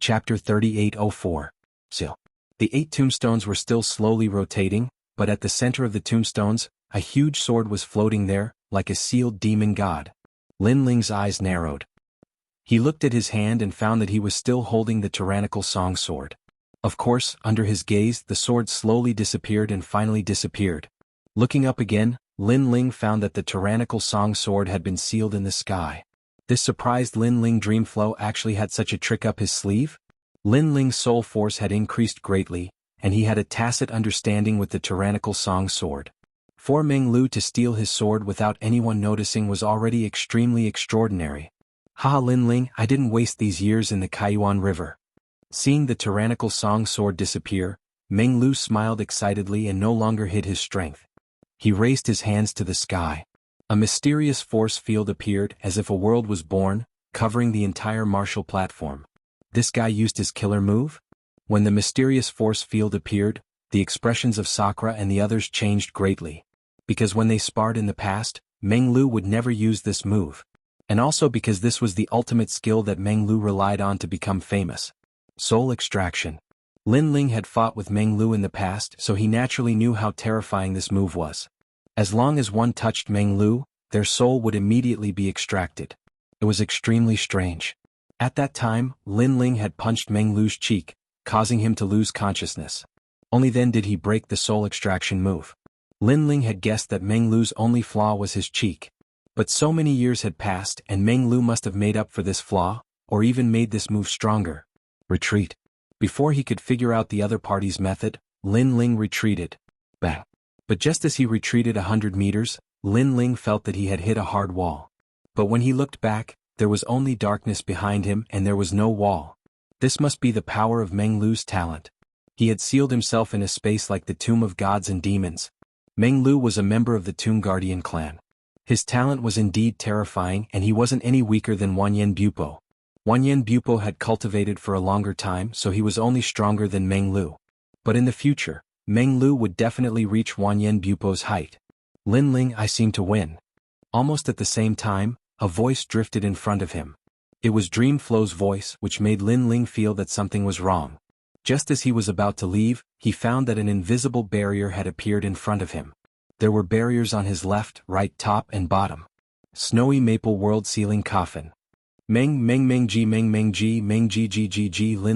Chapter 3804. Still. The 8 tombstones were still slowly rotating, but at the center of the tombstones, a huge sword was floating there, like a sealed demon god. Lin Ling's eyes narrowed. He looked at his hand and found that he was still holding the tyrannical song sword. Of course, under his gaze, the sword slowly disappeared and finally disappeared. Looking up again, Lin Ling found that the tyrannical song sword had been sealed in the sky. This surprised Lin Ling Dreamflow actually had such a trick up his sleeve? Lin Ling's soul force had increased greatly, and he had a tacit understanding with the tyrannical song sword. For Meng Lu to steal his sword without anyone noticing was already extremely extraordinary. Haha, Lin Ling, I didn't waste these years in the Kaiyuan River. Seeing the tyrannical song sword disappear, Meng Lu smiled excitedly and no longer hid his strength. He raised his hands to the sky. A mysterious force field appeared as if a world was born, covering the entire martial platform. This guy used his killer move? When the mysterious force field appeared, the expressions of Sakura and the others changed greatly. Because when they sparred in the past, Meng Lu would never use this move. And also because this was the ultimate skill that Meng Lu relied on to become famous. Soul extraction. Lin Ling had fought with Meng Lu in the past, so he naturally knew how terrifying this move was. As long as one touched Meng Lu, their soul would immediately be extracted. It was extremely strange. At that time, Lin Ling had punched Meng Lu's cheek, causing him to lose consciousness. Only then did he break the soul extraction move. Lin Ling had guessed that Meng Lu's only flaw was his cheek. But so many years had passed and Meng Lu must have made up for this flaw, or even made this move stronger. Retreat. Before he could figure out the other party's method, Lin Ling retreated. Bang. But just as he retreated 100 meters, Lin Ling felt that he had hit a hard wall. But when he looked back, there was only darkness behind him and there was no wall. This must be the power of Meng Lu's talent. He had sealed himself in a space like the Tomb of Gods and Demons. Meng Lu was a member of the Tomb Guardian clan. His talent was indeed terrifying and he wasn't any weaker than Wanyan Bupo. Wanyan Bupo had cultivated for a longer time, so he was only stronger than Meng Lu. But in the future, Meng Lu would definitely reach Wanyan Bupo's height. Lin Ling, I seem to win. Almost at the same time, a voice drifted in front of him. It was Dreamflow's voice, which made Lin Ling feel that something was wrong. Just as he was about to leave, he found that an invisible barrier had appeared in front of him. There were barriers on his left, right, top and bottom. Snowy maple world ceiling coffin. Meng G. Lin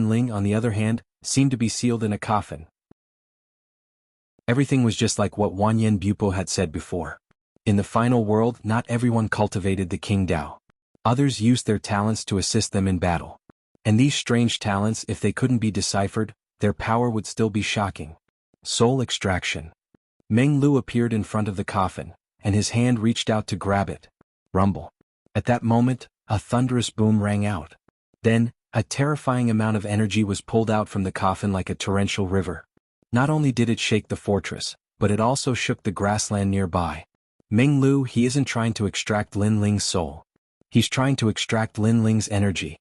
Ling, on the other hand, seemed to be sealed in a coffin. Everything was just like what Wanyan Bupo had said before. In the final world, not everyone cultivated the King Dao. Others used their talents to assist them in battle. And these strange talents, if they couldn't be deciphered, their power would still be shocking. Soul extraction. Meng Lu appeared in front of the coffin, and his hand reached out to grab it. Rumble. At that moment, a thunderous boom rang out. Then, a terrifying amount of energy was pulled out from the coffin like a torrential river. Not only did it shake the fortress, but it also shook the grassland nearby. Meng Lu, he isn't trying to extract Lin Ling's soul. He's trying to extract Lin Ling's energy.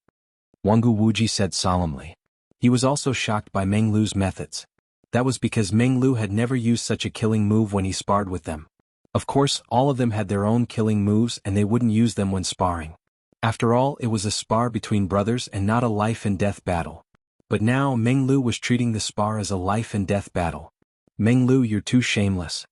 Wangu Wuji said solemnly. He was also shocked by Meng Lu's methods. That was because Meng Lu had never used such a killing move when he sparred with them. Of course, all of them had their own killing moves and they wouldn't use them when sparring. After all, it was a spar between brothers and not a life-and-death battle. But now Meng Lu was treating the spar as a life-and-death battle. Meng Lu, you're too shameless.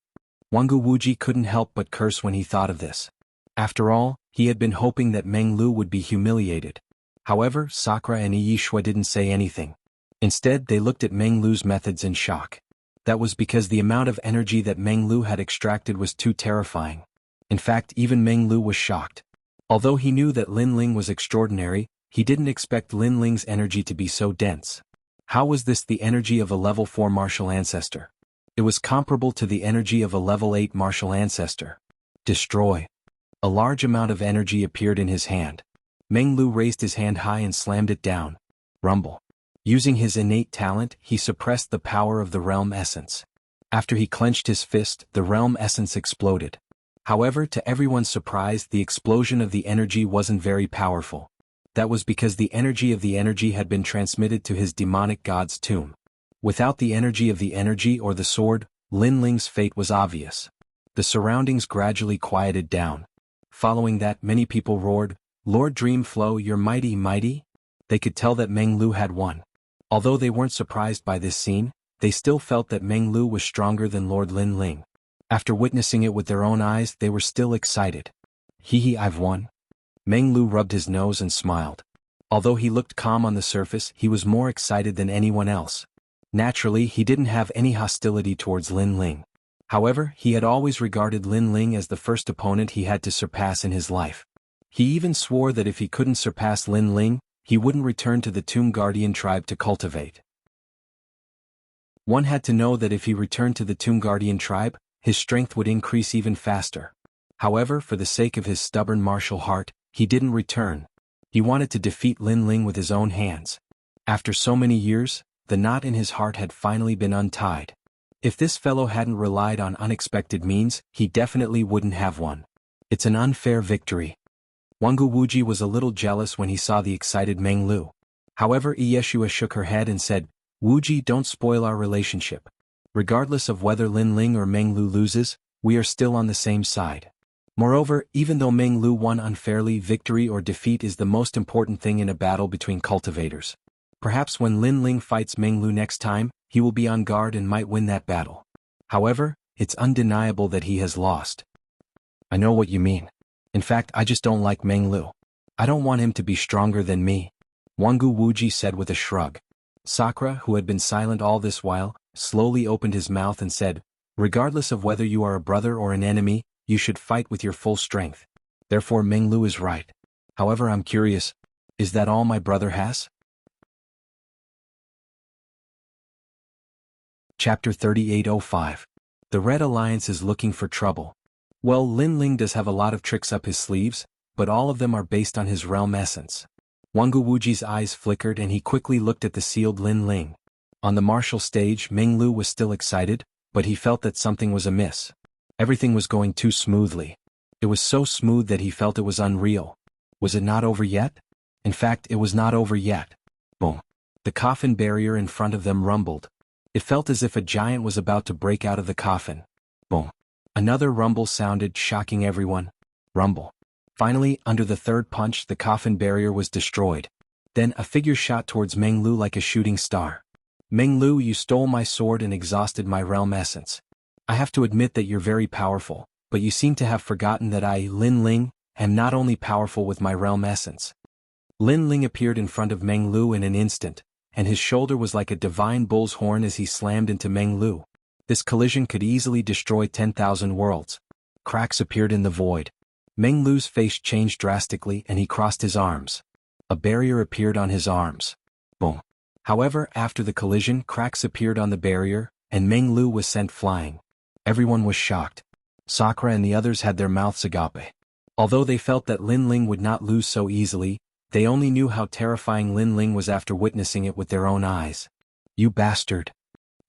Wangu Wuji couldn't help but curse when he thought of this. After all, he had been hoping that Meng Lu would be humiliated. However, Sakura and Yishua didn't say anything. Instead, they looked at Meng Lu's methods in shock. That was because the amount of energy that Meng Lu had extracted was too terrifying. In fact, even Meng Lu was shocked. Although he knew that Lin Ling was extraordinary, he didn't expect Lin Ling's energy to be so dense. How was this the energy of a level 4 martial ancestor? It was comparable to the energy of a level 8 martial ancestor. Destroy. A large amount of energy appeared in his hand. Meng Lu raised his hand high and slammed it down. Rumble. Using his innate talent, he suppressed the power of the realm essence. After he clenched his fist, the realm essence exploded. However, to everyone's surprise, the explosion of the energy wasn't very powerful. That was because the energy of the energy had been transmitted to his demonic god's tomb. Without the energy of the energy or the sword, Lin Ling's fate was obvious. The surroundings gradually quieted down. Following that, many people roared, "Lord Dreamflow, you're mighty, mighty?" They could tell that Meng Lu had won. Although they weren't surprised by this scene, they still felt that Meng Lu was stronger than Lord Lin Ling. After witnessing it with their own eyes, they were still excited. Hee, I've won. Meng Lu rubbed his nose and smiled. Although he looked calm on the surface, he was more excited than anyone else. Naturally, he didn't have any hostility towards Lin Ling. However, he had always regarded Lin Ling as the first opponent he had to surpass in his life. He even swore that if he couldn't surpass Lin Ling, he wouldn't return to the Tomb Guardian tribe to cultivate. One had to know that if he returned to the Tomb Guardian tribe, his strength would increase even faster. However, for the sake of his stubborn martial heart, he didn't return. He wanted to defeat Lin Ling with his own hands. After so many years, the knot in his heart had finally been untied. If this fellow hadn't relied on unexpected means, he definitely wouldn't have won. It's an unfair victory. Jianghu Wuji was a little jealous when he saw the excited Meng Lu. However, Yeshua shook her head and said, Wuji, don't spoil our relationship. Regardless of whether Lin Ling or Meng Lu loses, we are still on the same side. Moreover, even though Meng Lu won unfairly, victory or defeat is the most important thing in a battle between cultivators. Perhaps when Lin Ling fights Meng Lu next time, he will be on guard and might win that battle. However, it's undeniable that he has lost. I know what you mean. In fact, I just don't like Meng Lu. I don't want him to be stronger than me, Jianghu Wuji said with a shrug. Sakura, who had been silent all this while, slowly opened his mouth and said, regardless of whether you are a brother or an enemy, you should fight with your full strength. Therefore Meng Lu is right. However, I'm curious, is that all my brother has? Chapter 3805. The Red Alliance is looking for trouble. Well, Lin Ling does have a lot of tricks up his sleeves, but all of them are based on his realm essence. Jianghu Wuji's eyes flickered and he quickly looked at the sealed Lin Ling. On the martial stage, Meng Lu was still excited, but he felt that something was amiss. Everything was going too smoothly. It was so smooth that he felt it was unreal. Was it not over yet? In fact, it was not over yet. Boom. The coffin barrier in front of them rumbled. It felt as if a giant was about to break out of the coffin. Boom. Another rumble sounded, shocking everyone. Rumble. Finally, under the third punch, the coffin barrier was destroyed. Then a figure shot towards Meng Lu like a shooting star. Meng Lu, you stole my sword and exhausted my realm essence. I have to admit that you're very powerful, but you seem to have forgotten that I, Lin Ling, am not only powerful with my realm essence. Lin Ling appeared in front of Meng Lu in an instant, and his shoulder was like a divine bull's horn as he slammed into Meng Lu. This collision could easily destroy 10,000 worlds. Cracks appeared in the void. Meng Lu's face changed drastically and he crossed his arms. A barrier appeared on his arms. Boom. However, after the collision, cracks appeared on the barrier, and Meng Lu was sent flying. Everyone was shocked. Sakura and the others had their mouths agape. Although they felt that Lin Ling would not lose so easily, they only knew how terrifying Lin Ling was after witnessing it with their own eyes. You bastard.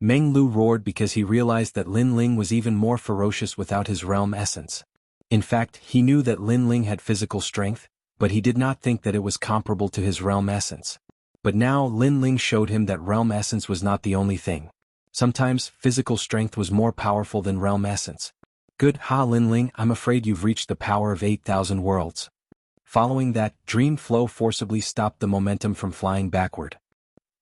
Meng Lu roared because he realized that Lin Ling was even more ferocious without his realm essence. In fact, he knew that Lin Ling had physical strength, but he did not think that it was comparable to his realm essence. But now Lin Ling showed him that realm essence was not the only thing. Sometimes, physical strength was more powerful than realm essence. Good, Lin Ling, I'm afraid you've reached the power of 8,000 worlds. Following that, Dream Flow forcibly stopped the momentum from flying backward.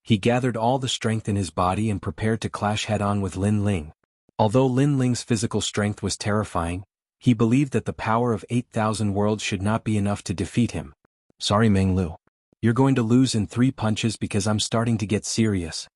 He gathered all the strength in his body and prepared to clash head-on with Lin Ling. Although Lin Ling's physical strength was terrifying, he believed that the power of 8,000 worlds should not be enough to defeat him. Sorry Meng Lu. You're going to lose in 3 punches because I'm starting to get serious.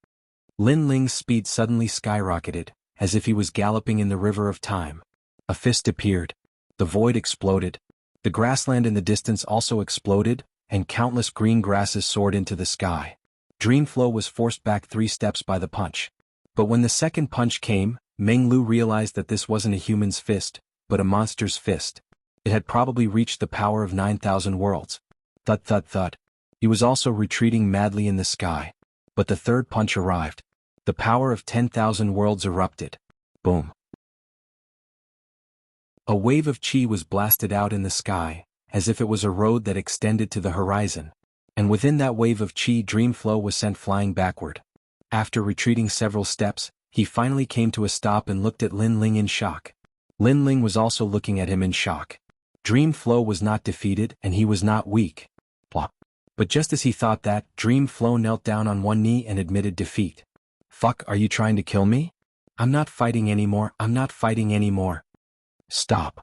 Lin Ling's speed suddenly skyrocketed, as if he was galloping in the river of time. A fist appeared. The void exploded. The grassland in the distance also exploded, and countless green grasses soared into the sky. Dreamflow was forced back 3 steps by the punch. But when the second punch came, Meng Lu realized that this wasn't a human's fist, but a monster's fist. It had probably reached the power of 9,000 worlds. Thud thud thud. He was also retreating madly in the sky. But the third punch arrived. The power of 10,000 worlds erupted. Boom. A wave of chi was blasted out in the sky, as if it was a road that extended to the horizon. And within that wave of chi, Dreamflow was sent flying backward. After retreating several steps, he finally came to a stop and looked at Lin Ling in shock. Lin Ling was also looking at him in shock. Dreamflow was not defeated and he was not weak. Plop. But just as he thought that, Dream Flow knelt down on one knee and admitted defeat. "Fuck, are you trying to kill me? I'm not fighting anymore, I'm not fighting anymore. Stop."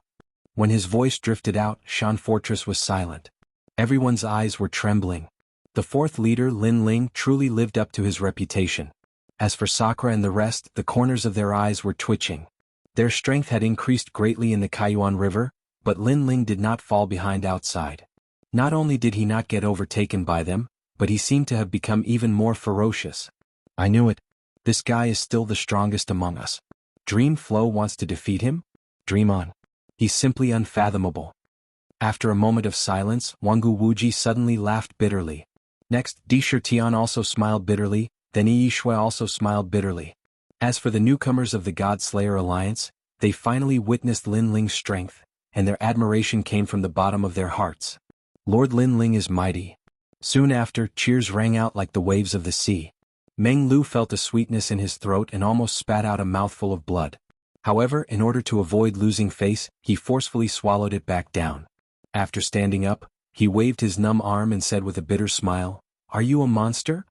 When his voice drifted out, Shan Fortress was silent. Everyone's eyes were trembling. The fourth leader, Lin Ling, truly lived up to his reputation. As for Sakura and the rest, the corners of their eyes were twitching. Their strength had increased greatly in the Kaiyuan River, but Lin Ling did not fall behind outside. Not only did he not get overtaken by them, but he seemed to have become even more ferocious. "I knew it. This guy is still the strongest among us. Dream Flow wants to defeat him? Dream on. He's simply unfathomable." After a moment of silence, Wangu Wuji suddenly laughed bitterly. Next, Di Shirtian also smiled bitterly, then Yi Shui also smiled bitterly. As for the newcomers of the God-Slayer Alliance, they finally witnessed Lin Ling's strength, and their admiration came from the bottom of their hearts. Lord Lin Ling is mighty. Soon after, cheers rang out like the waves of the sea. Meng Lu felt a sweetness in his throat and almost spat out a mouthful of blood. However, in order to avoid losing face, he forcefully swallowed it back down. After standing up, he waved his numb arm and said with a bitter smile, "Are you a monster?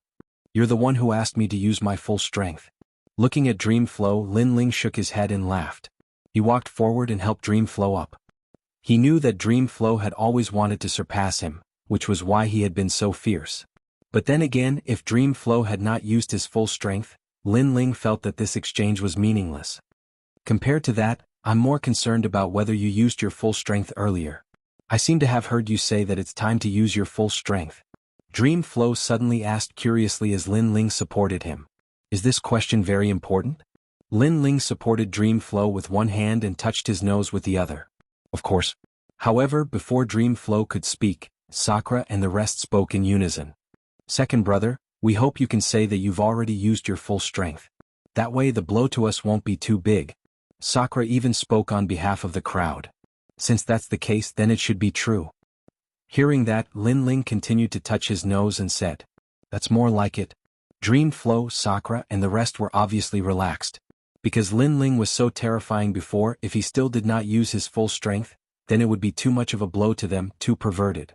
You're the one who asked me to use my full strength." Looking at Dream Flow, Lin Ling shook his head and laughed. He walked forward and helped Dream Flow up. He knew that Dream Flow had always wanted to surpass him, which was why he had been so fierce. But then again, if Dream Flow had not used his full strength, Lin Ling felt that this exchange was meaningless. Compared to that, I'm more concerned about whether you used your full strength earlier. I seem to have heard you say that it's time to use your full strength. Dream Flow suddenly asked curiously as Lin Ling supported him. Is this question very important? Lin Ling supported Dream Flow with one hand and touched his nose with the other. Of course. However, before Dream Flow could speak, Sakura and the rest spoke in unison. Second brother, we hope you can say that you've already used your full strength. That way the blow to us won't be too big. Sakura even spoke on behalf of the crowd. Since that's the case, then it should be true. Hearing that, Lin Ling continued to touch his nose and said, "That's more like it." Dream Flow, Sakura, and the rest were obviously relaxed. Because Lin Ling was so terrifying before, if he still did not use his full strength, then it would be too much of a blow to them, too perverted.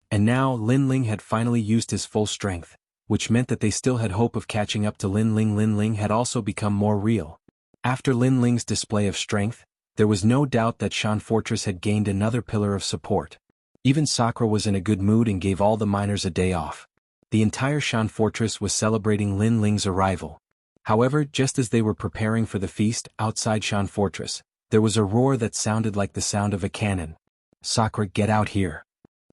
And now Lin Ling had finally used his full strength, which meant that they still had hope of catching up to Lin Ling. Lin Ling had also become more real. After Lin Ling's display of strength, there was no doubt that Shan Fortress had gained another pillar of support. Even Sakura was in a good mood and gave all the miners a day off. The entire Shan Fortress was celebrating Lin Ling's arrival. However, just as they were preparing for the feast outside Shan Fortress, there was a roar that sounded like the sound of a cannon. "Sakura, get out here."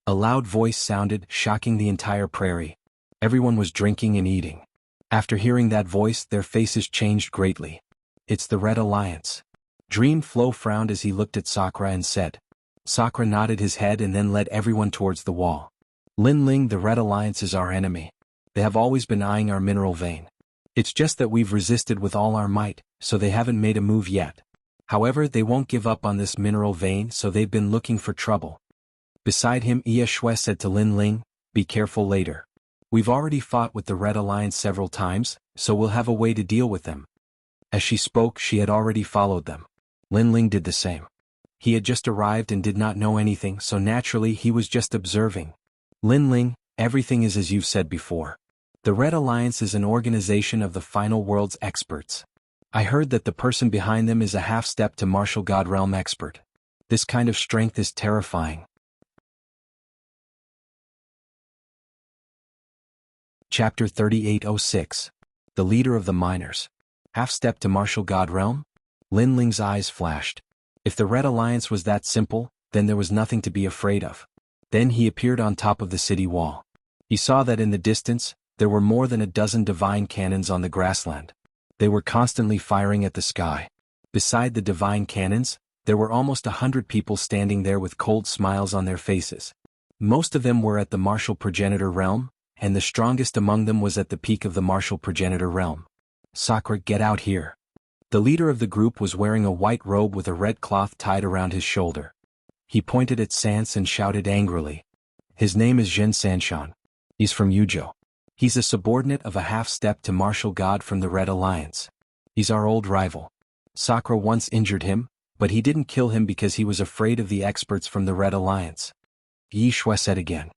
A loud voice sounded, shocking the entire prairie. Everyone was drinking and eating. After hearing that voice, their faces changed greatly. "It's the Red Alliance." Dream Flow frowned as he looked at Sakura and said. Sakura nodded his head and then led everyone towards the wall. "Lin Ling, the Red Alliance is our enemy. They have always been eyeing our mineral vein. It's just that we've resisted with all our might, so they haven't made a move yet. However, they won't give up on this mineral vein, so they've been looking for trouble." Beside him, Yi Shui said to Lin Ling, "Be careful later. We've already fought with the Red Alliance several times, so we'll have a way to deal with them." As she spoke, she had already followed them. Lin Ling did the same. He had just arrived and did not know anything, so naturally he was just observing. "Lin Ling, everything is as you've said before. The Red Alliance is an organization of the final world's experts. I heard that the person behind them is a half-step to martial god realm expert. This kind of strength is terrifying." Chapter 3806. The Leader of the Miners. Half-step to martial god realm? Lin Ling's eyes flashed. If the Red Alliance was that simple, then there was nothing to be afraid of. Then he appeared on top of the city wall. He saw that in the distance, there were more than a dozen divine cannons on the grassland. They were constantly firing at the sky. Beside the divine cannons, there were almost 100 people standing there with cold smiles on their faces. Most of them were at the martial progenitor realm, and the strongest among them was at the peak of the martial progenitor realm. "Sakura, get out here." The leader of the group was wearing a white robe with a red cloth tied around his shoulder. He pointed at Sans and shouted angrily. "His name is Zhen Sanshan. He's from Yuzhou. He's a subordinate of a half-step to martial god from the Red Alliance. He's our old rival. Sakura once injured him, but he didn't kill him because he was afraid of the experts from the Red Alliance. Yi Shui said again.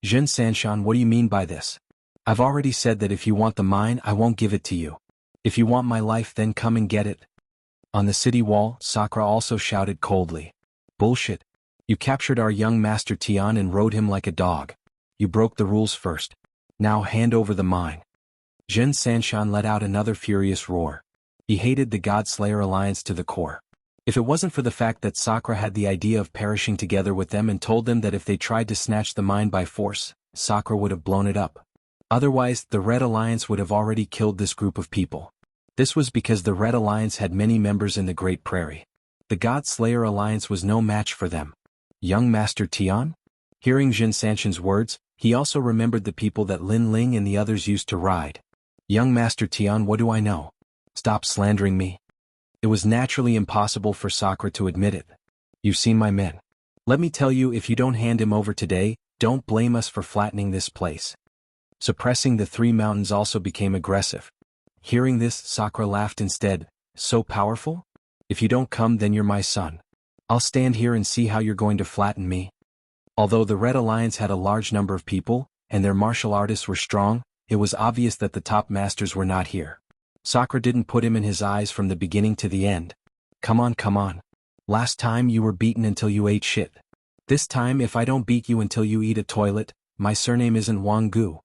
Jin Sanshan, what do you mean by this? I've already said that if you want the mine, I won't give it to you. If you want my life, then come and get it. On the city wall, Sakura also shouted coldly. Bullshit. You captured our young master Tian and rode him like a dog. You broke the rules first. Now hand over the mine. Jin Sanshan let out another furious roar. He hated the God-Slayer alliance to the core. If it wasn't for the fact that Sakura had the idea of perishing together with them and told them that if they tried to snatch the mine by force, Sakura would have blown it up. Otherwise, the Red Alliance would have already killed this group of people. This was because the Red Alliance had many members in the Great Prairie. The God-Slayer alliance was no match for them. Young Master Tian? Hearing Jin Sanshan's words, he also remembered the people that Lin Ling and the others used to ride. Young Master Tian, what do I know? Stop slandering me. It was naturally impossible for Sakura to admit it. You've seen my men. Let me tell you, if you don't hand him over today, don't blame us for flattening this place. Suppressing the three mountains also became aggressive. Hearing this, Sakura laughed instead. So powerful? If you don't come, then you're my son. I'll stand here and see how you're going to flatten me. Although the Red Alliance had a large number of people, and their martial artists were strong, it was obvious that the top masters were not here. Sakura didn't put him in his eyes from the beginning to the end. Come on, come on. Last time you were beaten until you ate shit. This time, if I don't beat you until you eat a toilet, my surname isn't Wanggu.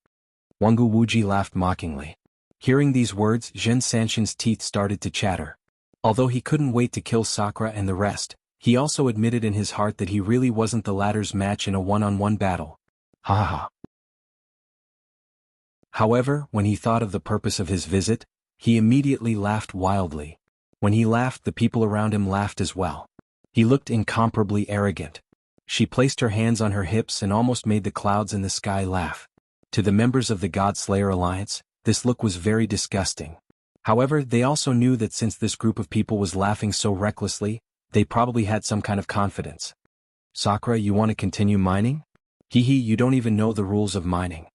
Wanggu Wuji laughed mockingly. Hearing these words, Jin Sanshan's teeth started to chatter. Although he couldn't wait to kill Sakura and the rest, he also admitted in his heart that he really wasn't the latter's match in a one-on-one battle. Ha ha ha. However, when he thought of the purpose of his visit, he immediately laughed wildly. When he laughed, the people around him laughed as well. He looked incomparably arrogant. She placed her hands on her hips and almost made the clouds in the sky laugh. To the members of the God-Slayer Alliance, this look was very disgusting. However, they also knew that since this group of people was laughing so recklessly, they probably had some kind of confidence. Sakura, you want to continue mining? Hee hee, you don't even know the rules of mining.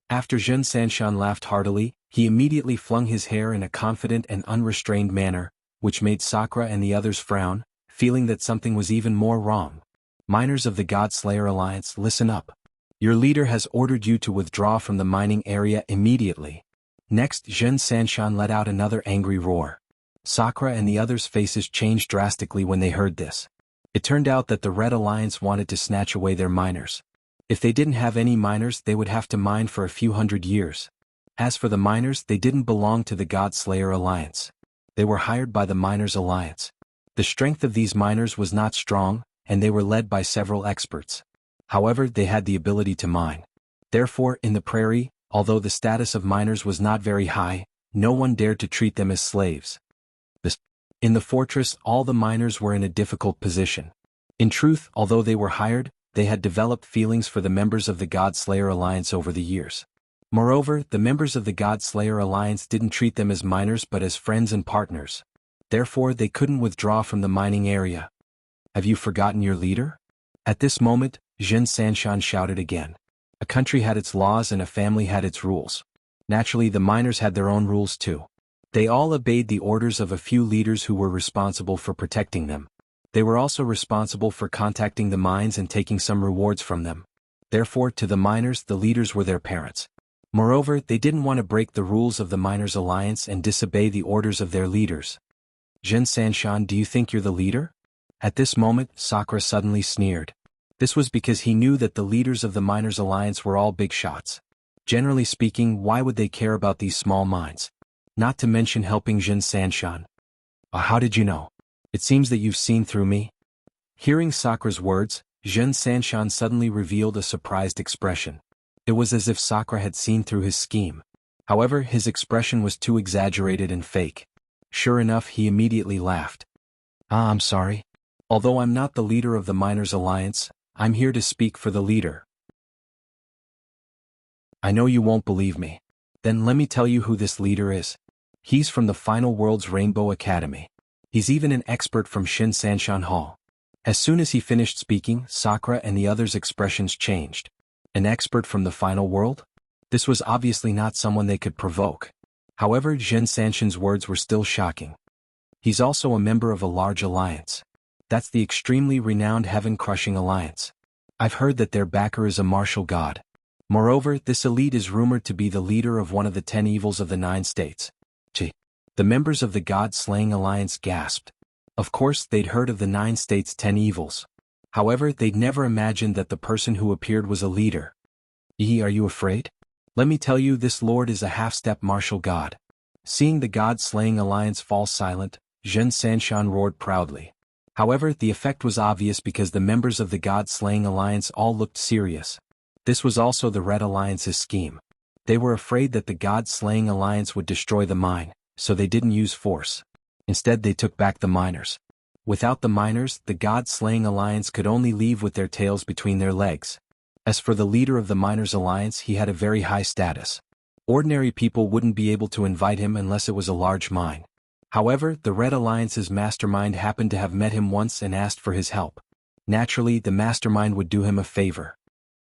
After Jin Sanshan laughed heartily, he immediately flung his hair in a confident and unrestrained manner, which made Sakura and the others frown, feeling that something was even more wrong. Miners of the God-Slayer Alliance, listen up. Your leader has ordered you to withdraw from the mining area immediately. Next, Jin Sanshan let out another angry roar. Sakura and the others' faces changed drastically when they heard this. It turned out that the Red Alliance wanted to snatch away their miners. If they didn't have any miners, they would have to mine for a few hundred years. As for the miners, they didn't belong to the God-Slayer Alliance. They were hired by the Miners Alliance. The strength of these miners was not strong, and they were led by several experts. However, they had the ability to mine. Therefore, in the prairie, although the status of miners was not very high, no one dared to treat them as slaves. In the fortress, all the miners were in a difficult position. In truth, although they were hired, they had developed feelings for the members of the God-Slayer Alliance over the years. Moreover, the members of the God-Slayer Alliance didn't treat them as miners but as friends and partners. Therefore, they couldn't withdraw from the mining area. Have you forgotten your leader? At this moment, Jin Sanshan shouted again. A country had its laws and a family had its rules. Naturally, the miners had their own rules too. They all obeyed the orders of a few leaders who were responsible for protecting them. They were also responsible for contacting the mines and taking some rewards from them. Therefore, to the miners, the leaders were their parents. Moreover, they didn't want to break the rules of the Miners Alliance and disobey the orders of their leaders. Jin Sanshan, do you think you're the leader? At this moment, Sakura suddenly sneered. This was because he knew that the leaders of the Miners Alliance were all big shots. Generally speaking, why would they care about these small mines? Not to mention helping Jin Sanshan. How did you know? It seems that you've seen through me. Hearing Sakura's words, Jin Sanshan suddenly revealed a surprised expression. It was as if Sakura had seen through his scheme. However, his expression was too exaggerated and fake. Sure enough, he immediately laughed. I'm sorry. Although I'm not the leader of the Miners Alliance, I'm here to speak for the leader. I know you won't believe me. Then let me tell you who this leader is. He's from the Final World's Rainbow Academy. He's even an expert from Shin Sanshan Hall. As soon as he finished speaking, Sakura and the others' expressions changed. An expert from the Final World? This was obviously not someone they could provoke. However, Jin Sanshan's words were still shocking. He's also a member of a large alliance. That's the extremely renowned Heaven-Crushing Alliance. I've heard that their backer is a martial god. Moreover, this elite is rumored to be the leader of one of the 10 evils of the 9 states. Gee. The members of the God-slaying alliance gasped. Of course, they'd heard of the 9 states' 10 evils. However, they'd never imagined that the person who appeared was a leader. Are you afraid? Let me tell you, this lord is a half-step martial god. Seeing the God-slaying alliance fall silent, Zhen Sanshan roared proudly. However, the effect was obvious because the members of the God-slaying alliance all looked serious. This was also the Red Alliance's scheme. They were afraid that the God-slaying alliance would destroy the mine, so they didn't use force. Instead, they took back the miners. Without the miners, the God-slaying alliance could only leave with their tails between their legs. As for the leader of the miners' alliance, he had a very high status. Ordinary people wouldn't be able to invite him unless it was a large mine. However, the Red Alliance's mastermind happened to have met him once and asked for his help. Naturally, the mastermind would do him a favor.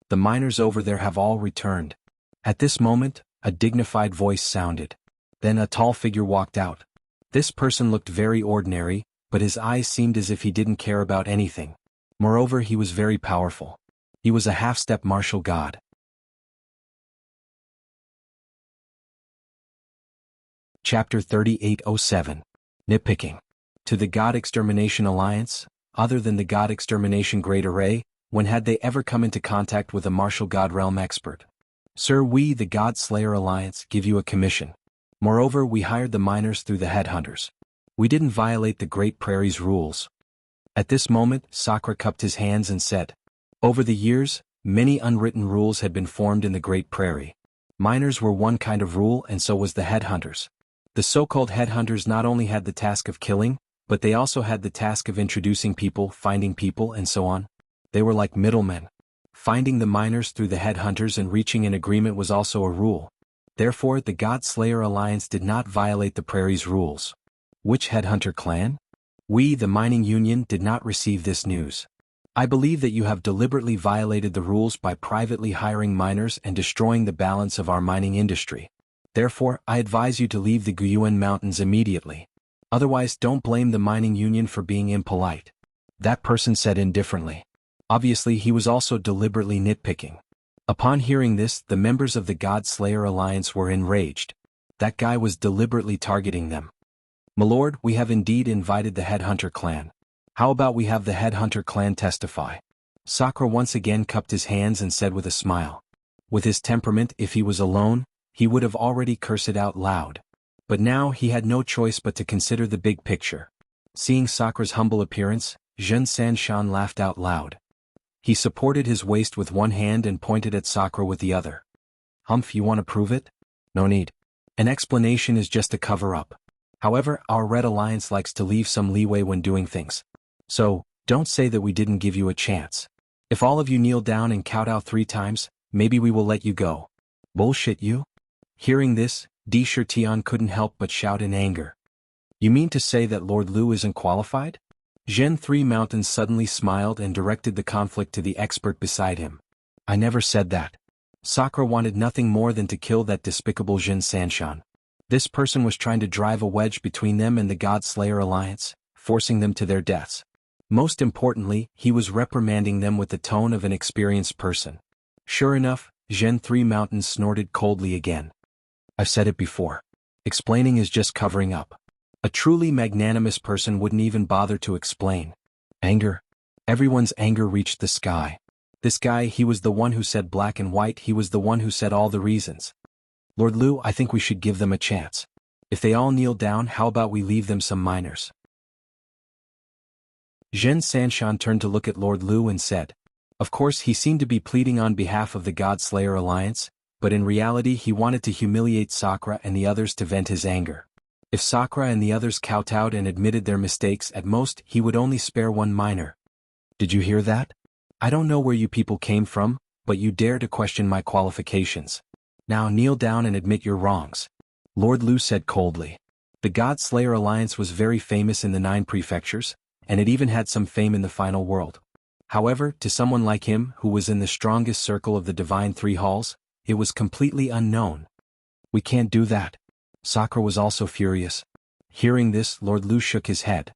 The miners over there have all returned. At this moment, a dignified voice sounded. Then a tall figure walked out. This person looked very ordinary, but his eyes seemed as if he didn't care about anything. Moreover, he was very powerful. He was a half-step martial god. Chapter 3807. Nitpicking. To the God Extermination Alliance, other than the God Extermination Great Array, when had they ever come into contact with a martial god realm expert? Sir, we, the God Slayer Alliance, give you a commission. Moreover, we hired the miners through the headhunters. We didn't violate the Great Prairie's rules. At this moment, Sakura cupped his hands and said, over the years, many unwritten rules had been formed in the Great Prairie. Miners were one kind of rule and so was the headhunters. The so-called headhunters not only had the task of killing, but they also had the task of introducing people, finding people, and so on. They were like middlemen. Finding the miners through the headhunters and reaching an agreement was also a rule. Therefore, the God Slayer Alliance did not violate the Prairie's rules. Which headhunter clan? We, the Mining Union, did not receive this news. I believe that you have deliberately violated the rules by privately hiring miners and destroying the balance of our mining industry. Therefore, I advise you to leave the Guyuan Mountains immediately. Otherwise, don't blame the Mining Union for being impolite. That person said indifferently. Obviously, he was also deliberately nitpicking. Upon hearing this, the members of the God Slayer Alliance were enraged. That guy was deliberately targeting them. My lord, we have indeed invited the Headhunter clan. How about we have the Headhunter clan testify? Sakura once again cupped his hands and said with a smile. With his temperament, if he was alone, he would have already cursed it out loud. But now he had no choice but to consider the big picture. Seeing Sakura's humble appearance, Zhen Sanshan laughed out loud. He supported his waist with one hand and pointed at Sakura with the other. Humph, you want to prove it? No need. An explanation is just a cover-up. However, our Red Alliance likes to leave some leeway when doing things. So, don't say that we didn't give you a chance. If all of you kneel down and count out 3 times, maybe we will let you go. Bullshit you? Hearing this, Di Shirtian couldn't help but shout in anger. You mean to say that Lord Lu isn't qualified? Zhen Three Mountains suddenly smiled and directed the conflict to the expert beside him. I never said that. Sakura wanted nothing more than to kill that despicable Zhen Sanshan. This person was trying to drive a wedge between them and the God Slayer Alliance, forcing them to their deaths. Most importantly, he was reprimanding them with the tone of an experienced person. Sure enough, Zhen Three Mountains snorted coldly again. I've said it before. Explaining is just covering up. A truly magnanimous person wouldn't even bother to explain. Anger. Everyone's anger reached the sky. This guy, he was the one who said black and white, he was the one who said all the reasons. Lord Lu, I think we should give them a chance. If they all kneel down, how about we leave them some miners? Zhen Sanshan turned to look at Lord Lu and said. Of course, he seemed to be pleading on behalf of the God Slayer Alliance, but in reality he wanted to humiliate Sakura and the others to vent his anger. If Sakura and the others kowtowed and admitted their mistakes, at most he would only spare 1 miner. Did you hear that? I don't know where you people came from, but you dare to question my qualifications. Now kneel down and admit your wrongs. Lord Lu said coldly. The God Slayer Alliance was very famous in the 9 prefectures, and it even had some fame in the final world. However, to someone like him, who was in the strongest circle of the Divine 3 Halls, it was completely unknown. We can't do that. Sakura was also furious. Hearing this, Lord Lu shook his head.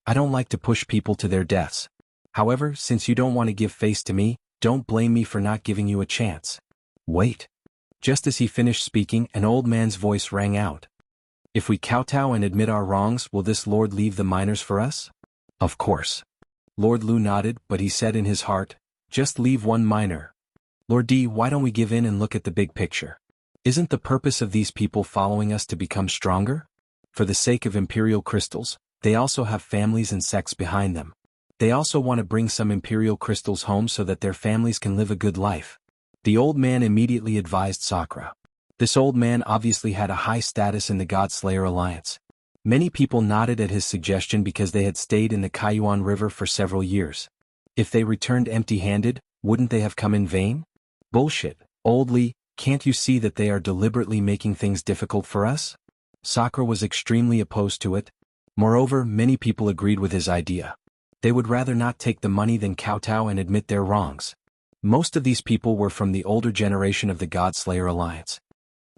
I don't like to push people to their deaths. However, since you don't want to give face to me, Don't blame me for not giving you a chance. Wait. Just as he finished speaking, an old man's voice rang out. If we kowtow and admit our wrongs, will this lord leave the miners for us? Of course. Lord Lu nodded, but he said in his heart, just leave one miner. Lord D, why don't we give in and look at the big picture? Isn't the purpose of these people following us to become stronger? For the sake of imperial crystals, they also have families and sects behind them. They also want to bring some imperial crystals home so that their families can live a good life. The old man immediately advised Sakura. This old man obviously had a high status in the God-Slayer Alliance. Many people nodded at his suggestion because they had stayed in the Kaiyuan River for several years. If they returned empty-handed, wouldn't they have come in vain? Bullshit, old Lee, can't you see that they are deliberately making things difficult for us? Sakura was extremely opposed to it. Moreover, many people agreed with his idea. They would rather not take the money than kowtow and admit their wrongs. Most of these people were from the older generation of the God-Slayer Alliance.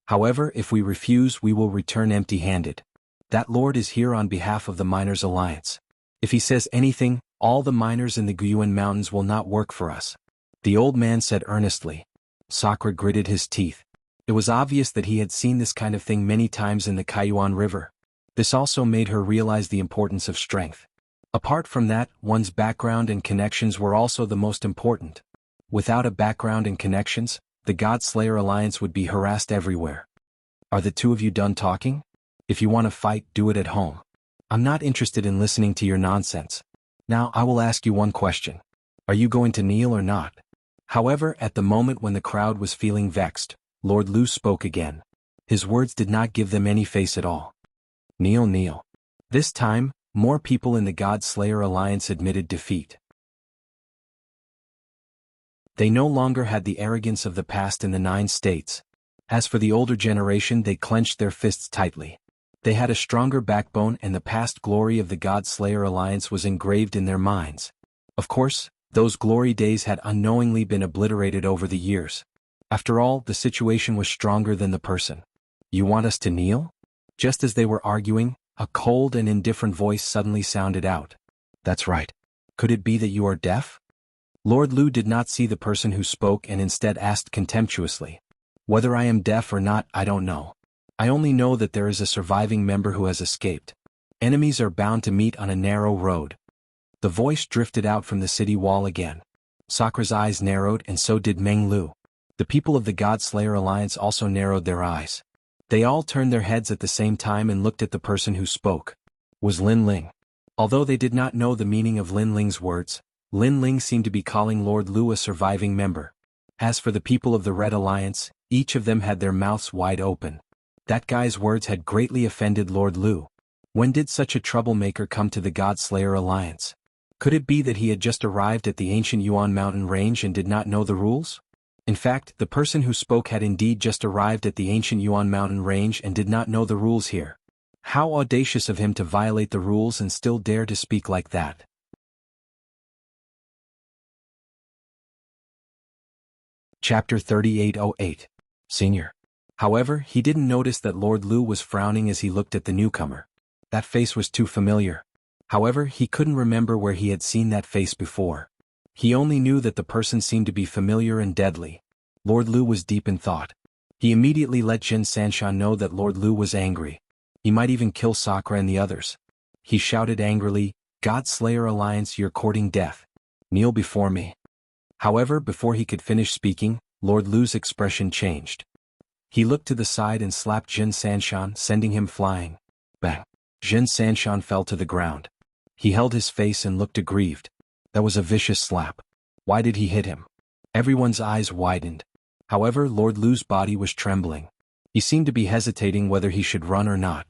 However, if we refuse, we will return empty-handed. That lord is here on behalf of the Miners' Alliance. If he says anything, all the miners in the Guyuan Mountains will not work for us. The old man said earnestly. Sakura gritted his teeth. It was obvious that he had seen this kind of thing many times in the Kaiyuan River. This also made her realize the importance of strength. Apart from that, one's background and connections were also the most important. Without a background and connections, the God-Slayer Alliance would be harassed everywhere. Are the two of you done talking? If you want to fight, do it at home. I'm not interested in listening to your nonsense. Now I will ask you one question. Are you going to kneel or not? However, at the moment when the crowd was feeling vexed, Lord Lu spoke again. His words did not give them any face at all. Kneel, kneel. This time, more people in the God-Slayer Alliance admitted defeat. They no longer had the arrogance of the past in the 9 states. As for the older generation, they clenched their fists tightly. They had a stronger backbone, and the past glory of the God-Slayer Alliance was engraved in their minds. Of course, those glory days had unknowingly been obliterated over the years. After all, the situation was stronger than the person. You want us to kneel? Just as they were arguing, a cold and indifferent voice suddenly sounded out. That's right. Could it be that you are deaf? Lord Lu did not see the person who spoke and instead asked contemptuously. Whether I am deaf or not, I don't know. I only know that there is a surviving member who has escaped. Enemies are bound to meet on a narrow road. The voice drifted out from the city wall again. Sakura's eyes narrowed, and so did Meng Lu. The people of the God-Slayer Alliance also narrowed their eyes. They all turned their heads at the same time and looked at the person who spoke. Was Lin Ling. Although they did not know the meaning of Lin Ling's words, Lin Ling seemed to be calling Lord Lu a surviving member. As for the people of the Red Alliance, each of them had their mouths wide open. That guy's words had greatly offended Lord Lu. When did such a troublemaker come to the God-Slayer Alliance? Could it be that he had just arrived at the ancient Yuan mountain range and did not know the rules? In fact, the person who spoke had indeed just arrived at the ancient Yuan mountain range and did not know the rules here. How audacious of him to violate the rules and still dare to speak like that. Chapter 3808. Senior. However, he didn't notice that Lord Lu was frowning as he looked at the newcomer. That face was too familiar. However, he couldn't remember where he had seen that face before. He only knew that the person seemed to be familiar and deadly. Lord Lu was deep in thought. He immediately let Jin Sanshan know that Lord Lu was angry. He might even kill Sakura and the others. He shouted angrily, God-Slayer Alliance, you're courting death. Kneel before me. However, before he could finish speaking, Lord Lu's expression changed. He looked to the side and slapped Jin Sanshan, sending him flying. Bang! Jin Sanshan fell to the ground. He held his face and looked aggrieved. That was a vicious slap. Why did he hit him? Everyone's eyes widened. However, Lord Lu's body was trembling. He seemed to be hesitating whether he should run or not.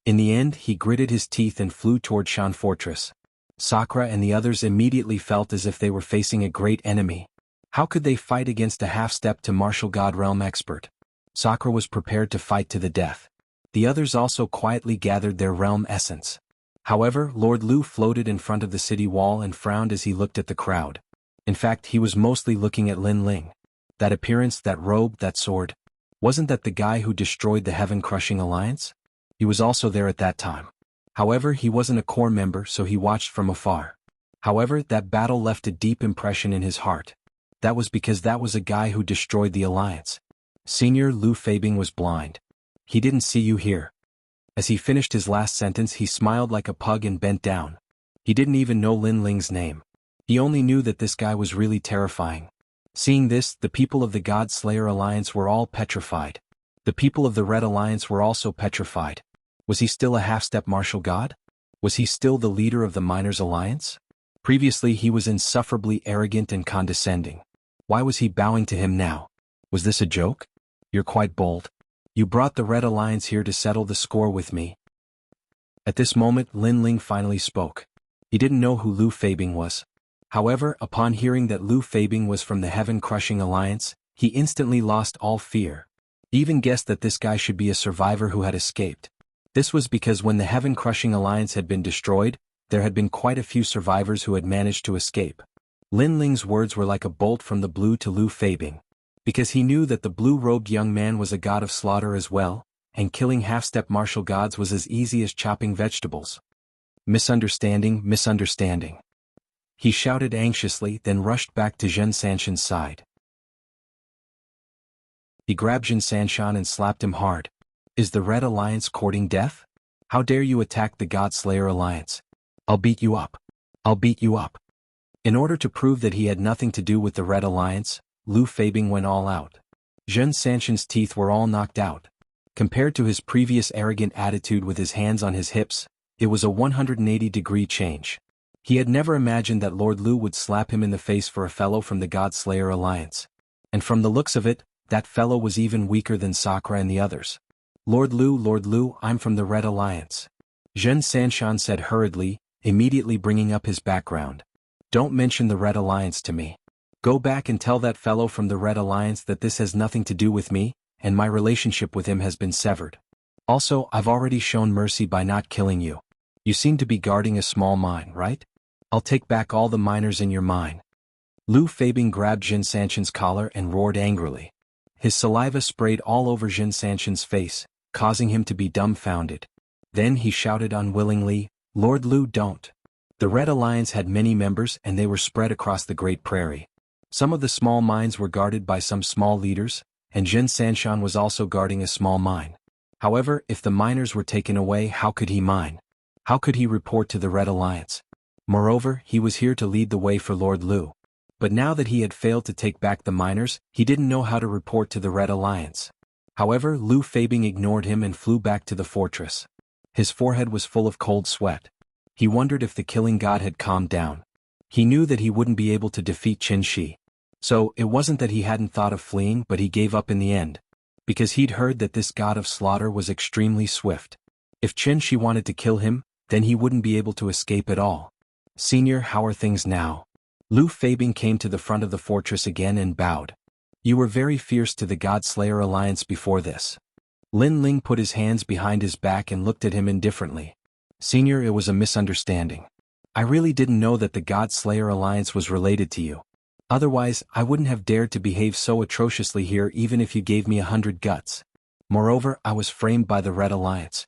In the end, he gritted his teeth and flew toward Shan Fortress. Sakura and the others immediately felt as if they were facing a great enemy. How could they fight against a half-step to martial god realm expert? Sakura was prepared to fight to the death. The others also quietly gathered their realm essence. However, Lord Lu floated in front of the city wall and frowned as he looked at the crowd. In fact, he was mostly looking at Lin Ling. That appearance, that robe, that sword. Wasn't that the guy who destroyed the Heaven-Crushing Alliance? He was also there at that time. However, he wasn't a core member, so he watched from afar. However, that battle left a deep impression in his heart. That was because that was a guy who destroyed the alliance. Senior Lu Feibing was blind. He didn't see you here. As he finished his last sentence, he smiled like a pug and bent down. He didn't even know Lin Ling's name. He only knew that this guy was really terrifying. Seeing this, the people of the God Slayer Alliance were all petrified. The people of the Red Alliance were also petrified. Was he still a half-step martial god? Was he still the leader of the Miners Alliance? Previously he was insufferably arrogant and condescending. Why was he bowing to him now? Was this a joke? You're quite bold. You brought the Red Alliance here to settle the score with me. At this moment Lin Ling finally spoke. He didn't know who Lu Feibing was. However, upon hearing that Lu Feibing was from the Heaven-Crushing Alliance, he instantly lost all fear. He even guessed that this guy should be a survivor who had escaped. This was because when the Heaven-Crushing Alliance had been destroyed, there had been quite a few survivors who had managed to escape. Lin Ling's words were like a bolt from the blue to Lu Feibing. Because he knew that the blue-robed young man was a god of slaughter as well, and killing half-step martial gods was as easy as chopping vegetables. Misunderstanding, misunderstanding. He shouted anxiously, then rushed back to Zhen Sanshan's side. He grabbed Zhen Sanshan and slapped him hard. Is the Red Alliance courting death? How dare you attack the God Slayer Alliance? I'll beat you up. I'll beat you up. In order to prove that he had nothing to do with the Red Alliance, Lu Feibing went all out. Zhen Sanshan's teeth were all knocked out. Compared to his previous arrogant attitude with his hands on his hips, it was a 180-degree change. He had never imagined that Lord Lu would slap him in the face for a fellow from the God Slayer Alliance. And from the looks of it, that fellow was even weaker than Sakura and the others. Lord Lu, I'm from the Red Alliance. Zhen Sanshan said hurriedly, immediately bringing up his background. Don't mention the Red Alliance to me. Go back and tell that fellow from the Red Alliance that this has nothing to do with me, and my relationship with him has been severed. Also, I've already shown mercy by not killing you. You seem to be guarding a small mine, right? I'll take back all the miners in your mine. Lu Feibing grabbed Zhen Sanshan's collar and roared angrily. His saliva sprayed all over Zhen Sanshan's face, causing him to be dumbfounded. Then he shouted unwillingly, Lord Lu, don't. The Red Alliance had many members and they were spread across the Great Prairie. Some of the small mines were guarded by some small leaders, and Zhen Sanshan was also guarding a small mine. However, if the miners were taken away, how could he mine? How could he report to the Red Alliance? Moreover, he was here to lead the way for Lord Lu. But now that he had failed to take back the miners, he didn't know how to report to the Red Alliance. However, Lu Feibing ignored him and flew back to the fortress. His forehead was full of cold sweat. He wondered if the killing god had calmed down. He knew that he wouldn't be able to defeat Qin Shi. So, it wasn't that he hadn't thought of fleeing, but he gave up in the end. Because he'd heard that this god of slaughter was extremely swift. If Qin Shi wanted to kill him, then he wouldn't be able to escape at all. Senior, how are things now? Lu Feibing came to the front of the fortress again and bowed. You were very fierce to the God Slayer Alliance before this. Lin Ling put his hands behind his back and looked at him indifferently. Senior, it was a misunderstanding. I really didn't know that the God Slayer Alliance was related to you. Otherwise, I wouldn't have dared to behave so atrociously here even if you gave me 100 guts. Moreover, I was framed by the Red Alliance.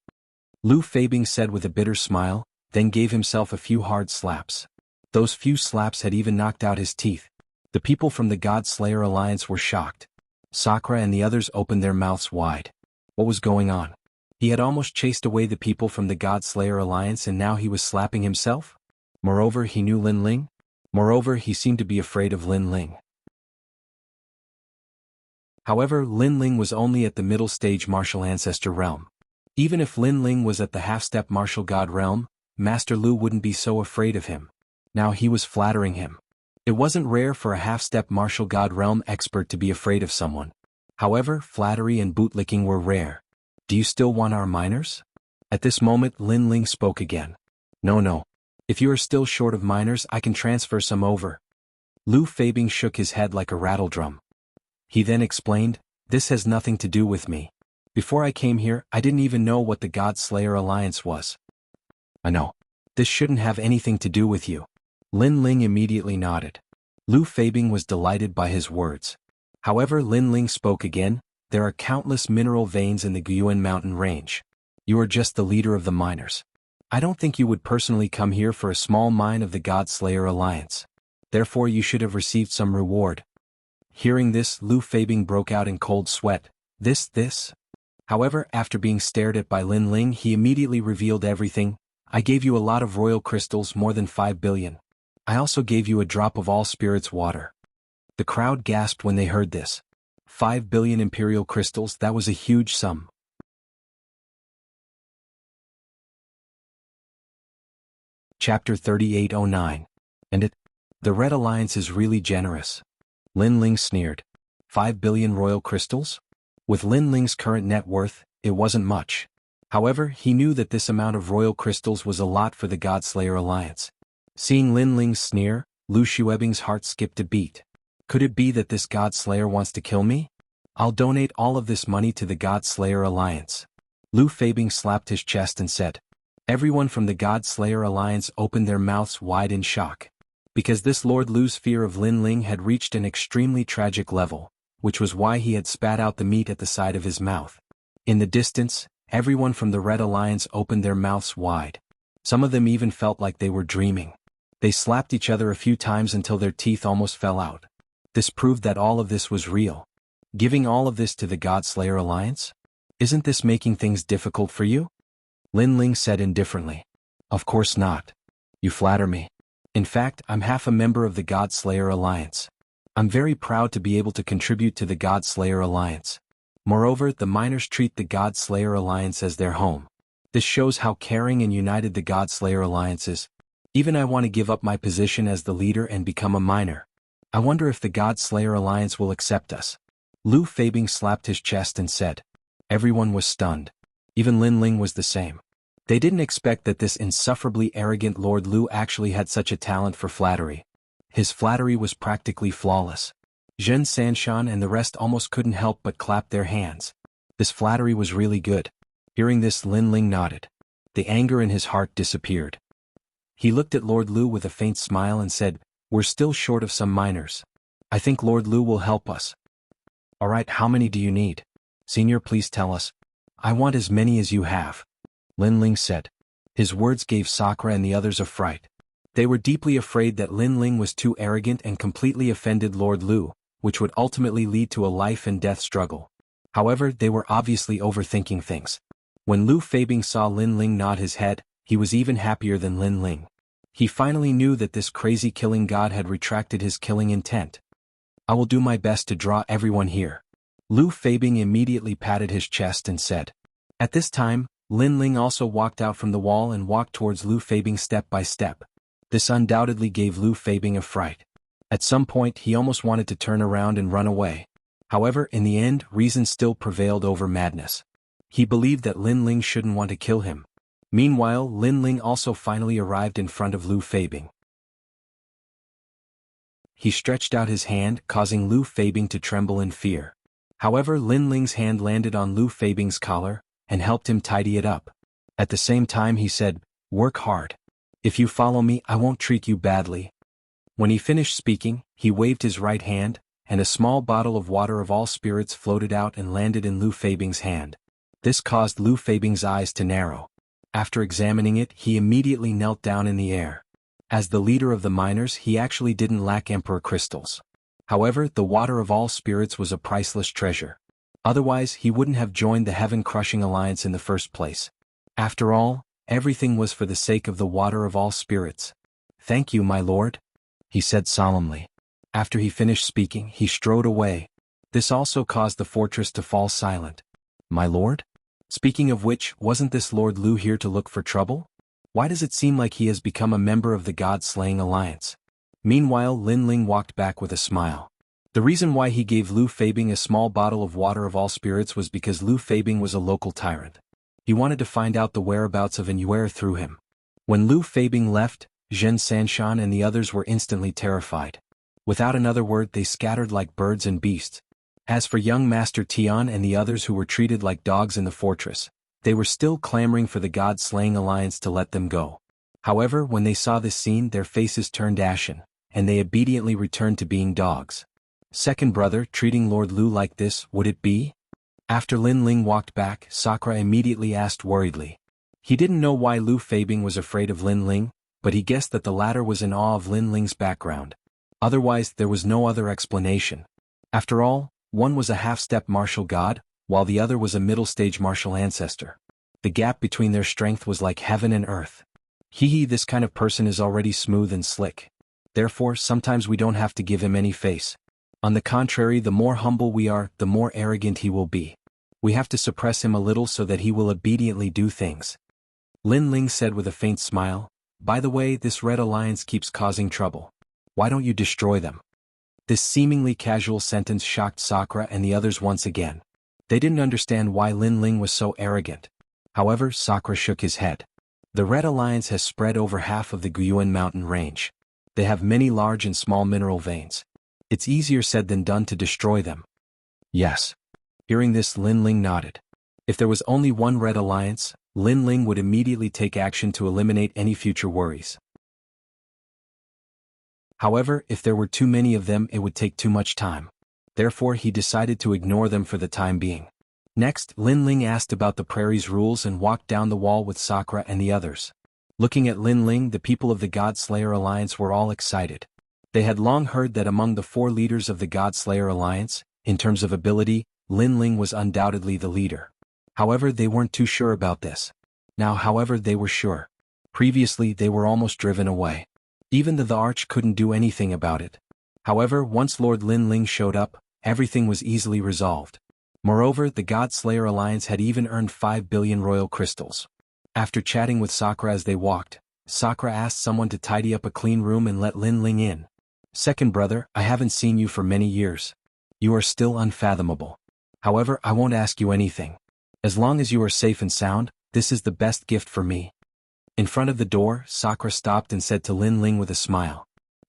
Lu Feibing said with a bitter smile, then gave himself a few hard slaps. Those few slaps had even knocked out his teeth. The people from the God Slayer Alliance were shocked. Sakura and the others opened their mouths wide. What was going on? He had almost chased away the people from the God Slayer Alliance and now he was slapping himself? Moreover, he knew Lin Ling? Moreover, he seemed to be afraid of Lin Ling. However, Lin Ling was only at the middle stage martial ancestor realm. Even if Lin Ling was at the half-step martial god realm, Master Lu wouldn't be so afraid of him. Now he was flattering him. It wasn't rare for a half-step martial god realm expert to be afraid of someone. However, flattery and bootlicking were rare. Do you still want our miners? At this moment Lin Ling spoke again. No. If you are still short of miners, I can transfer some over. Lu Feibing shook his head like a rattledrum. He then explained, this has nothing to do with me. Before I came here, I didn't even know what the God Slayer Alliance was. I know. This shouldn't have anything to do with you. Lin Ling immediately nodded. Lu Feibing was delighted by his words. However, Lin Ling spoke again, there are countless mineral veins in the Guyuan mountain range. You are just the leader of the miners. I don't think you would personally come here for a small mine of the God Slayer Alliance. Therefore you should have received some reward. Hearing this, Lu Feibing broke out in cold sweat. This. However, after being stared at by Lin Ling, he immediately revealed everything. I gave you a lot of royal crystals, more than 5 billion. I also gave you a drop of all spirits water. The crowd gasped when they heard this. 5 billion imperial crystals, that was a huge sum. Chapter 3809. And it? The Red Alliance is really generous. Lin Ling sneered. 5 billion royal crystals? With Lin Ling's current net worth, it wasn't much. However, he knew that this amount of royal crystals was a lot for the Godslayer Alliance. Seeing Lin Ling's sneer, Lu Xuebing's heart skipped a beat. Could it be that this Godslayer wants to kill me? I'll donate all of this money to the Godslayer Alliance. Lu Feibing slapped his chest and said. Everyone from the Godslayer Alliance opened their mouths wide in shock. Because this Lord Lu's fear of Lin Ling had reached an extremely tragic level, which was why he had spat out the meat at the side of his mouth. In the distance, everyone from the Red Alliance opened their mouths wide. Some of them even felt like they were dreaming. They slapped each other a few times until their teeth almost fell out. This proved that all of this was real. Giving all of this to the Godslayer Alliance? Isn't this making things difficult for you? Lin Ling said indifferently. Of course not. You flatter me. In fact, I'm half a member of the Godslayer Alliance. I'm very proud to be able to contribute to the Godslayer Alliance. Moreover, the miners treat the Godslayer Alliance as their home. This shows how caring and united the Godslayer Alliance is. Even I want to give up my position as the leader and become a miner. I wonder if the Godslayer Alliance will accept us. Lu Feibing slapped his chest and said. Everyone was stunned. Even Lin Ling was the same. They didn't expect that this insufferably arrogant Lord Lu actually had such a talent for flattery. His flattery was practically flawless. Zhen Sanshan and the rest almost couldn't help but clap their hands. This flattery was really good. Hearing this, Lin Ling nodded. The anger in his heart disappeared. He looked at Lord Lu with a faint smile and said, We're still short of some miners. I think Lord Lu will help us. Alright, how many do you need? Senior, please tell us. I want as many as you have. Lin Ling said. His words gave Sakura and the others a fright. They were deeply afraid that Lin Ling was too arrogant and completely offended Lord Lu, which would ultimately lead to a life and death struggle. However, they were obviously overthinking things. When Lu Feibing saw Lin Ling nod his head, he was even happier than Lin Ling. He finally knew that this crazy killing god had retracted his killing intent. I will do my best to draw everyone here. Lu Feibing immediately patted his chest and said. At this time, Lin Ling also walked out from the wall and walked towards Lu Feibing step by step. This undoubtedly gave Lu Feibing a fright. At some point he almost wanted to turn around and run away. However, in the end, reason still prevailed over madness. He believed that Lin Ling shouldn't want to kill him. Meanwhile, Lin Ling also finally arrived in front of Lu Feibing. He stretched out his hand, causing Lu Feibing to tremble in fear. However, Lin Ling's hand landed on Lu Feibing's collar and helped him tidy it up. At the same time he said, Work hard. If you follow me, I won't treat you badly. When he finished speaking, he waved his right hand, and a small bottle of water of all spirits floated out and landed in Lu Feibing's hand. This caused Lu Feibing's eyes to narrow. After examining it, he immediately knelt down in the air. As the leader of the miners, he actually didn't lack emperor crystals. However, the water of all spirits was a priceless treasure. Otherwise, he wouldn't have joined the heaven-crushing alliance in the first place. After all, everything was for the sake of the water of all spirits. Thank you, my lord, he said solemnly. After he finished speaking, he strode away. This also caused the fortress to fall silent. My lord? Speaking of which, wasn't this Lord Lu here to look for trouble? Why does it seem like he has become a member of the God-slaying alliance? Meanwhile, Lin Ling walked back with a smile. The reason why he gave Lu Feibing a small bottle of water of all spirits was because Lu Feibing was a local tyrant. He wanted to find out the whereabouts of Inyuer through him. When Lu Feibing left, Zhen Sanshan and the others were instantly terrified. Without another word, they scattered like birds and beasts. As for young Master Tian and the others who were treated like dogs in the fortress, they were still clamoring for the God-slaying alliance to let them go. However, when they saw this scene, their faces turned ashen, and they obediently returned to being dogs. Second brother, treating Lord Lu like this, would it be? After Lin Ling walked back, Sakura immediately asked worriedly. He didn't know why Lu Feibing was afraid of Lin Ling, but he guessed that the latter was in awe of Lin Ling's background. Otherwise, there was no other explanation. After all, one was a half-step martial god, while the other was a middle-stage martial ancestor. The gap between their strength was like heaven and earth. This kind of person is already smooth and slick. Therefore, sometimes we don't have to give him any face. On the contrary, the more humble we are, the more arrogant he will be. We have to suppress him a little so that he will obediently do things. Lin Ling said with a faint smile, "By the way, this Red Alliance keeps causing trouble. Why don't you destroy them?" This seemingly casual sentence shocked Sakura and the others once again. They didn't understand why Lin Ling was so arrogant. However, Sakura shook his head. The Red Alliance has spread over half of the Guyuan mountain range. They have many large and small mineral veins. It's easier said than done to destroy them. Yes. Hearing this, Lin Ling nodded. If there was only one Red Alliance, Lin Ling would immediately take action to eliminate any future worries. However, if there were too many of them, it would take too much time. Therefore, he decided to ignore them for the time being. Next, Lin Ling asked about the prairie's rules and walked down the wall with Sakura and the others. Looking at Lin Ling, the people of the God Slayer Alliance were all excited. They had long heard that among the 4 leaders of the God Slayer Alliance, in terms of ability, Lin Ling was undoubtedly the leader. However, they weren't too sure about this. Now, however, they were sure. Previously, they were almost driven away. Even the Arch couldn't do anything about it. However, once Lord Lin Ling showed up, everything was easily resolved. Moreover, the God Slayer Alliance had even earned 5 billion royal crystals. After chatting with Sakura as they walked, Sakura asked someone to tidy up a clean room and let Lin Ling in. "Second brother, I haven't seen you for many years. You are still unfathomable. However, I won't ask you anything. As long as you are safe and sound, this is the best gift for me." In front of the door, Sakura stopped and said to Lin Ling with a smile.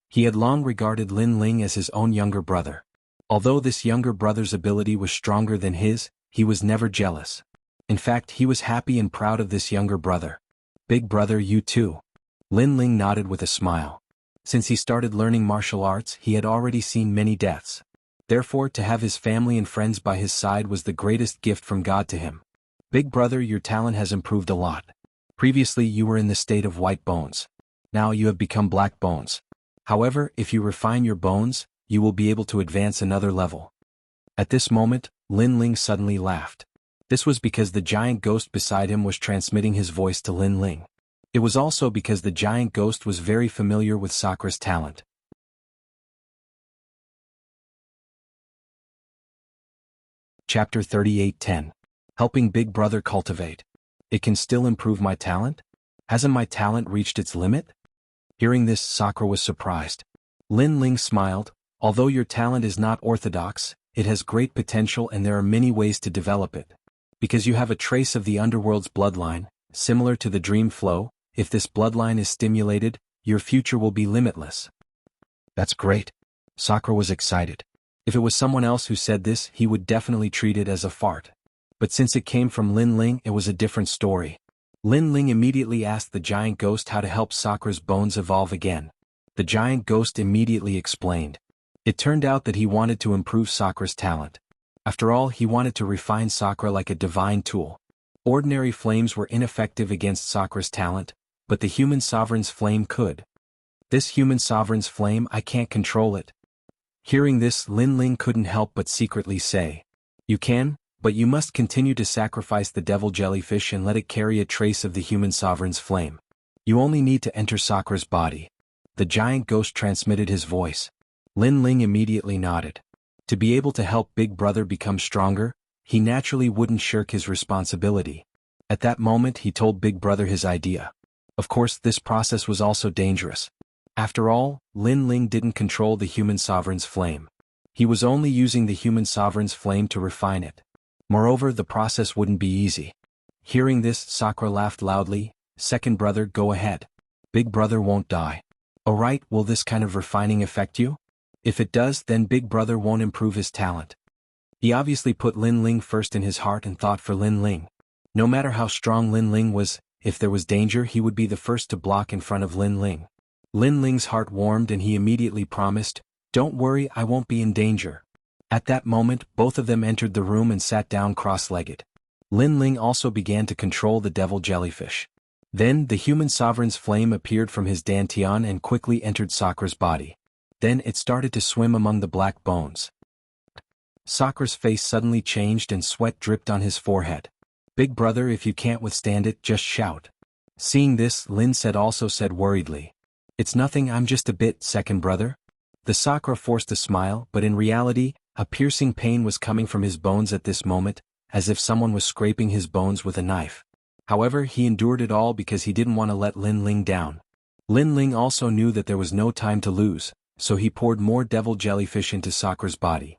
He had long regarded Lin Ling as his own younger brother. Although this younger brother's ability was stronger than his, he was never jealous. In fact, he was happy and proud of this younger brother. "Big brother, you too." Lin Ling nodded with a smile. Since he started learning martial arts, he had already seen many deaths. Therefore, to have his family and friends by his side was the greatest gift from God to him. "Big brother, your talent has improved a lot. Previously you were in the state of white bones. Now you have become black bones. However, if you refine your bones, you will be able to advance another level." At this moment, Lin Ling suddenly laughed. This was because the giant ghost beside him was transmitting his voice to Lin Ling. It was also because the giant ghost was very familiar with Sakura's talent. Chapter 38:10. Helping Big Brother Cultivate. It can still improve my talent? Hasn't my talent reached its limit? Hearing this, Sakura was surprised. Lin Ling smiled. "Although your talent is not orthodox, it has great potential and there are many ways to develop it. Because you have a trace of the underworld's bloodline, similar to the dream flow, if this bloodline is stimulated, your future will be limitless." That's great. Sakura was excited. If it was someone else who said this, he would definitely treat it as a fart. But since it came from Lin Ling, it was a different story. Lin Ling immediately asked the giant ghost how to help Sakura's bones evolve again. The giant ghost immediately explained. It turned out that he wanted to improve Sakura's talent. After all, he wanted to refine Sakura like a divine tool. Ordinary flames were ineffective against Sakura's talent, but the human sovereign's flame could. "This human sovereign's flame, I can't control it." Hearing this, Lin Ling couldn't help but secretly say, "You can, but you must continue to sacrifice the devil jellyfish and let it carry a trace of the human sovereign's flame. You only need to enter Sakura's body." The giant ghost transmitted his voice. Lin Ling immediately nodded. To be able to help Big Brother become stronger, he naturally wouldn't shirk his responsibility. At that moment, he told Big Brother his idea. Of course, this process was also dangerous. After all, Lin Ling didn't control the human sovereign's flame. He was only using the human sovereign's flame to refine it. Moreover, the process wouldn't be easy. Hearing this, Sakura laughed loudly. "Second brother, go ahead. Big Brother won't die." "Alright, will this kind of refining affect you?" "If it does, then Big Brother won't improve his talent." He obviously put Lin Ling first in his heart and thought for Lin Ling. No matter how strong Lin Ling was, if there was danger, he would be the first to block in front of Lin Ling. Lin Ling's heart warmed and he immediately promised, "Don't worry, I won't be in danger." At that moment, both of them entered the room and sat down cross-legged. Lin Ling also began to control the devil jellyfish. Then, the human sovereign's flame appeared from his dantian and quickly entered Sakura's body. Then it started to swim among the black bones. Sakura's face suddenly changed and sweat dripped on his forehead. "Big brother, if you can't withstand it, just shout." Seeing this, Lin also said worriedly. "It's nothing, I'm just a bit, second brother." The Sakura forced a smile, but in reality, a piercing pain was coming from his bones at this moment, as if someone was scraping his bones with a knife. However, he endured it all because he didn't want to let Lin down. Lin also knew that there was no time to lose, so he poured more devil jellyfish into Sakura's body.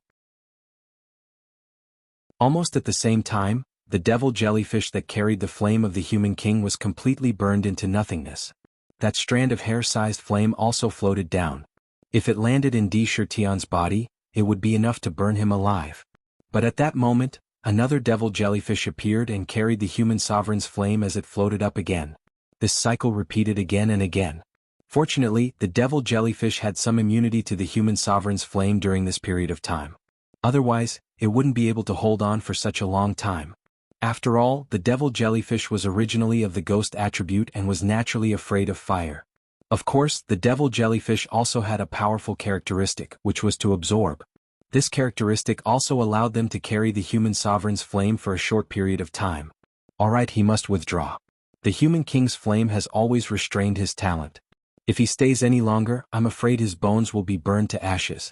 Almost at the same time, the devil jellyfish that carried the flame of the human king was completely burned into nothingness. That strand of hair-sized flame also floated down. If it landed in Di Shirtian's body, it would be enough to burn him alive. But at that moment, another devil jellyfish appeared and carried the human sovereign's flame as it floated up again. This cycle repeated again and again. Fortunately, the devil jellyfish had some immunity to the human sovereign's flame during this period of time. Otherwise, it wouldn't be able to hold on for such a long time. After all, the devil jellyfish was originally of the ghost attribute and was naturally afraid of fire. Of course, the devil jellyfish also had a powerful characteristic, which was to absorb. This characteristic also allowed them to carry the human sovereign's flame for a short period of time. Alright, he must withdraw. The human king's flame has always restrained his talent. If he stays any longer, I'm afraid his bones will be burned to ashes.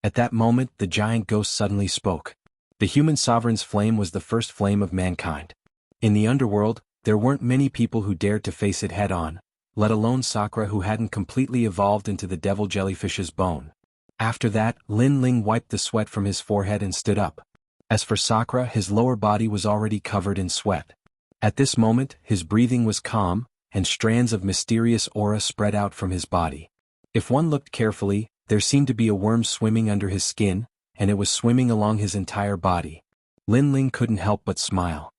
At that moment, the giant ghost suddenly spoke. The human sovereign's flame was the first flame of mankind. In the underworld, there weren't many people who dared to face it head-on, let alone Sakura, who hadn't completely evolved into the devil jellyfish's bone. After that, Lin wiped the sweat from his forehead and stood up. As for Sakura, his lower body was already covered in sweat. At this moment, his breathing was calm, and strands of mysterious aura spread out from his body. If one looked carefully, there seemed to be a worm swimming under his skin, and it was swimming along his entire body. Lin couldn't help but smile.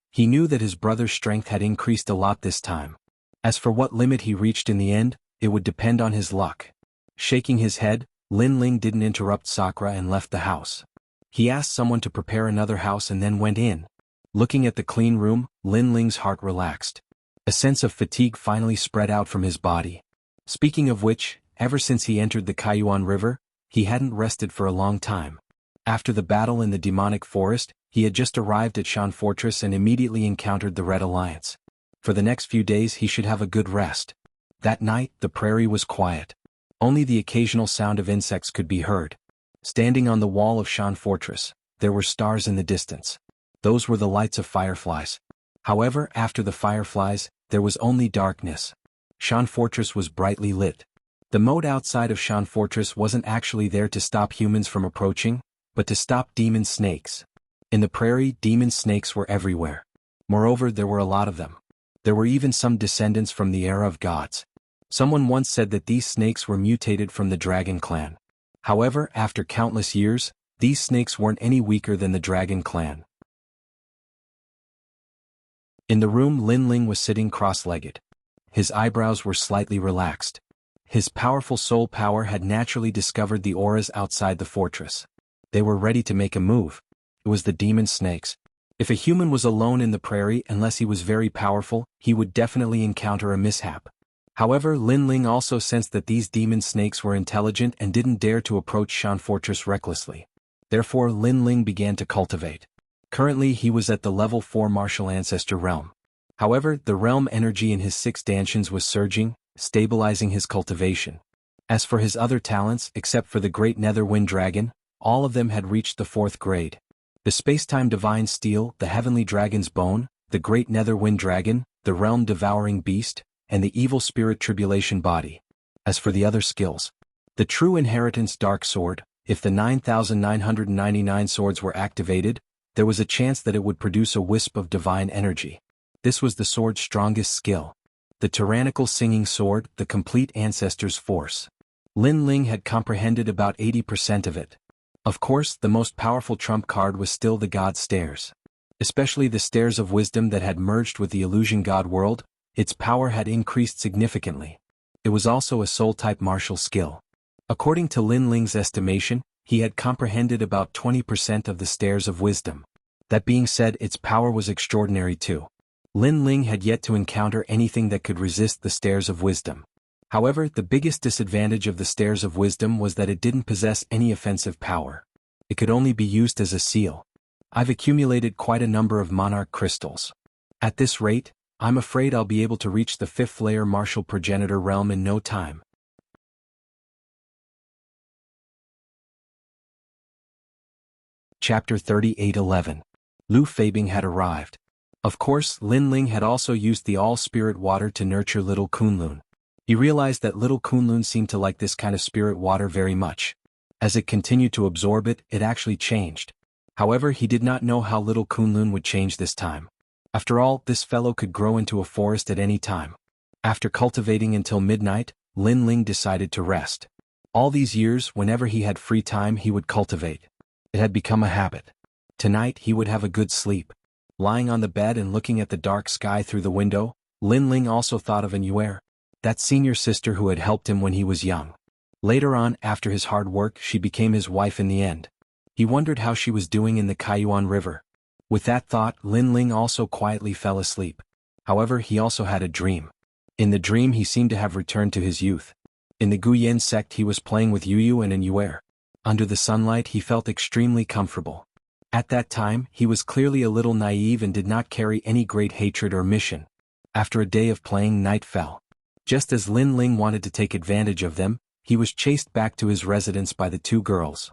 He knew that his brother's strength had increased a lot this time. As for what limit he reached in the end, it would depend on his luck. Shaking his head, Lin didn't interrupt Sakura and left the house. He asked someone to prepare another house and then went in. Looking at the clean room, Lin's heart relaxed. A sense of fatigue finally spread out from his body. Speaking of which, ever since he entered the Kaiyuan River, he hadn't rested for a long time. After the battle in the demonic forest, he had just arrived at Shan Fortress and immediately encountered the Red Alliance. For the next few days he should have a good rest. That night, the prairie was quiet. Only the occasional sound of insects could be heard. Standing on the wall of Shan Fortress, there were stars in the distance. Those were the lights of fireflies. However, after the fireflies, there was only darkness. Shan Fortress was brightly lit. The moat outside of Shan Fortress wasn't actually there to stop humans from approaching, but to stop demon snakes. In the prairie, demon snakes were everywhere. Moreover, there were a lot of them. There were even some descendants from the era of gods. Someone once said that these snakes were mutated from the dragon clan. However, after countless years, these snakes weren't any weaker than the dragon clan. In the room, Lin was sitting cross-legged. His eyebrows were slightly relaxed. His powerful soul power had naturally discovered the auras outside the fortress. They were ready to make a move. It was the demon snakes. If a human was alone in the prairie unless he was very powerful, he would definitely encounter a mishap. However, Lin also sensed that these demon snakes were intelligent and didn't dare to approach Shan Fortress recklessly. Therefore, Lin began to cultivate. Currently, he was at the level 4 martial ancestor realm. However, the realm energy in his 6 dantians was surging, stabilizing his cultivation. As for his other talents, except for the Great Nether Wind Dragon, all of them had reached the 4th grade. The Spacetime Divine Steel, the Heavenly Dragon's Bone, the Great Nether Wind Dragon, the Realm Devouring Beast, and the Evil Spirit Tribulation Body. As for the other skills, the True Inheritance Dark Sword, if the 9,999 swords were activated, there was a chance that it would produce a wisp of divine energy. This was the sword's strongest skill. The Tyrannical Singing Sword, the Complete Ancestor's Force. Lin had comprehended about 80% of it. Of course, the most powerful trump card was still the God Stairs. Especially the Stairs of Wisdom that had merged with the Illusion God world, its power had increased significantly. It was also a soul-type martial skill. According to Lin's estimation, he had comprehended about 20% of the Stairs of Wisdom. That being said, its power was extraordinary too. Lin had yet to encounter anything that could resist the Stairs of Wisdom. However, the biggest disadvantage of the Stairs of Wisdom was that it didn't possess any offensive power. It could only be used as a seal. I've accumulated quite a number of monarch crystals. At this rate, I'm afraid I'll be able to reach the 5th layer martial progenitor realm in no time. Chapter 38:11. Lu Fabing had arrived. Of course, Lin Ling had also used the all-spirit water to nurture little Kunlun. He realized that little Kunlun seemed to like this kind of spirit water very much. As it continued to absorb it, it actually changed. However, he did not know how little Kunlun would change this time. After all, this fellow could grow into a forest at any time. After cultivating until midnight, Lin Ling decided to rest. All these years, whenever he had free time, he would cultivate. It had become a habit. Tonight he would have a good sleep. Lying on the bed and looking at the dark sky through the window, Lin Ling also thought of Yuer, that senior sister who had helped him when he was young. Later on, after his hard work, she became his wife in the end. He wondered how she was doing in the Kaiyuan River. With that thought, Lin Ling also quietly fell asleep. However, he also had a dream. In the dream he seemed to have returned to his youth. In the Guyan sect he was playing with Yu and Yuer. Under the sunlight he felt extremely comfortable. At that time, he was clearly a little naive and did not carry any great hatred or mission. After a day of playing, night fell. Just as Lin Ling wanted to take advantage of them, he was chased back to his residence by the 2 girls.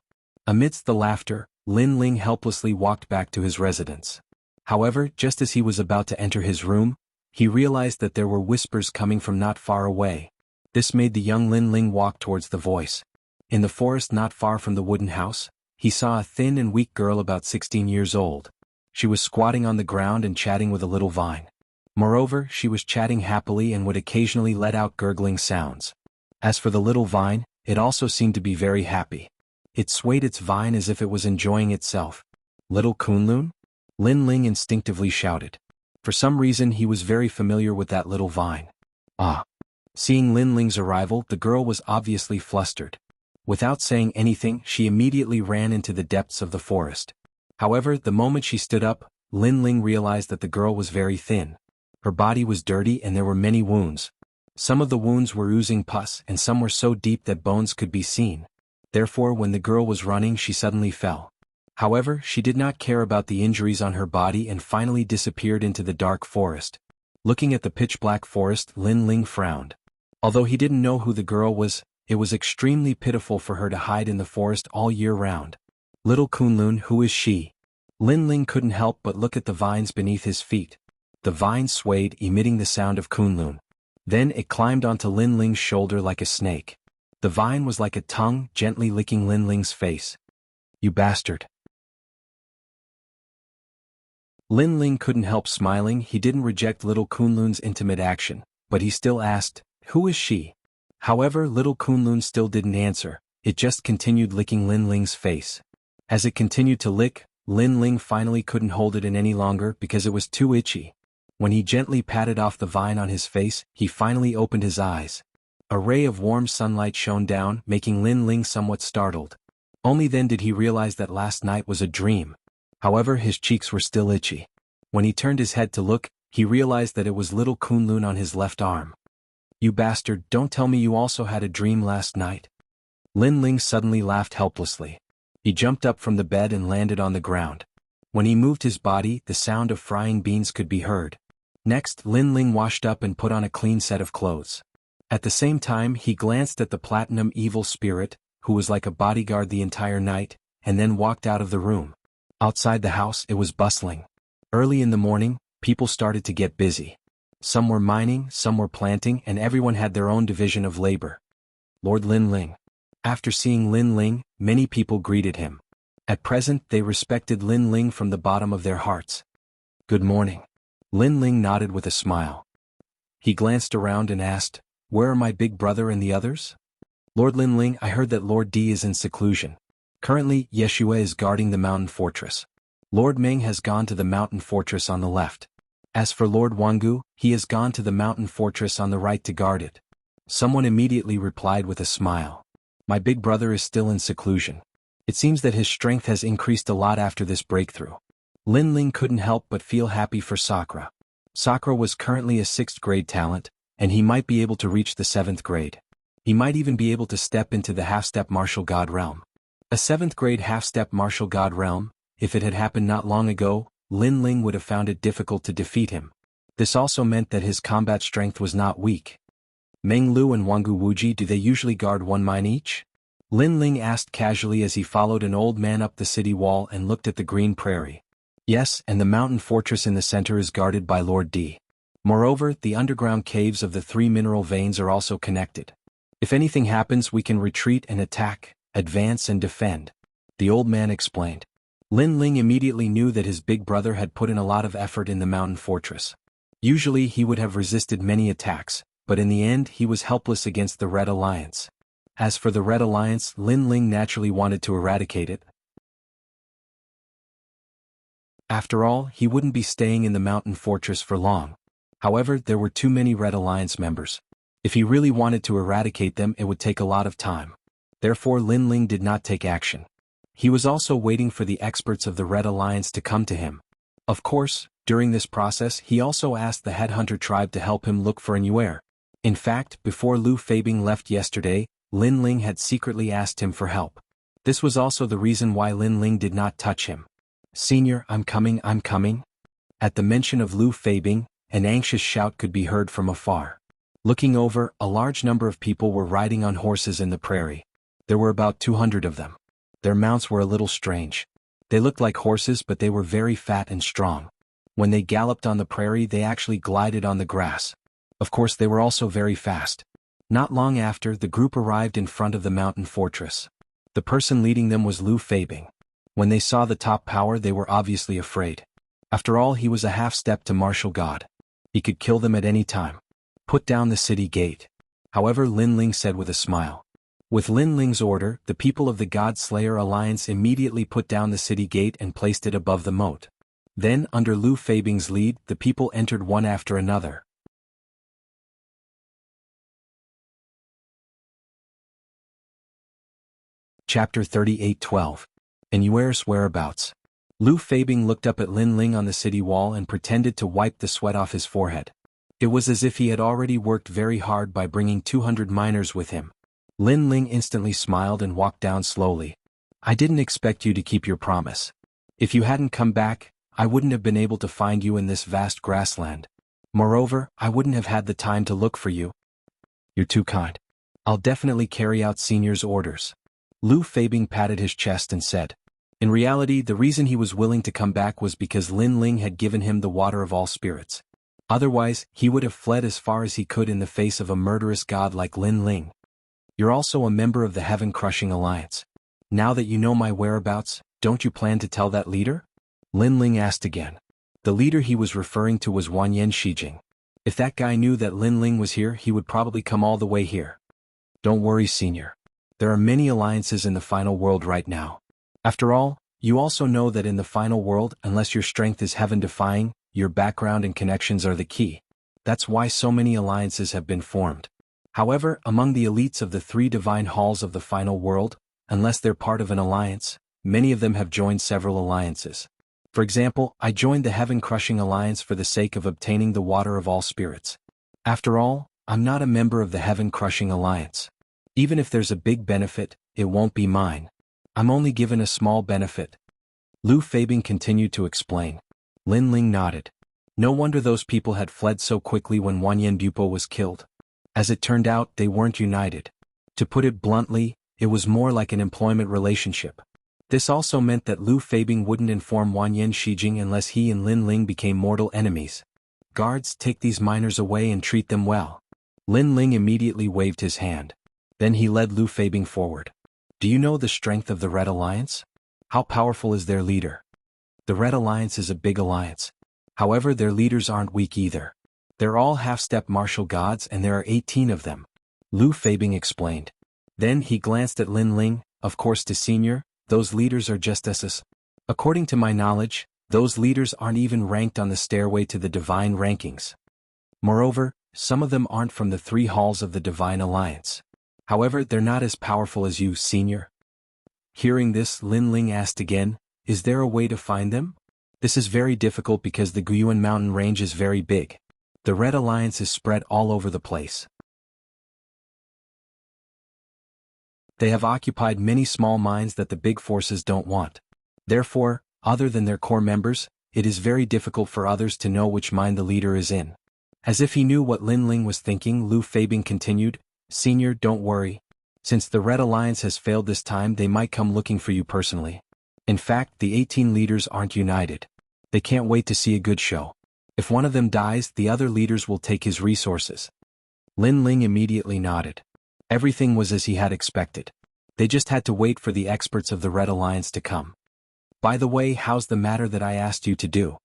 Amidst the laughter, Lin Ling helplessly walked back to his residence. However, just as he was about to enter his room, he realized that there were whispers coming from not far away. This made the young Lin Ling walk towards the voice. In the forest not far from the wooden house, he saw a thin and weak girl about 16 years old. She was squatting on the ground and chatting with a little vine. Moreover, she was chatting happily and would occasionally let out gurgling sounds. As for the little vine, it also seemed to be very happy. It swayed its vine as if it was enjoying itself. Little Kunlun? Lin Ling instinctively shouted. For some reason he was very familiar with that little vine. Ah! Seeing Lin Ling's arrival, the girl was obviously flustered. Without saying anything, she immediately ran into the depths of the forest. However, the moment she stood up, Lin Ling realized that the girl was very thin. Her body was dirty and there were many wounds. Some of the wounds were oozing pus and some were so deep that bones could be seen. Therefore, when the girl was running, she suddenly fell. However, she did not care about the injuries on her body and finally disappeared into the dark forest. Looking at the pitch-black forest, Lin Ling frowned. Although he didn't know who the girl was, it was extremely pitiful for her to hide in the forest all year round. Little Kunlun, who is she? Lin Ling couldn't help but look at the vines beneath his feet. The vine swayed, emitting the sound of Kunlun. Then it climbed onto Lin Ling's shoulder like a snake. The vine was like a tongue, gently licking Lin Ling's face. You bastard. Lin Ling couldn't help smiling. He didn't reject little Kunlun's intimate action, but he still asked, who is she? However, little Kunlun still didn't answer, it just continued licking Lin Ling's face. As it continued to lick, Lin Ling finally couldn't hold it in any longer because it was too itchy. When he gently patted off the vine on his face, he finally opened his eyes. A ray of warm sunlight shone down, making Lin Ling somewhat startled. Only then did he realize that last night was a dream. However, his cheeks were still itchy. When he turned his head to look, he realized that it was little Kunlun on his left arm. You bastard, don't tell me you also had a dream last night. Lin Ling suddenly laughed helplessly. He jumped up from the bed and landed on the ground. When he moved his body, the sound of frying beans could be heard. Next, Lin Ling washed up and put on a clean set of clothes. At the same time, he glanced at the platinum evil spirit, who was like a bodyguard the entire night, and then walked out of the room. Outside the house, it was bustling. Early in the morning, people started to get busy. Some were mining, some were planting, and everyone had their own division of labor. Lord Lin Ling. After seeing Lin Ling, many people greeted him. At present, they respected Lin Ling from the bottom of their hearts. Good morning. Lin Ling nodded with a smile. He glanced around and asked, where are my big brother and the others? Lord Lin Ling, I heard that Lord D is in seclusion. Currently, Yeshua is guarding the mountain fortress. Lord Meng has gone to the mountain fortress on the left. As for Lord Wangu, he has gone to the mountain fortress on the right to guard it. Someone immediately replied with a smile. My big brother is still in seclusion. It seems that his strength has increased a lot after this breakthrough. Lin Ling couldn't help but feel happy for Sakura. Sakura was currently a 6th grade talent, and he might be able to reach the 7th grade. He might even be able to step into the half-step martial god realm. A 7th grade half-step martial god realm. If it had happened not long ago, Lin Ling would have found it difficult to defeat him. This also meant that his combat strength was not weak. Meng Lu and Wangu Wuji, do they usually guard 1 mine each? Lin Ling asked casually as he followed an old man up the city wall and looked at the green prairie. Yes, and the mountain fortress in the center is guarded by Lord D. Moreover, the underground caves of the 3 mineral veins are also connected. If anything happens, we can retreat and attack, advance and defend, the old man explained. Lin Ling immediately knew that his big brother had put in a lot of effort in the mountain fortress. Usually he would have resisted many attacks, but in the end he was helpless against the Red Alliance. As for the Red Alliance, Lin Ling naturally wanted to eradicate it. After all, he wouldn't be staying in the mountain fortress for long. However, there were too many Red Alliance members. If he really wanted to eradicate them, it would take a lot of time. Therefore, Lin Ling did not take action. He was also waiting for the experts of the Red Alliance to come to him. Of course, during this process he also asked the Headhunter tribe to help him look for Anywhere. In fact, before Lu Feibing left yesterday, Lin Ling had secretly asked him for help. This was also the reason why Lin Ling did not touch him. "Senior, I'm coming, I'm coming." At the mention of Lu Feibing, an anxious shout could be heard from afar. Looking over, a large number of people were riding on horses in the prairie. There were about 200 of them. Their mounts were a little strange. They looked like horses, but they were very fat and strong. When they galloped on the prairie, they actually glided on the grass. Of course, they were also very fast. Not long after, the group arrived in front of the mountain fortress. The person leading them was Lu Feibing. When they saw the top power, they were obviously afraid. After all, he was a half-step to martial god. He could kill them at any time. "Put down the city gate." However, Lin Ling said with a smile. With Lin Ling's order, the people of the God Slayer Alliance immediately put down the city gate and placed it above the moat. Then, under Lu Feibing's lead, the people entered one after another. Chapter 38:12. Anywhere's whereabouts. Lu Feibing looked up at Lin Ling on the city wall and pretended to wipe the sweat off his forehead. It was as if he had already worked very hard by bringing 200 miners with him. Lin Ling instantly smiled and walked down slowly. "I didn't expect you to keep your promise. If you hadn't come back, I wouldn't have been able to find you in this vast grassland. Moreover, I wouldn't have had the time to look for you. You're too kind. I'll definitely carry out Senior's orders." Lu Feibing patted his chest and said. In reality, the reason he was willing to come back was because Lin Ling had given him the water of all spirits. Otherwise, he would have fled as far as he could in the face of a murderous god like Lin Ling. "You're also a member of the Heaven-Crushing Alliance. Now that you know my whereabouts, don't you plan to tell that leader?" Lin Ling asked again. The leader he was referring to was Wanyan Shijing. If that guy knew that Lin Ling was here, he would probably come all the way here. "Don't worry, Senior. There are many alliances in the final world right now. After all, you also know that in the final world, unless your strength is heaven-defying, your background and connections are the key. That's why so many alliances have been formed. However, among the elites of the 3 divine halls of the final world, unless they're part of an alliance, many of them have joined several alliances. For example, I joined the Heaven-Crushing Alliance for the sake of obtaining the water of all spirits. After all, I'm not a member of the Heaven-Crushing Alliance. Even if there's a big benefit, it won't be mine. I'm only given a small benefit." Lu Feibing continued to explain. Lin Ling nodded. No wonder those people had fled so quickly when Wanyan Bupo was killed. As it turned out, they weren't united. To put it bluntly, it was more like an employment relationship. This also meant that Lu Feibing wouldn't inform Wanyan Shijing unless he and Lin Ling became mortal enemies. "Guards, take these miners away and treat them well." Lin Ling immediately waved his hand. Then he led Lu Feibing forward. "Do you know the strength of the Red Alliance? How powerful is their leader?" "The Red Alliance is a big alliance. However, their leaders aren't weak either. They're all half-step martial gods and there are 18 of them," Lu Feibing explained. Then he glanced at Lin Ling. "Of course, to Senior, those leaders are just SS. According to my knowledge, those leaders aren't even ranked on the stairway to the divine rankings. Moreover, some of them aren't from the 3 halls of the Divine Alliance. However, they're not as powerful as you, Senior." Hearing this, Lin Ling asked again, "Is there a way to find them?" "This is very difficult because the Guyuan mountain range is very big. The Red Alliance is spread all over the place. They have occupied many small mines that the big forces don't want. Therefore, other than their core members, it is very difficult for others to know which mine the leader is in. As if he knew what Lin Ling was thinking, Lu Fabing continued, Senior, don't worry. Since the Red Alliance has failed this time, they might come looking for you personally. In fact, the 18 leaders aren't united. They can't wait to see a good show. If one of them dies, the other leaders will take his resources. Lin Ling immediately nodded. Everything was as he had expected. They just had to wait for the experts of the Red Alliance to come. By the way, how's the matter that I asked you to do?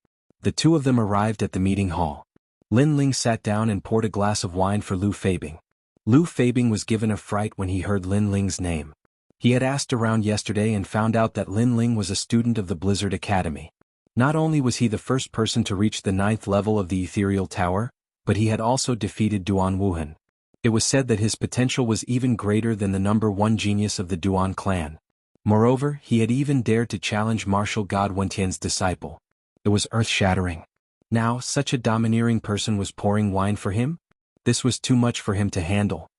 The two of them arrived at the meeting hall. Lin Ling sat down and poured a glass of wine for Lu Fabing. Lu Fabing was given a fright when he heard Lin Ling's name. He had asked around yesterday and found out that Lin Ling was a student of the Blizzard Academy. Not only was he the first person to reach the 9th level of the Ethereal Tower, but he had also defeated Duan Wuhan. It was said that his potential was even greater than the number 1 genius of the Duan clan. Moreover, he had even dared to challenge martial god Wentian's disciple. It was earth-shattering. Now, such a domineering person was pouring wine for him? This was too much for him to handle.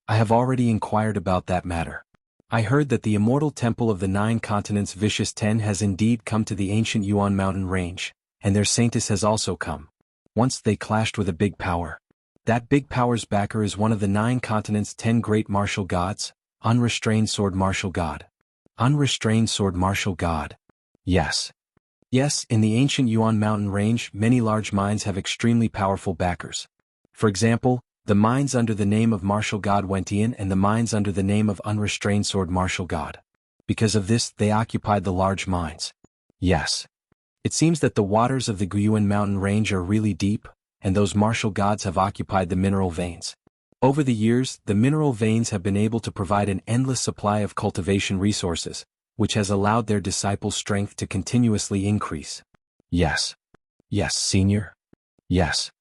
I have already inquired about that matter. I heard that the immortal temple of the 9 continents Vicious 10 has indeed come to the ancient Yuan mountain range, and their saintess has also come. Once they clashed with a big power. That big power's backer is one of the 9 continents' 10 great martial gods, Unrestrained Sword Martial God. Unrestrained Sword Martial God. Yes. Yes, in the ancient Yuan mountain range, many large mines have extremely powerful backers. For example, the mines under the name of Martial God Wentian and the mines under the name of Unrestrained Sword Martial God. Because of this, they occupied the large mines. Yes. It seems that the waters of the Guyuan mountain range are really deep, and those martial gods have occupied the mineral veins. Over the years, the mineral veins have been able to provide an endless supply of cultivation resources, which has allowed their disciples' strength to continuously increase. Yes. Yes, Senior. Yes.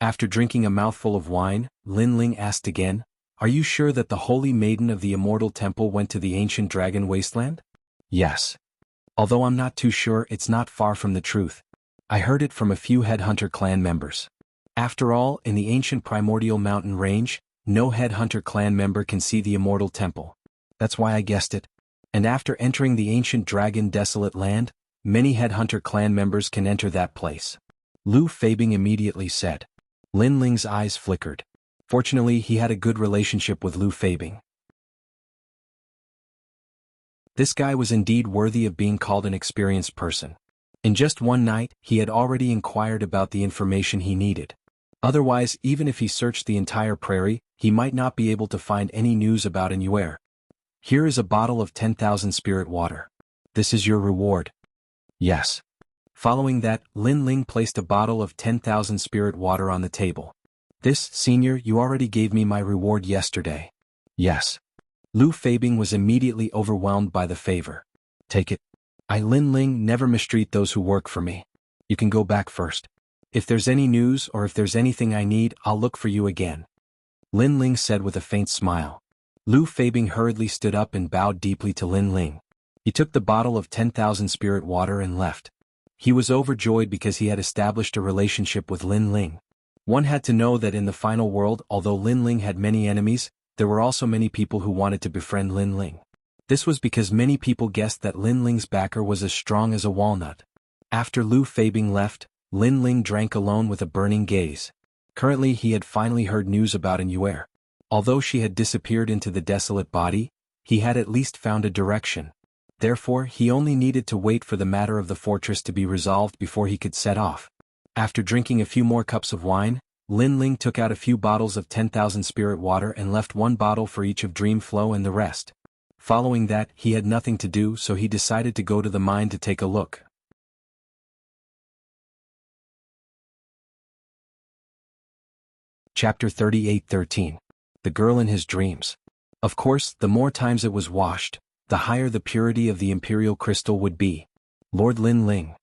After drinking a mouthful of wine, Lin Ling asked again, Are you sure that the Holy Maiden of the Immortal Temple went to the ancient dragon wasteland? Yes. Although I'm not too sure, it's not far from the truth. I heard it from a few Headhunter clan members. After all, in the ancient primordial mountain range, no Headhunter clan member can see the Immortal Temple. That's why I guessed it. And after entering the ancient dragon desolate land, many Headhunter clan members can enter that place. Lu Fabing immediately said. Lin Ling's eyes flickered. Fortunately, he had a good relationship with Lu Fabing. This guy was indeed worthy of being called an experienced person. In just one night, he had already inquired about the information he needed. Otherwise, even if he searched the entire prairie, he might not be able to find any news about Anywhere. Here is a bottle of 10,000 spirit water. This is your reward. Yes. Following that, Lin Ling placed a bottle of 10,000 spirit water on the table. This, Senior, you already gave me my reward yesterday. Yes. Lu Fabing was immediately overwhelmed by the favor. Take it. I, Lin Ling, never mistreat those who work for me. You can go back first. If there's any news or if there's anything I need, I'll look for you again. Lin Ling said with a faint smile. Lu Fabing hurriedly stood up and bowed deeply to Lin Ling. He took the bottle of 10,000 spirit water and left. He was overjoyed because he had established a relationship with Lin Ling. One had to know that in the final world, although Lin Ling had many enemies, there were also many people who wanted to befriend Lin Ling. This was because many people guessed that Lin Ling's backer was as strong as a walnut. After Lu Fabing left, Lin Ling drank alone with a burning gaze. Currently he had finally heard news about Anywhere. Although she had disappeared into the desolate body, he had at least found a direction. Therefore, he only needed to wait for the matter of the fortress to be resolved before he could set off. After drinking a few more cups of wine, Lin Ling took out a few bottles of 10,000 spirit water and left one bottle for each of Dream Flow and the rest. Following that, he had nothing to do, so he decided to go to the mine to take a look. Chapter 38:13. The Girl in His Dreams. Of course, the more times it was washed, the higher the purity of the imperial crystal would be. Lord Lin Ling.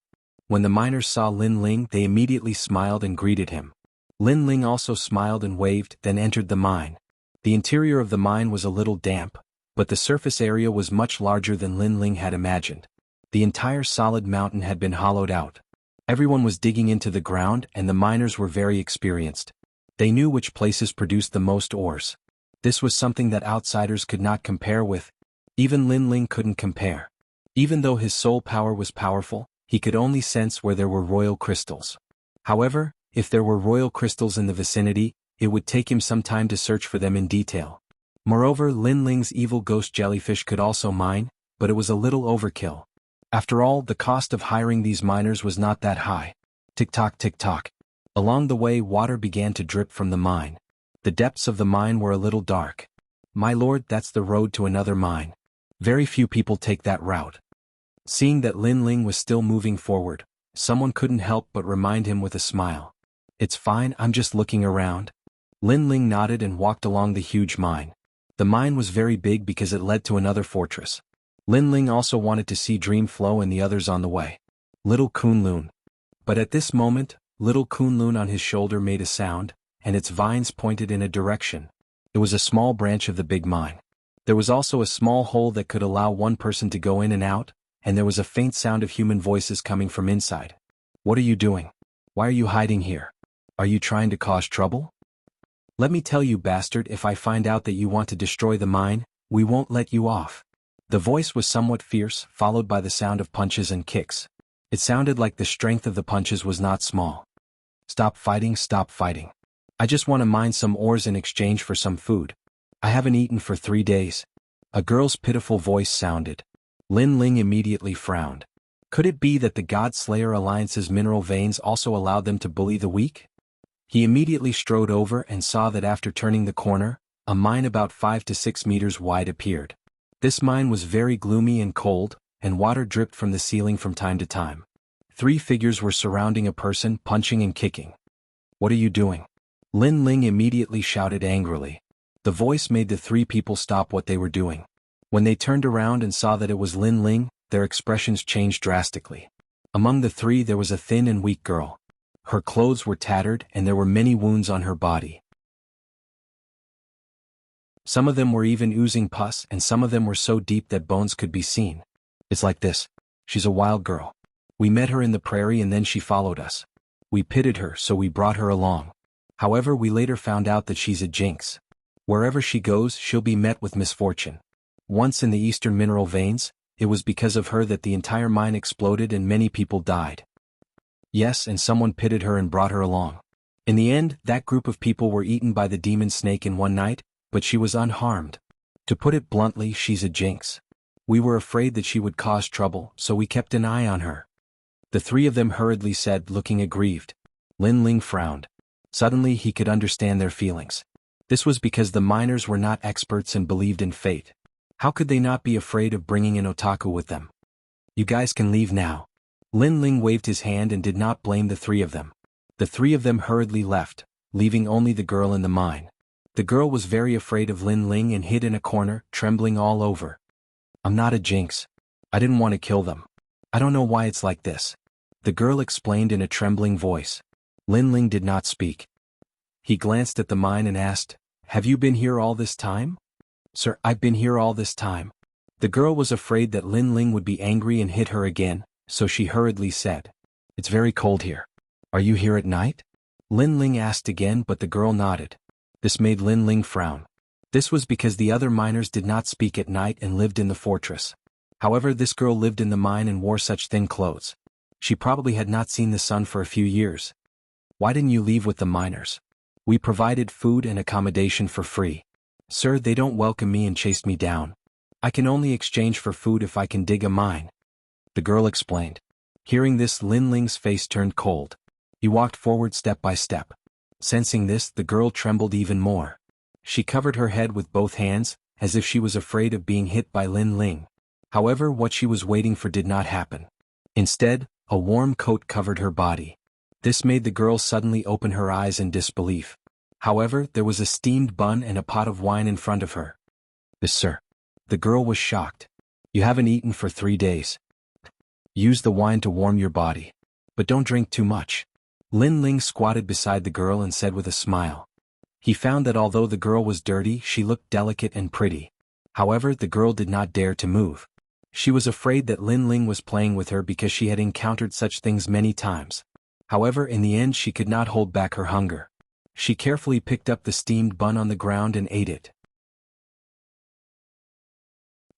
When the miners saw Lin Ling, they immediately smiled and greeted him. Lin Ling also smiled and waved, then entered the mine. The interior of the mine was a little damp, but the surface area was much larger than Lin Ling had imagined. The entire solid mountain had been hollowed out. Everyone was digging into the ground, and the miners were very experienced. They knew which places produced the most ores. This was something that outsiders could not compare with. Even Lin Ling couldn't compare. Even though his soul power was powerful, he could only sense where there were royal crystals. However, if there were royal crystals in the vicinity, it would take him some time to search for them in detail. Moreover, Lin Ling's evil ghost jellyfish could also mine, but it was a little overkill. After all, the cost of hiring these miners was not that high. Tick-tock, tick-tock. Along the way, water began to drip from the mine. The depths of the mine were a little dark. My lord, that's the road to another mine. Very few people take that route. Seeing that Lin Ling was still moving forward, someone couldn't help but remind him with a smile. It's fine, I'm just looking around. Lin Ling nodded and walked along the huge mine. The mine was very big because it led to another fortress. Lin Ling also wanted to see Dream Flow and the others on the way. Little Kunlun. But at this moment, little Kunlun on his shoulder made a sound, and its vines pointed in a direction. It was a small branch of the big mine. There was also a small hole that could allow one person to go in and out, and there was a faint sound of human voices coming from inside. What are you doing? Why are you hiding here? Are you trying to cause trouble? Let me tell you, bastard, if I find out that you want to destroy the mine, we won't let you off. The voice was somewhat fierce, followed by the sound of punches and kicks. It sounded like the strength of the punches was not small. Stop fighting, stop fighting. I just want to mine some ores in exchange for some food. I haven't eaten for 3 days. A girl's pitiful voice sounded. Lin Ling immediately frowned. Could it be that the God Slayer Alliance's mineral veins also allowed them to bully the weak? He immediately strode over and saw that after turning the corner, a mine about 5 to 6 meters wide appeared. This mine was very gloomy and cold, and water dripped from the ceiling from time to time. 3 figures were surrounding a person, punching and kicking. What are you doing? Lin Ling immediately shouted angrily. The voice made the 3 people stop what they were doing. When they turned around and saw that it was Lin Ling, their expressions changed drastically. Among the 3 there was a thin and weak girl. Her clothes were tattered and there were many wounds on her body. Some of them were even oozing pus and some of them were so deep that bones could be seen. It's like this. She's a wild girl. We met her in the prairie and then she followed us. We pitied her so we brought her along. However, we later found out that she's a jinx. Wherever she goes, she'll be met with misfortune. Once in the eastern mineral veins, it was because of her that the entire mine exploded and many people died. Yes, and someone pitied her and brought her along. In the end, that group of people were eaten by the demon snake in one night, but she was unharmed. To put it bluntly, she's a jinx. We were afraid that she would cause trouble, so we kept an eye on her. The 3 of them hurriedly said, looking aggrieved. Lin Ling frowned. Suddenly he could understand their feelings. This was because the miners were not experts and believed in fate. How could they not be afraid of bringing an otaku with them? You guys can leave now. Lin Ling waved his hand and did not blame the 3 of them. The 3 of them hurriedly left, leaving only the girl in the mine. The girl was very afraid of Lin Ling and hid in a corner, trembling all over. I'm not a jinx. I didn't want to kill them. I don't know why it's like this. The girl explained in a trembling voice. Lin Ling did not speak. He glanced at the mine and asked, Have you been here all this time? Sir, I've been here all this time. The girl was afraid that Lin Ling would be angry and hit her again, so she hurriedly said, It's very cold here. Are you here at night? Lin Ling asked again, but the girl nodded. This made Lin Ling frown. This was because the other miners did not speak at night and lived in the fortress. However, this girl lived in the mine and wore such thin clothes. She probably had not seen the sun for a few years. Why didn't you leave with the miners? We provided food and accommodation for free. Sir, they don't welcome me and chased me down. I can only exchange for food if I can dig a mine. The girl explained. Hearing this, Lin Ling's face turned cold. He walked forward step by step. Sensing this, the girl trembled even more. She covered her head with both hands, as if she was afraid of being hit by Lin Ling. However, what she was waiting for did not happen. Instead, a warm coat covered her body. This made the girl suddenly open her eyes in disbelief. However, there was a steamed bun and a pot of wine in front of her. This, sir. The girl was shocked. You haven't eaten for 3 days. Use the wine to warm your body. But don't drink too much. Lin Ling squatted beside the girl and said with a smile. He found that although the girl was dirty, she looked delicate and pretty. However, the girl did not dare to move. She was afraid that Lin Ling was playing with her because she had encountered such things many times. However, in the end she could not hold back her hunger. She carefully picked up the steamed bun on the ground and ate it.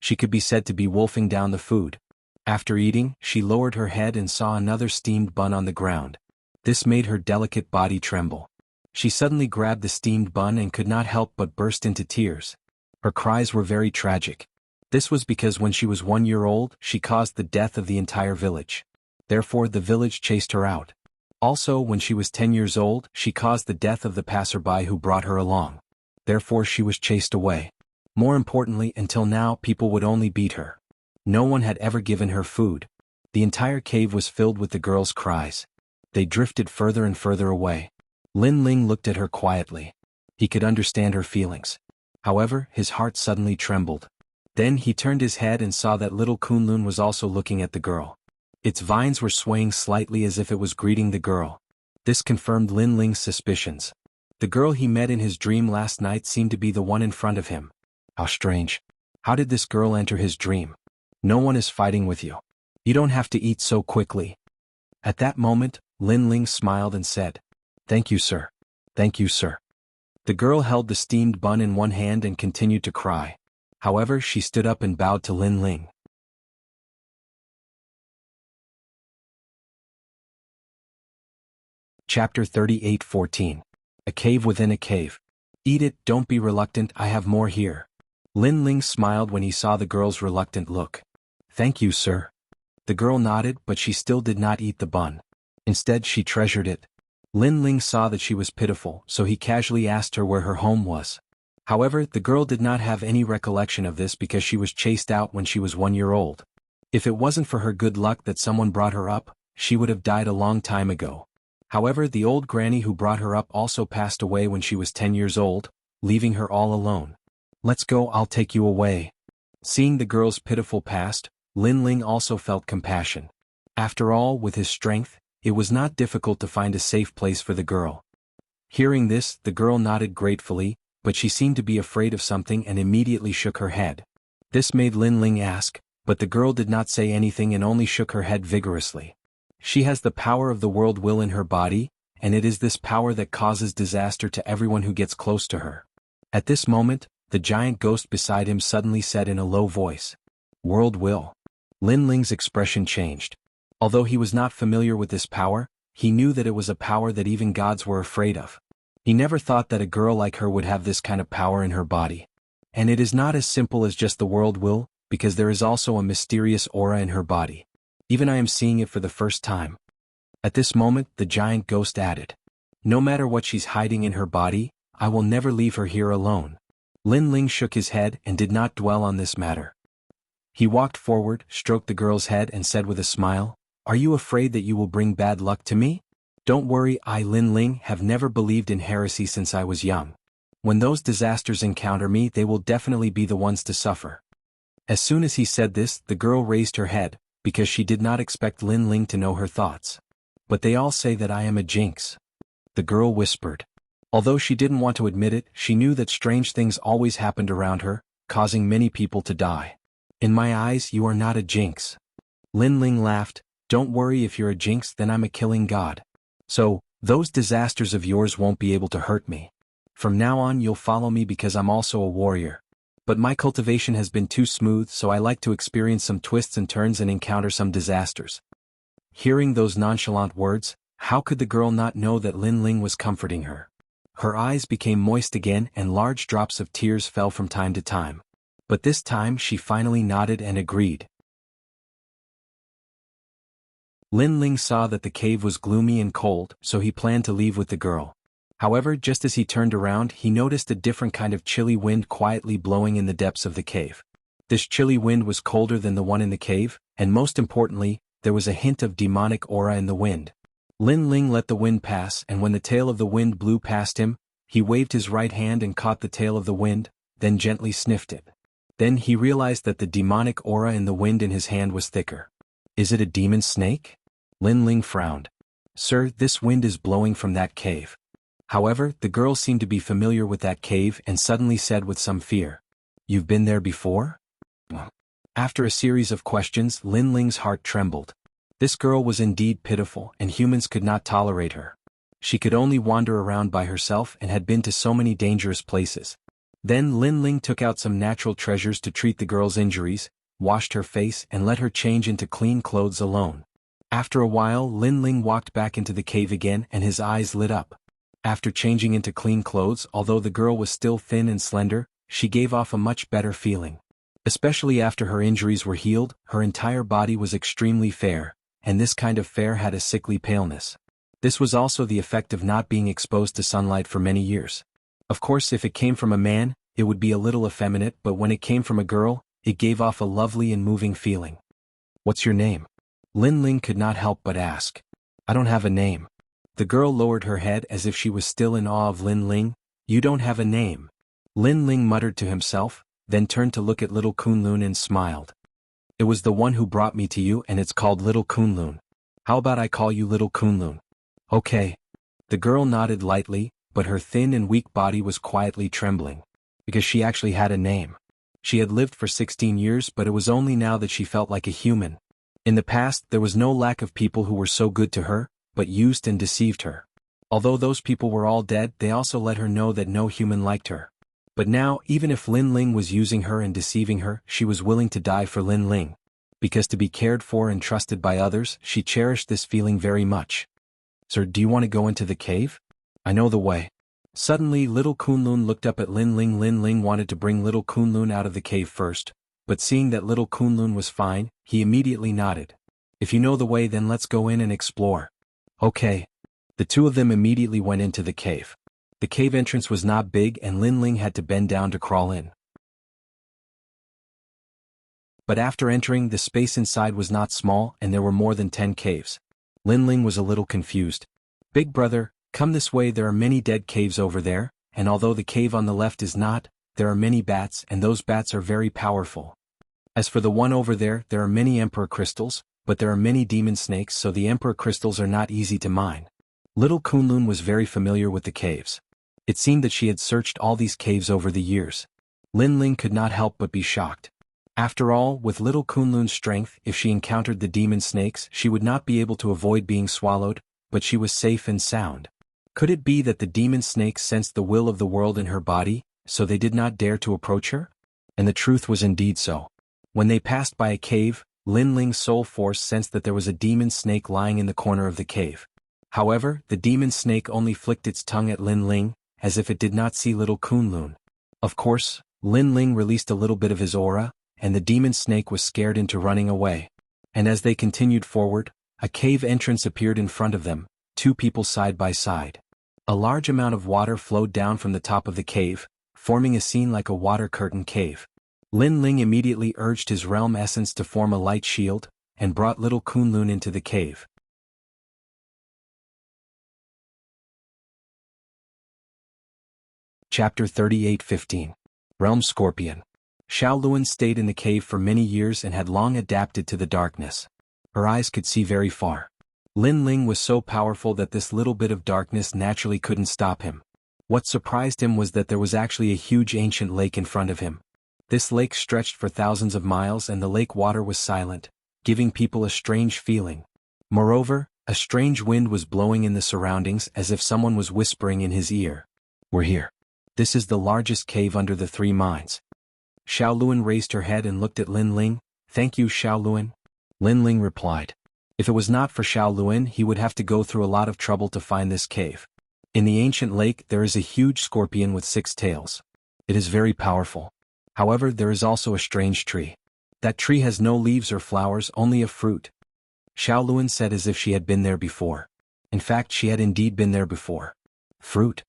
She could be said to be wolfing down the food. After eating, she lowered her head and saw another steamed bun on the ground. This made her delicate body tremble. She suddenly grabbed the steamed bun and could not help but burst into tears. Her cries were very tragic. This was because when she was 1 year old, she caused the death of the entire village. Therefore the village chased her out. Also, when she was 10 years old, she caused the death of the passerby who brought her along. Therefore she was chased away. More importantly, until now people would only beat her. No one had ever given her food. The entire cave was filled with the girl's cries. They drifted further and further away. Lin Ling looked at her quietly. He could understand her feelings. However, his heart suddenly trembled. Then he turned his head and saw that little Kunlun was also looking at the girl. Its vines were swaying slightly as if it was greeting the girl. This confirmed Lin Ling's suspicions. The girl he met in his dream last night seemed to be the one in front of him. How strange. How did this girl enter his dream? No one is fighting with you. You don't have to eat so quickly. At that moment, Lin Ling smiled and said, "Thank you, sir. Thank you, sir." The girl held the steamed bun in one hand and continued to cry. However, she stood up and bowed to Lin Ling. Chapter 38:14. A cave within a cave. Eat it, don't be reluctant, I have more here. Lin Ling smiled when he saw the girl's reluctant look. Thank you, sir. The girl nodded, but she still did not eat the bun. Instead, she treasured it. Lin Ling saw that she was pitiful, so he casually asked her where her home was. However, the girl did not have any recollection of this because she was chased out when she was 1 year old. If it wasn't for her good luck that someone brought her up, she would have died a long time ago. However, the old granny who brought her up also passed away when she was 10 years old, leaving her all alone. Let's go, I'll take you away. Seeing the girl's pitiful past, Lin Ling also felt compassion. After all, with his strength, it was not difficult to find a safe place for the girl. Hearing this, the girl nodded gratefully, but she seemed to be afraid of something and immediately shook her head. This made Lin Ling ask, but the girl did not say anything and only shook her head vigorously. She has the power of the world will in her body, and it is this power that causes disaster to everyone who gets close to her. At this moment, the giant ghost beside him suddenly said in a low voice, "World will." Lin Ling's expression changed. Although he was not familiar with this power, he knew that it was a power that even gods were afraid of. He never thought that a girl like her would have this kind of power in her body. And it is not as simple as just the world will, because there is also a mysterious aura in her body. Even I am seeing it for the first time. At this moment, the giant ghost added, "No matter what she's hiding in her body, I will never leave her here alone." Lin Ling shook his head and did not dwell on this matter. He walked forward, stroked the girl's head and said with a smile, "Are you afraid that you will bring bad luck to me? Don't worry, I, Lin Ling, have never believed in heresy since I was young. When those disasters encounter me, they will definitely be the ones to suffer." As soon as he said this, the girl raised her head, because she did not expect Lin Ling to know her thoughts. "But they all say that I am a jinx," the girl whispered. Although she didn't want to admit it, she knew that strange things always happened around her, causing many people to die. "In my eyes, you are not a jinx." Lin Ling laughed. "Don't worry, if you're a jinx, then I'm a killing god. So, those disasters of yours won't be able to hurt me. From now on you'll follow me because I'm also a warrior. But my cultivation has been too smooth, so I like to experience some twists and turns and encounter some disasters." Hearing those nonchalant words, how could the girl not know that Lin Ling was comforting her? Her eyes became moist again and large drops of tears fell from time to time. But this time she finally nodded and agreed. Lin Ling saw that the cave was gloomy and cold, so he planned to leave with the girl. However, just as he turned around, he noticed a different kind of chilly wind quietly blowing in the depths of the cave. This chilly wind was colder than the one in the cave, and most importantly, there was a hint of demonic aura in the wind. Lin Ling let the wind pass, and when the tail of the wind blew past him, he waved his right hand and caught the tail of the wind, then gently sniffed it. Then he realized that the demonic aura in the wind in his hand was thicker. "Is it a demon snake?" Lin Ling frowned. "Sir, this wind is blowing from that cave." However, the girl seemed to be familiar with that cave and suddenly said with some fear, "You've been there before?" After a series of questions, Lin Ling's heart trembled. This girl was indeed pitiful, and humans could not tolerate her. She could only wander around by herself and had been to so many dangerous places. Then Lin Ling took out some natural treasures to treat the girl's injuries, washed her face and let her change into clean clothes alone. After a while Lin Ling walked back into the cave again and his eyes lit up. After changing into clean clothes, although the girl was still thin and slender, she gave off a much better feeling. Especially after her injuries were healed, her entire body was extremely fair, and this kind of fair had a sickly paleness. This was also the effect of not being exposed to sunlight for many years. Of course, if it came from a man, it would be a little effeminate, but when it came from a girl, it gave off a lovely and moving feeling. "What's your name?" Lin Ling could not help but ask. "I don't have a name." The girl lowered her head as if she was still in awe of Lin Ling. "You don't have a name?" Lin Ling muttered to himself, then turned to look at little Kunlun and smiled. "It was the one who brought me to you and it's called Little Kunlun. How about I call you Little Kunlun?" "Okay." The girl nodded lightly, but her thin and weak body was quietly trembling. Because she actually had a name. She had lived for 16 years, but it was only now that she felt like a human. In the past, there was no lack of people who were so good to her, but used and deceived her. Although those people were all dead, they also let her know that no human liked her. But now, even if Lin Ling was using her and deceiving her, she was willing to die for Lin Ling. Because to be cared for and trusted by others, she cherished this feeling very much. "Sir, do you want to go into the cave? I know the way." Suddenly little Kunlun looked up at Lin Ling. Lin Ling wanted to bring little Kunlun out of the cave first, but seeing that little Kunlun was fine, he immediately nodded. "If you know the way, then let's go in and explore." "Okay." The two of them immediately went into the cave. The cave entrance was not big and Lin Ling had to bend down to crawl in. But after entering, the space inside was not small and there were more than 10 caves. Lin Ling was a little confused. "Big brother, come this way, there are many dead caves over there, and although the cave on the left is not, there are many bats and those bats are very powerful. As for the one over there, there are many emperor crystals, but there are many demon snakes, so the emperor crystals are not easy to mine." Little Kunlun was very familiar with the caves. It seemed that she had searched all these caves over the years. Lin Ling could not help but be shocked. After all, with little Kunlun's strength, if she encountered the demon snakes, she would not be able to avoid being swallowed, but she was safe and sound. Could it be that the demon snakes sensed the will of the world in her body, so they did not dare to approach her? And the truth was indeed so. When they passed by a cave, Lin Ling's soul force sensed that there was a demon snake lying in the corner of the cave. However, the demon snake only flicked its tongue at Lin Ling, as if it did not see little Kunlun. Of course, Lin Ling released a little bit of his aura, and the demon snake was scared into running away. And as they continued forward, a cave entrance appeared in front of them, two people side by side. A large amount of water flowed down from the top of the cave, forming a scene like a water curtain cave. Lin Ling immediately urged his realm essence to form a light shield, and brought little Kunlun into the cave. Chapter 38:15. Realm Scorpion. Xiaoluan stayed in the cave for many years and had long adapted to the darkness. Her eyes could see very far. Lin Ling was so powerful that this little bit of darkness naturally couldn't stop him. What surprised him was that there was actually a huge ancient lake in front of him. This lake stretched for thousands of miles and the lake water was silent, giving people a strange feeling. Moreover, a strange wind was blowing in the surroundings as if someone was whispering in his ear. "We're here. This is the largest cave under the 3 mines." Xiaoluan raised her head and looked at Lin Ling. "Thank you, Xiaoluan." Lin Ling replied. If it was not for Xiaoluan, he would have to go through a lot of trouble to find this cave. In the ancient lake there is a huge scorpion with 6 tails. It is very powerful. However, there is also a strange tree. That tree has no leaves or flowers, only a fruit. Xiaoluan said as if she had been there before. In fact, she had indeed been there before. Fruit?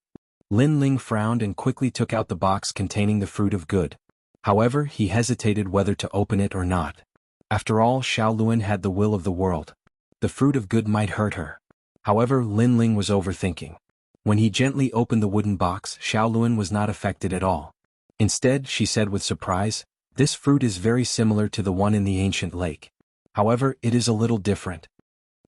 Lin Ling frowned and quickly took out the box containing the fruit of good. However, he hesitated whether to open it or not. After all, Xiaoluan had the will of the world. The fruit of good might hurt her. However, Lin Ling was overthinking. When he gently opened the wooden box, Xiaoluan was not affected at all. Instead, she said with surprise, "This fruit is very similar to the one in the ancient lake. However, it is a little different."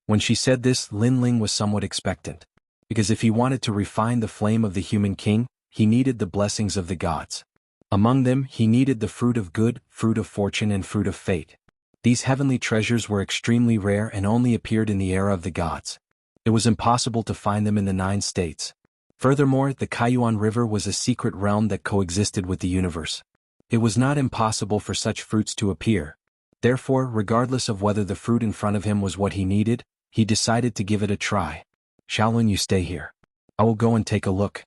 When she said this, Lin Ling was somewhat expectant. Because if he wanted to refine the flame of the human king, he needed the blessings of the gods. Among them, he needed the fruit of good, fruit of fortune and fruit of fate. These heavenly treasures were extremely rare and only appeared in the era of the gods. It was impossible to find them in the 9 states. Furthermore, the Kaiyuan River was a secret realm that coexisted with the universe. It was not impossible for such fruits to appear. Therefore, regardless of whether the fruit in front of him was what he needed, he decided to give it a try. Xiaolun, you stay here. I will go and take a look,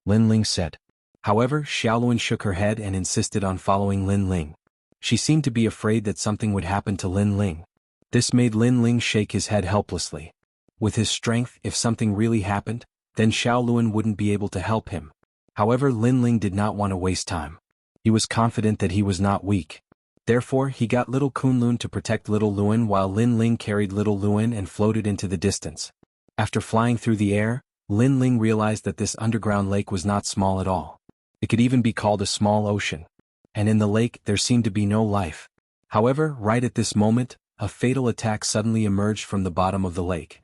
Lin Ling said. However, Xiaolun shook her head and insisted on following Lin Ling. She seemed to be afraid that something would happen to Lin Ling. This made Lin Ling shake his head helplessly. With his strength, if something really happened, then Xiaolun wouldn't be able to help him. However, Lin Ling did not want to waste time. He was confident that he was not weak. Therefore, he got little Kunlun to protect little Luan while Lin Ling carried little Luan and floated into the distance. After flying through the air, Lin Ling realized that this underground lake was not small at all. It could even be called a small ocean. And in the lake, there seemed to be no life. However, right at this moment, a fatal attack suddenly emerged from the bottom of the lake.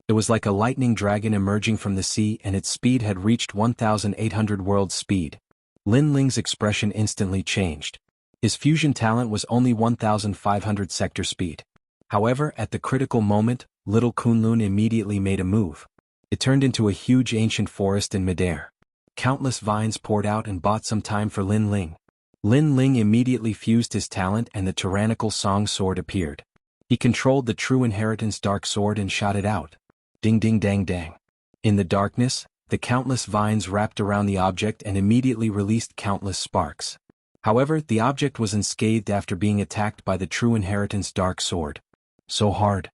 It was like a lightning dragon emerging from the sea, and its speed had reached 1,800 world speed. Lin Ling's expression instantly changed. His fusion talent was only 1,500 sector speed. However, at the critical moment, little Kunlun immediately made a move. It turned into a huge ancient forest in midair. Countless vines poured out and bought some time for Lin Ling. Lin Ling immediately fused his talent and the tyrannical song sword appeared. He controlled the true inheritance dark sword and shot it out. Ding ding dang dang. In the darkness, the countless vines wrapped around the object and immediately released countless sparks. However, the object was unscathed after being attacked by the true inheritance dark sword. So hard.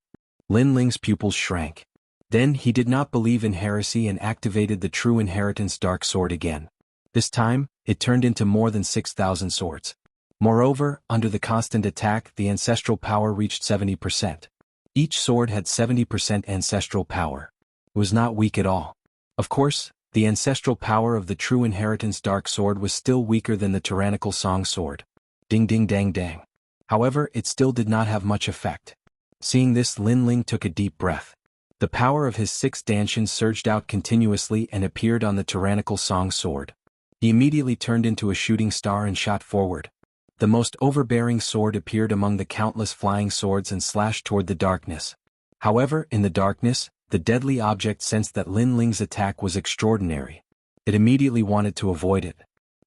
Lin Ling's pupils shrank. Then he did not believe in heresy and activated the true inheritance dark sword again. This time, it turned into more than 6,000 swords. Moreover, under the constant attack, the ancestral power reached 70%. Each sword had 70% ancestral power. It was not weak at all. Of course, the ancestral power of the true inheritance dark sword was still weaker than the tyrannical song sword. Ding ding dang dang. However, it still did not have much effect. Seeing this, Lin Ling took a deep breath. The power of his 6 dantians surged out continuously and appeared on the tyrannical song sword. He immediately turned into a shooting star and shot forward. The most overbearing sword appeared among the countless flying swords and slashed toward the darkness. However, in the darkness, the deadly object sensed that Lin Ling's attack was extraordinary. It immediately wanted to avoid it.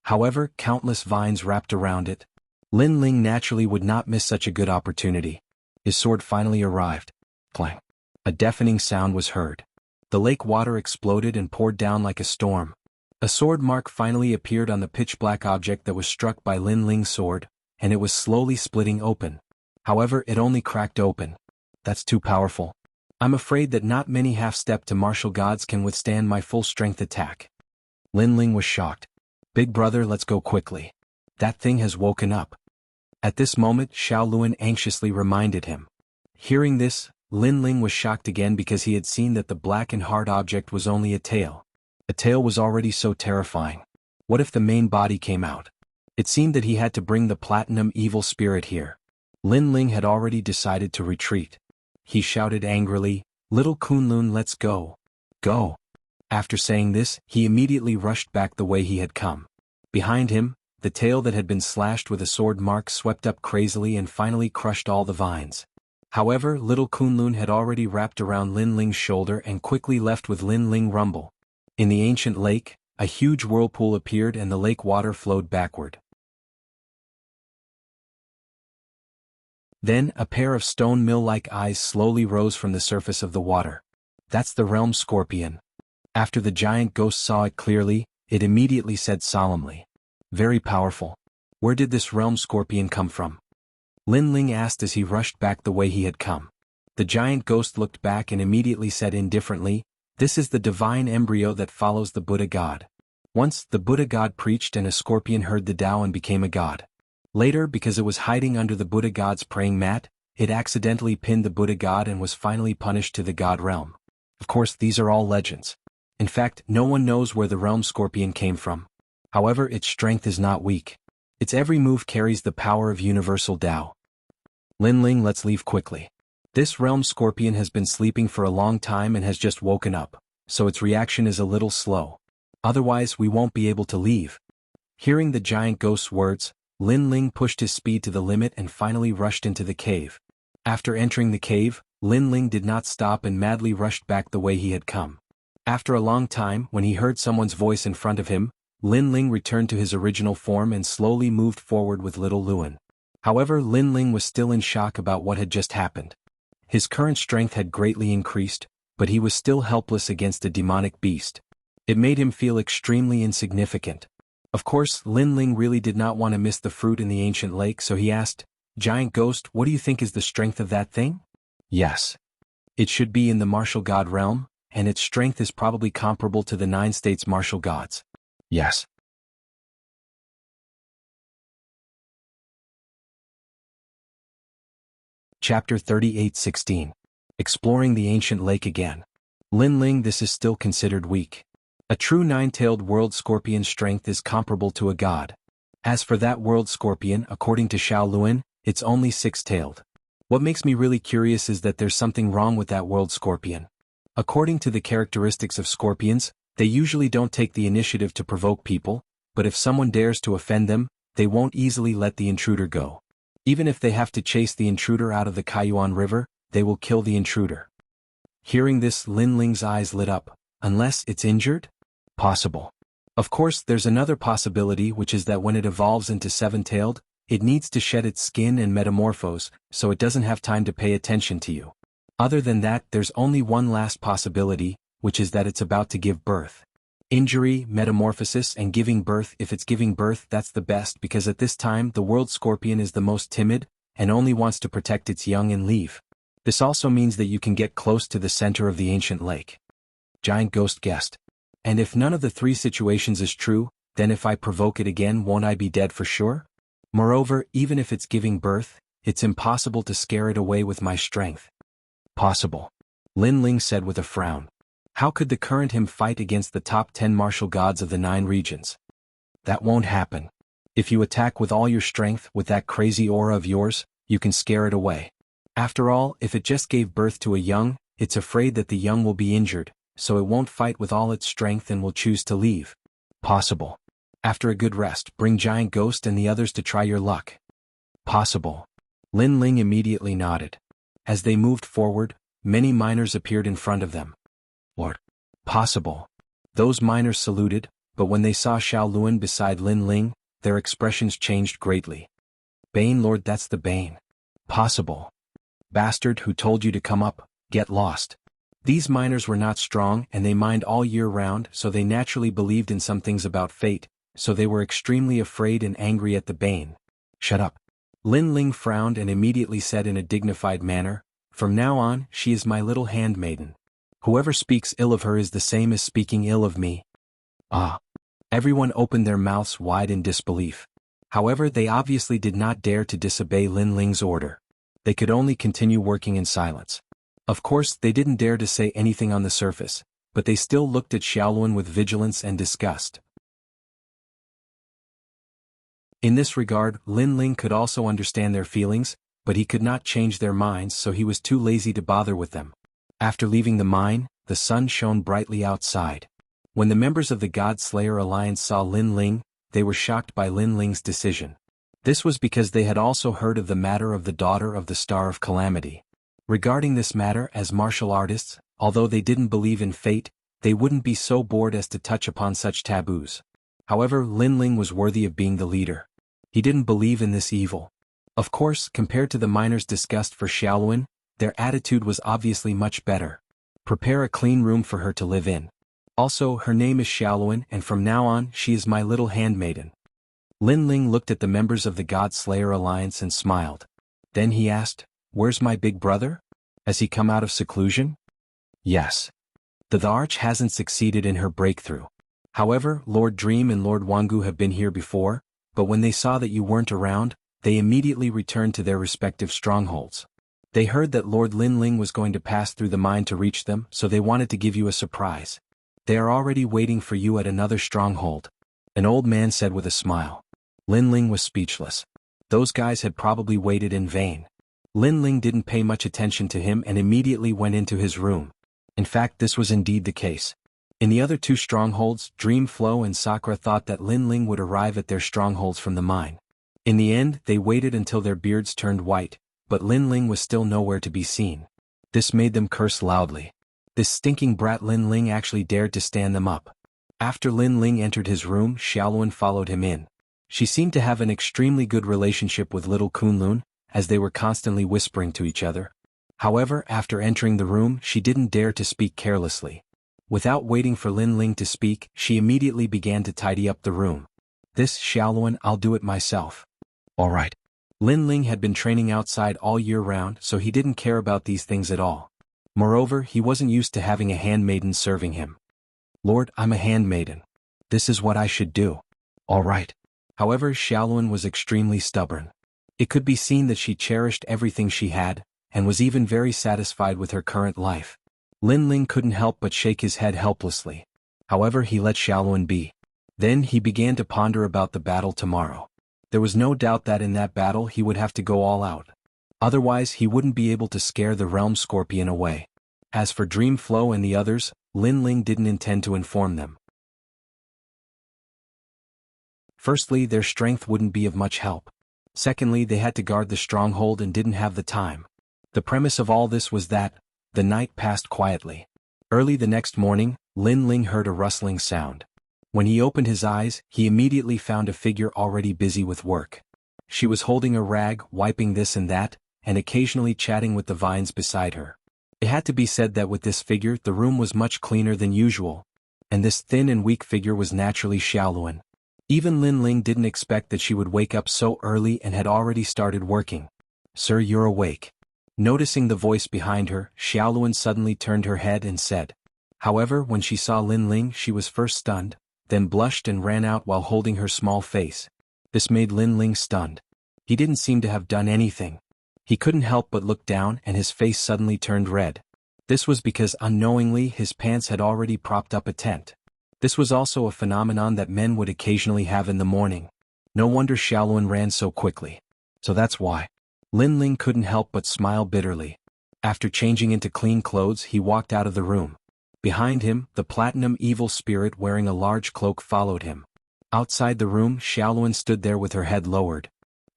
However, countless vines wrapped around it. Lin Ling naturally would not miss such a good opportunity. His sword finally arrived. Clang. A deafening sound was heard. The lake water exploded and poured down like a storm. A sword mark finally appeared on the pitch-black object that was struck by Lin Ling's sword, and it was slowly splitting open. However, it only cracked open. That's too powerful. I'm afraid that not many half-step to martial gods can withstand my full-strength attack. Lin Ling was shocked. Big brother, let's go quickly. That thing has woken up. At this moment, Xiaolun anxiously reminded him. Hearing this, Lin Ling was shocked again because he had seen that the black and hard object was only a tail. A tail was already so terrifying. What if the main body came out? It seemed that he had to bring the platinum evil spirit here. Lin Ling had already decided to retreat. He shouted angrily, "Little Kunlun, let's go. Go." After saying this, he immediately rushed back the way he had come. Behind him, the tail that had been slashed with a sword mark swept up crazily and finally crushed all the vines. However, little Kunlun had already wrapped around Lin Ling's shoulder and quickly left with Lin Ling rumble. In the ancient lake, a huge whirlpool appeared and the lake water flowed backward. Then, a pair of stone mill-like eyes slowly rose from the surface of the water. That's the realm scorpion. After the giant ghost saw it clearly, it immediately said solemnly, "Very powerful. Where did this realm scorpion come from?" Lin Ling asked as he rushed back the way he had come. The giant ghost looked back and immediately said indifferently, "This is the divine embryo that follows the Buddha god. Once, the Buddha god preached and a scorpion heard the Tao and became a god. Later, because it was hiding under the Buddha god's praying mat, it accidentally pinned the Buddha god and was finally punished to the god realm. Of course, these are all legends. In fact, no one knows where the realm scorpion came from. However, its strength is not weak. Its every move carries the power of universal Tao. Lin Ling, let's leave quickly. This realm scorpion has been sleeping for a long time and has just woken up, so its reaction is a little slow. Otherwise, we won't be able to leave." Hearing the giant ghost's words, Lin Ling pushed his speed to the limit and finally rushed into the cave. After entering the cave, Lin Ling did not stop and madly rushed back the way he had come. After a long time, when he heard someone's voice in front of him, Lin Ling returned to his original form and slowly moved forward with little Luan. However, Lin Ling was still in shock about what had just happened. His current strength had greatly increased, but he was still helpless against a demonic beast. It made him feel extremely insignificant. Of course, Lin Ling really did not want to miss the fruit in the ancient lake, so he asked, "Giant Ghost, what do you think is the strength of that thing?" "Yes. It should be in the martial god realm, and its strength is probably comparable to the 9 states martial gods." "Yes." Chapter 38:16. Exploring the ancient lake again. Lin Ling, this is still considered weak. A true 9-tailed world scorpion's strength is comparable to a god. As for that world scorpion, according to Xiao Luan, it's only 6-tailed. What makes me really curious is that there's something wrong with that world scorpion. According to the characteristics of scorpions, they usually don't take the initiative to provoke people, but if someone dares to offend them, they won't easily let the intruder go. Even if they have to chase the intruder out of the Kaiyuan River, they will kill the intruder. Hearing this, Lin Ling's eyes lit up. Unless it's injured? Possible. Of course, there's another possibility, which is that when it evolves into 7-tailed, it needs to shed its skin and metamorphose, so it doesn't have time to pay attention to you. Other than that, there's only one last possibility, which is that it's about to give birth. Injury, metamorphosis, and giving birth. If it's giving birth, that's the best, because at this time the world scorpion is the most timid, and only wants to protect its young and leave. This also means that you can get close to the center of the ancient lake. Giant Ghost guessed. And if none of the 3 situations is true, then if I provoke it again, won't I be dead for sure? Moreover, even if it's giving birth, it's impossible to scare it away with my strength. Possible. Lin Ling said with a frown. How could the current him fight against the top 10 martial gods of the 9 regions? That won't happen. If you attack with all your strength, with that crazy aura of yours, you can scare it away. After all, if it just gave birth to a young, it's afraid that the young will be injured, so it won't fight with all its strength and will choose to leave. Possible. After a good rest, bring Giant Ghost and the others to try your luck. Possible. Lin Ling immediately nodded. As they moved forward, many miners appeared in front of them. Lord. Possible. Those miners saluted, but when they saw Xiao Luan beside Lin Ling, their expressions changed greatly. Bane Lord, that's the Bane. Possible. Bastard, who told you to come up, get lost. These miners were not strong and they mined all year round, so they naturally believed in some things about fate, so they were extremely afraid and angry at the Bane. Shut up. Lin Ling frowned and immediately said in a dignified manner, "From now on, she is my little handmaiden. Whoever speaks ill of her is the same as speaking ill of me." Ah. Everyone opened their mouths wide in disbelief. However, they obviously did not dare to disobey Lin Ling's order. They could only continue working in silence. Of course, they didn't dare to say anything on the surface, but they still looked at Xiaoluan with vigilance and disgust. In this regard, Lin Ling could also understand their feelings, but he could not change their minds, so he was too lazy to bother with them. After leaving the mine, the sun shone brightly outside. When the members of the God Slayer Alliance saw Lin Ling, they were shocked by Lin Ling's decision. This was because they had also heard of the matter of the daughter of the Star of Calamity. Regarding this matter as martial artists, although they didn't believe in fate, they wouldn't be so bored as to touch upon such taboos. However, Lin Ling was worthy of being the leader. He didn't believe in this evil. Of course, compared to the miners' disgust for Xiaoluan, their attitude was obviously much better. Prepare a clean room for her to live in. Also, her name is Xiaoluan, and from now on, she is my little handmaiden. Lin Ling looked at the members of the God Slayer Alliance and smiled. Then he asked, "Where's my big brother? Has he come out of seclusion?" Yes. The Arch hasn't succeeded in her breakthrough. However, Lord Dream and Lord Wangu have been here before, but when they saw that you weren't around, they immediately returned to their respective strongholds. They heard that Lord Lin Ling was going to pass through the mine to reach them, so they wanted to give you a surprise. They are already waiting for you at another stronghold. An old man said with a smile. Lin Ling was speechless. Those guys had probably waited in vain. Lin Ling didn't pay much attention to him and immediately went into his room. In fact, this was indeed the case. In the other 2 strongholds, Dream Flow and Sakura thought that Lin Ling would arrive at their strongholds from the mine. In the end, they waited until their beards turned white, but Lin Ling was still nowhere to be seen. This made them curse loudly. This stinking brat Lin Ling actually dared to stand them up. After Lin Ling entered his room, Xiaoluan followed him in. She seemed to have an extremely good relationship with little Kunlun, as they were constantly whispering to each other. However, after entering the room, she didn't dare to speak carelessly. Without waiting for Lin Ling to speak, she immediately began to tidy up the room. This, Xiaoluan, I'll do it myself. All right. Lin Ling had been training outside all year round, so he didn't care about these things at all. Moreover, he wasn't used to having a handmaiden serving him. Lord, I'm a handmaiden. This is what I should do. All right. However, Xiaoluan was extremely stubborn. It could be seen that she cherished everything she had, and was even very satisfied with her current life. Lin Ling couldn't help but shake his head helplessly. However, he let Xiaoluan be. Then he began to ponder about the battle tomorrow. There was no doubt that in that battle he would have to go all out. Otherwise he wouldn't be able to scare the realm scorpion away. As for Dream Flow and the others, Lin Ling didn't intend to inform them. Firstly, their strength wouldn't be of much help. Secondly, they had to guard the stronghold and didn't have the time. The premise of all this was that the night passed quietly. Early the next morning, Lin Ling heard a rustling sound. When he opened his eyes, he immediately found a figure already busy with work. She was holding a rag, wiping this and that, and occasionally chatting with the vines beside her. It had to be said that with this figure the room was much cleaner than usual. And this thin and weak figure was naturally Xiaoluan. Even Lin Ling didn't expect that she would wake up so early and had already started working. Sir, you're awake. Noticing the voice behind her, Xiaoluan suddenly turned her head and said. However, when she saw Lin Ling she was first stunned, then blushed and ran out while holding her small face. This made Lin Ling stunned. He didn't seem to have done anything. He couldn't help but look down and his face suddenly turned red. This was because unknowingly his pants had already propped up a tent. This was also a phenomenon that men would occasionally have in the morning. No wonder Xiaoluan ran so quickly. So that's why. Lin Ling couldn't help but smile bitterly. After changing into clean clothes he walked out of the room. Behind him, the platinum evil spirit wearing a large cloak followed him. Outside the room, Xiaoluan stood there with her head lowered.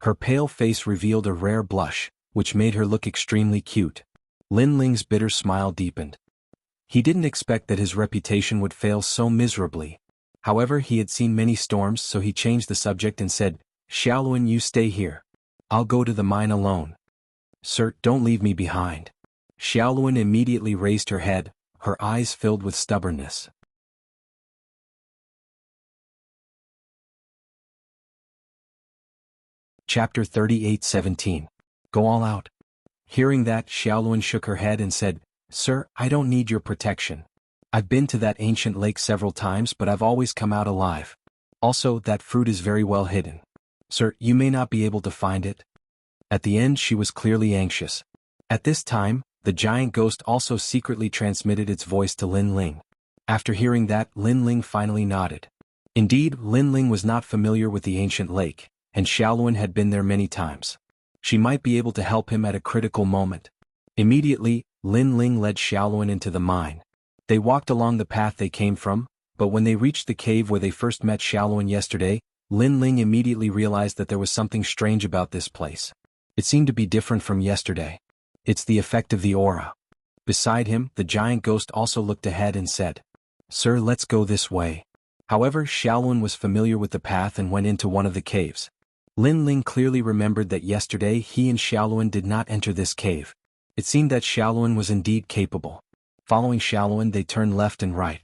Her pale face revealed a rare blush, which made her look extremely cute. Lin Ling's bitter smile deepened. He didn't expect that his reputation would fail so miserably. However, he had seen many storms, so he changed the subject and said, Xiaoluan, you stay here. I'll go to the mine alone. Sir, don't leave me behind. Xiaoluan immediately raised her head, her eyes filled with stubbornness. Chapter 38:17. Go all out. Hearing that, Xiaoluan shook her head and said, Sir, I don't need your protection. I've been to that ancient lake several times but I've always come out alive. Also, that fruit is very well hidden. Sir, you may not be able to find it. At the end she was clearly anxious. At this time, the giant ghost also secretly transmitted its voice to Lin Ling. After hearing that, Lin Ling finally nodded. Indeed, Lin Ling was not familiar with the ancient lake, and Xiaoluan had been there many times. She might be able to help him at a critical moment. Immediately, Lin Ling led Xiaoluan into the mine. They walked along the path they came from, but when they reached the cave where they first met Xiaoluan yesterday, Lin Ling immediately realized that there was something strange about this place. It seemed to be different from yesterday. It's the effect of the aura. Beside him, the giant ghost also looked ahead and said, Sir, let's go this way. However, Xiaoluan was familiar with the path and went into one of the caves. Lin Ling clearly remembered that yesterday he and Xiaoluan did not enter this cave. It seemed that Xiaoluan was indeed capable. Following Xiaoluan they turned left and right.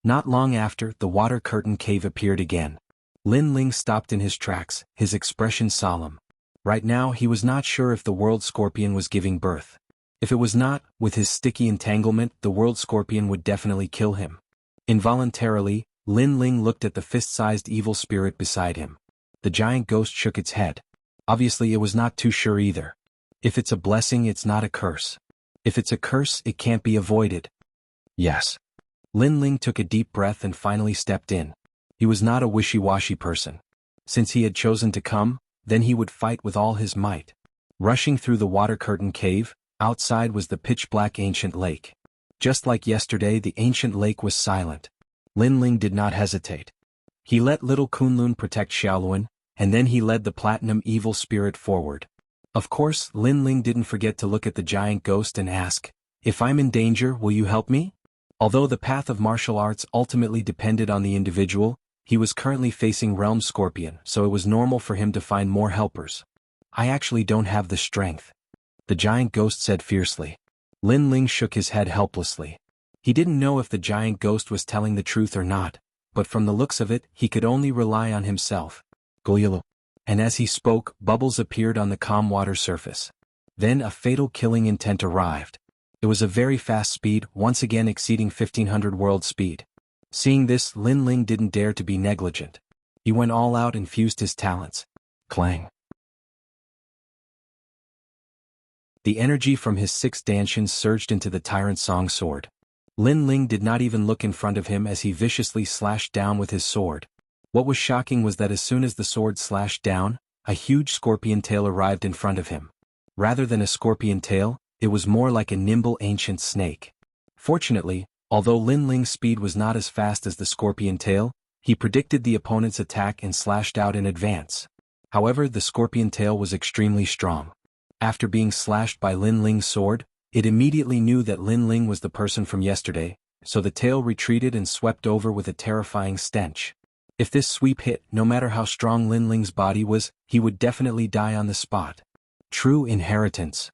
Not long after, the water curtain cave appeared again. Lin Ling stopped in his tracks, his expression solemn. Right now he was not sure if the world scorpion was giving birth. If it was not, with his sticky entanglement the world scorpion would definitely kill him. Involuntarily, Lin Ling looked at the fist-sized evil spirit beside him. The giant ghost shook its head. Obviously it was not too sure either. If it's a blessing it's not a curse. If it's a curse it can't be avoided. Yes. Lin Ling took a deep breath and finally stepped in. He was not a wishy-washy person. Since he had chosen to come, then he would fight with all his might. Rushing through the water curtain cave, outside was the pitch-black ancient lake. Just like yesterday the ancient lake was silent. Lin Ling did not hesitate. He let little Kunlun protect Xiaoluan, and then he led the platinum evil spirit forward. Of course, Lin Ling didn't forget to look at the giant ghost and ask, If I'm in danger, will you help me? Although the path of martial arts ultimately depended on the individual, he was currently facing Realm Scorpion, so it was normal for him to find more helpers. I actually don't have the strength, the giant ghost said fiercely. Lin Ling shook his head helplessly. He didn't know if the giant ghost was telling the truth or not, but from the looks of it, he could only rely on himself. Goyalo. And as he spoke, bubbles appeared on the calm water surface. Then a fatal killing intent arrived. It was a very fast speed, once again exceeding 1500 world speed. Seeing this, Lin Ling didn't dare to be negligent. He went all out and fused his talents. Clang. The energy from his 6 dantians surged into the Tyrant Song sword. Lin Ling did not even look in front of him as he viciously slashed down with his sword. What was shocking was that as soon as the sword slashed down, a huge scorpion tail arrived in front of him. Rather than a scorpion tail, it was more like a nimble ancient snake. Fortunately, although Lin Ling's speed was not as fast as the scorpion tail, he predicted the opponent's attack and slashed out in advance. However, the scorpion tail was extremely strong. After being slashed by Lin Ling's sword, it immediately knew that Lin Ling was the person from yesterday, so the tail retreated and swept over with a terrifying stench. If this sweep hit, no matter how strong Lin Ling's body was, he would definitely die on the spot. True inheritance.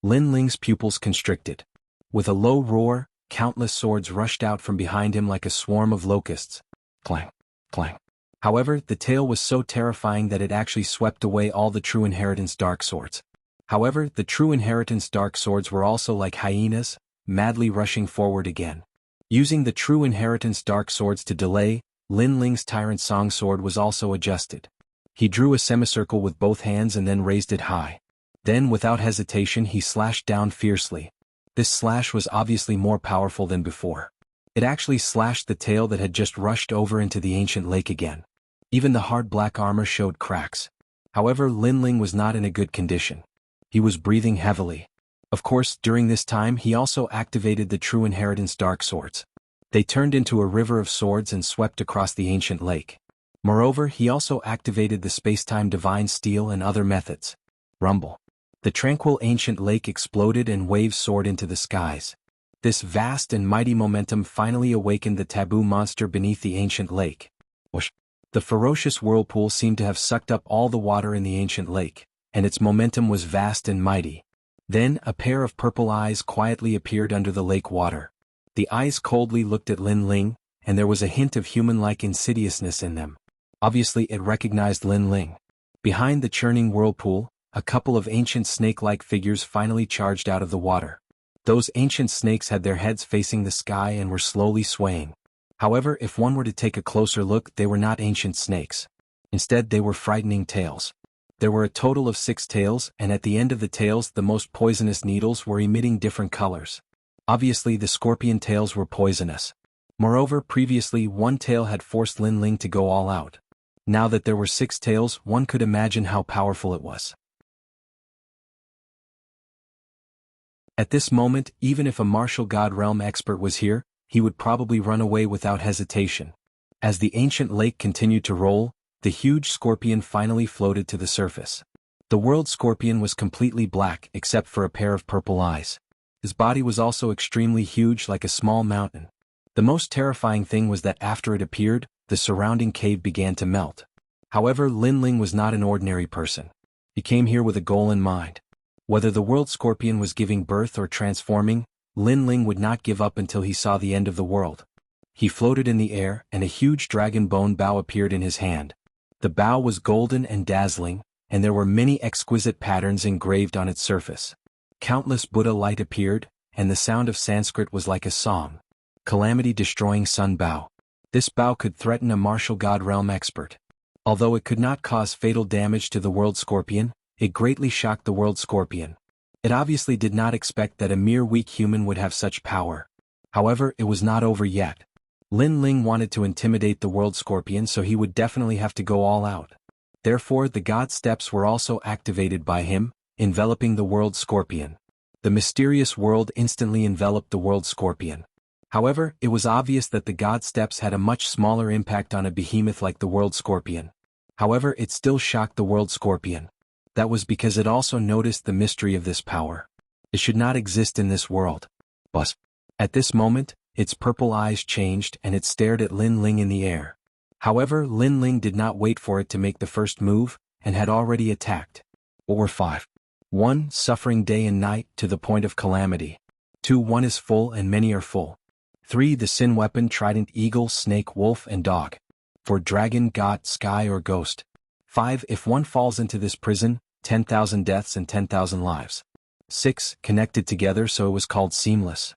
Lin Ling's pupils constricted. With a low roar, countless swords rushed out from behind him like a swarm of locusts. Clang, clang. However, the tail was so terrifying that it actually swept away all the True Inheritance dark swords. However, the True Inheritance dark swords were also like hyenas, madly rushing forward again. Using the True Inheritance dark swords to delay, Lin Ling's Tyrant Song sword was also adjusted. He drew a semicircle with both hands and then raised it high. Then, without hesitation, he slashed down fiercely. This slash was obviously more powerful than before. It actually slashed the tail that had just rushed over into the ancient lake again. Even the hard black armor showed cracks. However, Lin Ling was not in a good condition. He was breathing heavily. Of course, during this time he also activated the True Inheritance dark swords. They turned into a river of swords and swept across the ancient lake. Moreover, he also activated the Spacetime Divine Steel and other methods. Rumble. The tranquil ancient lake exploded and waves soared into the skies. This vast and mighty momentum finally awakened the taboo monster beneath the ancient lake. Whoosh. The ferocious whirlpool seemed to have sucked up all the water in the ancient lake, and its momentum was vast and mighty. Then, a pair of purple eyes quietly appeared under the lake water. The eyes coldly looked at Lin Ling, and there was a hint of human-like insidiousness in them. Obviously, it recognized Lin Ling. Behind the churning whirlpool, a couple of ancient snake-like figures finally charged out of the water. Those ancient snakes had their heads facing the sky and were slowly swaying. However, if one were to take a closer look, they were not ancient snakes. Instead, they were frightening tails. There were a total of 6 tails, and at the end of the tails the most poisonous needles were emitting different colors. Obviously, the scorpion tails were poisonous. Moreover, previously one tail had forced Lin Ling to go all out. Now that there were 6 tails, one could imagine how powerful it was. At this moment, even if a martial god realm expert was here, he would probably run away without hesitation. As the ancient lake continued to roll, the huge scorpion finally floated to the surface. The world scorpion was completely black except for a pair of purple eyes. His body was also extremely huge, like a small mountain. The most terrifying thing was that after it appeared, the surrounding cave began to melt. However, Lin Ling was not an ordinary person. He came here with a goal in mind. Whether the world scorpion was giving birth or transforming, Lin Ling would not give up until he saw the end of the world. He floated in the air, and a huge dragon bone bow appeared in his hand. The bow was golden and dazzling, and there were many exquisite patterns engraved on its surface. Countless Buddha light appeared, and the sound of Sanskrit was like a song. Calamity-destroying sun bow. This bow could threaten a martial god realm expert. Although it could not cause fatal damage to the world scorpion, it greatly shocked the world scorpion. It obviously did not expect that a mere weak human would have such power. However, it was not over yet. Lin Ling wanted to intimidate the world scorpion, so he would definitely have to go all out. Therefore, the god steps were also activated by him, enveloping the world scorpion. The mysterious world instantly enveloped the world scorpion. However, it was obvious that the god steps had a much smaller impact on a behemoth like the world scorpion. However, it still shocked the world scorpion. That was because it also noticed the mystery of this power. It should not exist in this world. Bus. At this moment, its purple eyes changed and it stared at Lin Ling in the air. However, Lin Ling did not wait for it to make the first move, and had already attacked. Or 5. 1. Suffering day and night to the point of calamity. 2. One is full and many are full. 3. The sin weapon trident eagle snake wolf and dog. 4. Dragon god sky or ghost. 5. If one falls into this prison, 10,000 deaths and 10,000 lives. 6. Connected together so it was called seamless.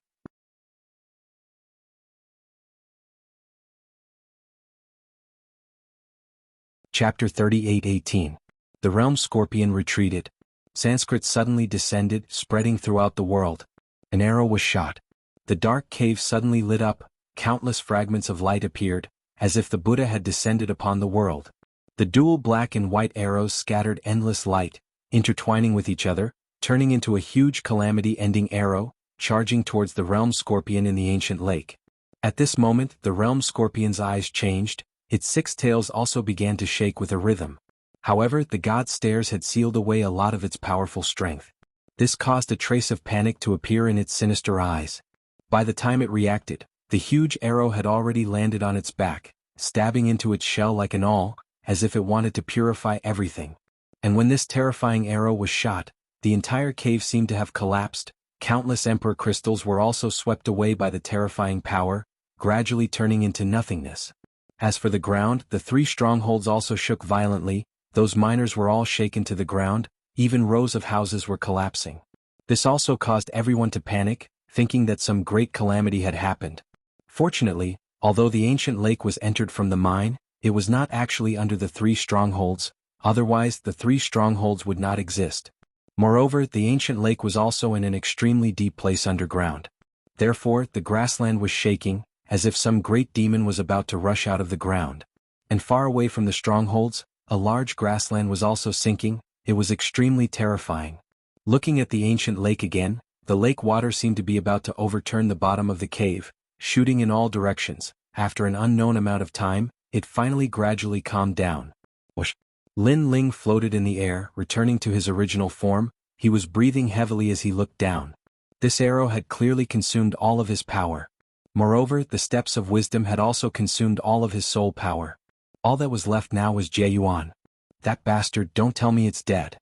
Chapter 38:18. The realm scorpion retreated. Sanskrit suddenly descended, spreading throughout the world. An arrow was shot. The dark cave suddenly lit up, countless fragments of light appeared, as if the Buddha had descended upon the world. The dual black and white arrows scattered endless light, intertwining with each other, turning into a huge calamity-ending arrow, charging towards the realm scorpion in the ancient lake. At this moment, the realm scorpion's eyes changed, its 6 tails also began to shake with a rhythm. However, the god's stares had sealed away a lot of its powerful strength. This caused a trace of panic to appear in its sinister eyes. By the time it reacted, the huge arrow had already landed on its back, stabbing into its shell like an awl, as if it wanted to purify everything. And when this terrifying arrow was shot, the entire cave seemed to have collapsed. Countless emperor crystals were also swept away by the terrifying power, gradually turning into nothingness. As for the ground, the 3 strongholds also shook violently. Those miners were all shaken to the ground, even rows of houses were collapsing. This also caused everyone to panic, thinking that some great calamity had happened. Fortunately, although the ancient lake was entered from the mine, it was not actually under the 3 strongholds, otherwise the 3 strongholds would not exist. Moreover, the ancient lake was also in an extremely deep place underground. Therefore, the grassland was shaking, as if some great demon was about to rush out of the ground. And far away from the strongholds, a large grassland was also sinking. It was extremely terrifying. Looking at the ancient lake again, the lake water seemed to be about to overturn the bottom of the cave, shooting in all directions. After an unknown amount of time, it finally gradually calmed down. Whoosh! Lin Ling floated in the air, returning to his original form. He was breathing heavily as he looked down. This arrow had clearly consumed all of his power. Moreover, the steps of wisdom had also consumed all of his soul power. All that was left now was Jie Yuan. That bastard, don't tell me it's dead.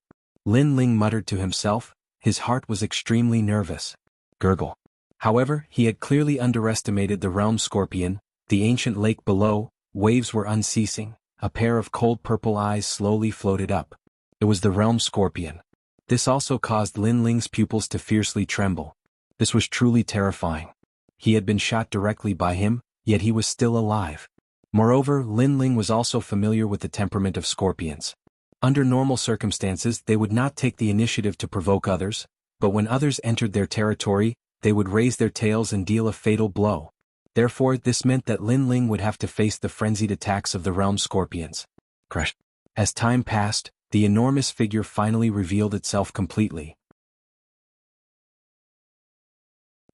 Lin Ling muttered to himself. His heart was extremely nervous. Gurgle. However, he had clearly underestimated the realm scorpion. The ancient lake below, waves were unceasing. A pair of cold purple eyes slowly floated up. It was the realm scorpion. This also caused Lin Ling's pupils to fiercely tremble. This was truly terrifying. He had been shot directly by him, yet he was still alive. Moreover, Lin Ling was also familiar with the temperament of scorpions. Under normal circumstances, they would not take the initiative to provoke others, but when others entered their territory, they would raise their tails and deal a fatal blow. Therefore, this meant that Lin Ling would have to face the frenzied attacks of the realm scorpions. Crush. As time passed, the enormous figure finally revealed itself completely.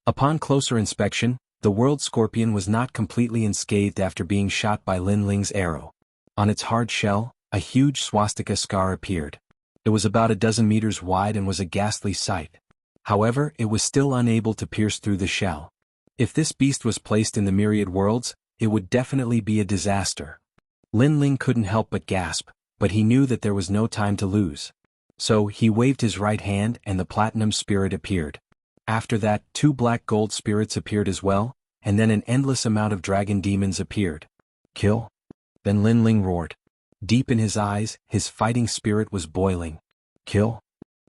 Upon closer inspection, the world scorpion was not completely unscathed after being shot by Lin Ling's arrow. On its hard shell, a huge swastika scar appeared. It was about 12 meters wide and was a ghastly sight. However, it was still unable to pierce through the shell. If this beast was placed in the myriad worlds, it would definitely be a disaster. Lin Ling couldn't help but gasp, but he knew that there was no time to lose. So he waved his right hand and the platinum spirit appeared. After that, 2 black gold spirits appeared as well, and then an endless amount of dragon demons appeared. Kill? Then Lin Ling roared. Deep in his eyes, his fighting spirit was boiling. Kill?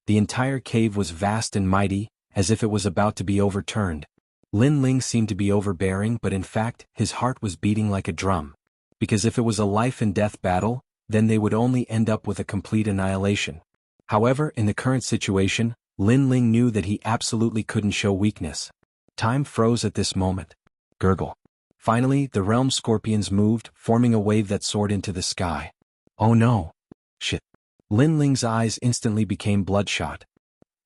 The entire cave was vast and mighty, as if it was about to be overturned. Lin Ling seemed to be overbearing, but in fact, his heart was beating like a drum. Because if it was a life and death battle, then they would only end up with a complete annihilation. However, in the current situation, Lin Ling knew that he absolutely couldn't show weakness. Time froze at this moment. Gurgle. Finally, the realm scorpions moved, forming a wave that soared into the sky. Oh no! Shit! Lin Ling's eyes instantly became bloodshot.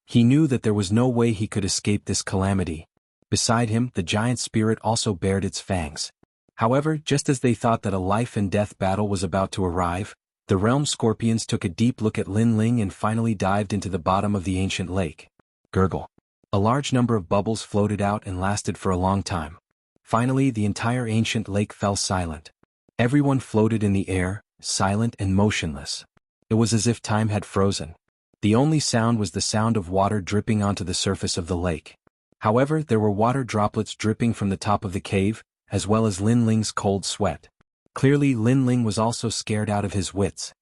He knew that there was no way he could escape this calamity. Beside him, the giant spirit also bared its fangs. However, just as they thought that a life and death battle was about to arrive, the realm scorpions took a deep look at Lin Ling and finally dived into the bottom of the ancient lake. Gurgle. A large number of bubbles floated out and lasted for a long time. Finally, the entire ancient lake fell silent. Everyone floated in the air, silent and motionless. It was as if time had frozen. The only sound was the sound of water dripping onto the surface of the lake. However, there were water droplets dripping from the top of the cave, as well as Lin Ling's cold sweat. Clearly, Lin Ling was also scared out of his wits.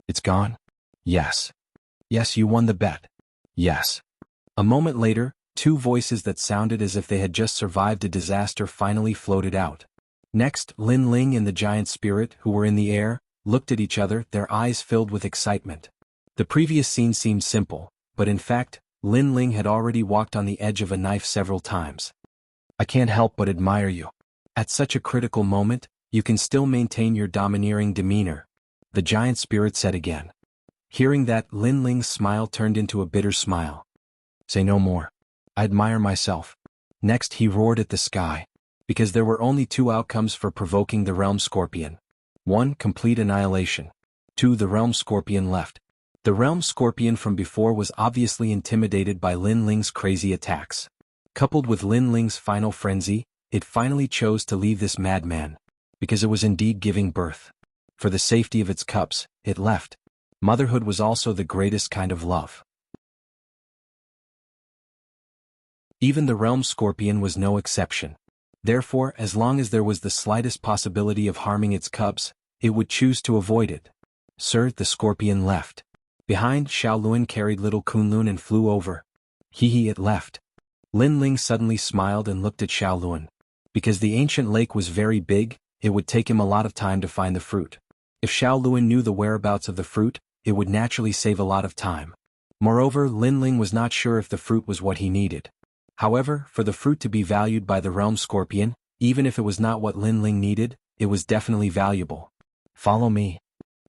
It's gone? Yes. Yes, you won the bet. Yes. A moment later, two voices that sounded as if they had just survived a disaster finally floated out. Next, Lin Ling and the giant spirit, who were in the air, looked at each other, their eyes filled with excitement. The previous scene seemed simple, but in fact, Lin Ling had already walked on the edge of a knife several times. I can't help but admire you. At such a critical moment, you can still maintain your domineering demeanor, the giant spirit said again. Hearing that, Lin Ling's smile turned into a bitter smile. Say no more. I admire myself. Next he roared at the sky, because there were only two outcomes for provoking the realm scorpion. 1. Complete annihilation. 2. The realm scorpion left. The realm scorpion from before was obviously intimidated by Lin Ling's crazy attacks. Coupled with Lin Ling's final frenzy, it finally chose to leave this madman, because it was indeed giving birth. For the safety of its cubs, it left. Motherhood was also the greatest kind of love. Even the realm scorpion was no exception. Therefore, as long as there was the slightest possibility of harming its cubs, it would choose to avoid it. Sir, the scorpion left. Behind, Xiaoluan carried little Kunlun and flew over. It left. Lin Ling suddenly smiled and looked at Xiaoluan. Because the ancient lake was very big, it would take him a lot of time to find the fruit. If Xiaoluan knew the whereabouts of the fruit, it would naturally save a lot of time. Moreover, Lin Ling was not sure if the fruit was what he needed. However, for the fruit to be valued by the realm scorpion, even if it was not what Lin Ling needed, it was definitely valuable. Follow me.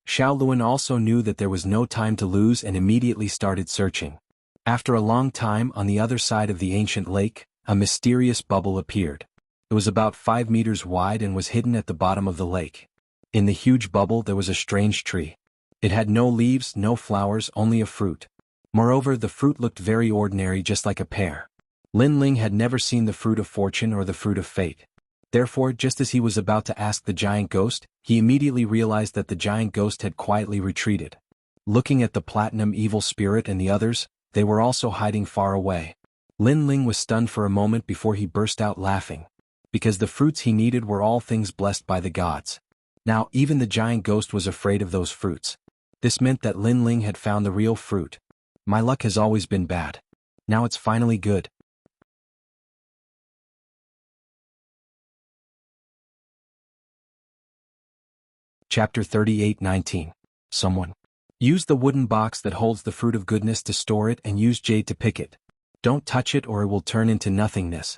Xiaoluan also knew that there was no time to lose and immediately started searching. After a long time, on the other side of the ancient lake, a mysterious bubble appeared. It was about 5 meters wide and was hidden at the bottom of the lake. In the huge bubble there was a strange tree. It had no leaves, no flowers, only a fruit. Moreover, the fruit looked very ordinary, just like a pear. Lin Ling had never seen the fruit of fortune or the fruit of fate. Therefore, just as he was about to ask the giant ghost, he immediately realized that the giant ghost had quietly retreated. Looking at the platinum evil spirit and the others, they were also hiding far away. Lin Ling was stunned for a moment before he burst out laughing. Because the fruits he needed were all things blessed by the gods. Now, even the giant ghost was afraid of those fruits. This meant that Lin Ling had found the real fruit. My luck has always been bad. Now it's finally good. Chapter 38:19. Someone. Use the wooden box that holds the fruit of goodness to store it and use jade to pick it. Don't touch it or it will turn into nothingness.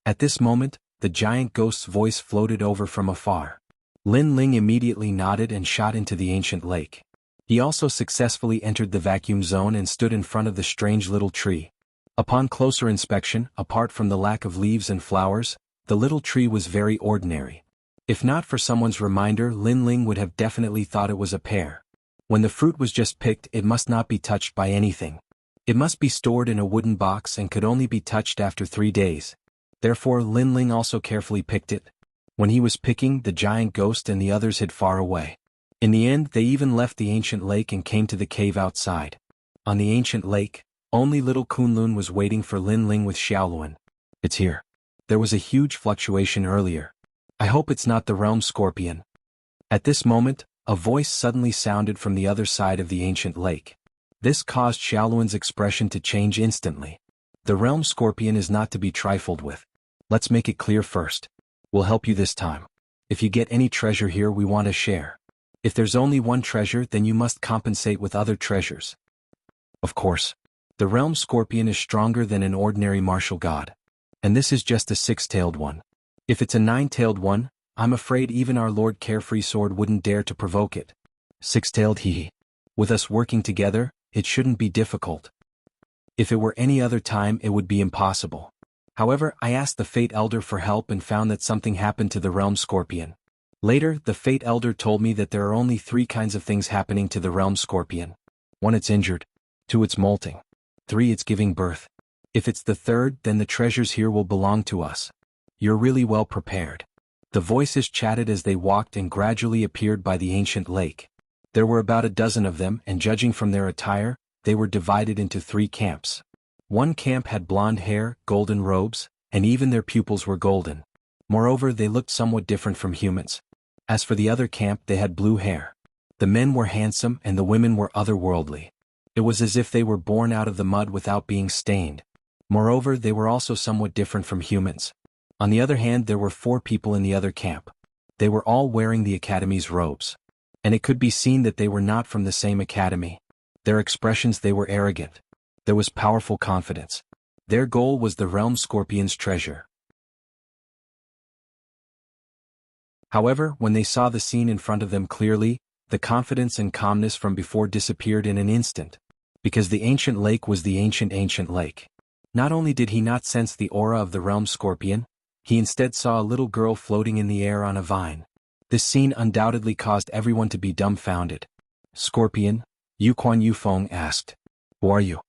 At this moment, the giant ghost's voice floated over from afar. Lin Ling immediately nodded and shot into the ancient lake. He also successfully entered the vacuum zone and stood in front of the strange little tree. Upon closer inspection, apart from the lack of leaves and flowers, the little tree was very ordinary. If not for someone's reminder, Lin Ling would have definitely thought it was a pear. When the fruit was just picked, it must not be touched by anything. It must be stored in a wooden box and could only be touched after 3 days. Therefore, Lin Ling also carefully picked it. When he was picking, the giant ghost and the others hid far away. In the end, they even left the ancient lake and came to the cave outside. On the ancient lake, only little Kunlun was waiting for Lin Ling with Xiaoluan. It's here. There was a huge fluctuation earlier. I hope it's not the realm scorpion. At this moment, a voice suddenly sounded from the other side of the ancient lake. This caused Xiaoluan's expression to change instantly. The realm scorpion is not to be trifled with. Let's make it clear first. We'll help you this time. If you get any treasure here, we want to share. If there's only one treasure, then you must compensate with other treasures. Of course. The realm scorpion is stronger than an ordinary martial god. And this is just a 6-tailed one. If it's a 9-tailed one, I'm afraid even our Lord Carefree Sword wouldn't dare to provoke it. 6-tailed hee. With us working together, it shouldn't be difficult. If it were any other time, it would be impossible. However, I asked the Fate Elder for help and found that something happened to the realm scorpion. Later, the Fate Elder told me that there are only 3 kinds of things happening to the realm scorpion. 1, it's injured. 2, it's molting. 3, it's giving birth. If it's the third, then the treasures here will belong to us. You're really well prepared. The voices chatted as they walked and gradually appeared by the ancient lake. There were about a dozen of them, and judging from their attire, they were divided into 3 camps. One camp had blonde hair, golden robes, and even their pupils were golden. Moreover, they looked somewhat different from humans. As for the other camp, they had blue hair. The men were handsome and the women were otherworldly. It was as if they were born out of the mud without being stained. Moreover, they were also somewhat different from humans. On the other hand, there were 4 people in the other camp. They were all wearing the academy's robes. And it could be seen that they were not from the same academy. Their expressions, they were arrogant. There was powerful confidence. Their goal was the realm scorpion's treasure. However, when they saw the scene in front of them clearly, the confidence and calmness from before disappeared in an instant. Because the ancient lake was the ancient lake. Not only did he not sense the aura of the realm scorpion, he instead saw a little girl floating in the air on a vine. This scene undoubtedly caused everyone to be dumbfounded. Scorpion, Yuquan Yufeng asked. Who are you?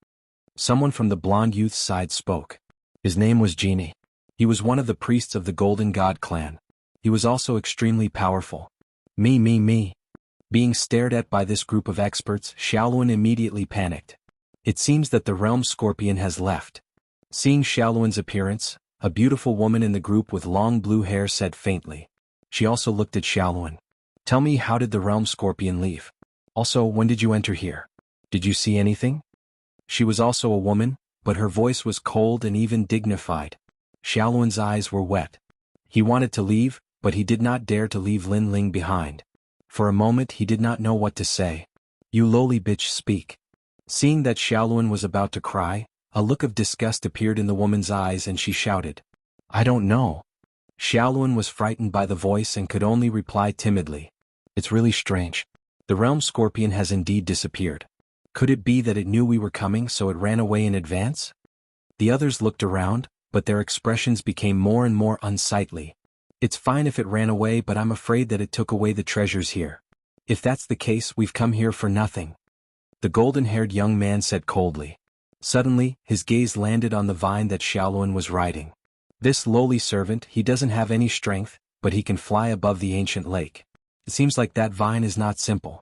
Someone from the blonde youth's side spoke. His name was Genie. He was one of the priests of the Golden God clan. He was also extremely powerful. Me. Being stared at by this group of experts, Xiaoluan immediately panicked. It seems that the realm scorpion has left. Seeing Xiaoluan's appearance, a beautiful woman in the group with long blue hair said faintly. She also looked at Xiaoluan. Tell me, how did the realm scorpion leave? Also, when did you enter here? Did you see anything? She was also a woman, but her voice was cold and even dignified. Xiaoluan's eyes were wet. He wanted to leave, but he did not dare to leave Lin Ling behind. For a moment he did not know what to say. You lowly bitch, speak. Seeing that Xiaoluan was about to cry, a look of disgust appeared in the woman's eyes and she shouted. I don't know. Xiaoluan was frightened by the voice and could only reply timidly. It's really strange. The realm scorpion has indeed disappeared. Could it be that it knew we were coming so it ran away in advance? The others looked around, but their expressions became more and more unsightly. It's fine if it ran away, but I'm afraid that it took away the treasures here. If that's the case, we've come here for nothing. The golden-haired young man said coldly. Suddenly, his gaze landed on the vine that Xiaoluan was riding. This lowly servant, he doesn't have any strength, but he can fly above the ancient lake. It seems like that vine is not simple.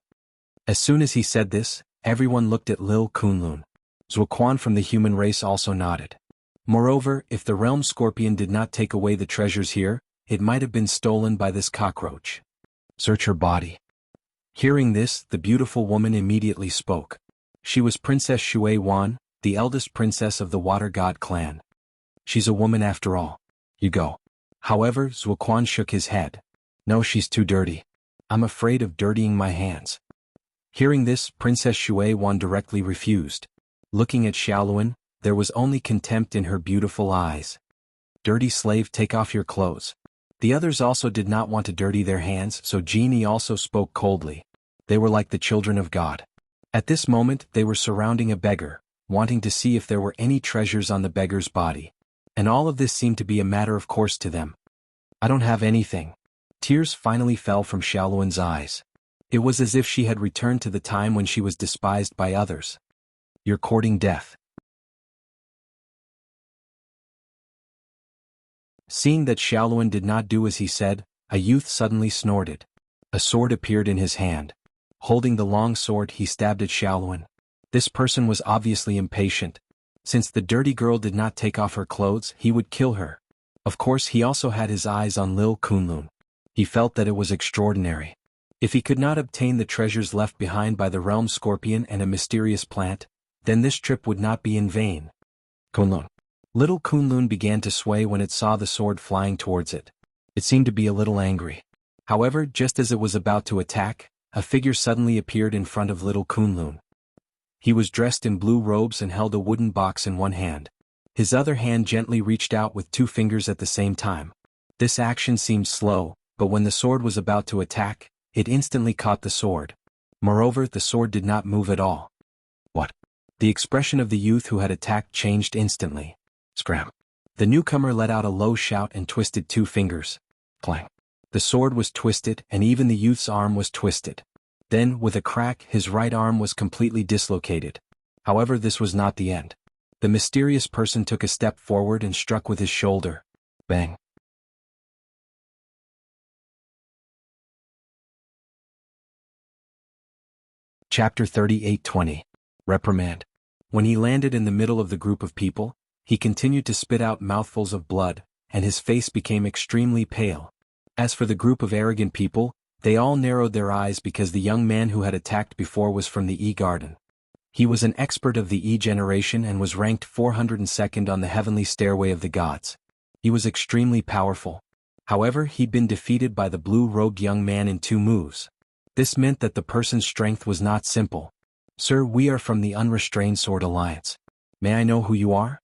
As soon as he said this, everyone looked at Lil Kunlun. Zuoquan from the human race also nodded. Moreover, if the realm scorpion did not take away the treasures here, it might have been stolen by this cockroach. Search her body. Hearing this, the beautiful woman immediately spoke. She was Princess Shui Wan, the eldest princess of the Water God clan. She's a woman after all. You go. However, Zuoquan shook his head. No, she's too dirty. I'm afraid of dirtying my hands. Hearing this, Princess Shui Wan directly refused. Looking at Xiaoluan, there was only contempt in her beautiful eyes. Dirty slave, take off your clothes. The others also did not want to dirty their hands, so Genie also spoke coldly. They were like the children of God. At this moment, they were surrounding a beggar, wanting to see if there were any treasures on the beggar's body. And all of this seemed to be a matter of course to them. I don't have anything. Tears finally fell from Xiaoluan's eyes. It was as if she had returned to the time when she was despised by others. You're courting death. Seeing that Xiaoluan did not do as he said, a youth suddenly snorted. A sword appeared in his hand. Holding the long sword, he stabbed at Xiaoluan. This person was obviously impatient. Since the dirty girl did not take off her clothes, he would kill her. Of course, he also had his eyes on Lil Kunlun. He felt that it was extraordinary. If he could not obtain the treasures left behind by the realm scorpion and a mysterious plant, then this trip would not be in vain. Kunlun. Little Kunlun began to sway when it saw the sword flying towards it. It seemed to be a little angry. However, just as it was about to attack, a figure suddenly appeared in front of little Kunlun. He was dressed in blue robes and held a wooden box in one hand. His other hand gently reached out with 2 fingers at the same time. This action seemed slow, but when the sword was about to attack, it instantly caught the sword. Moreover, the sword did not move at all. What? The expression of the youth who had attacked changed instantly. Scram. The newcomer let out a low shout and twisted 2 fingers. Clang. The sword was twisted and even the youth's arm was twisted. Then, with a crack, his right arm was completely dislocated. However, this was not the end. The mysterious person took a step forward and struck with his shoulder. Bang. Chapter 38:20. Reprimand. When he landed in the middle of the group of people, he continued to spit out mouthfuls of blood, and his face became extremely pale. As for the group of arrogant people, they all narrowed their eyes because the young man who had attacked before was from the E-Garden. He was an expert of the E-generation and was ranked 402nd on the heavenly stairway of the gods. He was extremely powerful. However, he'd been defeated by the blue-robed young man in 2 moves. This meant that the person's strength was not simple. "Sir, we are from the Unrestrained Sword Alliance. May I know who you are?"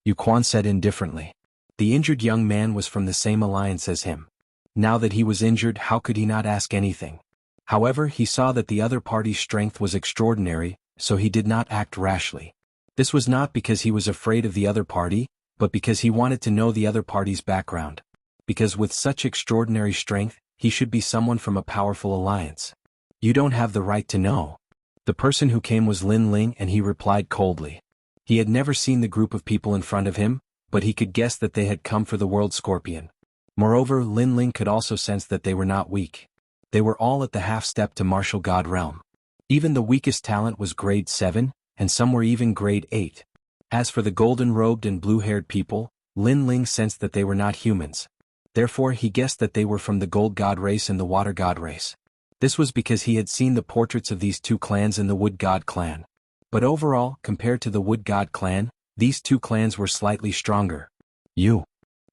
Yu Quan said indifferently. The injured young man was from the same alliance as him. Now that he was injured, how could he not ask anything? However, he saw that the other party's strength was extraordinary, so he did not act rashly. This was not because he was afraid of the other party, but because he wanted to know the other party's background. Because with such extraordinary strength, he should be someone from a powerful alliance. "You don't have the right to know." The person who came was Lin Ling, and he replied coldly. He had never seen the group of people in front of him, but he could guess that they had come for the World Scorpion. Moreover, Lin Ling could also sense that they were not weak. They were all at the half-step to Martial God realm. Even the weakest talent was grade 7, and some were even grade 8. As for the golden-robed and blue-haired people, Lin Ling sensed that they were not humans. Therefore he guessed that they were from the Gold God race and the Water God race. This was because he had seen the portraits of these 2 clans in the Wood God clan. But overall, compared to the Wood God clan, these 2 clans were slightly stronger.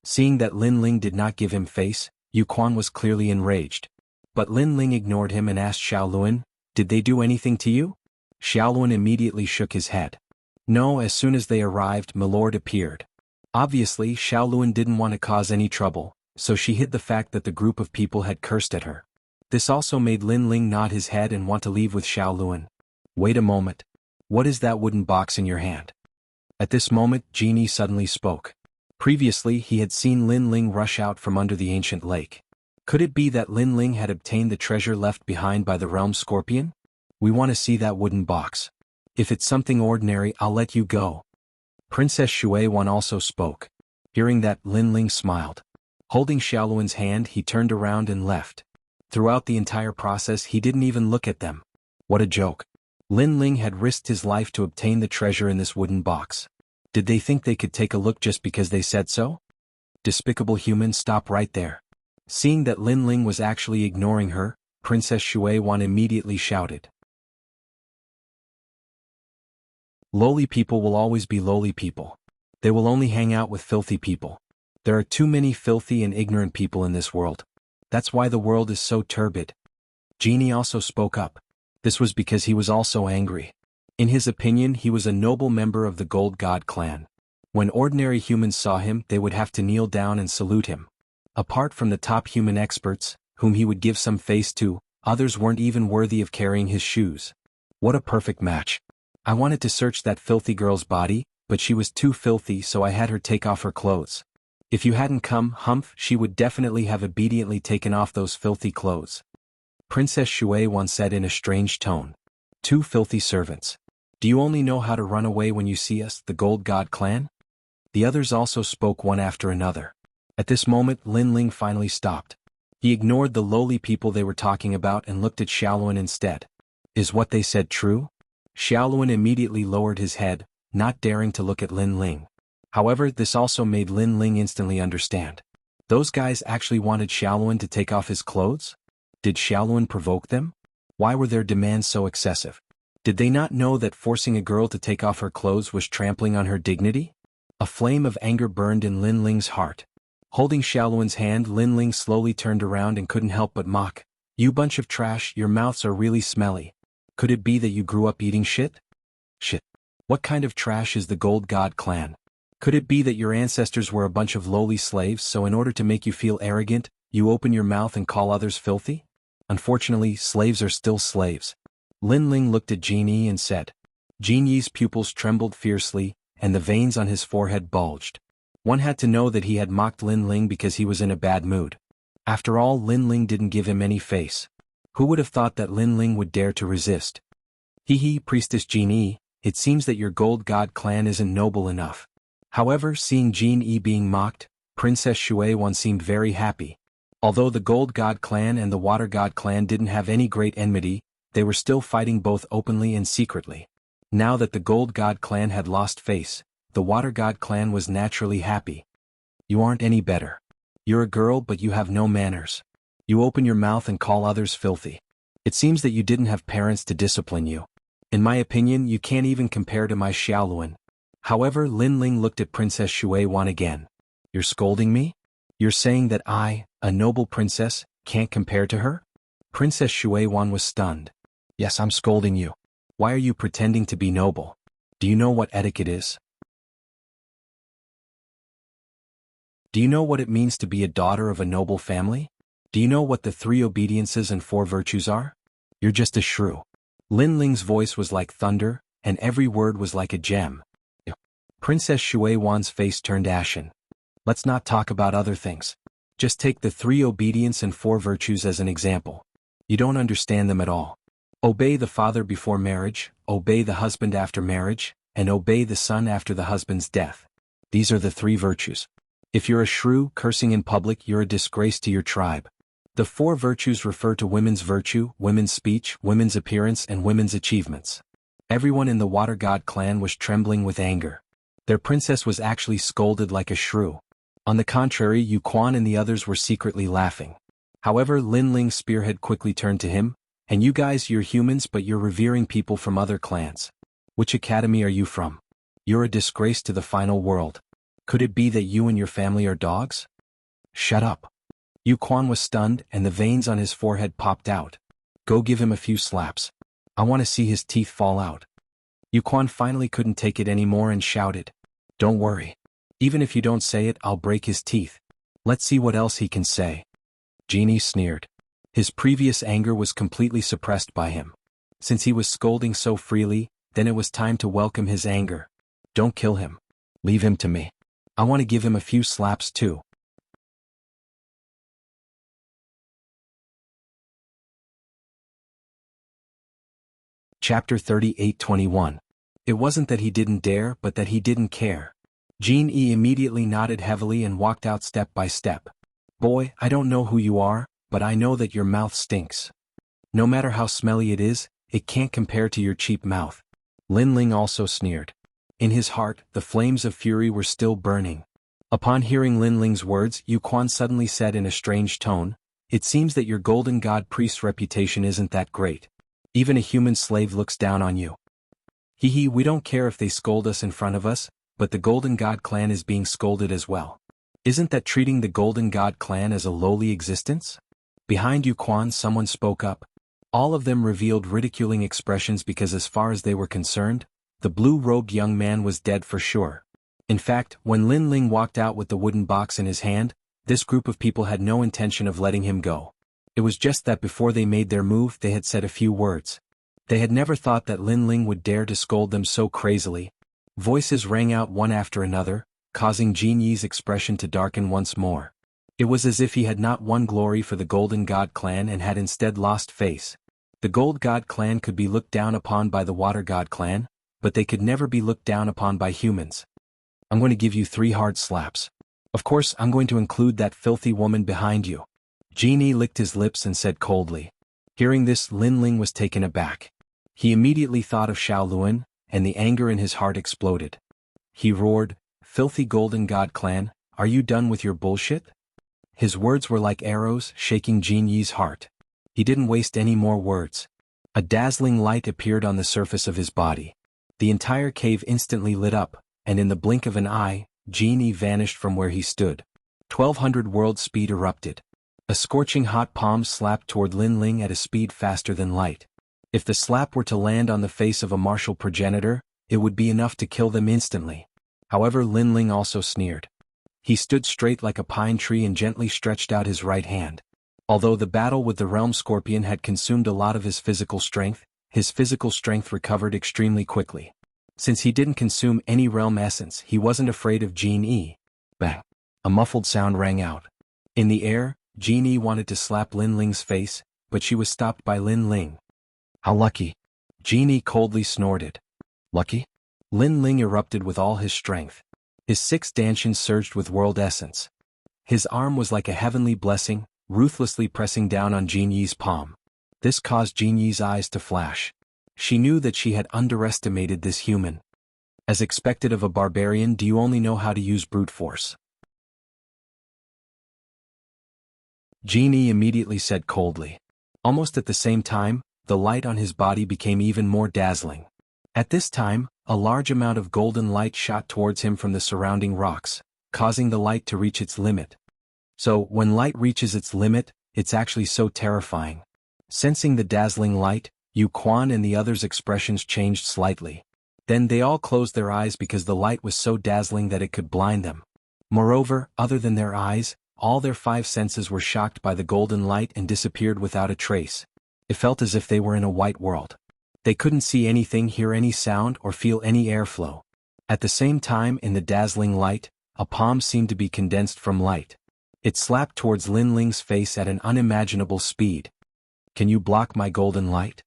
Seeing that Lin Ling did not give him face, Yu Quan was clearly enraged. But Lin Ling ignored him and asked Xiaoluan, "Did they do anything to you?" Xiaoluan immediately shook his head. No, as soon as they arrived, Milord appeared. Obviously, Xiaoluan didn't want to cause any trouble, so she hid the fact that the group of people had cursed at her. This also made Lin Ling nod his head and want to leave with Xiaoluan. "Wait a moment. What is that wooden box in your hand?" At this moment, Genie suddenly spoke. Previously, he had seen Lin Ling rush out from under the ancient lake. Could it be that Lin Ling had obtained the treasure left behind by the realm scorpion? "We want to see that wooden box. If it's something ordinary, I'll let you go." Princess Shuai-Wan also spoke. Hearing that, Lin Ling smiled. Holding Xiaoluan's hand, he turned around and left. Throughout the entire process, he didn't even look at them. What a joke. Lin Ling had risked his life to obtain the treasure in this wooden box. Did they think they could take a look just because they said so? Despicable humans, stop right there. Seeing that Lin Ling was actually ignoring her, Princess Shuai-Wan immediately shouted. Lowly people will always be lowly people. They will only hang out with filthy people. There are too many filthy and ignorant people in this world. That's why the world is so turbid. Genie also spoke up. This was because he was also angry. In his opinion, he was a noble member of the Gold God clan. When ordinary humans saw him, they would have to kneel down and salute him. Apart from the top human experts, whom he would give some face to, others weren't even worthy of carrying his shoes. What a perfect match. I wanted to search that filthy girl's body, but she was too filthy, so I had her take off her clothes. If you hadn't come, Humph, she would definitely have obediently taken off those filthy clothes. Princess Shuai-Wan said in a strange tone. 2 filthy servants. Do you only know how to run away when you see us, the Gold God clan? The others also spoke one after another. At this moment, Lin Ling finally stopped. He ignored the lowly people they were talking about and looked at Xiaoluan instead. Is what they said true? Xiaoluan immediately lowered his head, not daring to look at Lin Ling. However, this also made Lin Ling instantly understand. Those guys actually wanted Xiaoluan to take off his clothes? Did Xiaoluan provoke them? Why were their demands so excessive? Did they not know that forcing a girl to take off her clothes was trampling on her dignity? A flame of anger burned in Lin Ling's heart. Holding Xiaoluan's hand, Lin Ling slowly turned around and couldn't help but mock. "You bunch of trash, your mouths are really smelly. Could it be that you grew up eating shit?" Shit. What kind of trash is the Gold God clan? Could it be that your ancestors were a bunch of lowly slaves, so in order to make you feel arrogant, you open your mouth and call others filthy? Unfortunately, slaves are still slaves. Lin Ling looked at Genie and said. Genie's pupils trembled fiercely, and the veins on his forehead bulged. One had to know that he had mocked Lin Ling because he was in a bad mood. After all, Lin Ling didn't give him any face. Who would have thought that Lin Ling would dare to resist? Hee hee, Priestess Genie, it seems that your Gold God clan isn't noble enough. However, seeing Jin Yi being mocked, Princess Shuai seemed very happy. Although the Gold God clan and the Water God clan didn't have any great enmity, they were still fighting both openly and secretly. Now that the Gold God clan had lost face, the Water God clan was naturally happy. You aren't any better. You're a girl but you have no manners. You open your mouth and call others filthy. It seems that you didn't have parents to discipline you. In my opinion, you can't even compare to my Xiaoluan. However, Lin Ling looked at Princess Shuai again. You're scolding me? You're saying that I, a noble princess, can't compare to her? Princess Shuai was stunned. Yes, I'm scolding you. Why are you pretending to be noble? Do you know what etiquette is? Do you know what it means to be a daughter of a noble family? Do you know what the 3 obediences and 4 virtues are? You're just a shrew. Lin Ling's voice was like thunder, and every word was like a gem. Princess Shuai face turned ashen. Let's not talk about other things. Just take the 3 obedience and 4 virtues as an example. You don't understand them at all. Obey the father before marriage, obey the husband after marriage, and obey the son after the husband's death. These are the 3 virtues. If you're a shrew cursing in public, you're a disgrace to your tribe. The 4 virtues refer to women's virtue, women's speech, women's appearance, and women's achievements. Everyone in the Water God clan was trembling with anger. Their princess was actually scolded like a shrew. On the contrary, Yu Quan and the others were secretly laughing. However, Lin Ling's spearhead quickly turned to him. And you guys, you're humans but you're revering people from other clans. Which academy are you from? You're a disgrace to the final world. Could it be that you and your family are dogs? Shut up. Yu Quan was stunned and the veins on his forehead popped out. Go give him a few slaps. I want to see his teeth fall out. Yu Quan finally couldn't take it anymore and shouted. Don't worry. Even if you don't say it, I'll break his teeth. Let's see what else he can say. Genie sneered. His previous anger was completely suppressed by him. Since he was scolding so freely, then it was time to welcome his anger. Don't kill him. Leave him to me. I want to give him a few slaps too. Chapter 38:21. It wasn't that he didn't dare, but that he didn't care. Jin Yi immediately nodded heavily and walked out step by step. Boy, I don't know who you are, but I know that your mouth stinks. No matter how smelly it is, it can't compare to your cheap mouth. Lin Ling also sneered. In his heart, the flames of fury were still burning. Upon hearing Lin Ling's words, Yu Quan suddenly said in a strange tone, It seems that your Golden God priest's reputation isn't that great. Even a human slave looks down on you. Hee, we don't care if they scold us in front of us, but the Golden God clan is being scolded as well. Isn't that treating the Golden God clan as a lowly existence? Behind Yu Quan someone spoke up. All of them revealed ridiculing expressions because as far as they were concerned, the blue-robed young man was dead for sure. In fact, when Lin Ling walked out with the wooden box in his hand, this group of people had no intention of letting him go. It was just that before they made their move they had said a few words. They had never thought that Lin Ling would dare to scold them so crazily. Voices rang out one after another, causing Jin Yi's expression to darken once more. It was as if he had not won glory for the Golden God clan and had instead lost face. The Gold God clan could be looked down upon by the Water God clan, but they could never be looked down upon by humans. I'm going to give you 3 hard slaps. Of course, I'm going to include that filthy woman behind you. Jin Yi licked his lips and said coldly. Hearing this, Lin Ling was taken aback. He immediately thought of Xiaoluan, and the anger in his heart exploded. He roared, Filthy Golden God clan, are you done with your bullshit? His words were like arrows, shaking Jin Yi's heart. He didn't waste any more words. A dazzling light appeared on the surface of his body. The entire cave instantly lit up, and in the blink of an eye, Jin Yi vanished from where he stood. 1200 world speed erupted. A scorching hot palm slapped toward Lin Ling at a speed faster than light. If the slap were to land on the face of a martial progenitor, it would be enough to kill them instantly. However, Lin Ling also sneered. He stood straight like a pine tree and gently stretched out his right hand. Although the battle with the realm scorpion had consumed a lot of his physical strength recovered extremely quickly. Since he didn't consume any realm essence, he wasn't afraid of Jin Yi. Bang! A muffled sound rang out. In the air, Jin Yi wanted to slap Lin Ling's face, but she was stopped by Lin Ling. How lucky! Jin Yi coldly snorted. Lucky? Lin Ling erupted with all his strength. His 6 dantians surged with world essence. His arm was like a heavenly blessing, ruthlessly pressing down on Jin Yi's palm. This caused Jin Yi's eyes to flash. She knew that she had underestimated this human. As expected of a barbarian, do you only know how to use brute force? Jin Yi immediately said coldly. Almost at the same time, the light on his body became even more dazzling. At this time, a large amount of golden light shot towards him from the surrounding rocks, causing the light to reach its limit. So, when light reaches its limit, it's actually so terrifying. Sensing the dazzling light, Yu Quan and the others' expressions changed slightly. Then they all closed their eyes because the light was so dazzling that it could blind them. Moreover, other than their eyes, all their 5 senses were shocked by the golden light and disappeared without a trace. It felt as if they were in a white world. They couldn't see anything, hear any sound, or feel any airflow. At the same time, in the dazzling light, a palm seemed to be condensed from light. It slapped towards Lin Ling's face at an unimaginable speed. Can you block my golden light?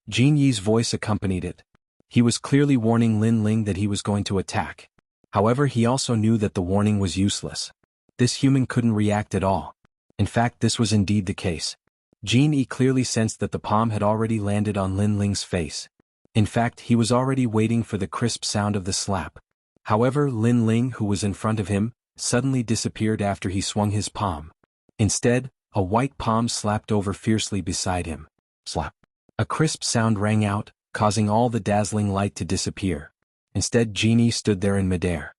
Jin Yi's voice accompanied it. He was clearly warning Lin Ling that he was going to attack. However, he also knew that the warning was useless. This human couldn't react at all. In fact, this was indeed the case. Jin Yi clearly sensed that the palm had already landed on Lin Ling's face. In fact, he was already waiting for the crisp sound of the slap. However, Lin Ling, who was in front of him, suddenly disappeared after he swung his palm. Instead, a white palm slapped over fiercely beside him. Slap. A crisp sound rang out, causing all the dazzling light to disappear. Instead, Jin Yi stood there in midair.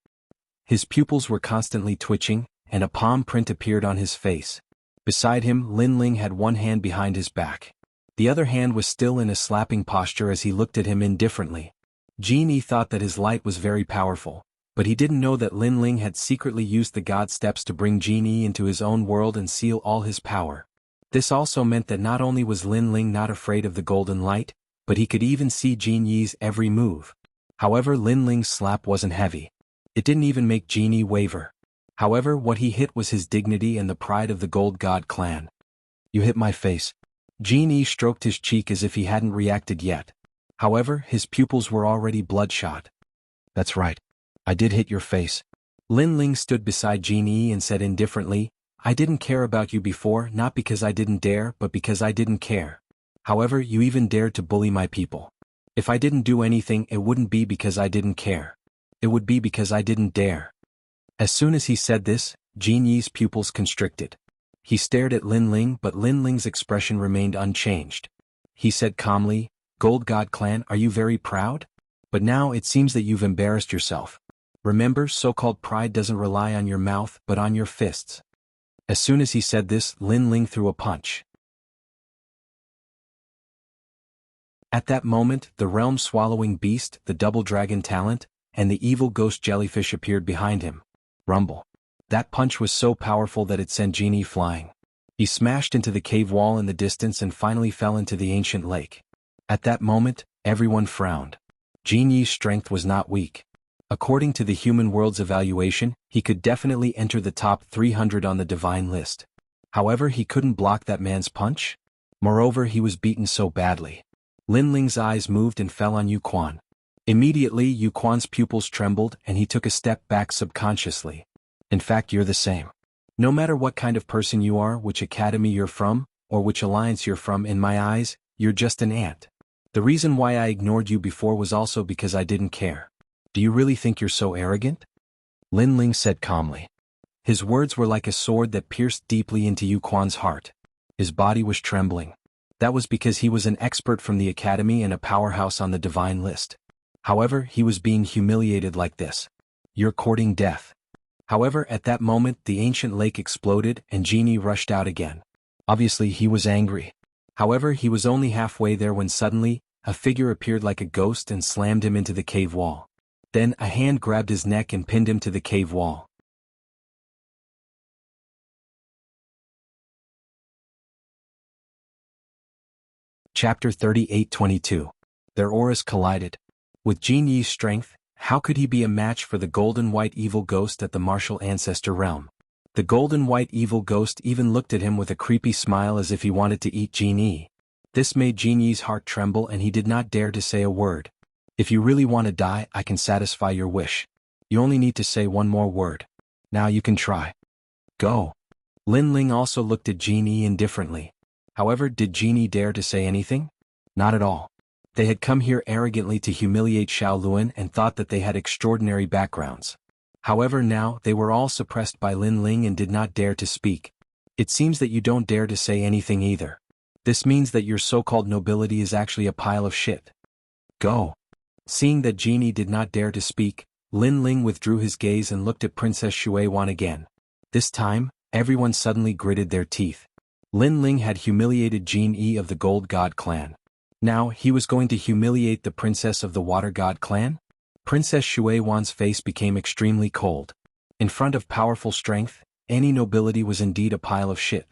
His pupils were constantly twitching, and a palm print appeared on his face. Beside him, Lin Ling had one hand behind his back. The other hand was still in a slapping posture as he looked at him indifferently. Jin Yi thought that his light was very powerful, but he didn't know that Lin Ling had secretly used the God steps to bring Jin Yi into his own world and seal all his power. This also meant that not only was Lin Ling not afraid of the golden light, but he could even see Jin Yi's every move. However, Lin Ling's slap wasn't heavy. It didn't even make Jin Yi waver. However, what he hit was his dignity and the pride of the Gold God clan. You hit my face. Jin Yi stroked his cheek as if he hadn't reacted yet. However, his pupils were already bloodshot. That's right. I did hit your face. Lin Ling stood beside Jin Yi and said indifferently, I didn't care about you before, not because I didn't dare, but because I didn't care. However, you even dared to bully my people. If I didn't do anything, it wouldn't be because I didn't care. It would be because I didn't dare. As soon as he said this, Jin Yi's pupils constricted. He stared at Lin Ling, but Lin Ling's expression remained unchanged. He said calmly, Gold God clan, are you very proud? But now it seems that you've embarrassed yourself. Remember, so-called pride doesn't rely on your mouth, but on your fists. As soon as he said this, Lin Ling threw a punch. At that moment, the realm-swallowing beast, the double dragon talent, and the evil ghost jellyfish appeared behind him. Rumble. That punch was so powerful that it sent Jin Yi flying. He smashed into the cave wall in the distance and finally fell into the ancient lake. At that moment, everyone frowned. Jin Yi's strength was not weak. According to the human world's evaluation, he could definitely enter the top 300 on the divine list. However, he couldn't block that man's punch. Moreover, he was beaten so badly. Lin Ling's eyes moved and fell on Yu Quan. Immediately, Yu Quan's pupils trembled and he took a step back subconsciously. In fact, you're the same. No matter what kind of person you are, which academy you're from, or which alliance you're from, in my eyes, you're just an ant. The reason why I ignored you before was also because I didn't care. Do you really think you're so arrogant? Lin Ling said calmly. His words were like a sword that pierced deeply into Yu Quan's heart. His body was trembling. That was because he was an expert from the academy and a powerhouse on the divine list. However, he was being humiliated like this. You're courting death. However, at that moment, the ancient lake exploded and Jin Yi rushed out again. Obviously, he was angry. However, he was only halfway there when suddenly, a figure appeared like a ghost and slammed him into the cave wall. Then, a hand grabbed his neck and pinned him to the cave wall. Chapter 38-22. Their auras collided. With Jin Yi's strength, how could he be a match for the golden white evil ghost at the martial ancestor realm? The golden white evil ghost even looked at him with a creepy smile as if he wanted to eat Jin Yi. This made Jin Yi's heart tremble and he did not dare to say a word. If you really want to die, I can satisfy your wish. You only need to say one more word. Now you can try. Go. Lin Ling also looked at Jin Yi indifferently. However, did Jin Yi dare to say anything? Not at all. They had come here arrogantly to humiliate Xiao Luan and thought that they had extraordinary backgrounds. However, now they were all suppressed by Lin Ling and did not dare to speak. It seems that you don't dare to say anything either. This means that your so-called nobility is actually a pile of shit. Go. Seeing that Jin Yi did not dare to speak, Lin Ling withdrew his gaze and looked at Princess Shui Wan again. This time, everyone suddenly gritted their teeth. Lin Ling had humiliated Jin Yi of the Gold God clan. Now he was going to humiliate the princess of the Water God clan? Princess Shui Wan's face became extremely cold. In front of powerful strength, any nobility was indeed a pile of shit.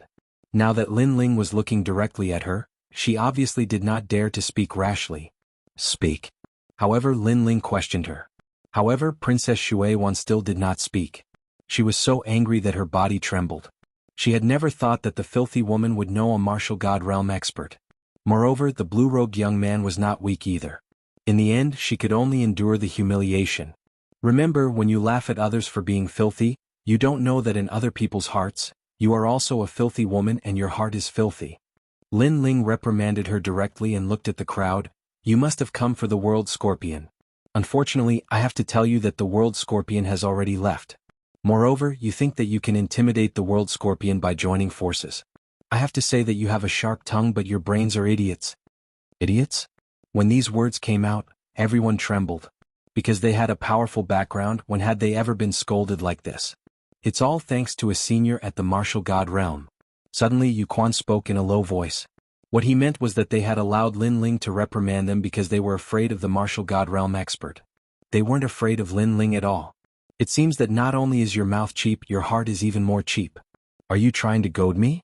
Now that Lin Ling was looking directly at her, she obviously did not dare to speak rashly. Speak. However, Lin Ling questioned her. However, Princess Shui Wan still did not speak. She was so angry that her body trembled. She had never thought that the filthy woman would know a martial god realm expert. Moreover, the blue-robed young man was not weak either. In the end, she could only endure the humiliation. Remember, when you laugh at others for being filthy, you don't know that in other people's hearts, you are also a filthy woman and your heart is filthy. Lin Ling reprimanded her directly and looked at the crowd. You must have come for the World Scorpion. Unfortunately, I have to tell you that the World Scorpion has already left. Moreover, you think that you can intimidate the World Scorpion by joining forces. I have to say that you have a sharp tongue but your brains are idiots. Idiots? When these words came out, everyone trembled. Because they had a powerful background, when had they ever been scolded like this? It's all thanks to a senior at the martial god realm. Suddenly Yu Quan spoke in a low voice. What he meant was that they had allowed Lin Ling to reprimand them because they were afraid of the martial god realm expert. They weren't afraid of Lin Ling at all. It seems that not only is your mouth cheap, your heart is even more cheap. Are you trying to goad me?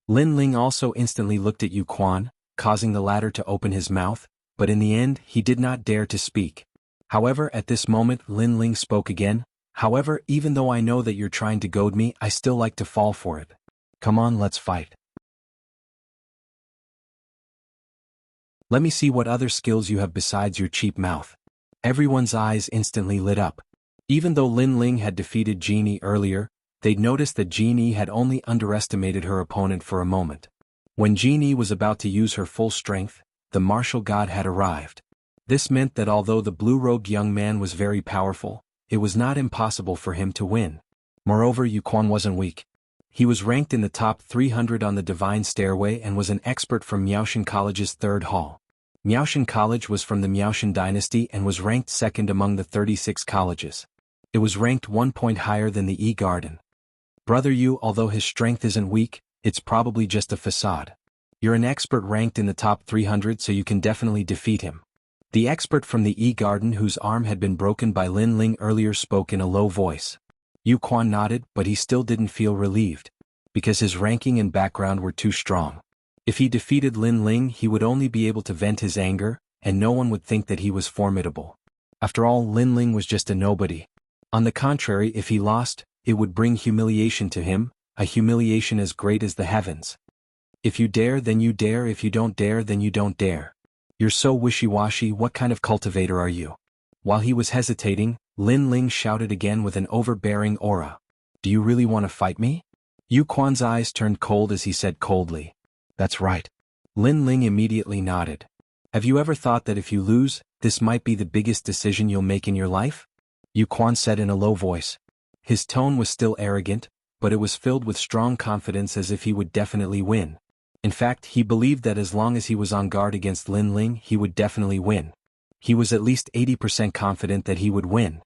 Lin Ling also instantly looked at Yu Quan, causing the latter to open his mouth, but in the end, he did not dare to speak. However, at this moment, Lin Ling spoke again. However, even though I know that you're trying to goad me, I still like to fall for it. Come on, let's fight. Let me see what other skills you have besides your cheap mouth. Everyone's eyes instantly lit up. Even though Lin Ling had defeated Jin Yi earlier, they'd noticed that Jin Yi had only underestimated her opponent for a moment. When Jin Yi was about to use her full strength, the martial god had arrived. This meant that although the blue-robed young man was very powerful, it was not impossible for him to win. Moreover, Yu Quan wasn't weak. He was ranked in the top 300 on the Divine Stairway and was an expert from Miaoshan College's 3rd hall. Miaoshan College was from the Miaoshan dynasty and was ranked second among the 36 colleges. It was ranked 1 point higher than the E-Garden. Brother Yu, although his strength isn't weak, it's probably just a facade. You're an expert ranked in the top 300, so you can definitely defeat him. The expert from the E-Garden whose arm had been broken by Lin Ling earlier spoke in a low voice. Yu Quan nodded, but he still didn't feel relieved. Because his ranking and background were too strong. If he defeated Lin Ling, he would only be able to vent his anger, and no one would think that he was formidable. After all, Lin Ling was just a nobody. On the contrary, if he lost, it would bring humiliation to him, a humiliation as great as the heavens. If you dare, then you dare. If you don't dare, then you don't dare. You're so wishy-washy. What kind of cultivator are you? While he was hesitating, Lin Ling shouted again with an overbearing aura. Do you really want to fight me? Yu Quan's eyes turned cold as he said coldly. That's right. Lin Ling immediately nodded. Have you ever thought that if you lose, this might be the biggest decision you'll make in your life? Yu Quan said in a low voice. His tone was still arrogant, but it was filled with strong confidence as if he would definitely win. In fact, he believed that as long as he was on guard against Lin Ling, he would definitely win. He was at least 80% confident that he would win.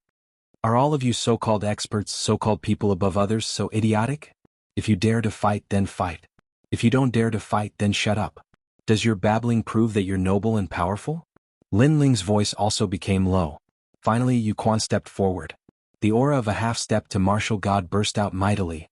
Are all of you so-called experts, so-called people above others, so idiotic? If you dare to fight, then fight. If you don't dare to fight, then shut up. Does your babbling prove that you're noble and powerful? Lin Ling's voice also became low. Finally, Yu Quan stepped forward. The aura of a half-step to martial god burst out mightily.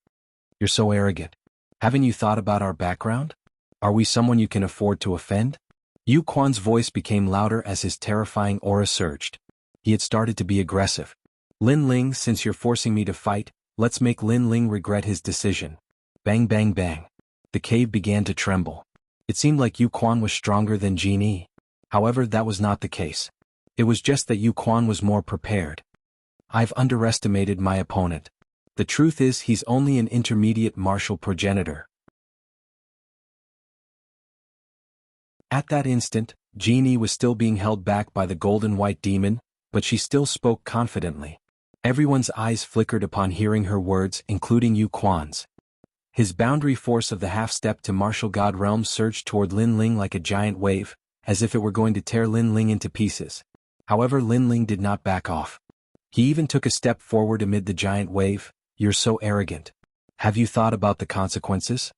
You're so arrogant. Haven't you thought about our background? Are we someone you can afford to offend? Yu Quan's voice became louder as his terrifying aura surged. He had started to be aggressive. Lin Ling, since you're forcing me to fight, let's make Lin Ling regret his decision. Bang bang bang. The cave began to tremble. It seemed like Yu Quan was stronger than Jin Yi. However, that was not the case. It was just that Yu Quan was more prepared. I've underestimated my opponent. The truth is he's only an intermediate martial progenitor. At that instant, Jianghu was still being held back by the golden white demon, but she still spoke confidently. Everyone's eyes flickered upon hearing her words, including Yu Quan's. His boundary force of the half-step to martial god realm surged toward Lin Ling like a giant wave, as if it were going to tear Lin Ling into pieces. However, Lin Ling did not back off. He even took a step forward amid the giant wave. You're so arrogant. Have you thought about the consequences?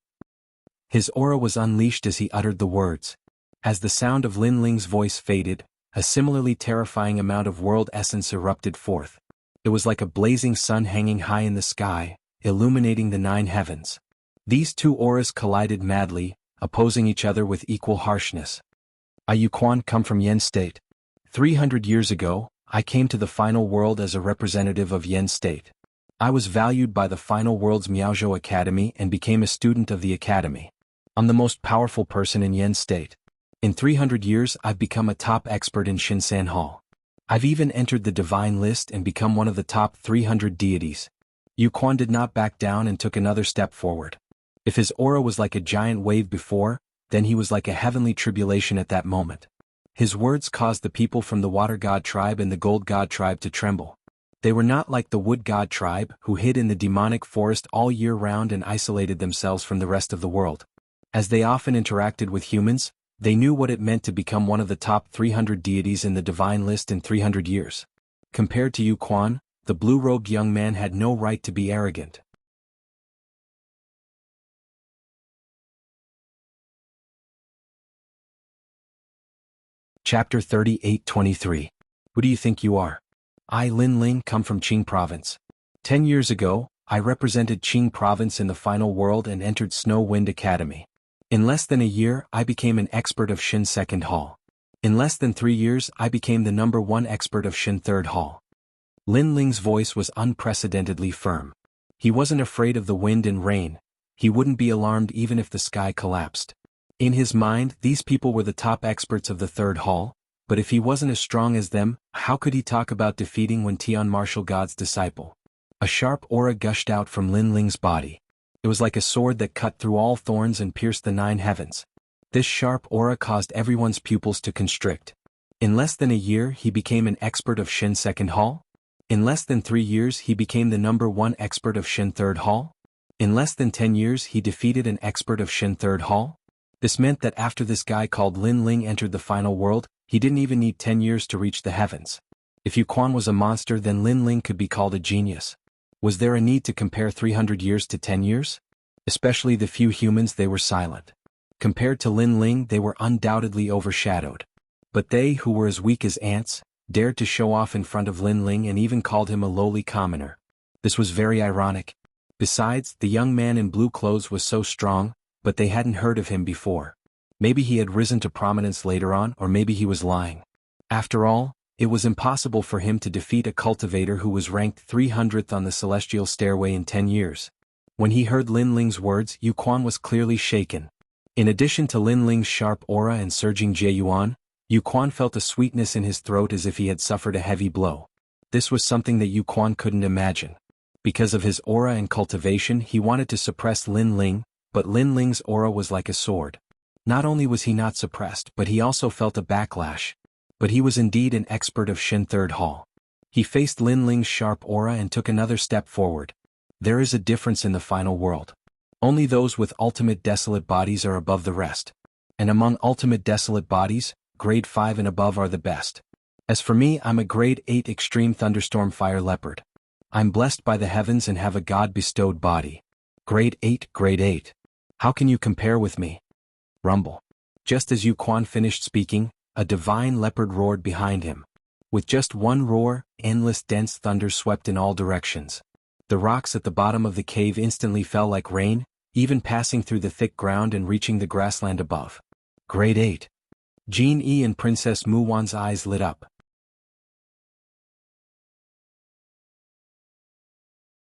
His aura was unleashed as he uttered the words. As the sound of Lin Ling's voice faded, a similarly terrifying amount of world essence erupted forth. It was like a blazing sun hanging high in the sky, illuminating the 9 heavens. These two auras collided madly, opposing each other with equal harshness. I Yu Quan come from Yen State. 300 years ago, I came to the final world as a representative of Yen State. I was valued by the final world's Miaozhou Academy and became a student of the academy. I'm the most powerful person in Yen State. In 300 years I've become a top expert in Shinsan Hall. I've even entered the divine list and become one of the top 300 deities. Yu Quan did not back down and took another step forward. If his aura was like a giant wave before, then he was like a heavenly tribulation at that moment. His words caused the people from the Water God tribe and the Gold God tribe to tremble. They were not like the Wood God tribe, who hid in the demonic forest all year round and isolated themselves from the rest of the world. As they often interacted with humans, they knew what it meant to become one of the top 300 deities in the divine list in 300 years. Compared to Yu Quan, the blue-robed young man had no right to be arrogant. Chapter 38-23. Who do you think you are? I, Lin Ling, come from Qing Province. 10 years ago, I represented Qing Province in the final world and entered Snow Wind Academy. In less than a year, I became an expert of Shin Second Hall. In less than 3 years, I became the #1 expert of Shin Third Hall. Lin Ling's voice was unprecedentedly firm. He wasn't afraid of the wind and rain. He wouldn't be alarmed even if the sky collapsed. In his mind, these people were the top experts of the Third Hall, but if he wasn't as strong as them, how could he talk about defeating Wen Tian Martial God's disciple? A sharp aura gushed out from Lin Ling's body. It was like a sword that cut through all thorns and pierced the 9 heavens. This sharp aura caused everyone's pupils to constrict. In less than a year he became an expert of Shin Second Hall? In less than 3 years he became the #1 expert of Shin Third Hall? In less than 10 years he defeated an expert of Shin Third Hall? This meant that after this guy called Lin Ling entered the final world, he didn't even need 10 years to reach the heavens. If Yu Quan was a monster, then Lin Ling could be called a genius. Was there a need to compare 300 years to 10 years? Especially the few humans, they were silent. Compared to Lin Ling, they were undoubtedly overshadowed. But they, who were as weak as ants, dared to show off in front of Lin Ling and even called him a lowly commoner. This was very ironic. Besides, the young man in blue clothes was so strong, but they hadn't heard of him before. Maybe he had risen to prominence later on, or maybe he was lying. After all, it was impossible for him to defeat a cultivator who was ranked 300th on the celestial stairway in 10 years. When he heard Lin Ling's words, Yu Quan was clearly shaken. In addition to Lin Ling's sharp aura and surging Jieyuan, Yu Quan felt a sweetness in his throat as if he had suffered a heavy blow. This was something that Yu Quan couldn't imagine. Because of his aura and cultivation, he wanted to suppress Lin Ling, but Lin Ling's aura was like a sword. Not only was he not suppressed, but he also felt a backlash. But he was indeed an expert of Shin Third Hall. He faced Lin Ling's sharp aura and took another step forward. There is a difference in the final world. Only those with ultimate desolate bodies are above the rest. And among ultimate desolate bodies, grade 5 and above are the best. As for me, I'm a grade 8 extreme thunderstorm fire leopard. I'm blessed by the heavens and have a God-bestowed body. Grade 8, grade 8. How can you compare with me? Rumble. Just as Yu Quan finished speaking, a divine leopard roared behind him. With just one roar, endless dense thunder swept in all directions. The rocks at the bottom of the cave instantly fell like rain, even passing through the thick ground and reaching the grassland above. Grade 8. Jianghu and Princess Muwan's eyes lit up.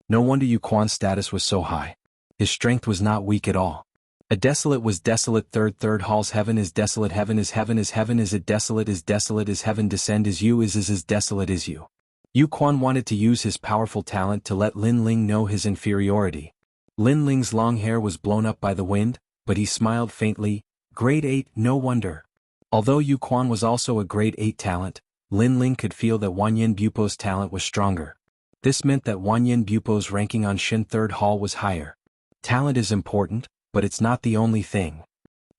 No wonder Yu Quan's status was so high. His strength was not weak at all. A desolate was desolate. Third halls. Heaven is desolate. Heaven is heaven is heaven. Is it desolate? Is desolate? Is heaven descend? Is you? Is desolate? Is you? Yu Quan wanted to use his powerful talent to let Lin Ling know his inferiority. Lin Ling's long hair was blown up by the wind, but he smiled faintly. Grade 8, no wonder. Although Yu Quan was also a grade 8 talent, Lin Ling could feel that Wanyan Bupo's talent was stronger. This meant that Wanyan Bupo's ranking on Shin Third Hall was higher. Talent is important, but it's not the only thing.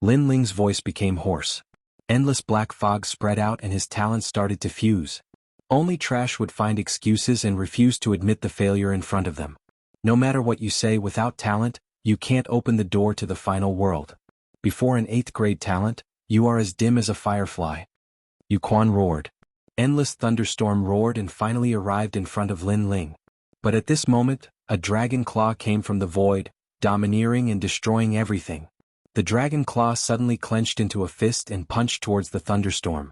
Lin Ling's voice became hoarse. Endless black fog spread out and his talent started to fuse. Only trash would find excuses and refuse to admit the failure in front of them. No matter what you say, without talent, you can't open the door to the final world. Before an 8th grade talent, you are as dim as a firefly. Yu Quan roared. Endless thunderstorm roared and finally arrived in front of Lin Ling. But at this moment, a dragon claw came from the void, domineering and destroying everything. The dragon claw suddenly clenched into a fist and punched towards the thunderstorm.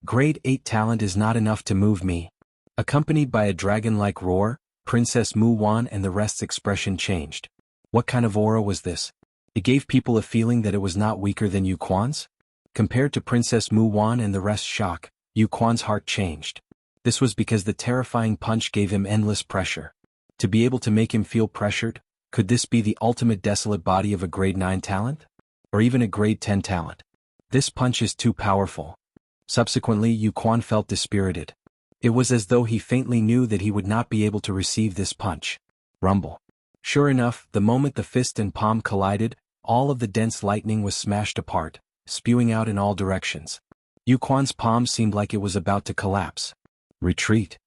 Grade 8 talent is not enough to move me. Accompanied by a dragon-like roar, Princess Mu Wan and the rest's expression changed. What kind of aura was this? It gave people a feeling that it was not weaker than Yu Quan's. Compared to Princess Mu Wan and the rest's shock, Yu Quan's heart changed. This was because the terrifying punch gave him endless pressure. To be able to make him feel pressured, could this be the ultimate desolate body of a grade 9 talent? Or even a grade 10 talent? This punch is too powerful. Subsequently, Yu Quan felt dispirited. It was as though he faintly knew that he would not be able to receive this punch. Rumble. Sure enough, the moment the fist and palm collided, all of the dense lightning was smashed apart, spewing out in all directions. Yu Quan's palm seemed like it was about to collapse. Retreat.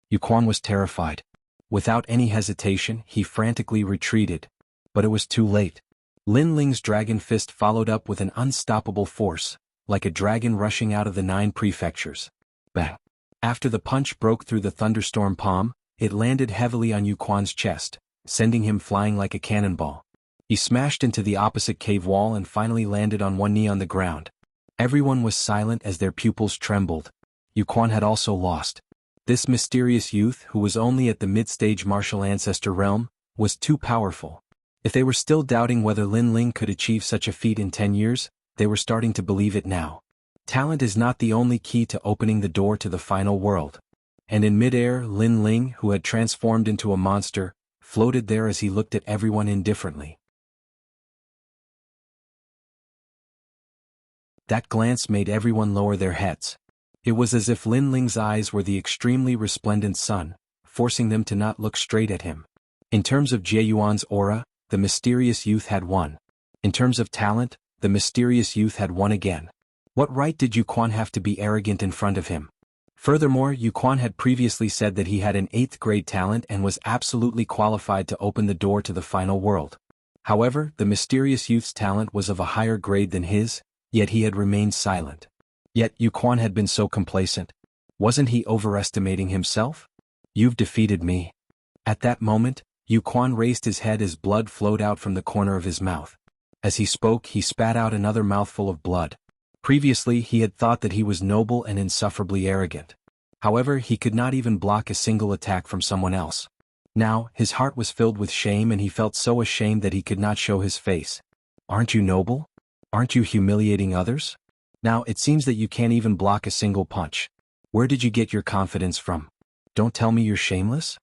Yu Quan was terrified. Without any hesitation, he frantically retreated. But it was too late. Lin Ling's dragon fist followed up with an unstoppable force, like a dragon rushing out of the 9 prefectures. Bang. After the punch broke through the thunderstorm palm, it landed heavily on Yu Quan's chest, sending him flying like a cannonball. He smashed into the opposite cave wall and finally landed on one knee on the ground. Everyone was silent as their pupils trembled. Yu Quan had also lost. This mysterious youth, who was only at the mid-stage martial ancestor realm, was too powerful. If they were still doubting whether Lin Ling could achieve such a feat in 10 years, they were starting to believe it now. Talent is not the only key to opening the door to the final world. And in mid-air, Lin Ling, who had transformed into a monster, floated there as he looked at everyone indifferently. That glance made everyone lower their heads. It was as if Lin Ling's eyes were the extremely resplendent sun, forcing them to not look straight at him. In terms of Jie Yuan's aura, the mysterious youth had won. In terms of talent, the mysterious youth had won again. What right did Yu Quan have to be arrogant in front of him? Furthermore, Yu Quan had previously said that he had an 8th grade talent and was absolutely qualified to open the door to the final world. However, the mysterious youth's talent was of a higher grade than his, yet he had remained silent. Yet Yu Quan had been so complacent. Wasn't he overestimating himself? You've defeated me. At that moment, Yu Quan raised his head as blood flowed out from the corner of his mouth. As he spoke, he spat out another mouthful of blood. Previously, he had thought that he was noble and insufferably arrogant. However, he could not even block a single attack from someone else. Now, his heart was filled with shame and he felt so ashamed that he could not show his face. Aren't you noble? Aren't you humiliating others? Now, it seems that you can't even block a single punch. Where did you get your confidence from? Don't tell me you're shameless?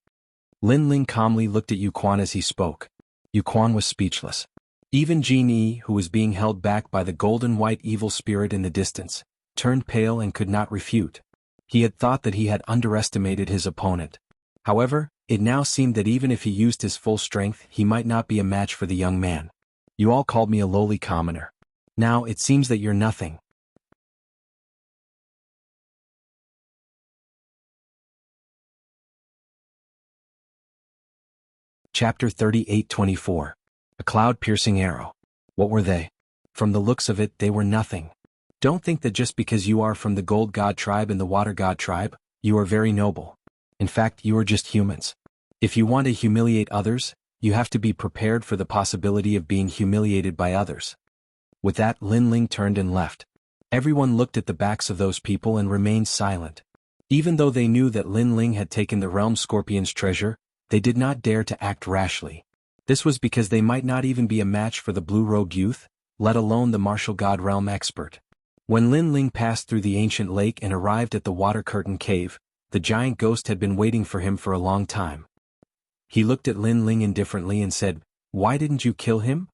Lin Ling calmly looked at Yu Quan as he spoke. Yu Quan was speechless. Even Jin Yi, who was being held back by the golden-white evil spirit in the distance, turned pale and could not refute. He had thought that he had underestimated his opponent. However, it now seemed that even if he used his full strength, he might not be a match for the young man. You all called me a lowly commoner. Now, it seems that you're nothing. Chapter 38-24. A cloud-piercing arrow. What were they? From the looks of it, they were nothing. Don't think that just because you are from the Gold God tribe and the Water God tribe, you are very noble. In fact, you are just humans. If you want to humiliate others, you have to be prepared for the possibility of being humiliated by others. With that, Lin Ling turned and left. Everyone looked at the backs of those people and remained silent. Even though they knew that Lin Ling had taken the Realm Scorpion's treasure, they did not dare to act rashly. This was because they might not even be a match for the blue-robed youth, let alone the martial god realm expert. When Lin Ling passed through the ancient lake and arrived at the water curtain cave, the giant ghost had been waiting for him for a long time. He looked at Lin Ling indifferently and said, "Why didn't you kill him?"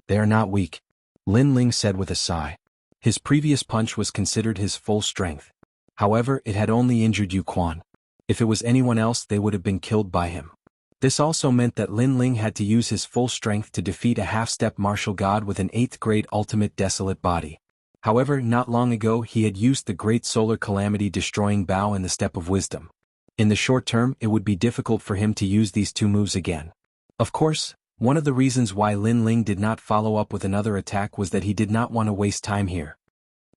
"They are not weak," Lin Ling said with a sigh. His previous punch was considered his full strength. However, it had only injured Yu Quan. If it was anyone else, they would have been killed by him. This also meant that Lin Ling had to use his full strength to defeat a half-step martial god with an 8th grade ultimate desolate body. However, not long ago he had used the great solar calamity destroying bow and the step of wisdom. In the short term, it would be difficult for him to use these two moves again. Of course, one of the reasons why Lin Ling did not follow up with another attack was that he did not want to waste time here.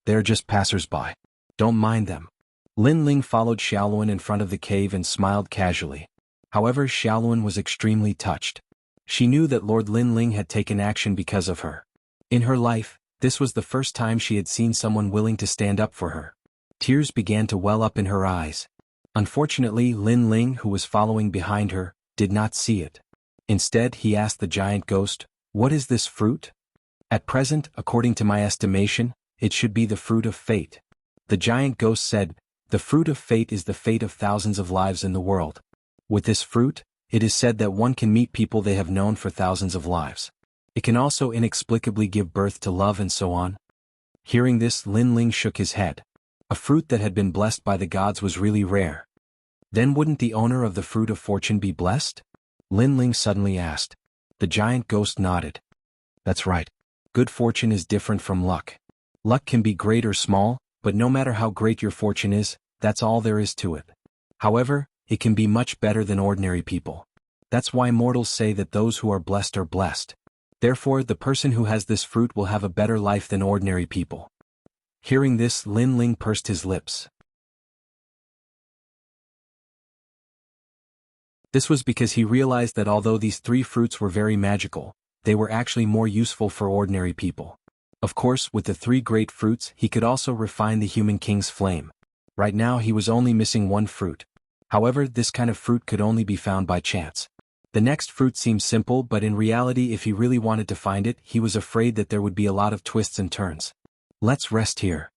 "They're just passers-by. Don't mind them." Lin Ling followed Xiaoluan in front of the cave and smiled casually. However, Xiaoluan was extremely touched. She knew that Lord Lin Ling had taken action because of her. In her life, this was the first time she had seen someone willing to stand up for her. Tears began to well up in her eyes. Unfortunately, Lin Ling, who was following behind her, did not see it. Instead, he asked the giant ghost, "What is this fruit?" "At present, according to my estimation, it should be the fruit of fate." The giant ghost said, "The fruit of fate is the fate of thousands of lives in the world. With this fruit, it is said that one can meet people they have known for thousands of lives. It can also inexplicably give birth to love and so on." Hearing this, Lin Ling shook his head. A fruit that had been blessed by the gods was really rare. Then wouldn't the owner of the fruit of fortune be blessed? Lin Ling suddenly asked. The giant ghost nodded. "That's right. Good fortune is different from luck. Luck can be great or small, but no matter how great your fortune is, that's all there is to it. However, it can be much better than ordinary people. That's why mortals say that those who are blessed are blessed. Therefore, the person who has this fruit will have a better life than ordinary people." Hearing this, Lin Ling pursed his lips. This was because he realized that although these 3 fruits were very magical, they were actually more useful for ordinary people. Of course, with the 3 great fruits, he could also refine the human king's flame. Right now he was only missing 1 fruit. However, this kind of fruit could only be found by chance. The next fruit seemed simple, but in reality if he really wanted to find it, he was afraid that there would be a lot of twists and turns. "Let's rest here."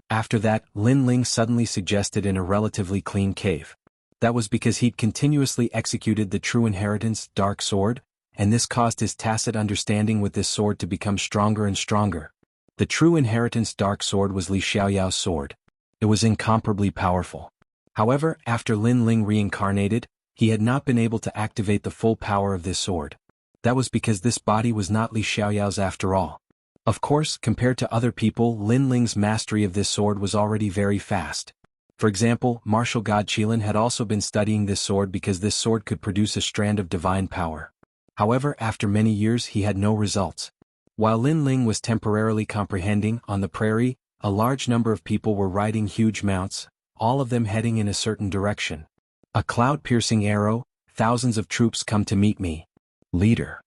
After that, Lin Ling suddenly suggested in a relatively clean cave. That was because he'd continuously executed the true inheritance, Dark Sword, and this caused his tacit understanding with this sword to become stronger and stronger. The true inheritance Dark Sword was Li Xiaoyao's sword. It was incomparably powerful. However, after Lin Ling reincarnated, he had not been able to activate the full power of this sword. That was because this body was not Li Xiaoyao's after all. Of course, compared to other people, Lin Ling's mastery of this sword was already very fast. For example, martial god Qilin had also been studying this sword because this sword could produce a strand of divine power. However, after many years he had no results. While Lin Ling was temporarily comprehending, on the prairie, a large number of people were riding huge mounts, all of them heading in a certain direction. "A cloud-piercing arrow, thousands of troops come to meet me. Leader."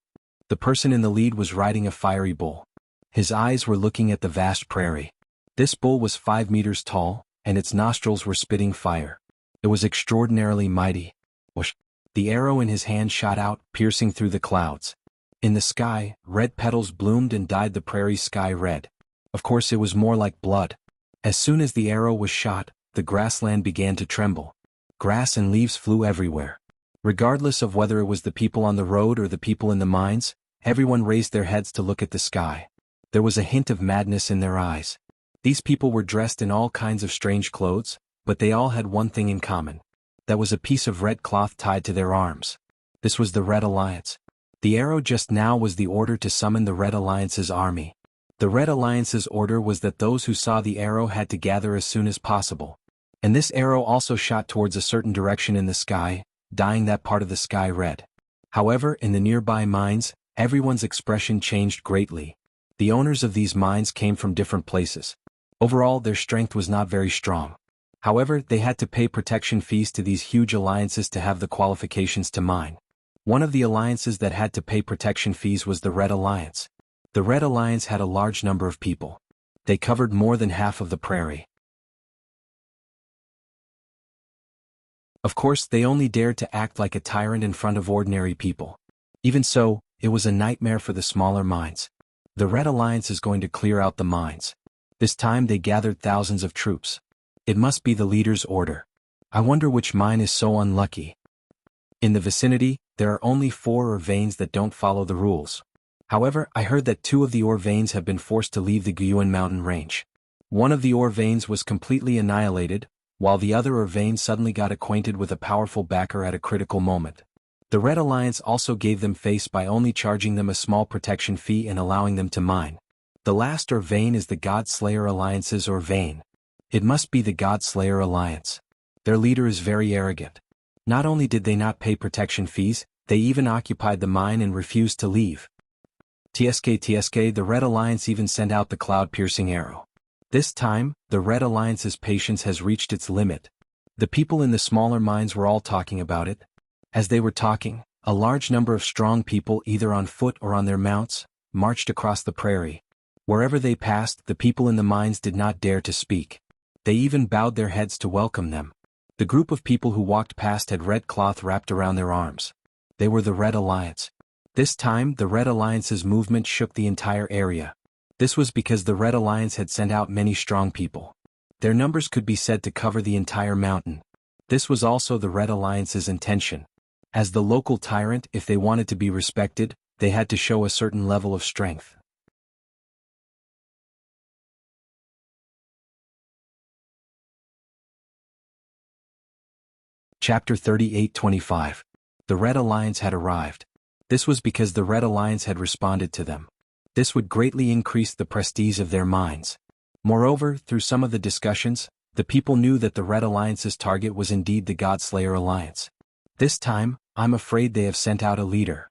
The person in the lead was riding a fiery bull. His eyes were looking at the vast prairie. This bull was 5 meters tall, and its nostrils were spitting fire. It was extraordinarily mighty. Whoosh! The arrow in his hand shot out, piercing through the clouds. In the sky, red petals bloomed and dyed the prairie sky red. Of course it was more like blood. As soon as the arrow was shot, the grassland began to tremble. Grass and leaves flew everywhere. Regardless of whether it was the people on the road or the people in the mines, everyone raised their heads to look at the sky. There was a hint of madness in their eyes. These people were dressed in all kinds of strange clothes, but they all had one thing in common. That was a piece of red cloth tied to their arms. This was the Red Alliance. The arrow just now was the order to summon the Red Alliance's army. The Red Alliance's order was that those who saw the arrow had to gather as soon as possible. And this arrow also shot towards a certain direction in the sky, dyeing that part of the sky red. However, in the nearby mines, everyone's expression changed greatly. The owners of these mines came from different places. Overall, their strength was not very strong. However, they had to pay protection fees to these huge alliances to have the qualifications to mine. One of the alliances that had to pay protection fees was the Red Alliance. The Red Alliance had a large number of people. They covered more than half of the prairie. Of course, they only dared to act like a tyrant in front of ordinary people. Even so, it was a nightmare for the smaller mines. The Red Alliance is going to clear out the mines. This time they gathered thousands of troops. It must be the leader's order. I wonder which mine is so unlucky. In the vicinity, there are only 4 ore veins that don't follow the rules. However, I heard that 2 of the ore veins have been forced to leave the Guyuan mountain range. One of the ore veins was completely annihilated, while the other ore vein suddenly got acquainted with a powerful backer at a critical moment. The Red Alliance also gave them face by only charging them a small protection fee and allowing them to mine. The last ore vein is the God Slayer Alliance's ore vein. It must be the God Slayer Alliance. Their leader is very arrogant. Not only did they not pay protection fees, they even occupied the mine and refused to leave. TSK, the Red Alliance even sent out the cloud-piercing arrow. This time, the Red Alliance's patience has reached its limit. The people in the smaller mines were all talking about it. As they were talking, a large number of strong people either on foot or on their mounts, marched across the prairie. Wherever they passed, the people in the mines did not dare to speak. They even bowed their heads to welcome them. The group of people who walked past had red cloth wrapped around their arms. They were the Red Alliance. This time, the Red Alliance's movement shook the entire area. This was because the Red Alliance had sent out many strong people. Their numbers could be said to cover the entire mountain. This was also the Red Alliance's intention. As the local tyrant, if they wanted to be respected, they had to show a certain level of strength. Chapter 38:25. The Red Alliance had arrived. This was because the Red Alliance had responded to them. This would greatly increase the prestige of their mines. Moreover, through some of the discussions, the people knew that the Red Alliance's target was indeed the Godslayer Alliance. This time, I'm afraid they have sent out a leader.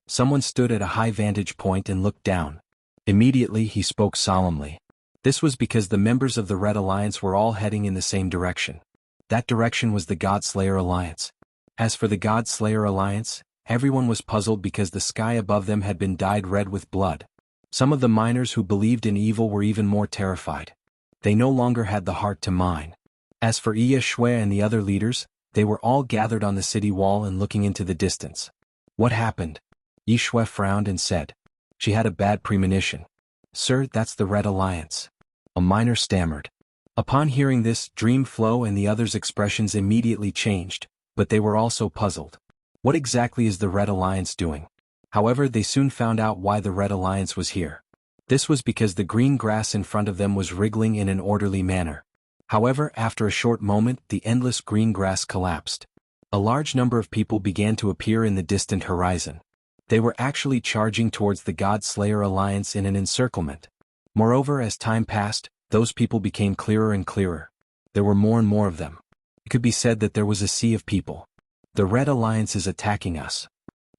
Someone stood at a high vantage point and looked down. Immediately he spoke solemnly. This was because the members of the Red Alliance were all heading in the same direction. That direction was the Godslayer Alliance. As for the Godslayer Alliance, everyone was puzzled because the sky above them had been dyed red with blood. Some of the miners who believed in evil were even more terrified. They no longer had the heart to mine. As for Ye Shui and the other leaders, they were all gathered on the city wall and looking into the distance. What happened? Ye Shui frowned and said. She had a bad premonition. Sir, that's the Red Alliance. A miner stammered. Upon hearing this, Dream Flow and the others' expressions immediately changed, but they were also puzzled. What exactly is the Red Alliance doing? However, they soon found out why the Red Alliance was here. This was because the green grass in front of them was wriggling in an orderly manner. However, after a short moment, the endless green grass collapsed. A large number of people began to appear in the distant horizon. They were actually charging towards the Godslayer Alliance in an encirclement. Moreover, as time passed, those people became clearer and clearer. There were more and more of them. It could be said that there was a sea of people. The Red Alliance is attacking us.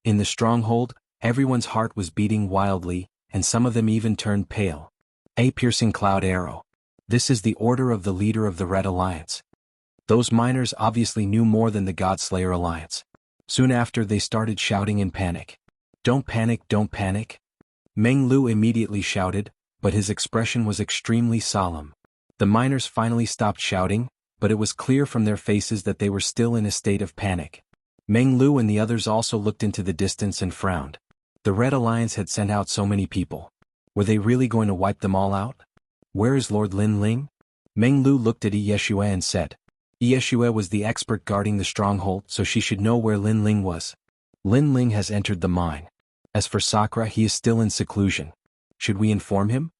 In the stronghold, everyone's heart was beating wildly, and some of them even turned pale. A piercing cloud arrow. This is the order of the leader of the Red Alliance. Those miners obviously knew more than the Godslayer Alliance. Soon after, they started shouting in panic. Don't panic, don't panic. Meng Lu immediately shouted, but his expression was extremely solemn. The miners finally stopped shouting, but it was clear from their faces that they were still in a state of panic. Meng Lu and the others also looked into the distance and frowned. The Red Alliance had sent out so many people. Were they really going to wipe them all out? Where is Lord Lin Ling? Meng Lu looked at Ye Shui and said. Ye Shui was the expert guarding the stronghold, so she should know where Lin Ling was. Lin Ling has entered the mine. As for Sakura, he is still in seclusion. Should we inform him?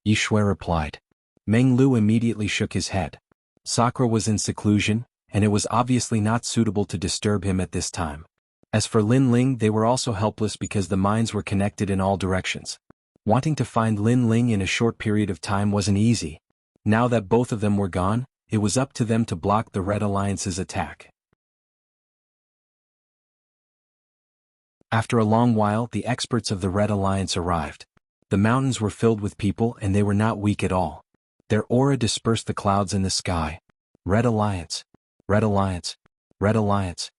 Ye Shui replied. Meng Lu immediately shook his head. Sakura was in seclusion, and it was obviously not suitable to disturb him at this time. As for Lin Ling, they were also helpless because the mines were connected in all directions. Wanting to find Lin Ling in a short period of time wasn't easy. Now that both of them were gone, it was up to them to block the Red Alliance's attack. After a long while, the experts of the Red Alliance arrived. The mountains were filled with people and they were not weak at all. Their aura dispersed the clouds in the sky. Red Alliance. Red Alliance. Red Alliance.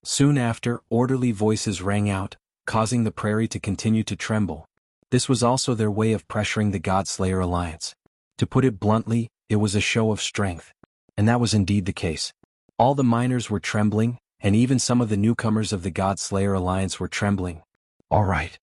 Soon after, orderly voices rang out, causing the prairie to continue to tremble. This was also their way of pressuring the Godslayer Alliance. To put it bluntly, it was a show of strength. And that was indeed the case. All the miners were trembling, and even some of the newcomers of the Godslayer Alliance were trembling. All right.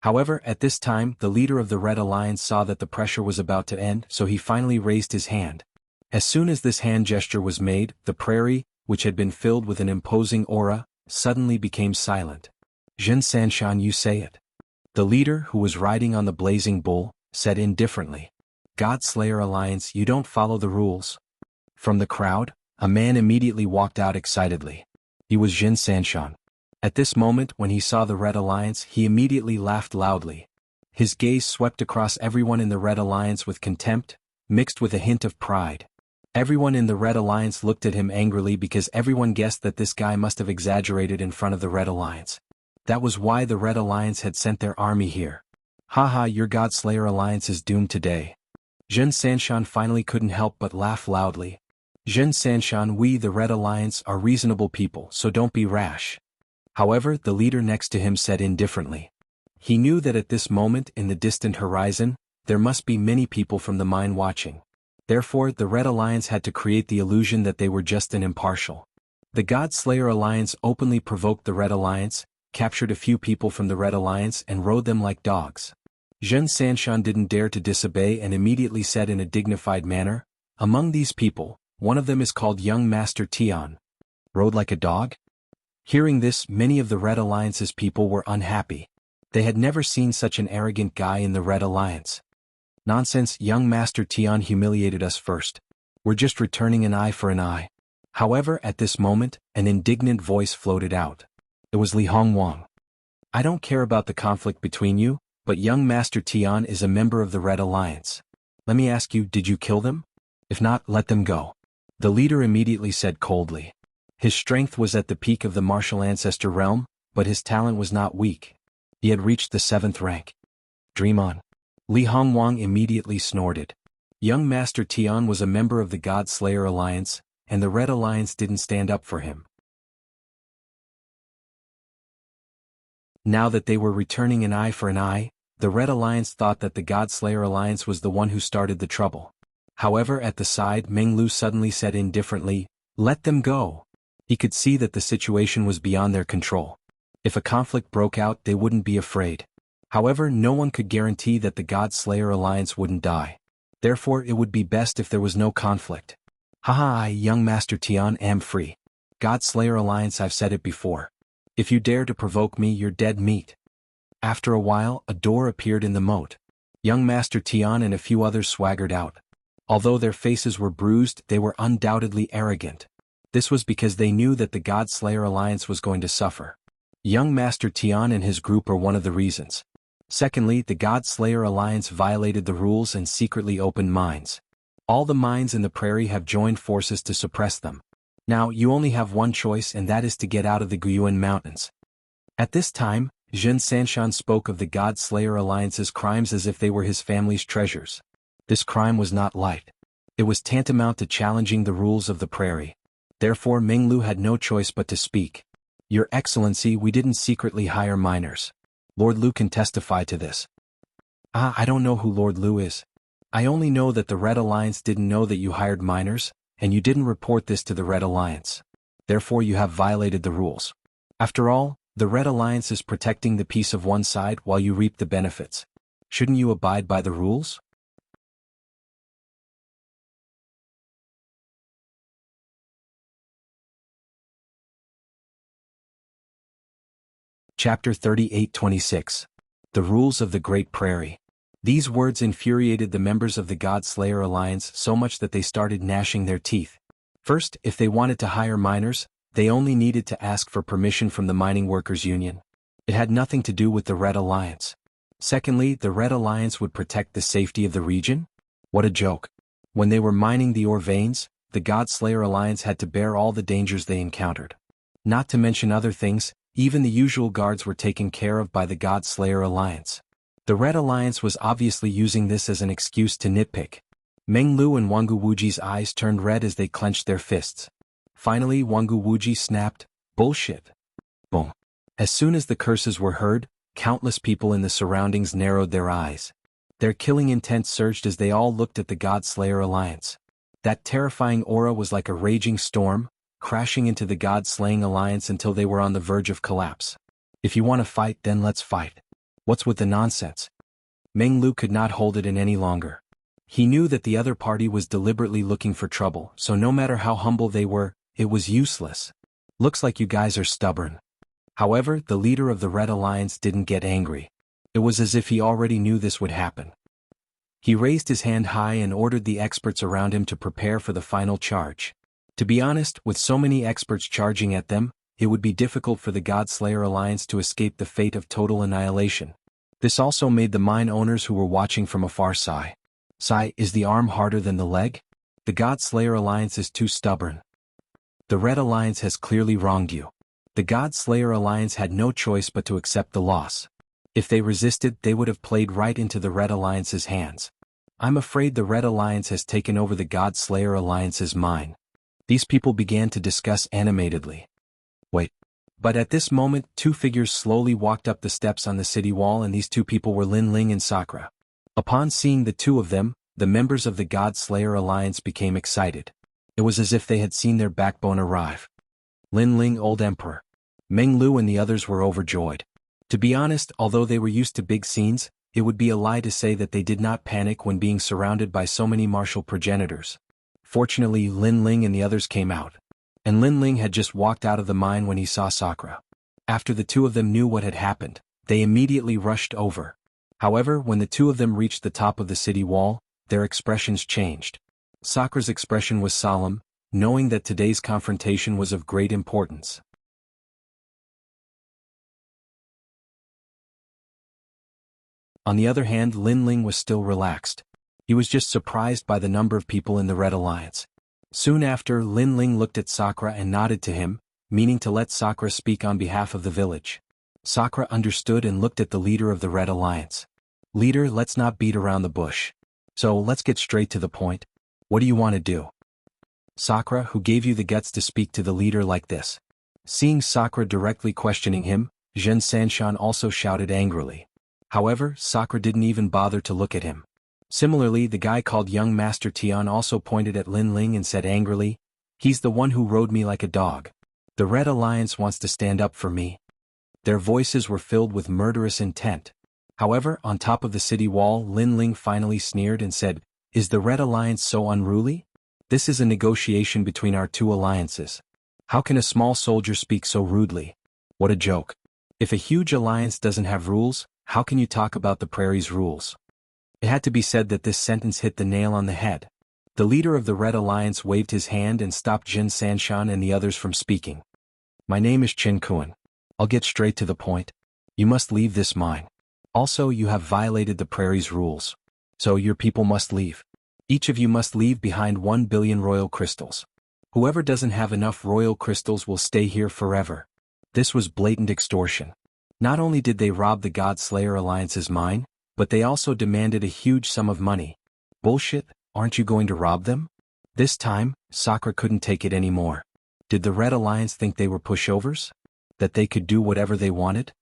However, at this time, the leader of the Red Alliance saw that the pressure was about to end, so he finally raised his hand. As soon as this hand gesture was made, the prairie, which had been filled with an imposing aura, suddenly became silent. Jin Sanshan, you say it. The leader, who was riding on the blazing bull, said indifferently. God Slayer Alliance, you don't follow the rules. From the crowd, a man immediately walked out excitedly. He was Jin Sanshan. At this moment, when he saw the Red Alliance, he immediately laughed loudly. His gaze swept across everyone in the Red Alliance with contempt, mixed with a hint of pride. Everyone in the Red Alliance looked at him angrily because everyone guessed that this guy must have exaggerated in front of the Red Alliance. That was why the Red Alliance had sent their army here. Haha, your God Slayer Alliance is doomed today. Jin Sanshan finally couldn't help but laugh loudly. Jin Sanshan, we the Red Alliance are reasonable people, so don't be rash. However, the leader next to him said indifferently. He knew that at this moment in the distant horizon, there must be many people from the mine watching. Therefore, the Red Alliance had to create the illusion that they were just an impartial. The God Slayer Alliance openly provoked the Red Alliance, captured a few people from the Red Alliance and rode them like dogs. Jin Sanshan didn't dare to disobey and immediately said in a dignified manner, among these people, one of them is called Young Master Tian. Rode like a dog? Hearing this, many of the Red Alliance's people were unhappy. They had never seen such an arrogant guy in the Red Alliance. Nonsense, Young Master Tian humiliated us first. We're just returning an eye for an eye. However, at this moment, an indignant voice floated out. It was Li Hongwang. I don't care about the conflict between you, but Young Master Tian is a member of the Red Alliance. Let me ask you, did you kill them? If not, let them go. The leader immediately said coldly. His strength was at the peak of the martial ancestor realm, but his talent was not weak. He had reached the 7th rank. Dream on. Li Hongwang immediately snorted. Young Master Tian was a member of the God Slayer Alliance, and the Red Alliance didn't stand up for him. Now that they were returning an eye for an eye, the Red Alliance thought that the God Slayer Alliance was the one who started the trouble. However, at the side, Meng Lu suddenly said indifferently, let them go. He could see that the situation was beyond their control. If a conflict broke out, they wouldn't be afraid. However, no one could guarantee that the God Slayer Alliance wouldn't die. Therefore, it would be best if there was no conflict. Haha, I, Young Master Tian, am free. God Slayer Alliance, I've said it before. If you dare to provoke me, you're dead meat. After a while, a door appeared in the moat. Young Master Tian and a few others swaggered out. Although their faces were bruised, they were undoubtedly arrogant. This was because they knew that the God Slayer Alliance was going to suffer. Young Master Tian and his group are one of the reasons. Secondly, the God Slayer Alliance violated the rules and secretly opened mines. All the mines in the prairie have joined forces to suppress them. Now, you only have one choice, and that is to get out of the Guyuan Mountains. At this time, Jin Sanshan spoke of the God Slayer Alliance's crimes as if they were his family's treasures. This crime was not light. It was tantamount to challenging the rules of the prairie. Therefore, Meng Lu had no choice but to speak. Your Excellency, we didn't secretly hire miners. Lord Lu can testify to this. I don't know who Lord Lu is. I only know that the Red Alliance didn't know that you hired miners, and you didn't report this to the Red Alliance. Therefore, you have violated the rules. After all, the Red Alliance is protecting the peace of one side while you reap the benefits. Shouldn't you abide by the rules? Chapter 38-26. The Rules of the Great Prairie. These words infuriated the members of the God Slayer Alliance so much that they started gnashing their teeth. First, if they wanted to hire miners, they only needed to ask for permission from the Mining Workers Union. It had nothing to do with the Red Alliance. Secondly, the Red Alliance would protect the safety of the region? What a joke. When they were mining the ore veins, the God Slayer Alliance had to bear all the dangers they encountered. Not to mention other things, even the usual guards were taken care of by the God Slayer Alliance. The Red Alliance was obviously using this as an excuse to nitpick. Meng Lu and Wangu Wuji's eyes turned red as they clenched their fists. Finally, Wangu Wuji snapped, "Bullshit." Boom. As soon as the curses were heard, countless people in the surroundings narrowed their eyes. Their killing intent surged as they all looked at the God Slayer Alliance. That terrifying aura was like a raging storm, crashing into the God-slaying alliance until they were on the verge of collapse. If you want to fight, then let's fight. What's with the nonsense? Meng Lu could not hold it in any longer. He knew that the other party was deliberately looking for trouble, so no matter how humble they were, it was useless. Looks like you guys are stubborn. However, the leader of the Red Alliance didn't get angry. It was as if he already knew this would happen. He raised his hand high and ordered the experts around him to prepare for the final charge. To be honest, with so many experts charging at them, it would be difficult for the Godslayer Alliance to escape the fate of total annihilation. This also made the mine owners who were watching from afar sigh. Sigh, is the arm harder than the leg? The Godslayer Alliance is too stubborn. The Red Alliance has clearly wronged you. The Godslayer Alliance had no choice but to accept the loss. If they resisted, they would have played right into the Red Alliance's hands. I'm afraid the Red Alliance has taken over the Godslayer Alliance's mine. These people began to discuss animatedly. Wait. But at this moment, two figures slowly walked up the steps on the city wall, and these two people were Lin Ling and Sakura. Upon seeing the two of them, the members of the Godslayer Alliance became excited. It was as if they had seen their backbone arrive. Lin Ling, Old Emperor. Meng Lu and the others were overjoyed. To be honest, although they were used to big scenes, it would be a lie to say that they did not panic when being surrounded by so many martial progenitors. Fortunately, Lin Ling and the others came out. And Lin Ling had just walked out of the mine when he saw Sakura. After the two of them knew what had happened, they immediately rushed over. However, when the two of them reached the top of the city wall, their expressions changed. Sakura's expression was solemn, knowing that today's confrontation was of great importance. On the other hand, Lin Ling was still relaxed. He was just surprised by the number of people in the Red Alliance. Soon after, Lin Ling looked at Sakura and nodded to him, meaning to let Sakura speak on behalf of the village. Sakura understood and looked at the leader of the Red Alliance. Leader, let's not beat around the bush. So let's get straight to the point. What do you want to do? Sakura, who gave you the guts to speak to the leader like this? Seeing Sakura directly questioning him, Zhen Sanshan also shouted angrily. However, Sakura didn't even bother to look at him. Similarly, the guy called Young Master Tian also pointed at Lin Ling and said angrily, he's the one who rode me like a dog. The Red Alliance wants to stand up for me. Their voices were filled with murderous intent. However, on top of the city wall, Lin Ling finally sneered and said, is the Red Alliance so unruly? This is a negotiation between our two alliances. How can a small soldier speak so rudely? What a joke. If a huge alliance doesn't have rules, how can you talk about the prairie's rules? It had to be said that this sentence hit the nail on the head. The leader of the Red Alliance waved his hand and stopped Jin Sanshan and the others from speaking. My name is Qin Kuan. I'll get straight to the point. You must leave this mine. Also, you have violated the prairie's rules. So your people must leave. Each of you must leave behind 1 billion royal crystals. Whoever doesn't have enough royal crystals will stay here forever. This was blatant extortion. Not only did they rob the Godslayer Alliance's mine, but they also demanded a huge sum of money. Bullshit, aren't you going to rob them? This time, Sakura couldn't take it anymore. Did the Red Alliance think they were pushovers? That they could do whatever they wanted?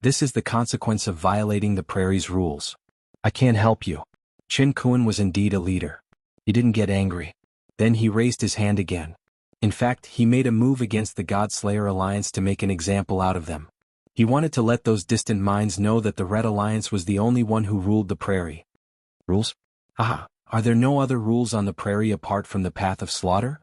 This is the consequence of violating the prairie's rules. I can't help you. Qin Kuan was indeed a leader. He didn't get angry. Then he raised his hand again. In fact, he made a move against the Godslayer Alliance to make an example out of them. He wanted to let those distant minds know that the Red Alliance was the only one who ruled the prairie. Rules? Haha, are there no other rules on the prairie apart from the path of slaughter?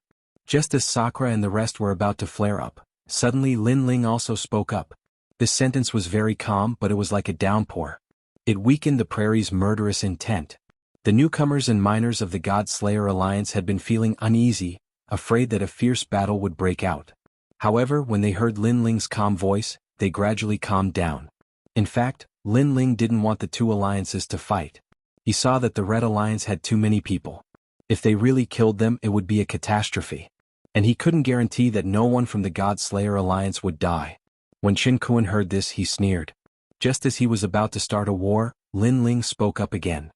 Just as Sakura and the rest were about to flare up, suddenly Lin Ling also spoke up. This sentence was very calm, but it was like a downpour. It weakened the prairie's murderous intent. The newcomers and miners of the Godslayer Alliance had been feeling uneasy, afraid that a fierce battle would break out. However, when they heard Lin Ling's calm voice, they gradually calmed down. In fact, Lin Ling didn't want the two alliances to fight. He saw that the Red Alliance had too many people. If they really killed them, it would be a catastrophe. And he couldn't guarantee that no one from the Godslayer Alliance would die. When Qin Kuan heard this, he sneered. Just as he was about to start a war, Lin Ling spoke up again.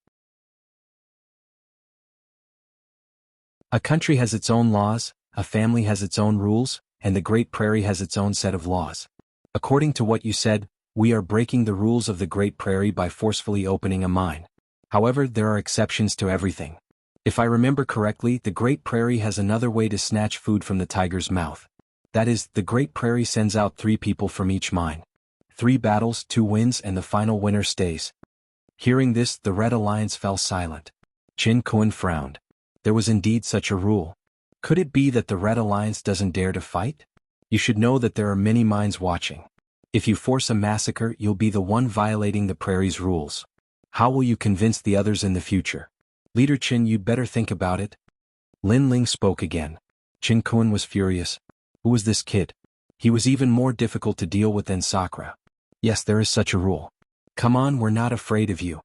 A country has its own laws, a family has its own rules, and the Great Prairie has its own set of laws. According to what you said, we are breaking the rules of the Great Prairie by forcefully opening a mine. However, there are exceptions to everything. If I remember correctly, the Great Prairie has another way to snatch food from the tiger's mouth. That is, the Great Prairie sends out 3 people from each mine. 3 battles, 2 wins and the final winner stays. Hearing this, the Red Alliance fell silent. Qin Kuan frowned. There was indeed such a rule. Could it be that the Red Alliance doesn't dare to fight? You should know that there are many minds watching. If you force a massacre, you'll be the one violating the prairie's rules. How will you convince the others in the future? Leader Qin, you'd better think about it. Lin Ling spoke again. Qin Kuan was furious. Who was this kid? He was even more difficult to deal with than Sakura. Yes, there is such a rule. Come on, we're not afraid of you.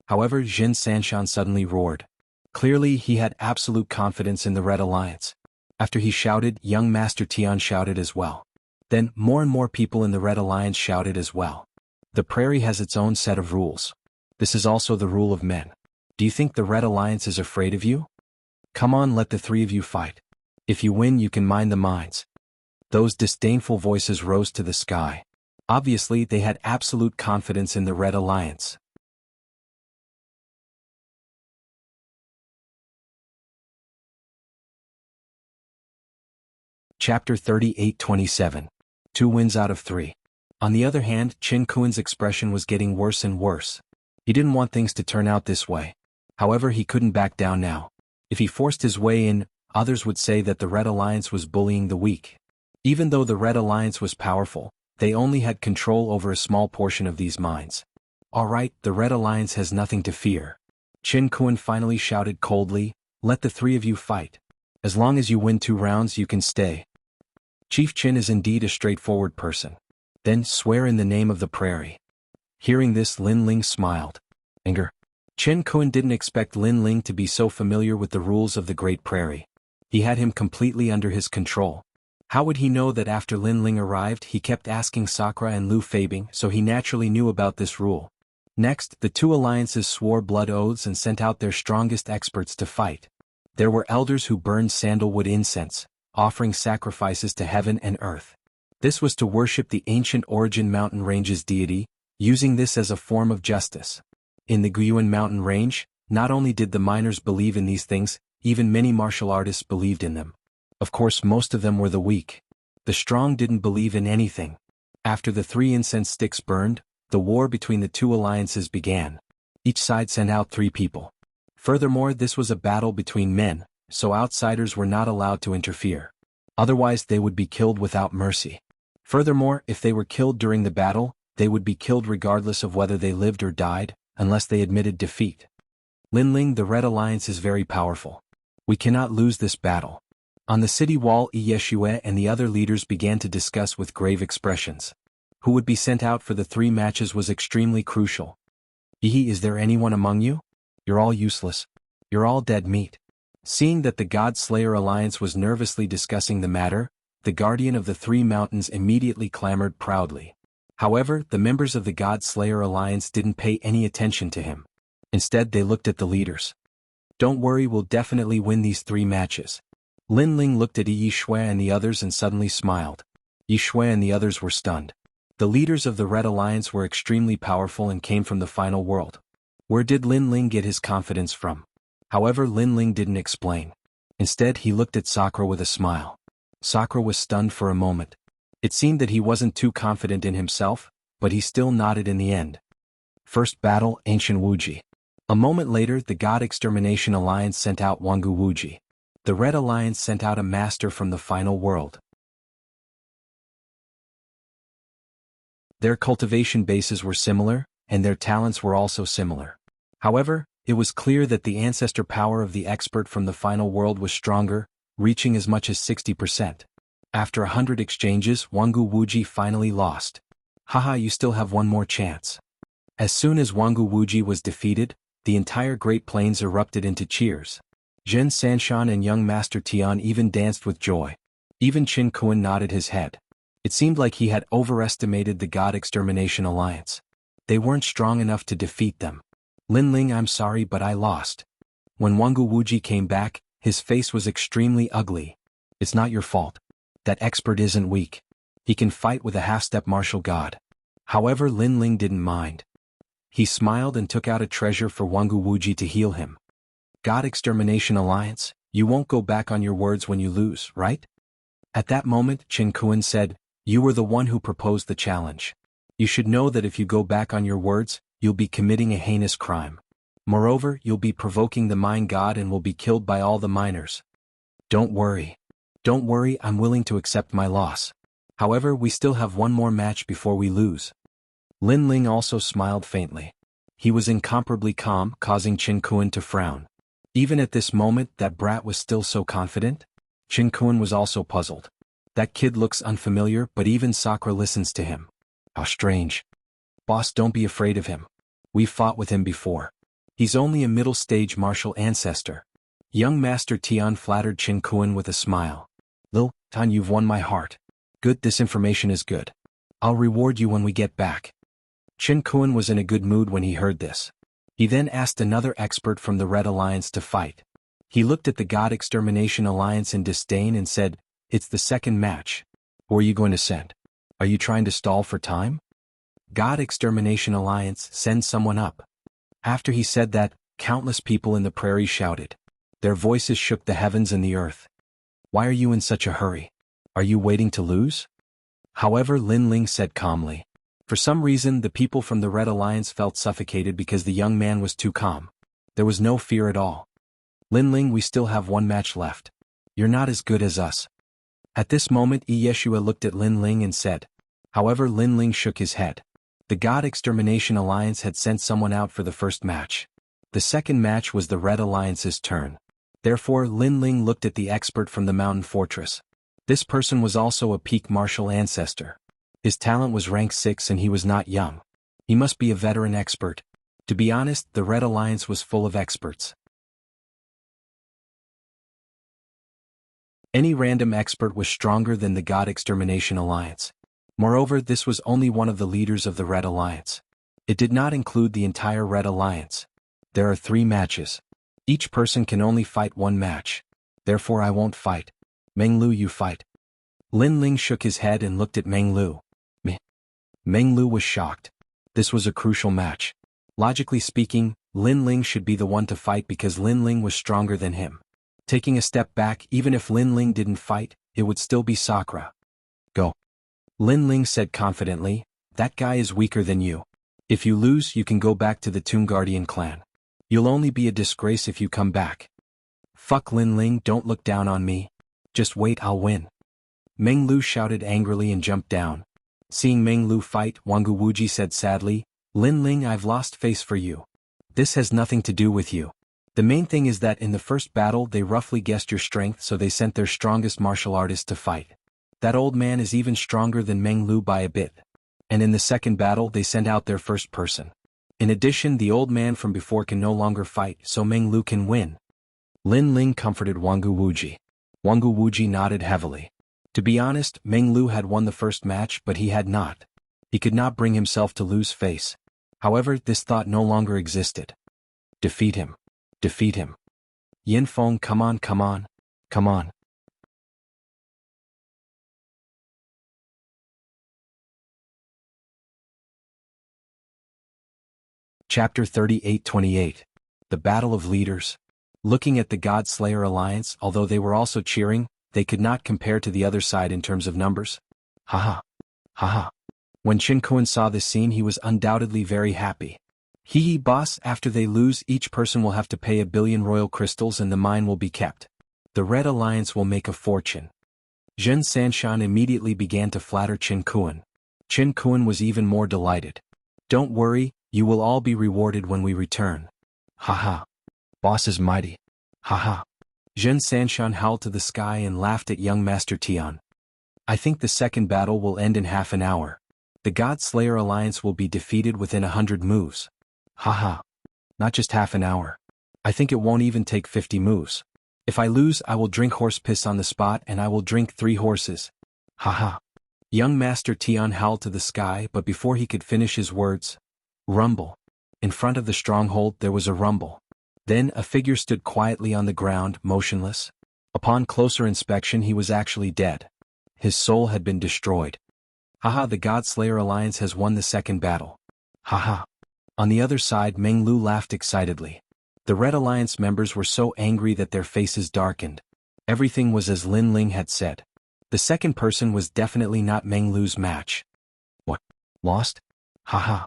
However, Jin Sanshan suddenly roared. Clearly, he had absolute confidence in the Red Alliance. After he shouted, young Master Tian shouted as well. Then, more and more people in the Red Alliance shouted as well. The prairie has its own set of rules. This is also the rule of men. Do you think the Red Alliance is afraid of you? Come on, let the 3 of you fight. If you win, you can mine the mines. Those disdainful voices rose to the sky. Obviously, they had absolute confidence in the Red Alliance. Chapter 38-27. 2 wins out of 3. On the other hand, Qin Kuan's expression was getting worse and worse. He didn't want things to turn out this way. However, he couldn't back down now. If he forced his way in, others would say that the Red Alliance was bullying the weak. Even though the Red Alliance was powerful, they only had control over a small portion of these mines. Alright, the Red Alliance has nothing to fear. Qin Kuan finally shouted coldly, let the 3 of you fight. As long as you win 2 rounds, you can stay. Chief Qin is indeed a straightforward person. Then swear in the name of the prairie. Hearing this, Lin Ling smiled. Anger. Qin Kuan didn't expect Lin Ling to be so familiar with the rules of the Great Prairie. He had him completely under his control. How would he know that after Lin Ling arrived, he kept asking Sakura and Lu Fabing, so he naturally knew about this rule. Next, the 2 alliances swore blood oaths and sent out their strongest experts to fight. There were elders who burned sandalwood incense, offering sacrifices to heaven and earth. This was to worship the ancient Origin Mountain Range's deity, using this as a form of justice. In the Guyuan Mountain Range, not only did the miners believe in these things, even many martial artists believed in them. Of course, most of them were the weak. The strong didn't believe in anything. After the 3 incense sticks burned, the war between the 2 alliances began. Each side sent out 3 people. Furthermore, this was a battle between men, so outsiders were not allowed to interfere. Otherwise, they would be killed without mercy. Furthermore, if they were killed during the battle, they would be killed regardless of whether they lived or died, unless they admitted defeat. Lin Ling, the Red Alliance is very powerful. We cannot lose this battle. On the city wall, Yi Yeshue and the other leaders began to discuss with grave expressions. Who would be sent out for the 3 matches was extremely crucial. Yi, is there anyone among you? You're all useless. You're all dead meat. Seeing that the God Slayer Alliance was nervously discussing the matter, the guardian of the 3 mountains immediately clamored proudly. However, the members of the God Slayer Alliance didn't pay any attention to him. Instead, they looked at the leaders. Don't worry, we'll definitely win these 3 matches. Lin Ling looked at Yi Shui and the others and suddenly smiled. Yi Shui and the others were stunned. The leaders of the Red Alliance were extremely powerful and came from the final world. Where did Lin Ling get his confidence from? However, Lin Ling didn't explain. Instead, he looked at Sakura with a smile. Sakura was stunned for a moment. It seemed that he wasn't too confident in himself, but he still nodded in the end. First battle, Ancient Wuji. A moment later, the God Extermination Alliance sent out Wangu Wuji. The Red Alliance sent out a master from the final world. Their cultivation bases were similar, and their talents were also similar. However, it was clear that the ancestor power of the expert from the final world was stronger, reaching as much as 60%. After 100 exchanges, Wangu Wuji finally lost. Haha, you still have one more chance. As soon as Wangu Wuji was defeated, the entire Great Plains erupted into cheers. Zhen Sanshan and young Master Tian even danced with joy. Even Qin Kuan nodded his head. It seemed like he had overestimated the God Extermination Alliance. They weren't strong enough to defeat them. Lin Ling, I'm sorry, but I lost. When Wangu Wuji came back, his face was extremely ugly. It's not your fault. That expert isn't weak. He can fight with a half-step martial god. However, Lin Ling didn't mind. He smiled and took out a treasure for Wangu Wuji to heal him. God Extermination Alliance, you won't go back on your words when you lose, right? At that moment, Qin Kuan said, you were the one who proposed the challenge. You should know that if you go back on your words, you'll be committing a heinous crime. Moreover, you'll be provoking the mine god and will be killed by all the miners. Don't worry. Don't worry, I'm willing to accept my loss. However, we still have one more match before we lose. Lin Ling also smiled faintly. He was incomparably calm, causing Qin Kuan to frown. Even at this moment, that brat was still so confident? Qin Kuan was also puzzled. That kid looks unfamiliar, but even Sakura listens to him. How strange. Boss, don't be afraid of him. We've fought with him before. He's only a middle-stage martial ancestor. Young Master Tian flattered Qin Kuan with a smile. Lil, Tan, you've won my heart. Good, this information is good. I'll reward you when we get back. Qin Kuan was in a good mood when he heard this. He then asked another expert from the Red Alliance to fight. He looked at the God Extermination Alliance in disdain and said, "It's the second match. Who are you going to send? Are you trying to stall for time?" God Extermination Alliance, send someone up. After he said that, countless people in the prairie shouted. Their voices shook the heavens and the earth. Why are you in such a hurry? Are you waiting to lose? However, Lin Ling said calmly. For some reason, the people from the Red Alliance felt suffocated because the young man was too calm. There was no fear at all. Lin Ling, we still have one match left. You're not as good as us. At this moment, Yeshua looked at Lin Ling and said. However, Lin Ling shook his head. The God Extermination Alliance had sent someone out for the first match. The second match was the Red Alliance's turn. Therefore, Lin Ling looked at the expert from the mountain fortress. This person was also a peak martial ancestor. His talent was rank 6 and he was not young. He must be a veteran expert. To be honest, the Red Alliance was full of experts. Any random expert was stronger than the God Extermination Alliance. Moreover, this was only one of the leaders of the Red Alliance. It did not include the entire Red Alliance. There are 3 matches. Each person can only fight one match. Therefore I won't fight. Meng Lu, you fight. Lin Ling shook his head and looked at Meng Lu. Meh. Meng Lu was shocked. This was a crucial match. Logically speaking, Lin Ling should be the one to fight because Lin Ling was stronger than him. Taking a step back, even if Lin Ling didn't fight, it would still be Sakura. Go. Lin Ling said confidently, that guy is weaker than you. If you lose, you can go back to the Tomb Guardian clan. You'll only be a disgrace if you come back. Fuck Lin Ling, don't look down on me. Just wait, I'll win. Meng Lu shouted angrily and jumped down. Seeing Meng Lu fight, Wangu Wuji said sadly, Lin Ling, I've lost face for you. This has nothing to do with you. The main thing is that in the first battle they roughly guessed your strength, so they sent their strongest martial artist to fight. That old man is even stronger than Meng Lu by a bit. And in the second battle they sent out their first person. In addition, the old man from before can no longer fight, so Meng Lu can win. Lin Ling comforted Wangu Wuji. Wangu Wuji nodded heavily. To be honest, Meng Lu had won the first match, but he had not. He could not bring himself to lose face. However, this thought no longer existed. Defeat him. Defeat him. Yin Feng, come on, come on. Come on. Chapter 38-28. The Battle of Leaders. Looking at the God Slayer Alliance, although they were also cheering, they could not compare to the other side in terms of numbers. Haha. Haha. When Qin Kuan saw this scene, he was undoubtedly very happy. Hee boss, after they lose, each person will have to pay 1 billion royal crystals and the mine will be kept. The Red Alliance will make a fortune. Zhen Sanshan immediately began to flatter Qin Kuan. Qin Kuan was even more delighted. Don't worry, you will all be rewarded when we return. Haha. Boss is mighty. Haha. Zhen Sanshan howled to the sky and laughed at young Master Tian. I think the second battle will end in half an hour. The God Slayer Alliance will be defeated within 100 moves. Haha. Not just half an hour. I think it won't even take 50 moves. If I lose, I will drink horse piss on the spot and I will drink 3 horses. Haha. Young Master Tian howled to the sky, but before he could finish his words, rumble. In front of the stronghold there was a rumble. Then a figure stood quietly on the ground, motionless. Upon closer inspection he was actually dead. His soul had been destroyed. Haha, the God Slayer Alliance has won the second battle. Haha. On the other side, Meng Lu laughed excitedly. The Red Alliance members were so angry that their faces darkened. Everything was as Lin Ling had said. The second person was definitely not Meng Lu's match. What? Lost? Haha.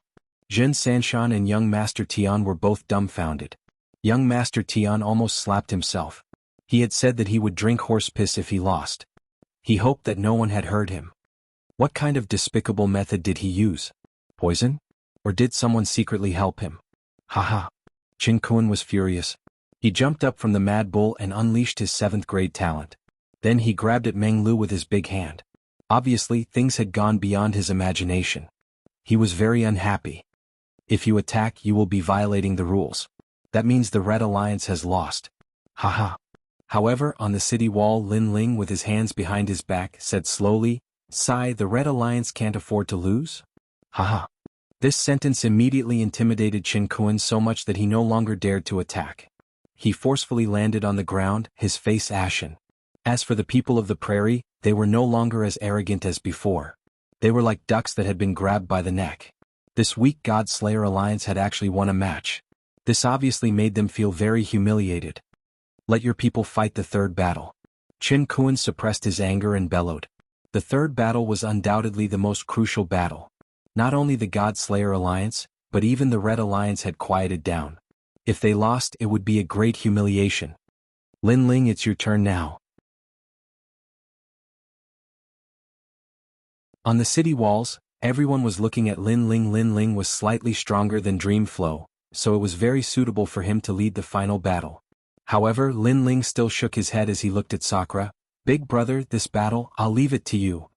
Jin Sanshan and young Master Tian were both dumbfounded. Young Master Tian almost slapped himself. He had said that he would drink horse piss if he lost. He hoped that no one had heard him. What kind of despicable method did he use? Poison? Or did someone secretly help him? Haha. Qin Kuan was furious. He jumped up from the Mad Bull and unleashed his 7th grade talent. Then he grabbed at Meng Lu with his big hand. Obviously, things had gone beyond his imagination. He was very unhappy. If you attack, you will be violating the rules. That means the Red Alliance has lost. Haha. However, on the city wall, Lin Ling with his hands behind his back said slowly, "Sigh, the Red Alliance can't afford to lose?" Haha. This sentence immediately intimidated Qin Kuan so much that he no longer dared to attack. He forcefully landed on the ground, his face ashen. As for the people of the prairie, they were no longer as arrogant as before. They were like ducks that had been grabbed by the neck. This weak God Slayer alliance had actually won a match. This obviously made them feel very humiliated. Let your people fight the third battle. Qin Kuan suppressed his anger and bellowed. The third battle was undoubtedly the most crucial battle. Not only the God Slayer alliance, but even the Red Alliance had quieted down. If they lost, it would be a great humiliation. Lin Ling, it's your turn now. On the city walls, everyone was looking at Lin Ling. Lin Ling was slightly stronger than Dream Flow, so it was very suitable for him to lead the final battle. However, Lin Ling still shook his head as he looked at Sakura. "Big brother, this battle, I'll leave it to you."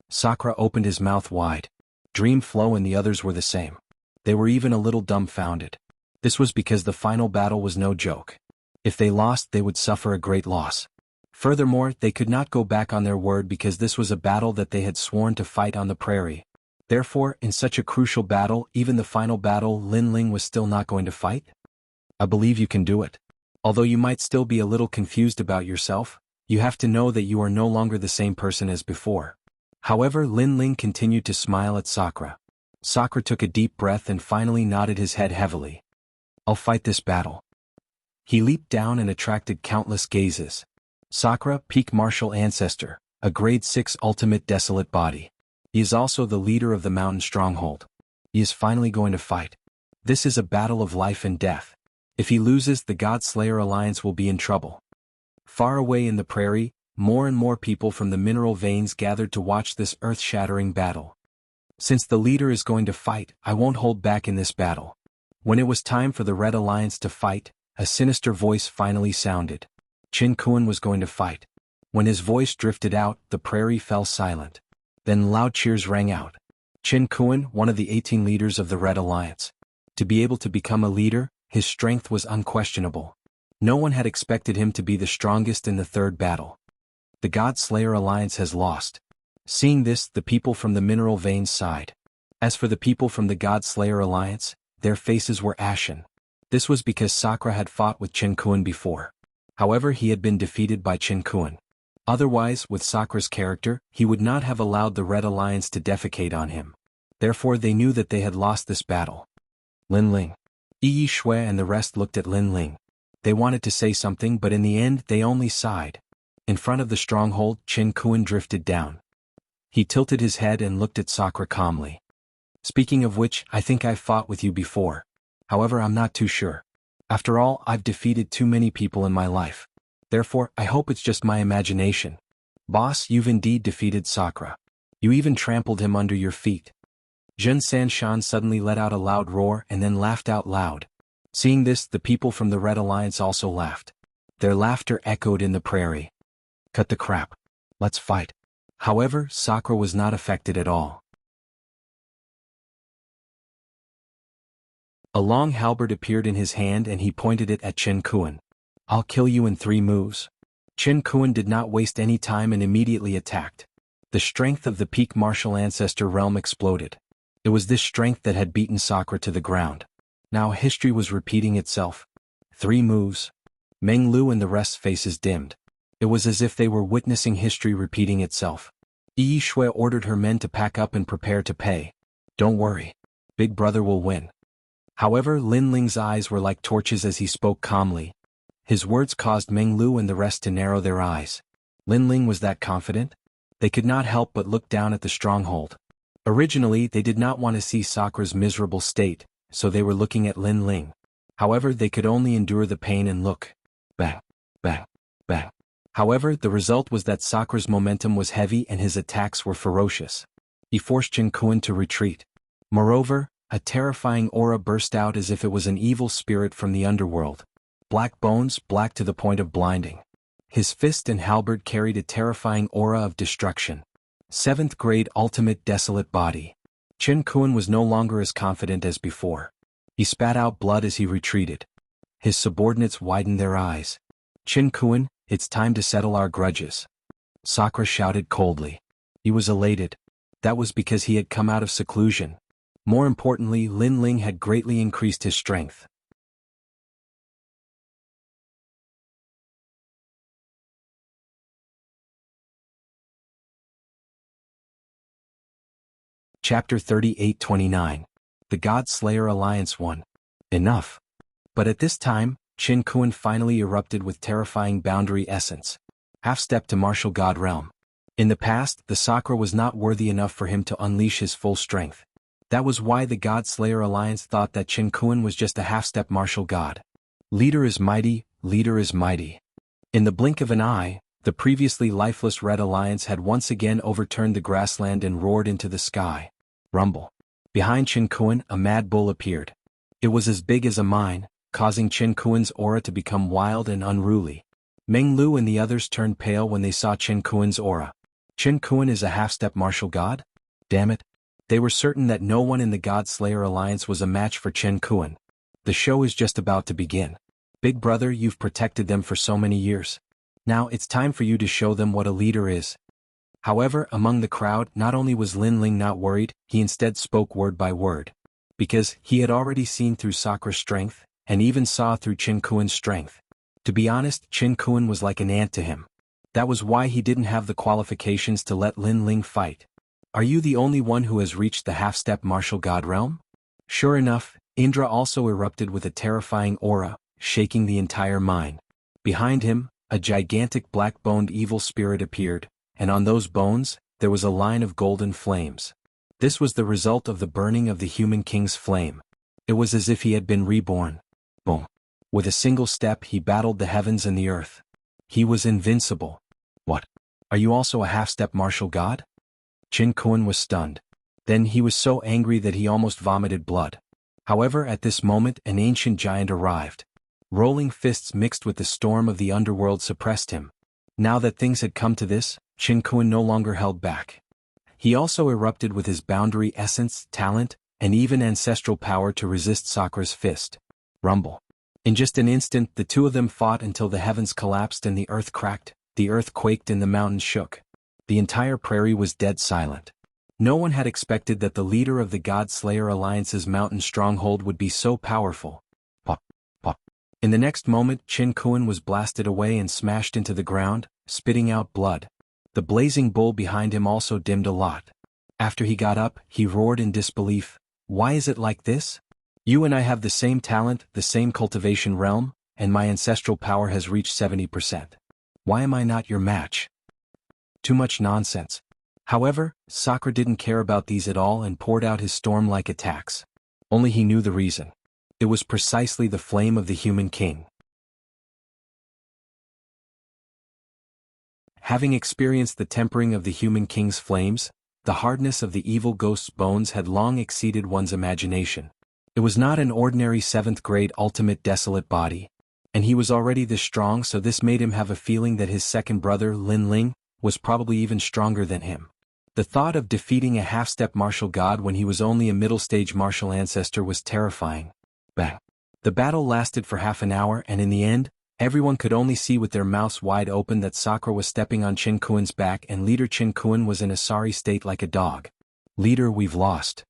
Sakura opened his mouth wide. Dream Flow and the others were the same. They were even a little dumbfounded. This was because the final battle was no joke. If they lost, they would suffer a great loss. Furthermore, they could not go back on their word because this was a battle that they had sworn to fight on the prairie. Therefore, in such a crucial battle, even the final battle, Lin Ling was still not going to fight? I believe you can do it. Although you might still be a little confused about yourself, you have to know that you are no longer the same person as before. However, Lin Ling continued to smile at Sakura. Sakura took a deep breath and finally nodded his head heavily. I'll fight this battle. He leaped down and attracted countless gazes. Sakura, peak martial ancestor, a grade 6 ultimate desolate body. He is also the leader of the mountain stronghold. He is finally going to fight. This is a battle of life and death. If he loses, the God Slayer alliance will be in trouble. Far away in the prairie, more and more people from the mineral veins gathered to watch this earth-shattering battle. Since the leader is going to fight, I won't hold back in this battle. When it was time for the Red Alliance to fight, a sinister voice finally sounded. Qin Kuan was going to fight. When his voice drifted out, the prairie fell silent. Then loud cheers rang out. Qin Kuan, one of the 18 leaders of the Red Alliance. To be able to become a leader, his strength was unquestionable. No one had expected him to be the strongest in the third battle. The God Slayer alliance has lost. Seeing this, the people from the mineral veins sighed. As for the people from the God Slayer alliance, their faces were ashen. This was because Sakura had fought with Qin Kuan before. However, he had been defeated by Qin Kuan. Otherwise, with Sakura's character, he would not have allowed the Red Alliance to defecate on him. Therefore, they knew that they had lost this battle. Lin Ling. Yi Shui and the rest looked at Lin Ling. They wanted to say something, but in the end, they only sighed. In front of the stronghold, Qin Kuan drifted down. He tilted his head and looked at Sakura calmly. Speaking of which, I think I've fought with you before. However, I'm not too sure. After all, I've defeated too many people in my life. Therefore, I hope it's just my imagination. Boss, you've indeed defeated Sakura. You even trampled him under your feet. Jin Sanshan suddenly let out a loud roar and then laughed out loud. Seeing this, the people from the Red Alliance also laughed. Their laughter echoed in the prairie. Cut the crap. Let's fight. However, Sakura was not affected at all. A long halberd appeared in his hand and he pointed it at Qin Kuan. I'll kill you in 3 moves. Qin Kuan did not waste any time and immediately attacked. The strength of the peak martial ancestor realm exploded. It was this strength that had beaten Sakura to the ground. Now history was repeating itself. 3 moves. Meng Lu and the rest's faces dimmed. It was as if they were witnessing history repeating itself. Yi Shui ordered her men to pack up and prepare to pay. Don't worry. Big brother will win. However, Lin Ling's eyes were like torches as he spoke calmly. His words caused Meng Lu and the rest to narrow their eyes. Lin Ling was that confident? They could not help but look down at the stronghold. Originally they did not want to see Sakura's miserable state, so they were looking at Lin Ling. However, they could only endure the pain and look. Bang, bang, bang. However, the result was that Sakura's momentum was heavy and his attacks were ferocious. He forced Jianghu to retreat. Moreover, a terrifying aura burst out as if it was an evil spirit from the underworld. Black bones, black to the point of blinding. His fist and halberd carried a terrifying aura of destruction. 7th grade ultimate desolate body. Jianghu was no longer as confident as before. He spat out blood as he retreated. His subordinates widened their eyes. Jianghu, it's time to settle our grudges. Sakura shouted coldly. He was elated. That was because he had come out of seclusion. More importantly, Lin Ling had greatly increased his strength. Chapter 38-29. The God Slayer Alliance won. Enough. But at this time, Jianghu finally erupted with terrifying boundary essence. Half-step to martial god realm. In the past, the Sakura was not worthy enough for him to unleash his full strength. That was why the God Slayer Alliance thought that Jianghu was just a half-step martial god. Leader is mighty, leader is mighty. In the blink of an eye, the previously lifeless Red Alliance had once again overturned the grassland and roared into the sky. Rumble. Behind Jianghu, a mad bull appeared. It was as big as a mine, causing Jianghu's aura to become wild and unruly. Meng Lu and the others turned pale when they saw Jianghu's aura. Jianghu is a half-step martial god? Damn it. They were certain that no one in the God Slayer Alliance was a match for Jianghu. The show is just about to begin. Big brother, you've protected them for so many years. Now it's time for you to show them what a leader is. However, among the crowd, not only was Lin Ling not worried, he instead spoke word by word. Because he had already seen through Sakura's strength, and even saw through Jianghu's strength. To be honest, Jianghu was like an ant to him. That was why he didn't have the qualifications to let Lin Ling fight. Are you the only one who has reached the half-step martial god realm? Sure enough, Indra also erupted with a terrifying aura, shaking the entire mine. Behind him, a gigantic black-boned evil spirit appeared, and on those bones, there was a line of golden flames. This was the result of the burning of the human king's flame. It was as if he had been reborn. Boom. With a single step he battled the heavens and the earth. He was invincible. What? Are you also a half-step martial god? Jianghu was stunned. Then he was so angry that he almost vomited blood. However, at this moment an ancient giant arrived. Rolling fists mixed with the storm of the underworld suppressed him. Now that things had come to this, Jianghu no longer held back. He also erupted with his boundary essence, talent, and even ancestral power to resist Sakura's fist. Rumble. In just an instant the two of them fought until the heavens collapsed and the earth cracked, the earth quaked and the mountains shook. The entire prairie was dead silent. No one had expected that the leader of the God Slayer Alliance's mountain stronghold would be so powerful. Pop, pop. In the next moment Jianghu was blasted away and smashed into the ground, spitting out blood. The blazing bull behind him also dimmed a lot. After he got up, he roared in disbelief. Why is it like this? You and I have the same talent, the same cultivation realm, and my ancestral power has reached 70%. Why am I not your match? Too much nonsense. However, Sakura didn't care about these at all and poured out his storm-like attacks. Only he knew the reason. It was precisely the flame of the human king. Having experienced the tempering of the human king's flames, the hardness of the evil ghost's bones had long exceeded one's imagination. It was not an ordinary 7th grade ultimate desolate body. And he was already this strong, so this made him have a feeling that his second brother, Lin Ling, was probably even stronger than him. The thought of defeating a half-step martial god when he was only a middle-stage martial ancestor was terrifying. Bang. The battle lasted for half an hour and in the end, everyone could only see with their mouths wide open that Sakura was stepping on Jianghu's back and Leader Jianghu was in a sorry state like a dog. Leader, we've lost.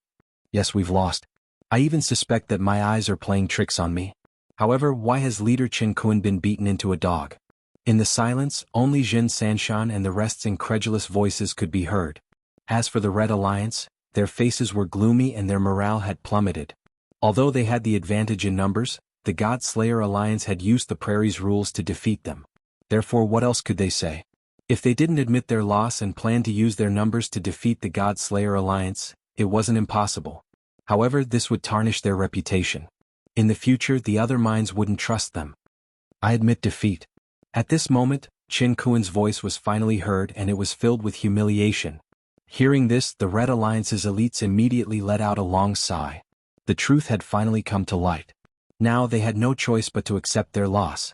Yes, we've lost. I even suspect that my eyes are playing tricks on me. However, why has Leader Jianghu been beaten into a dog? In the silence, only Jin Sanshan and the rest's incredulous voices could be heard. As for the Red Alliance, their faces were gloomy and their morale had plummeted. Although they had the advantage in numbers, the God Slayer Alliance had used the prairie's rules to defeat them. Therefore, what else could they say? If they didn't admit their loss and planned to use their numbers to defeat the God Slayer Alliance, it wasn't impossible. However, this would tarnish their reputation. In the future, the other minds wouldn't trust them. I admit defeat. At this moment, Qin Kuan's voice was finally heard and it was filled with humiliation. Hearing this, the Red Alliance's elites immediately let out a long sigh. The truth had finally come to light. Now they had no choice but to accept their loss.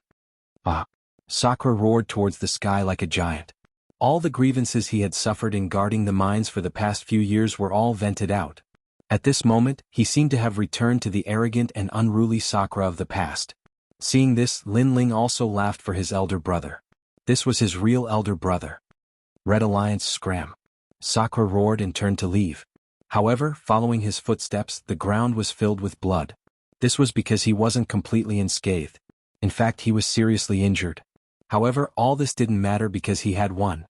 Ah! Sakura roared towards the sky like a giant. All the grievances he had suffered in guarding the mines for the past few years were all vented out. At this moment, he seemed to have returned to the arrogant and unruly Sakura of the past. Seeing this, Lin Ling also laughed for his elder brother. This was his real elder brother. Red Alliance scram. Sakura roared and turned to leave. However, following his footsteps, the ground was filled with blood. This was because he wasn't completely unscathed. In fact, he was seriously injured. However, all this didn't matter because he had won.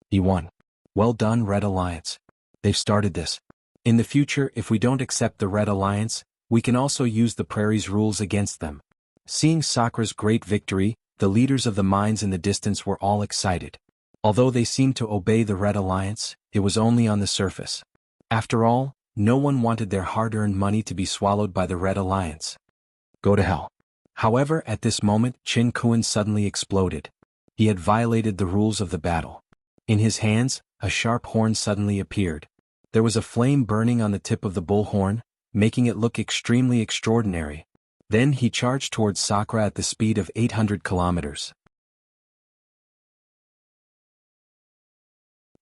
He won. Well done, Red Alliance. They've started this. In the future, if we don't accept the Red Alliance, we can also use the Prairie's rules against them. Seeing Sakura's great victory, the leaders of the mines in the distance were all excited. Although they seemed to obey the Red Alliance, it was only on the surface. After all, no one wanted their hard-earned money to be swallowed by the Red Alliance. Go to hell. However, at this moment, Qin Kuan suddenly exploded. He had violated the rules of the battle. In his hands, a sharp horn suddenly appeared. There was a flame burning on the tip of the bullhorn, making it look extremely extraordinary. Then he charged towards Sakura at the speed of 800 kilometers.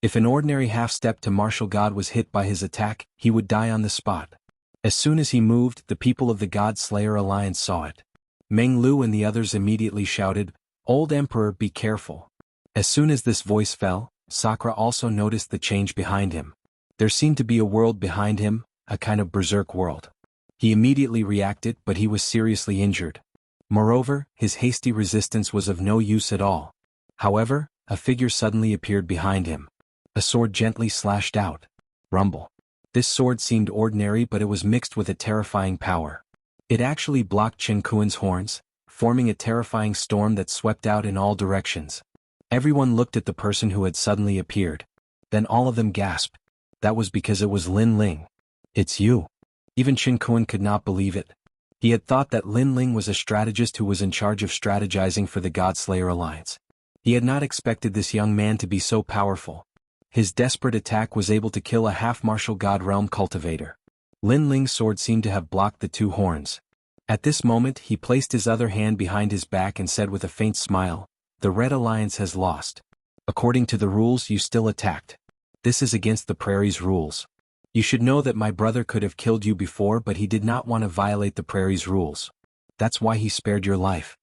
If an ordinary half-step to martial god was hit by his attack, he would die on the spot. As soon as he moved, the people of the God Slayer Alliance saw it. Meng Lu and the others immediately shouted, "Old Emperor, be careful." As soon as this voice fell, Sakura also noticed the change behind him. There seemed to be a world behind him, a kind of berserk world. He immediately reacted, but he was seriously injured. Moreover, his hasty resistance was of no use at all. However, a figure suddenly appeared behind him. A sword gently slashed out. Rumble. This sword seemed ordinary, but it was mixed with a terrifying power. It actually blocked Qin Kuan's horns, forming a terrifying storm that swept out in all directions. Everyone looked at the person who had suddenly appeared. Then all of them gasped. That was because it was Lin Ling. "It's you." Even Qin Kuan could not believe it. He had thought that Lin Ling was a strategist who was in charge of strategizing for the God Slayer Alliance. He had not expected this young man to be so powerful. His desperate attack was able to kill a half-martial god realm cultivator. Lin Ling's sword seemed to have blocked the two horns. At this moment, he placed his other hand behind his back and said with a faint smile, "The Red Alliance has lost. According to the rules, you still attacked. This is against the Prairie's rules. You should know that my brother could have killed you before, but he did not want to violate the Prairie's rules. That's why he spared your life."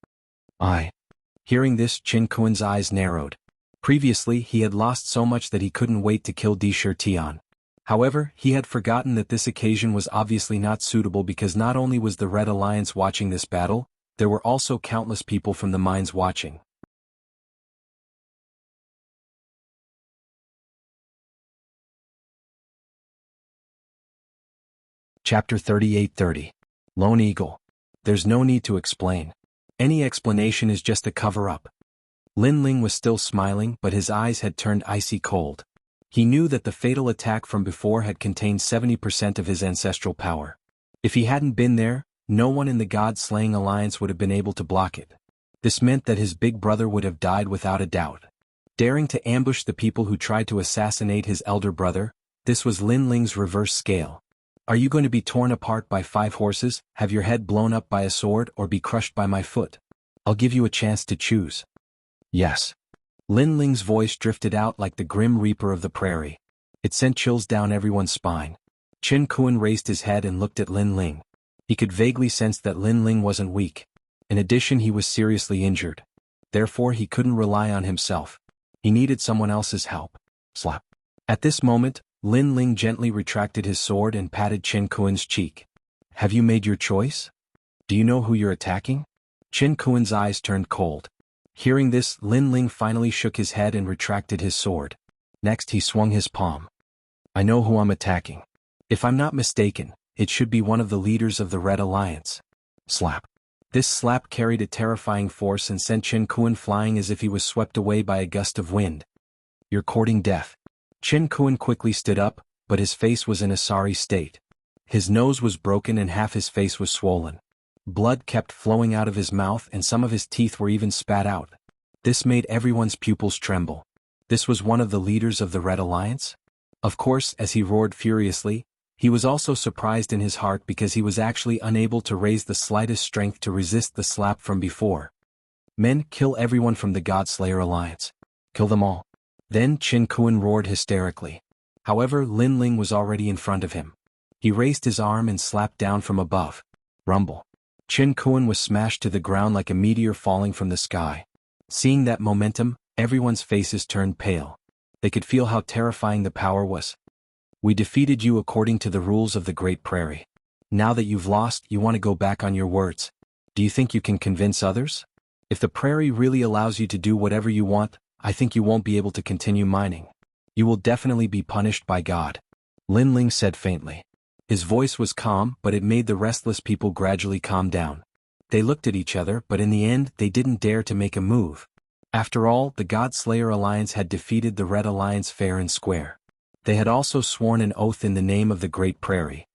Hearing this, Qin Kuan's eyes narrowed. Previously, he had lost so much that he couldn't wait to kill Dishir Tian. However, he had forgotten that this occasion was obviously not suitable because not only was the Red Alliance watching this battle, there were also countless people from the mines watching. Chapter 38:30. Lone Eagle. There's no need to explain. Any explanation is just a cover-up. Lin Ling was still smiling, but his eyes had turned icy cold. He knew that the fatal attack from before had contained 70% of his ancestral power. If he hadn't been there, no one in the God-slaying alliance would have been able to block it. This meant that his big brother would have died without a doubt. Daring to ambush the people who tried to assassinate his elder brother, this was Lin Ling's reverse scale. Are you going to be torn apart by 5 horses, have your head blown up by a sword, or be crushed by my foot? I'll give you a chance to choose. Yes. Lin Ling's voice drifted out like the grim reaper of the prairie. It sent chills down everyone's spine. Qin Kuan raised his head and looked at Lin Ling. He could vaguely sense that Lin Ling wasn't weak. In addition, he was seriously injured. Therefore, he couldn't rely on himself. He needed someone else's help. Slap. At this moment, Lin Ling gently retracted his sword and patted Qin Kuan's cheek. Have you made your choice? Do you know who you're attacking? Qin Kuan's eyes turned cold. Hearing this, Lin Ling finally shook his head and retracted his sword. Next, he swung his palm. I know who I'm attacking. If I'm not mistaken, it should be one of the leaders of the Red Alliance. Slap. This slap carried a terrifying force and sent Qin Kuan flying as if he was swept away by a gust of wind. You're courting death. Qin Kuan quickly stood up, but his face was in a sorry state. His nose was broken and half his face was swollen. Blood kept flowing out of his mouth and some of his teeth were even spat out. This made everyone's pupils tremble. This was one of the leaders of the Red Alliance? Of course, as he roared furiously, he was also surprised in his heart because he was actually unable to raise the slightest strength to resist the slap from before. Men, kill everyone from the Godslayer Alliance. Kill them all. Then Qin Kuan roared hysterically. However, Lin Ling was already in front of him. He raised his arm and slapped down from above. Rumble. Qin Kuan was smashed to the ground like a meteor falling from the sky. Seeing that momentum, everyone's faces turned pale. They could feel how terrifying the power was. We defeated you according to the rules of the Great Prairie. Now that you've lost, you want to go back on your words. Do you think you can convince others? If the prairie really allows you to do whatever you want, I think you won't be able to continue mining. You will definitely be punished by God. Lin Ling said faintly. His voice was calm, but it made the restless people gradually calm down. They looked at each other, but in the end, they didn't dare to make a move. After all, the Godslayer Alliance had defeated the Red Alliance fair and square. They had also sworn an oath in the name of the Great Prairie.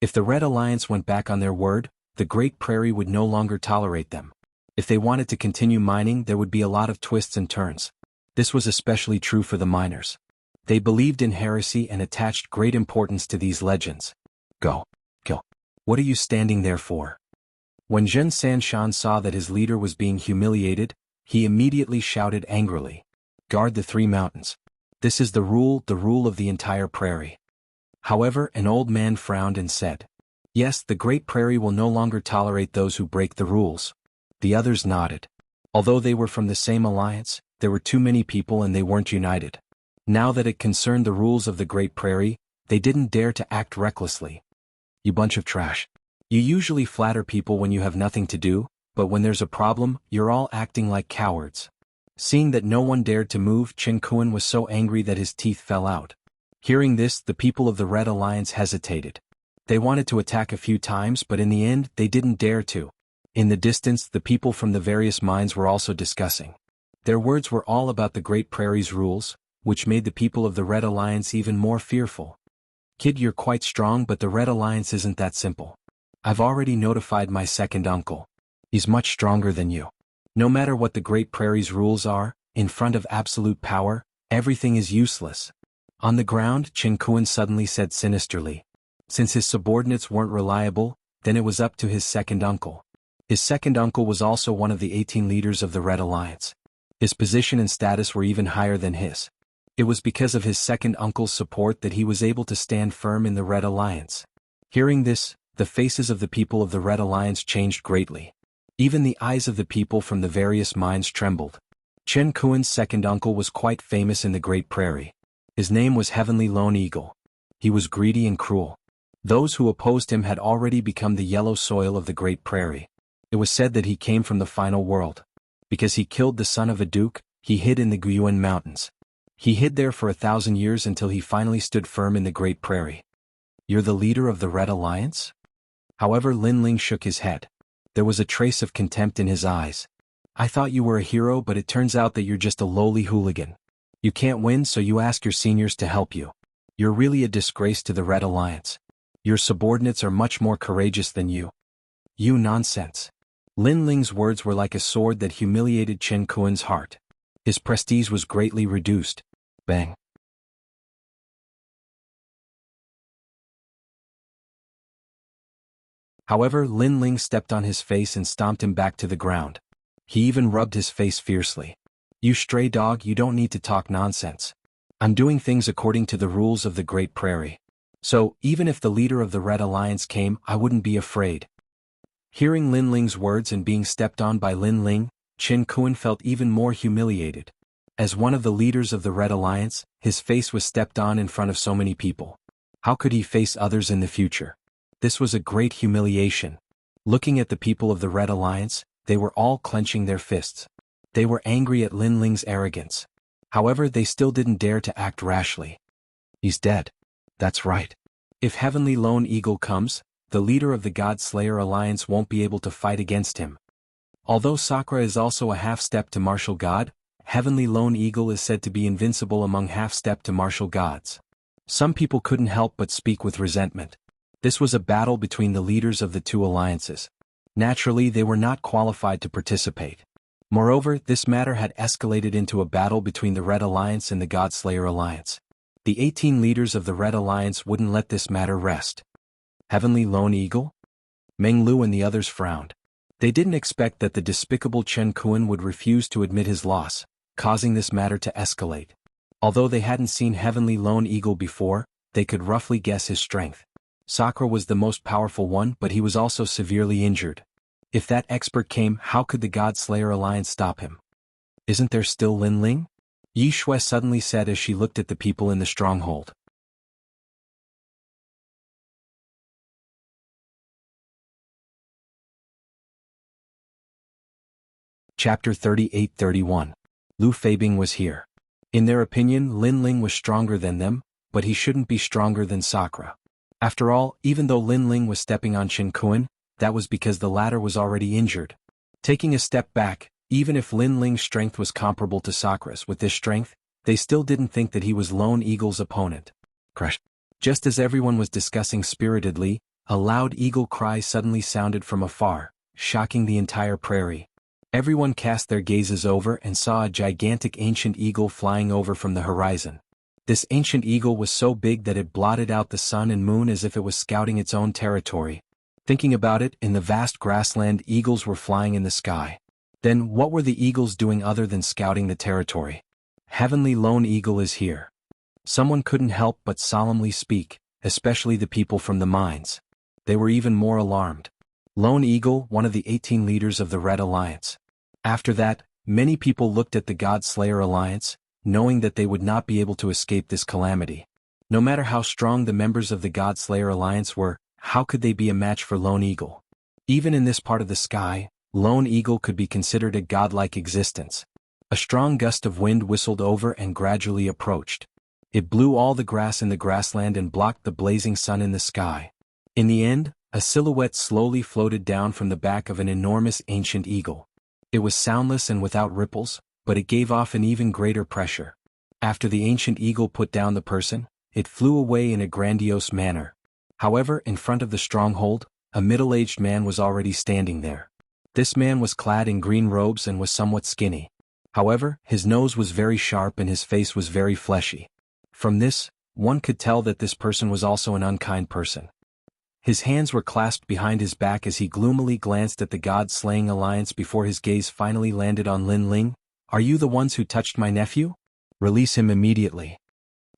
If the Red Alliance went back on their word, the Great Prairie would no longer tolerate them. If they wanted to continue mining, there would be a lot of twists and turns. This was especially true for the miners. They believed in heresy and attached great importance to these legends. Go. Kill. What are you standing there for? When Zhen Sanshan saw that his leader was being humiliated, he immediately shouted angrily. Guard the 3 mountains. This is the rule of the entire prairie. However, an old man frowned and said, Yes, the Great Prairie will no longer tolerate those who break the rules. The others nodded. Although they were from the same alliance, there were too many people and they weren't united. Now that it concerned the rules of the Great Prairie, they didn't dare to act recklessly. You bunch of trash. You usually flatter people when you have nothing to do, but when there's a problem, you're all acting like cowards. Seeing that no one dared to move, Qin Kuan was so angry that his teeth fell out. Hearing this, the people of the Red Alliance hesitated. They wanted to attack a few times, but in the end, they didn't dare to. In the distance, the people from the various mines were also discussing. Their words were all about the Great Prairie's rules, which made the people of the Red Alliance even more fearful. Kid, you're quite strong, but the Red Alliance isn't that simple. I've already notified my second uncle. He's much stronger than you. No matter what the Great Prairie's rules are, in front of absolute power, everything is useless. On the ground, Qin Kuan suddenly said sinisterly. Since his subordinates weren't reliable, then it was up to his second uncle. His second uncle was also one of the 18 leaders of the Red Alliance. His position and status were even higher than his. It was because of his second uncle's support that he was able to stand firm in the Red Alliance. Hearing this, the faces of the people of the Red Alliance changed greatly. Even the eyes of the people from the various mines trembled. Qin Kuan's second uncle was quite famous in the Great Prairie. His name was Heavenly Lone Eagle. He was greedy and cruel. Those who opposed him had already become the yellow soil of the Great Prairie. It was said that he came from the final world. Because he killed the son of a duke, he hid in the Guyuan Mountains. He hid there for 1,000 years until he finally stood firm in the Great Prairie. You're the leader of the Red Alliance? However, Lin Ling shook his head. There was a trace of contempt in his eyes. I thought you were a hero, but it turns out that you're just a lowly hooligan. You can't win, so you ask your seniors to help you. You're really a disgrace to the Red Alliance. Your subordinates are much more courageous than you. You nonsense. Lin Ling's words were like a sword that humiliated Qin Kuan's heart. His prestige was greatly reduced. Bang. However, Lin Ling stepped on his face and stomped him back to the ground. He even rubbed his face fiercely. You stray dog, you don't need to talk nonsense. I'm doing things according to the rules of the Great Prairie. So, even if the leader of the Red Alliance came, I wouldn't be afraid. Hearing Lin Ling's words and being stepped on by Lin Ling, Qin Kuan felt even more humiliated. As one of the leaders of the Red Alliance, his face was stepped on in front of so many people. How could he face others in the future? This was a great humiliation. Looking at the people of the Red Alliance, they were all clenching their fists. They were angry at Lin Ling's arrogance. However, they still didn't dare to act rashly. He's dead. That's right. If Heavenly Lone Eagle comes, the leader of the God-Slayer Alliance won't be able to fight against him. Although Sakura is also a half-step to martial god, Heavenly Lone Eagle is said to be invincible among half-step to martial gods. Some people couldn't help but speak with resentment. This was a battle between the leaders of the two alliances. Naturally, they were not qualified to participate. Moreover, this matter had escalated into a battle between the Red Alliance and the Godslayer Alliance. The 18 leaders of the Red Alliance wouldn't let this matter rest. Heavenly Lone Eagle? Meng Lu and the others frowned. They didn't expect that the despicable Chen Kuan would refuse to admit his loss, causing this matter to escalate. Although they hadn't seen Heavenly Lone Eagle before, they could roughly guess his strength. Sakura was the most powerful one, but he was also severely injured. If that expert came, how could the Godslayer Alliance stop him? Isn't there still Lin Ling? Yi Shui suddenly said as she looked at the people in the stronghold. Chapter 38-31. Lu Feibing was here. In their opinion, Lin Ling was stronger than them, but he shouldn't be stronger than Sakura. After all, even though Lin Ling was stepping on Chen Kuan, that was because the latter was already injured. Taking a step back, even if Lin Ling's strength was comparable to Sakura's with this strength, they still didn't think that he was Lone Eagle's opponent. Crush. Just as everyone was discussing spiritedly, a loud eagle cry suddenly sounded from afar, shocking the entire prairie. Everyone cast their gazes over and saw a gigantic ancient eagle flying over from the horizon. This ancient eagle was so big that it blotted out the sun and moon as if it was scouting its own territory. Thinking about it, in the vast grassland, eagles were flying in the sky. Then, what were the eagles doing other than scouting the territory? Heavenly Lone Eagle is here. Someone couldn't help but solemnly speak, especially the people from the mines. They were even more alarmed. Lone Eagle, one of the 18 leaders of the Red Alliance. After that, many people looked at the Godslayer Alliance, knowing that they would not be able to escape this calamity. No matter how strong the members of the Godslayer Alliance were, how could they be a match for Lone Eagle? Even in this part of the sky, Lone Eagle could be considered a godlike existence. A strong gust of wind whistled over and gradually approached. It blew all the grass in the grassland and blocked the blazing sun in the sky. In the end, a silhouette slowly floated down from the back of an enormous ancient eagle. It was soundless and without ripples, but it gave off an even greater pressure. After the ancient eagle put down the person, it flew away in a grandiose manner. However, in front of the stronghold, a middle-aged man was already standing there. This man was clad in green robes and was somewhat skinny. However, his nose was very sharp and his face was very fleshy. From this, one could tell that this person was also an unkind person. His hands were clasped behind his back as he gloomily glanced at the God-slaying alliance before his gaze finally landed on Lin Ling. "Are you the ones who touched my nephew? Release him immediately."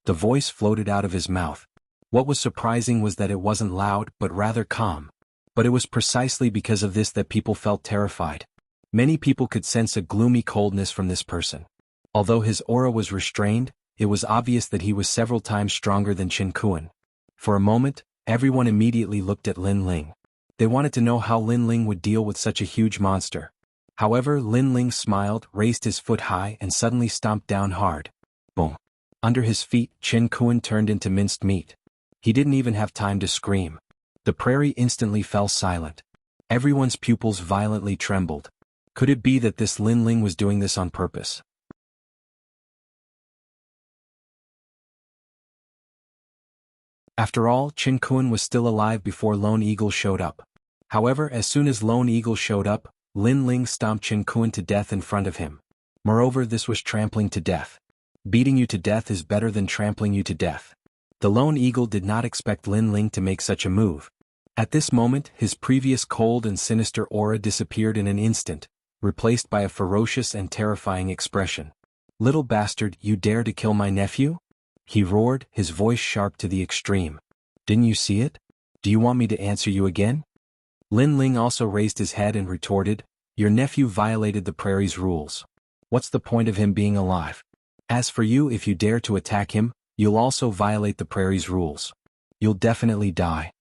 The voice floated out of his mouth. What was surprising was that it wasn't loud but rather calm. But it was precisely because of this that people felt terrified. Many people could sense a gloomy coldness from this person. Although his aura was restrained, it was obvious that he was several times stronger than Chen Kuan. For a moment, everyone immediately looked at Lin Ling. They wanted to know how Lin Ling would deal with such a huge monster. However, Lin Ling smiled, raised his foot high and suddenly stomped down hard. Boom. Under his feet, Chen Kuan turned into minced meat. He didn't even have time to scream. The prairie instantly fell silent. Everyone's pupils violently trembled. Could it be that this Lin Ling was doing this on purpose? After all, Chen Kuan was still alive before Lone Eagle showed up. However, as soon as Lone Eagle showed up, Lin Ling stomped Chen Kuan to death in front of him. Moreover, this was trampling to death. Beating you to death is better than trampling you to death. The Lone Eagle did not expect Lin Ling to make such a move. At this moment, his previous cold and sinister aura disappeared in an instant, replaced by a ferocious and terrifying expression. "Little bastard, you dare to kill my nephew?" he roared, his voice sharp to the extreme. "Didn't you see it? Do you want me to answer you again?" Lin Ling also raised his head and retorted, "Your nephew violated the prairie's rules. What's the point of him being alive? As for you, if you dare to attack him, you'll also violate the prairie's rules. You'll definitely die."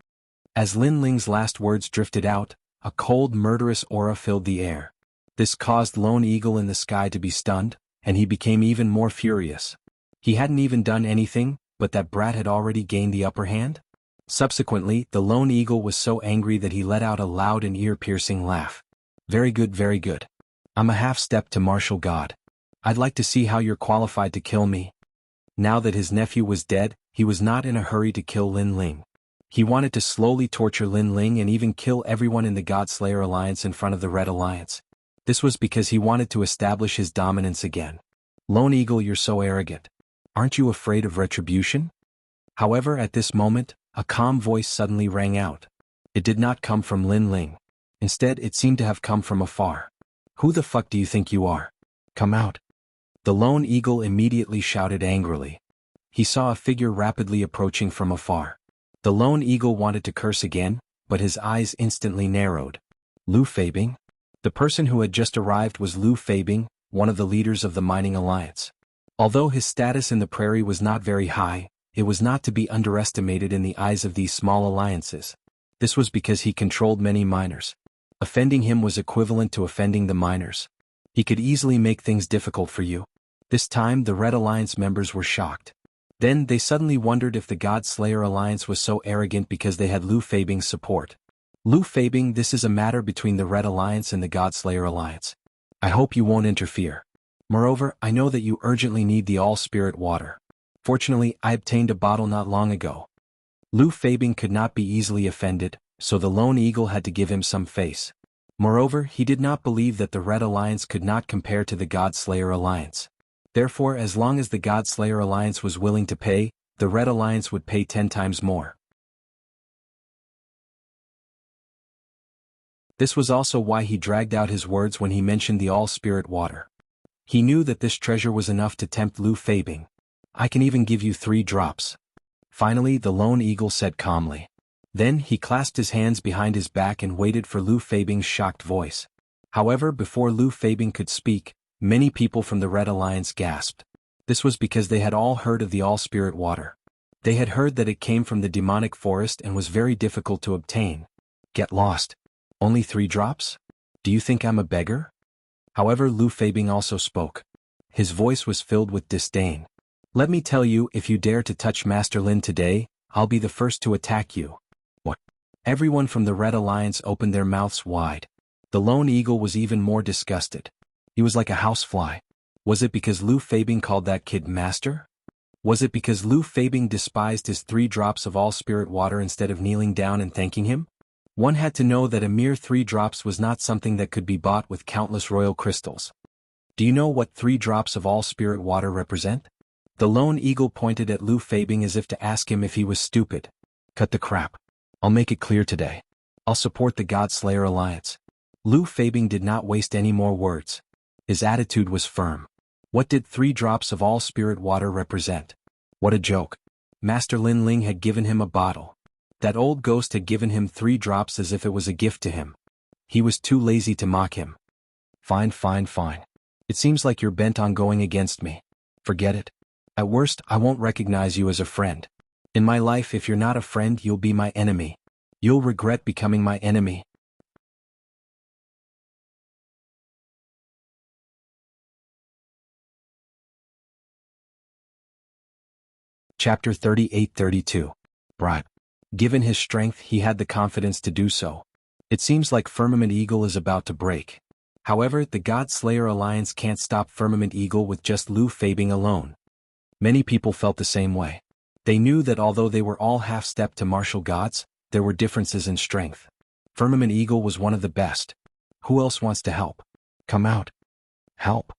As Lin Ling's last words drifted out, a cold, murderous aura filled the air. This caused Lone Eagle in the sky to be stunned, and he became even more furious. He hadn't even done anything, but that brat had already gained the upper hand? Subsequently, the Lone Eagle was so angry that he let out a loud and ear-piercing laugh. "Very good, very good. I'm a half-step to martial god. I'd like to see how you're qualified to kill me. Now that his nephew was dead, he was not in a hurry to kill Lin Ling. He wanted to slowly torture Lin Ling and even kill everyone in the Godslayer Alliance in front of the Red Alliance. This was because he wanted to establish his dominance again. Lone Eagle, you're so arrogant. Aren't you afraid of retribution? However, at this moment, a calm voice suddenly rang out. It did not come from Lin Ling. Instead, it seemed to have come from afar. Who the fuck do you think you are? Come out. The Lone Eagle immediately shouted angrily. He saw a figure rapidly approaching from afar. The Lone Eagle wanted to curse again, but his eyes instantly narrowed. Lu Feibing? The person who had just arrived was Lu Feibing, one of the leaders of the Mining Alliance. Although his status in the prairie was not very high, it was not to be underestimated in the eyes of these small alliances. This was because he controlled many miners. Offending him was equivalent to offending the miners. He could easily make things difficult for you. This time the Red Alliance members were shocked. Then they suddenly wondered if the Godslayer Alliance was so arrogant because they had Lu Feibing's support. Lu Feibing, this is a matter between the Red Alliance and the Godslayer Alliance. I hope you won't interfere. Moreover, I know that you urgently need the all-spirit water. Fortunately, I obtained a bottle not long ago. Lu Feibing could not be easily offended, so the Lone Eagle had to give him some face. Moreover, he did not believe that the Red Alliance could not compare to the Godslayer Alliance. Therefore, as long as the Godslayer Alliance was willing to pay, the Red Alliance would pay 10 times more. This was also why he dragged out his words when he mentioned the all-spirit water. He knew that this treasure was enough to tempt Lu Feibing. I can even give you 3 drops. Finally, the Lone Eagle said calmly. Then he clasped his hands behind his back and waited for Lu Feibing's shocked voice. However, before Lu Feibing could speak, many people from the Red Alliance gasped. This was because they had all heard of the all-spirit water. They had heard that it came from the demonic forest and was very difficult to obtain. Get lost. Only 3 drops? Do you think I'm a beggar? However, Lu Feibing also spoke. His voice was filled with disdain. Let me tell you, if you dare to touch Master Lin today, I'll be the first to attack you. What? Everyone from the Red Alliance opened their mouths wide. The Lone Eagle was even more disgusted. He was like a housefly. Was it because Lu Feibing called that kid master? Was it because Lu Feibing despised his 3 drops of all-spirit water instead of kneeling down and thanking him? One had to know that a mere 3 drops was not something that could be bought with countless royal crystals. Do you know what 3 drops of all-spirit water represent? The Lone Eagle pointed at Lu Feibing as if to ask him if he was stupid. Cut the crap. I'll make it clear today. I'll support the Godslayer Alliance. Lu Feibing did not waste any more words. His attitude was firm. What did 3 drops of all-spirit water represent? What a joke. Master Lin Ling had given him a bottle. That old ghost had given him 3 drops as if it was a gift to him. He was too lazy to mock him. Fine. It seems like you're bent on going against me. Forget it. At worst, I won't recognize you as a friend. In my life, if you're not a friend, you'll be my enemy. You'll regret becoming my enemy. Chapter 38-32. Bribe. Given his strength, he had the confidence to do so. It seems like Firmament Eagle is about to break. However, the Godslayer Alliance can't stop Firmament Eagle with just Lu Feibing alone. Many people felt the same way. They knew that although they were all half-stepped to martial gods, there were differences in strength. Firmament Eagle was one of the best. Who else wants to help? Come out. Help.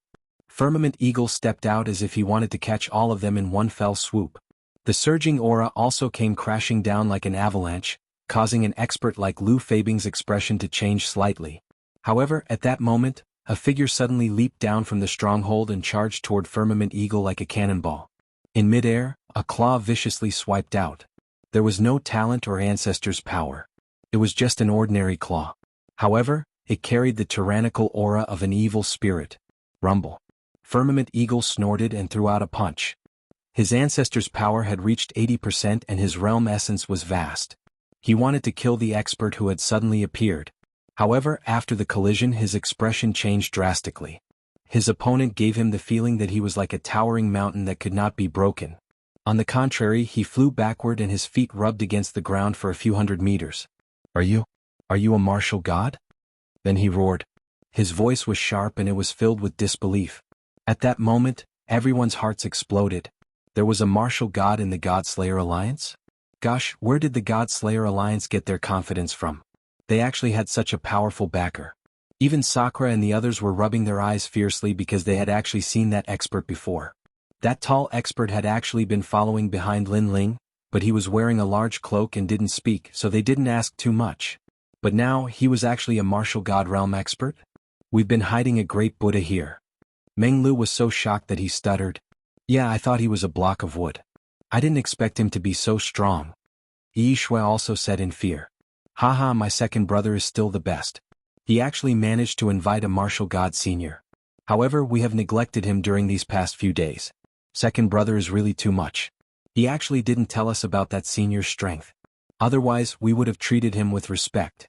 Firmament Eagle stepped out as if he wanted to catch all of them in one fell swoop. The surging aura also came crashing down like an avalanche, causing an expert like Lu Feibing's expression to change slightly. However, at that moment, a figure suddenly leaped down from the stronghold and charged toward Firmament Eagle like a cannonball. In midair, a claw viciously swiped out. There was no talent or ancestor's power. It was just an ordinary claw. However, it carried the tyrannical aura of an evil spirit. Rumble. Firmament Eagle snorted and threw out a punch. His ancestor's power had reached 80% and his realm essence was vast. He wanted to kill the expert who had suddenly appeared. However, after the collision his expression changed drastically. His opponent gave him the feeling that he was like a towering mountain that could not be broken. On the contrary, he flew backward and his feet rubbed against the ground for a few hundred meters. Are you a martial god? Then he roared. His voice was sharp and it was filled with disbelief. At that moment, everyone's hearts exploded. There was a martial god in the God-Slayer Alliance? Gosh, where did the God-Slayer Alliance get their confidence from? They actually had such a powerful backer. Even Sakura and the others were rubbing their eyes fiercely because they had actually seen that expert before. That tall expert had actually been following behind Lin Ling, but he was wearing a large cloak and didn't speak, so they didn't ask too much. But now, he was actually a martial god realm expert? We've been hiding a great Buddha here. Meng Lu was so shocked that he stuttered. Yeah, I thought he was a block of wood. I didn't expect him to be so strong. Yi Shui also said in fear. Haha, my second brother is still the best. He actually managed to invite a martial god senior. However, we have neglected him during these past few days. Second brother is really too much. He actually didn't tell us about that senior's strength. Otherwise, we would have treated him with respect.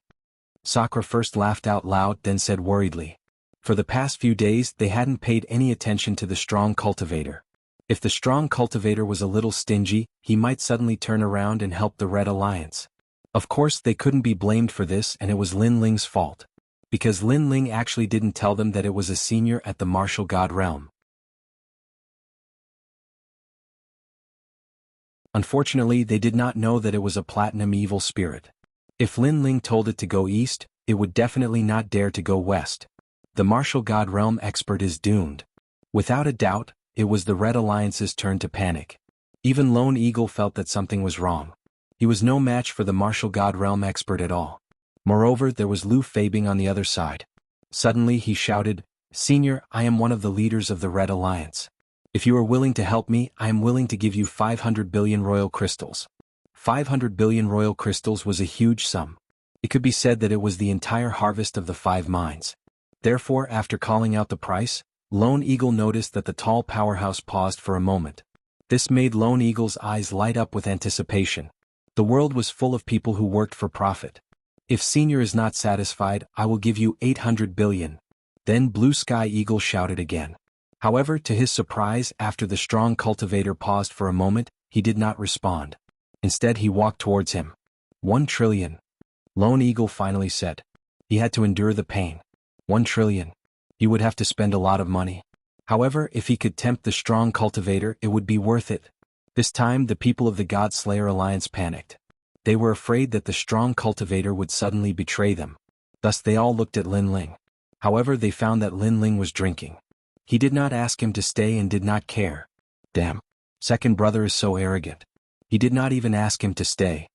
Sakura first laughed out loud, then said worriedly. For the past few days, they hadn't paid any attention to the strong cultivator. If the strong cultivator was a little stingy, he might suddenly turn around and help the Red Alliance. Of course, they couldn't be blamed for this, and it was Lin Ling's fault. Because Lin Ling actually didn't tell them that it was a senior at the martial god realm. Unfortunately, they did not know that it was a platinum evil spirit. If Lin Ling told it to go east, it would definitely not dare to go west. The martial god realm expert is doomed. Without a doubt, it was the Red Alliance's turn to panic. Even Lone Eagle felt that something was wrong. He was no match for the martial god realm expert at all. Moreover, there was Lu Fabing on the other side. Suddenly he shouted, Senior, I am one of the leaders of the Red Alliance. If you are willing to help me, I am willing to give you 500 billion royal crystals. 500 billion royal crystals was a huge sum. It could be said that it was the entire harvest of the 5 mines. Therefore, after calling out the price, Lone Eagle noticed that the tall powerhouse paused for a moment. This made Lone Eagle's eyes light up with anticipation. The world was full of people who worked for profit. If Senior is not satisfied, I will give you 800 billion. Then Blue Sky Eagle shouted again. However, to his surprise, after the strong cultivator paused for a moment, he did not respond. Instead, he walked towards him. 1 trillion. Lone Eagle finally said. He had to endure the pain. 1 trillion. He would have to spend a lot of money. However, if he could tempt the strong cultivator, it would be worth it. This time, the people of the God Slayer Alliance panicked. They were afraid that the strong cultivator would suddenly betray them. Thus they all looked at Lin Ling. However, they found that Lin Ling was drinking. He did not ask him to stay and did not care. Damn. Second brother is so arrogant. He did not even ask him to stay.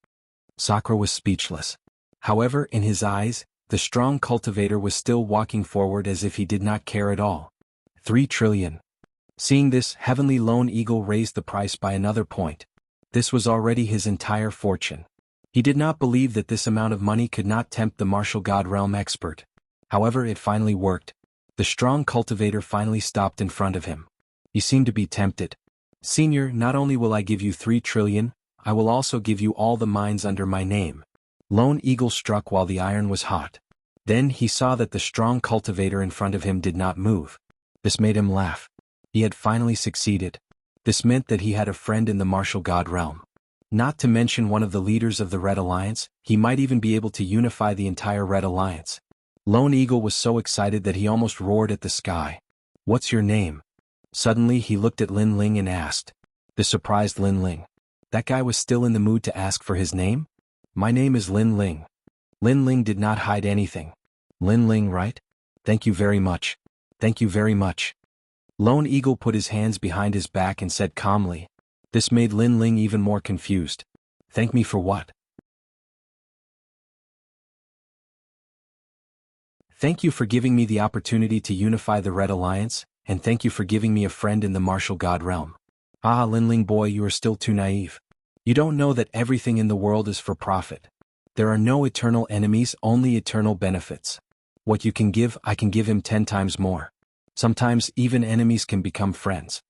Sakura was speechless. However, in his eyes, the strong cultivator was still walking forward as if he did not care at all. 3 trillion. Seeing this, Heavenly Lone Eagle raised the price by another point. This was already his entire fortune. He did not believe that this amount of money could not tempt the martial god realm expert. However, it finally worked. The strong cultivator finally stopped in front of him. He seemed to be tempted. Senior, not only will I give you 3 trillion, I will also give you all the mines under my name. Lone Eagle struck while the iron was hot. Then he saw that the strong cultivator in front of him did not move. This made him laugh. He had finally succeeded. This meant that he had a friend in the martial god realm. Not to mention one of the leaders of the Red Alliance, he might even be able to unify the entire Red Alliance. Lone Eagle was so excited that he almost roared at the sky. What's your name? Suddenly he looked at Lin Ling and asked. This surprised Lin Ling. That guy was still in the mood to ask for his name? My name is Lin Ling. Lin Ling did not hide anything. Lin Ling, right? Thank you very much. Thank you very much. Lone Eagle put his hands behind his back and said calmly. This made Lin Ling even more confused. Thank me for what? Thank you for giving me the opportunity to unify the Red Alliance, and thank you for giving me a friend in the martial god realm. Ah, Lin Ling boy, you are still too naive. You don't know that everything in the world is for profit. There are no eternal enemies, only eternal benefits. What you can give, I can give him 10 times more. Sometimes even enemies can become friends.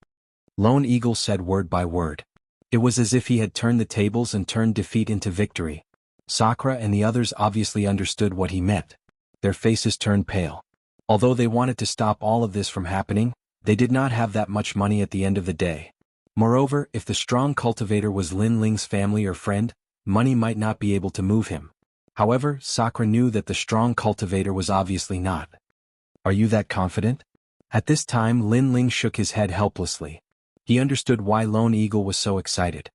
Lone Eagle said word by word. It was as if he had turned the tables and turned defeat into victory. Sakura and the others obviously understood what he meant. Their faces turned pale. Although they wanted to stop all of this from happening, they did not have that much money at the end of the day. Moreover, if the strong cultivator was Lin Ling's family or friend, money might not be able to move him. However, Sakura knew that the strong cultivator was obviously not. Are you that confident? At this time Lin Ling shook his head helplessly. He understood why Lone Eagle was so excited.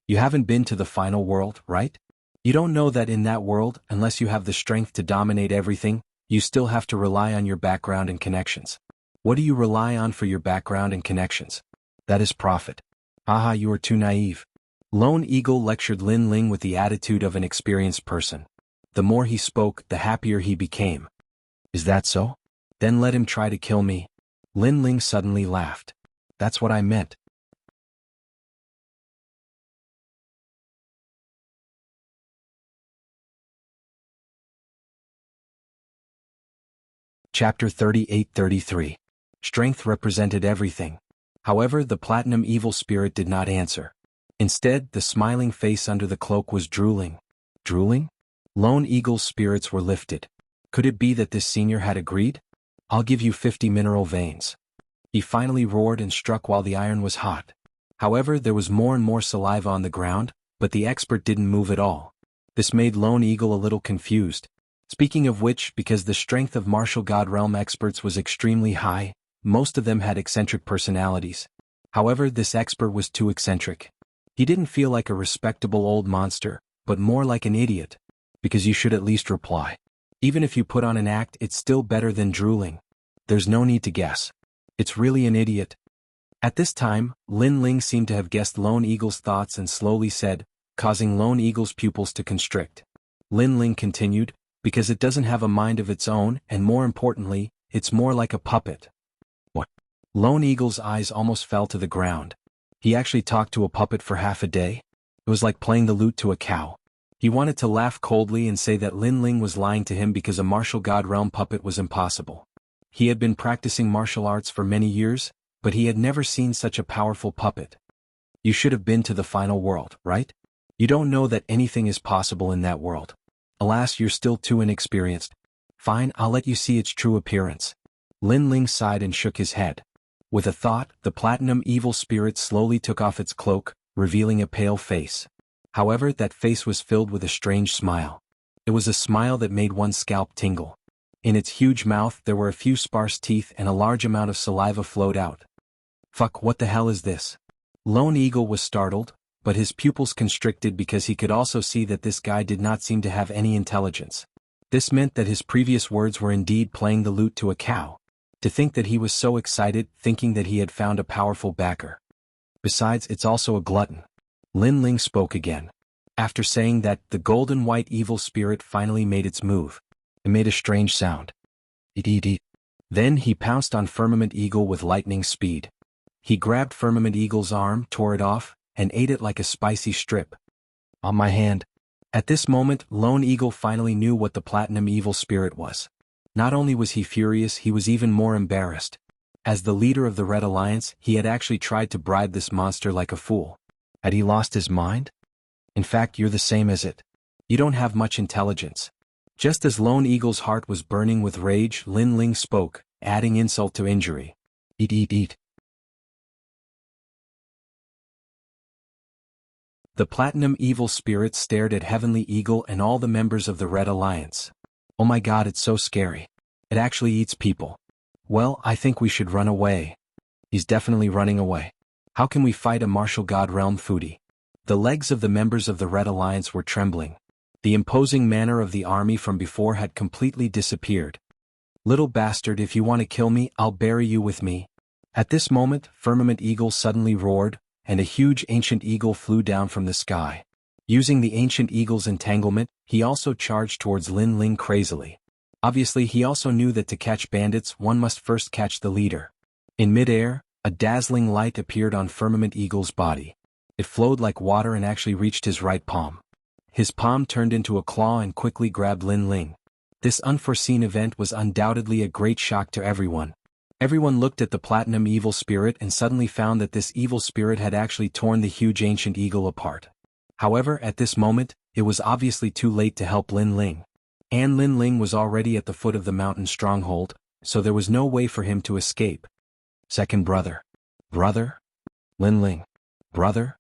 You haven't been to the final world, right? You don't know that in that world, unless you have the strength to dominate everything, you still have to rely on your background and connections. What do you rely on for your background and connections? That is profit. Haha, you are too naive. Lone Eagle lectured Lin Ling with the attitude of an experienced person. The more he spoke, the happier he became. Is that so? Then let him try to kill me. Lin Ling suddenly laughed. That's what I meant. Chapter 38-33. Strength represented everything. However, the platinum evil spirit did not answer. Instead, the smiling face under the cloak was drooling. Drooling? Lone Eagle's spirits were lifted. Could it be that this senior had agreed? I'll give you 50 mineral veins. He finally roared and struck while the iron was hot. However, there was more and more saliva on the ground, but the expert didn't move at all. This made Lone Eagle a little confused. Speaking of which, because the strength of martial god realm experts was extremely high, most of them had eccentric personalities. However, this expert was too eccentric. He didn't feel like a respectable old monster, but more like an idiot. Because you should at least reply. Even if you put on an act, it's still better than drooling. There's no need to guess. It's really an idiot. At this time, Lin Ling seemed to have guessed Lone Eagle's thoughts and slowly said, causing Lone Eagle's pupils to constrict. Lin Ling continued, because it doesn't have a mind of its own, and more importantly, it's more like a puppet. What? Lone Eagle's eyes almost fell to the ground. He actually talked to a puppet for half a day? It was like playing the lute to a cow. He wanted to laugh coldly and say that Lin Ling was lying to him because a martial god realm puppet was impossible. He had been practicing martial arts for many years, but he had never seen such a powerful puppet. You should have been to the final world, right? You don't know that anything is possible in that world. Alas, you're still too inexperienced. Fine, I'll let you see its true appearance. Lin Ling sighed and shook his head. With a thought, the platinum evil spirit slowly took off its cloak, revealing a pale face. However, that face was filled with a strange smile. It was a smile that made one's scalp tingle. In its huge mouth there were a few sparse teeth and a large amount of saliva flowed out. Fuck, what the hell is this? Lone Eagle was startled, but his pupils constricted because he could also see that this guy did not seem to have any intelligence. This meant that his previous words were indeed playing the lute to a cow. To think that he was so excited, thinking that he had found a powerful backer. Besides, it's also a glutton. Lin Ling spoke again. After saying that, the golden white evil spirit finally made its move. It made a strange sound. Eat. Then he pounced on Firmament Eagle with lightning speed. He grabbed Firmament Eagle's arm, tore it off, and ate it like a spicy strip. On my hand. At this moment, Lone Eagle finally knew what the platinum evil spirit was. Not only was he furious, he was even more embarrassed. As the leader of the Red Alliance, he had actually tried to bribe this monster like a fool. Had he lost his mind? In fact, you're the same as it. You don't have much intelligence. Just as Lone Eagle's heart was burning with rage, Lin Ling spoke, adding insult to injury. Eat. The platinum evil spirit stared at Heavenly Eagle and all the members of the Red Alliance. Oh my god, it's so scary. It actually eats people. Well, I think we should run away. He's definitely running away. How can we fight a martial god realm foodie? The legs of the members of the Red Alliance were trembling. The imposing manner of the army from before had completely disappeared. Little bastard, if you want to kill me, I'll bury you with me. At this moment, Firmament Eagle suddenly roared, and a huge ancient eagle flew down from the sky. Using the ancient eagle's entanglement, he also charged towards Lin Ling crazily. Obviously, he also knew that to catch bandits, one must first catch the leader. In midair, a dazzling light appeared on Firmament Eagle's body. It flowed like water and actually reached his right palm. His palm turned into a claw and quickly grabbed Lin Ling. This unforeseen event was undoubtedly a great shock to everyone. Everyone looked at the platinum evil spirit and suddenly found that this evil spirit had actually torn the huge ancient eagle apart. However, at this moment, it was obviously too late to help Lin Ling. And Lin Ling was already at the foot of the mountain stronghold, so there was no way for him to escape. Second brother. Brother? Lin Ling. Brother?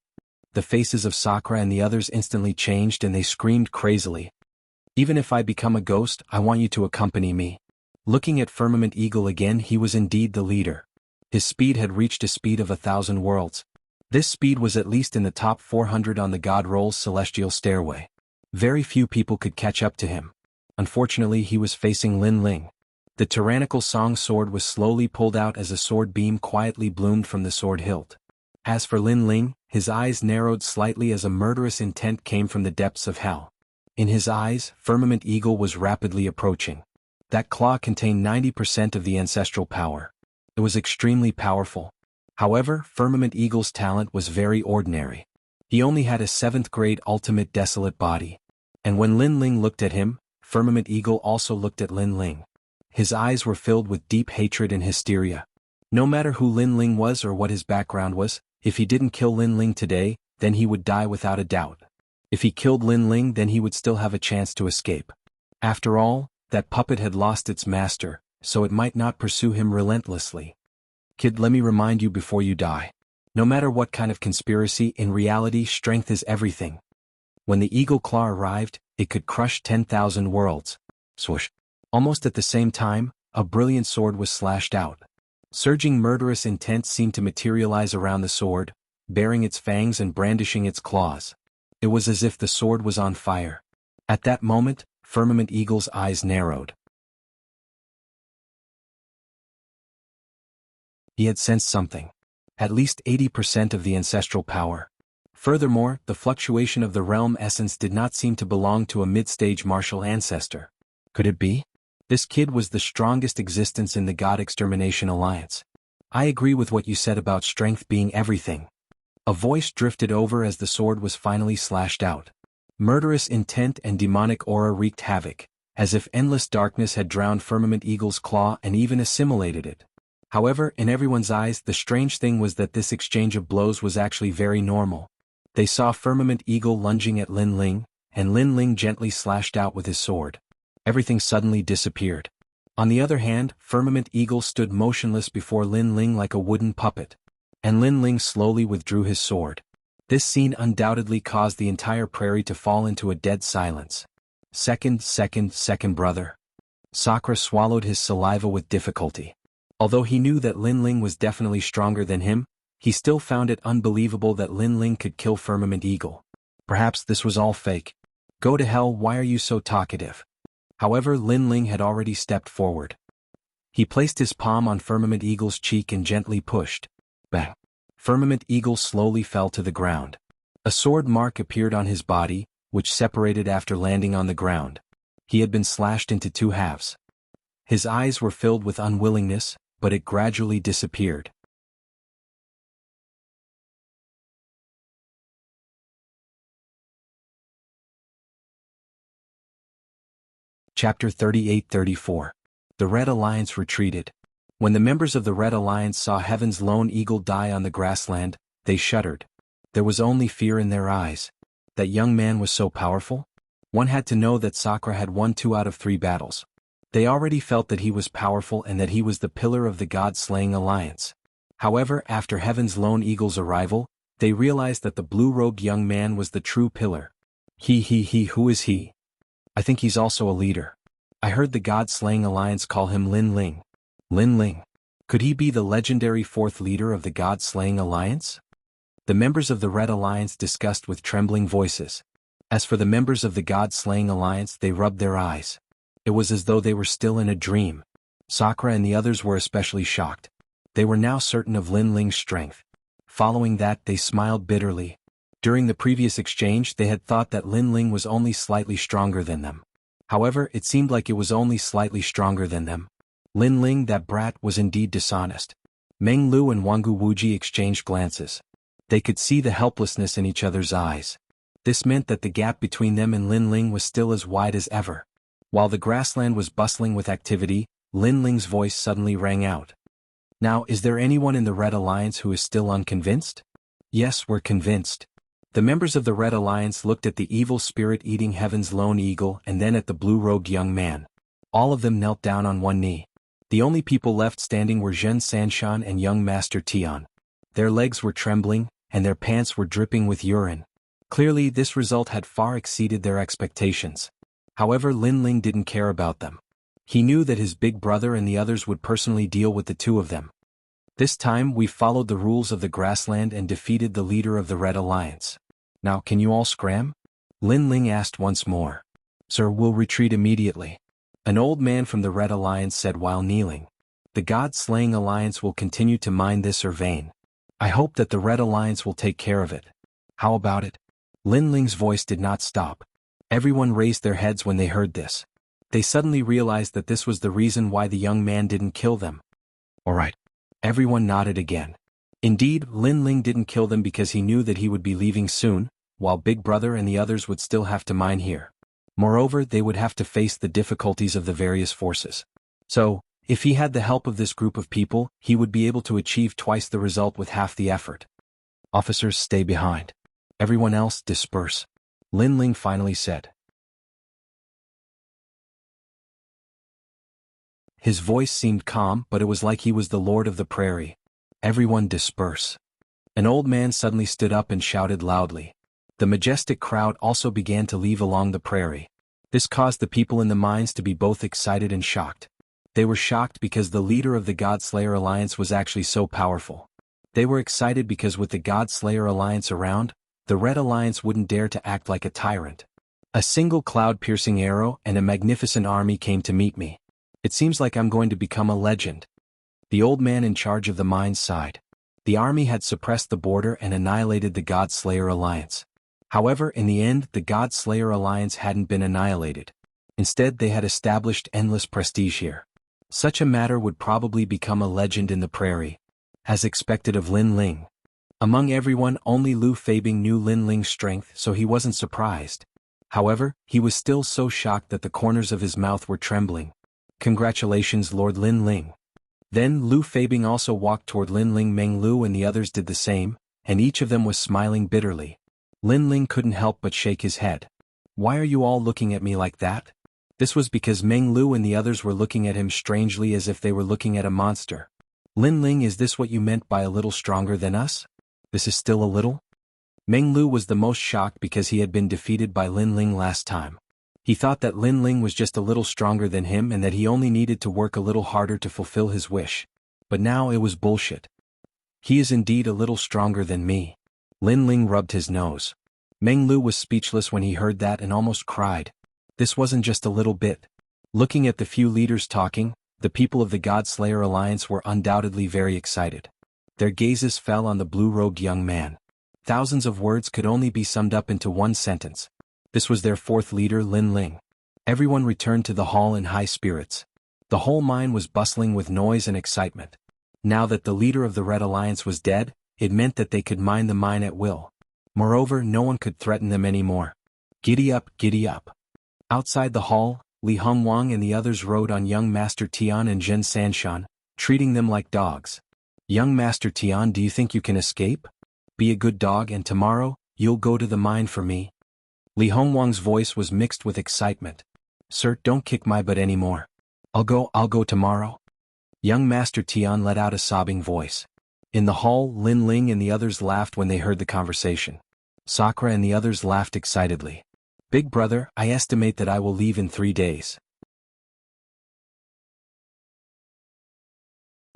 The faces of Sakura and the others instantly changed and they screamed crazily. Even if I become a ghost, I want you to accompany me. Looking at Firmament Eagle again, he was indeed the leader. His speed had reached a speed of 1,000 worlds. This speed was at least in the top 400 on the God Roll's celestial stairway. Very few people could catch up to him. Unfortunately, he was facing Lin Ling. The tyrannical song sword was slowly pulled out as a sword beam quietly bloomed from the sword hilt. As for Lin Ling, his eyes narrowed slightly as a murderous intent came from the depths of hell. In his eyes, Firmament Eagle was rapidly approaching. That claw contained 90% of the ancestral power. It was extremely powerful. However, Firmament Eagle's talent was very ordinary. He only had a 7th grade ultimate desolate body. And when Lin Ling looked at him, Firmament Eagle also looked at Lin Ling. His eyes were filled with deep hatred and hysteria. No matter who Lin Ling was or what his background was, if he didn't kill Lin Ling today, then he would die without a doubt. If he killed Lin Ling, then he would still have a chance to escape. After all, that puppet had lost its master, so it might not pursue him relentlessly. Kid, let me remind you before you die. No matter what kind of conspiracy, in reality, strength is everything. When the eagle claw arrived, it could crush 10,000 worlds. Swoosh. Almost at the same time, a brilliant sword was slashed out. Surging murderous intent seemed to materialize around the sword, baring its fangs and brandishing its claws. It was as if the sword was on fire. At that moment, Firmament Eagle's eyes narrowed. He had sensed something. At least 80% of the ancestral power. Furthermore, the fluctuation of the realm essence did not seem to belong to a mid-stage martial ancestor. Could it be? This kid was the strongest existence in the God Extermination Alliance. I agree with what you said about strength being everything. A voice drifted over as the sword was finally slashed out. Murderous intent and demonic aura wreaked havoc, as if endless darkness had drowned Firmament Eagle's claw and even assimilated it. However, in everyone's eyes, the strange thing was that this exchange of blows was actually very normal. They saw Firmament Eagle lunging at Lin Ling, and Lin Ling gently slashed out with his sword. Everything suddenly disappeared. On the other hand, Firmament Eagle stood motionless before Lin Ling like a wooden puppet. And Lin Ling slowly withdrew his sword. This scene undoubtedly caused the entire prairie to fall into a dead silence. Second, brother. Sakura swallowed his saliva with difficulty. Although he knew that Lin Ling was definitely stronger than him, he still found it unbelievable that Lin Ling could kill Firmament Eagle. Perhaps this was all fake. Go to hell, why are you so talkative? However, Lin Ling had already stepped forward. He placed his palm on Firmament Eagle's cheek and gently pushed. Bang! Firmament Eagle slowly fell to the ground. A sword mark appeared on his body, which separated after landing on the ground. He had been slashed into 2 halves. His eyes were filled with unwillingness, but it gradually disappeared. Chapter 38-34. The Red Alliance retreated. When the members of the Red Alliance saw Heaven's lone eagle die on the grassland, they shuddered. There was only fear in their eyes. That young man was so powerful? One had to know that Sakura had won 2 out of 3 battles. They already felt that he was powerful and that he was the pillar of the God-slaying alliance. However, after Heaven's lone eagle's arrival, they realized that the blue-robed young man was the true pillar. Who is he? I think he's also a leader. I heard the God-slaying alliance call him Lin Ling. Lin Ling. Could he be the legendary 4th leader of the God-slaying alliance? The members of the Red Alliance discussed with trembling voices. As for the members of the God-slaying alliance, they rubbed their eyes. It was as though they were still in a dream. Sakura and the others were especially shocked. They were now certain of Lin Ling's strength. Following that, they smiled bitterly. During the previous exchange, they had thought that Lin Ling was only slightly stronger than them. However, it seemed like it was only slightly stronger than them. Lin Ling, that brat, was indeed dishonest. Meng Lu and Wangu Wuji exchanged glances. They could see the helplessness in each other's eyes. This meant that the gap between them and Lin Ling was still as wide as ever. While the grassland was bustling with activity, Lin Ling's voice suddenly rang out. Now, is there anyone in the Red Alliance who is still unconvinced? Yes, we're convinced. The members of the Red Alliance looked at the evil spirit eating Heaven's lone eagle and then at the blue-robed young man. All of them knelt down on one knee. The only people left standing were Zhen Sanshan and young Master Tian. Their legs were trembling, and their pants were dripping with urine. Clearly, this result had far exceeded their expectations. However, Lin Ling didn't care about them. He knew that his big brother and the others would personally deal with the two of them. This time we followed the rules of the grassland and defeated the leader of the Red Alliance. Now can you all scram? Lin Ling asked once more. Sir, we'll retreat immediately. An old man from the Red Alliance said while kneeling. The God-slaying alliance will continue to mine this vein. I hope that the Red Alliance will take care of it. How about it? Lin Ling's voice did not stop. Everyone raised their heads when they heard this. They suddenly realized that this was the reason why the young man didn't kill them. All right. Everyone nodded again. Indeed, Lin Ling didn't kill them because he knew that he would be leaving soon, while Big Brother and the others would still have to mine here. Moreover, they would have to face the difficulties of the various forces. So, if he had the help of this group of people, he would be able to achieve twice the result with half the effort. Officers, stay behind. Everyone else, disperse. Lin Ling finally said. His voice seemed calm, but it was like he was the Lord of the Prairie. Everyone disperse. An old man suddenly stood up and shouted loudly. The majestic crowd also began to leave along the prairie. This caused the people in the mines to be both excited and shocked. They were shocked because the leader of the God-Slayer Alliance was actually so powerful. They were excited because with the God-Slayer Alliance around, the Red Alliance wouldn't dare to act like a tyrant. A single cloud-piercing arrow and a magnificent army came to meet me. It seems like I'm going to become a legend. The old man in charge of the mines sighed. The army had suppressed the border and annihilated the God-Slayer Alliance. However, in the end, the God-Slayer Alliance hadn't been annihilated. Instead, they had established endless prestige here. Such a matter would probably become a legend in the prairie. As expected of Lin Ling. Among everyone, only Lu Feibing knew Lin Ling's strength, so he wasn't surprised. However, he was still so shocked that the corners of his mouth were trembling. Congratulations, Lord Lin Ling. Then Lu Feibing also walked toward Lin Ling. Meng Lu and the others did the same, and each of them was smiling bitterly. Lin Ling couldn't help but shake his head. Why are you all looking at me like that? This was because Meng Lu and the others were looking at him strangely as if they were looking at a monster. Lin Ling, is this what you meant by a little stronger than us? This is still a little? Meng Lu was the most shocked because he had been defeated by Lin Ling last time. He thought that Lin Ling was just a little stronger than him and that he only needed to work a little harder to fulfill his wish. But now it was bullshit. He is indeed a little stronger than me. Lin Ling rubbed his nose. Meng Lu was speechless when he heard that and almost cried. This wasn't just a little bit. Looking at the few leaders talking, the people of the God-Slayer Alliance were undoubtedly very excited. Their gazes fell on the blue-robed young man. Thousands of words could only be summed up into one sentence. This was their fourth leader, Lin Ling. Everyone returned to the hall in high spirits. The whole mine was bustling with noise and excitement. Now that the leader of the Red Alliance was dead, it meant that they could mine the mine at will. Moreover, no one could threaten them anymore. Giddy up, giddy up. Outside the hall, Li Hongwang and the others rode on young Master Tian and Zhen Sanshan, treating them like dogs. Young Master Tian, do you think you can escape? Be a good dog and tomorrow, you'll go to the mine for me. Li Hongwang's voice was mixed with excitement. Sir, don't kick my butt anymore. I'll go tomorrow. Young Master Tian let out a sobbing voice. In the hall, Lin Ling and the others laughed when they heard the conversation. Sakura and the others laughed excitedly. Big brother, I estimate that I will leave in 3 days.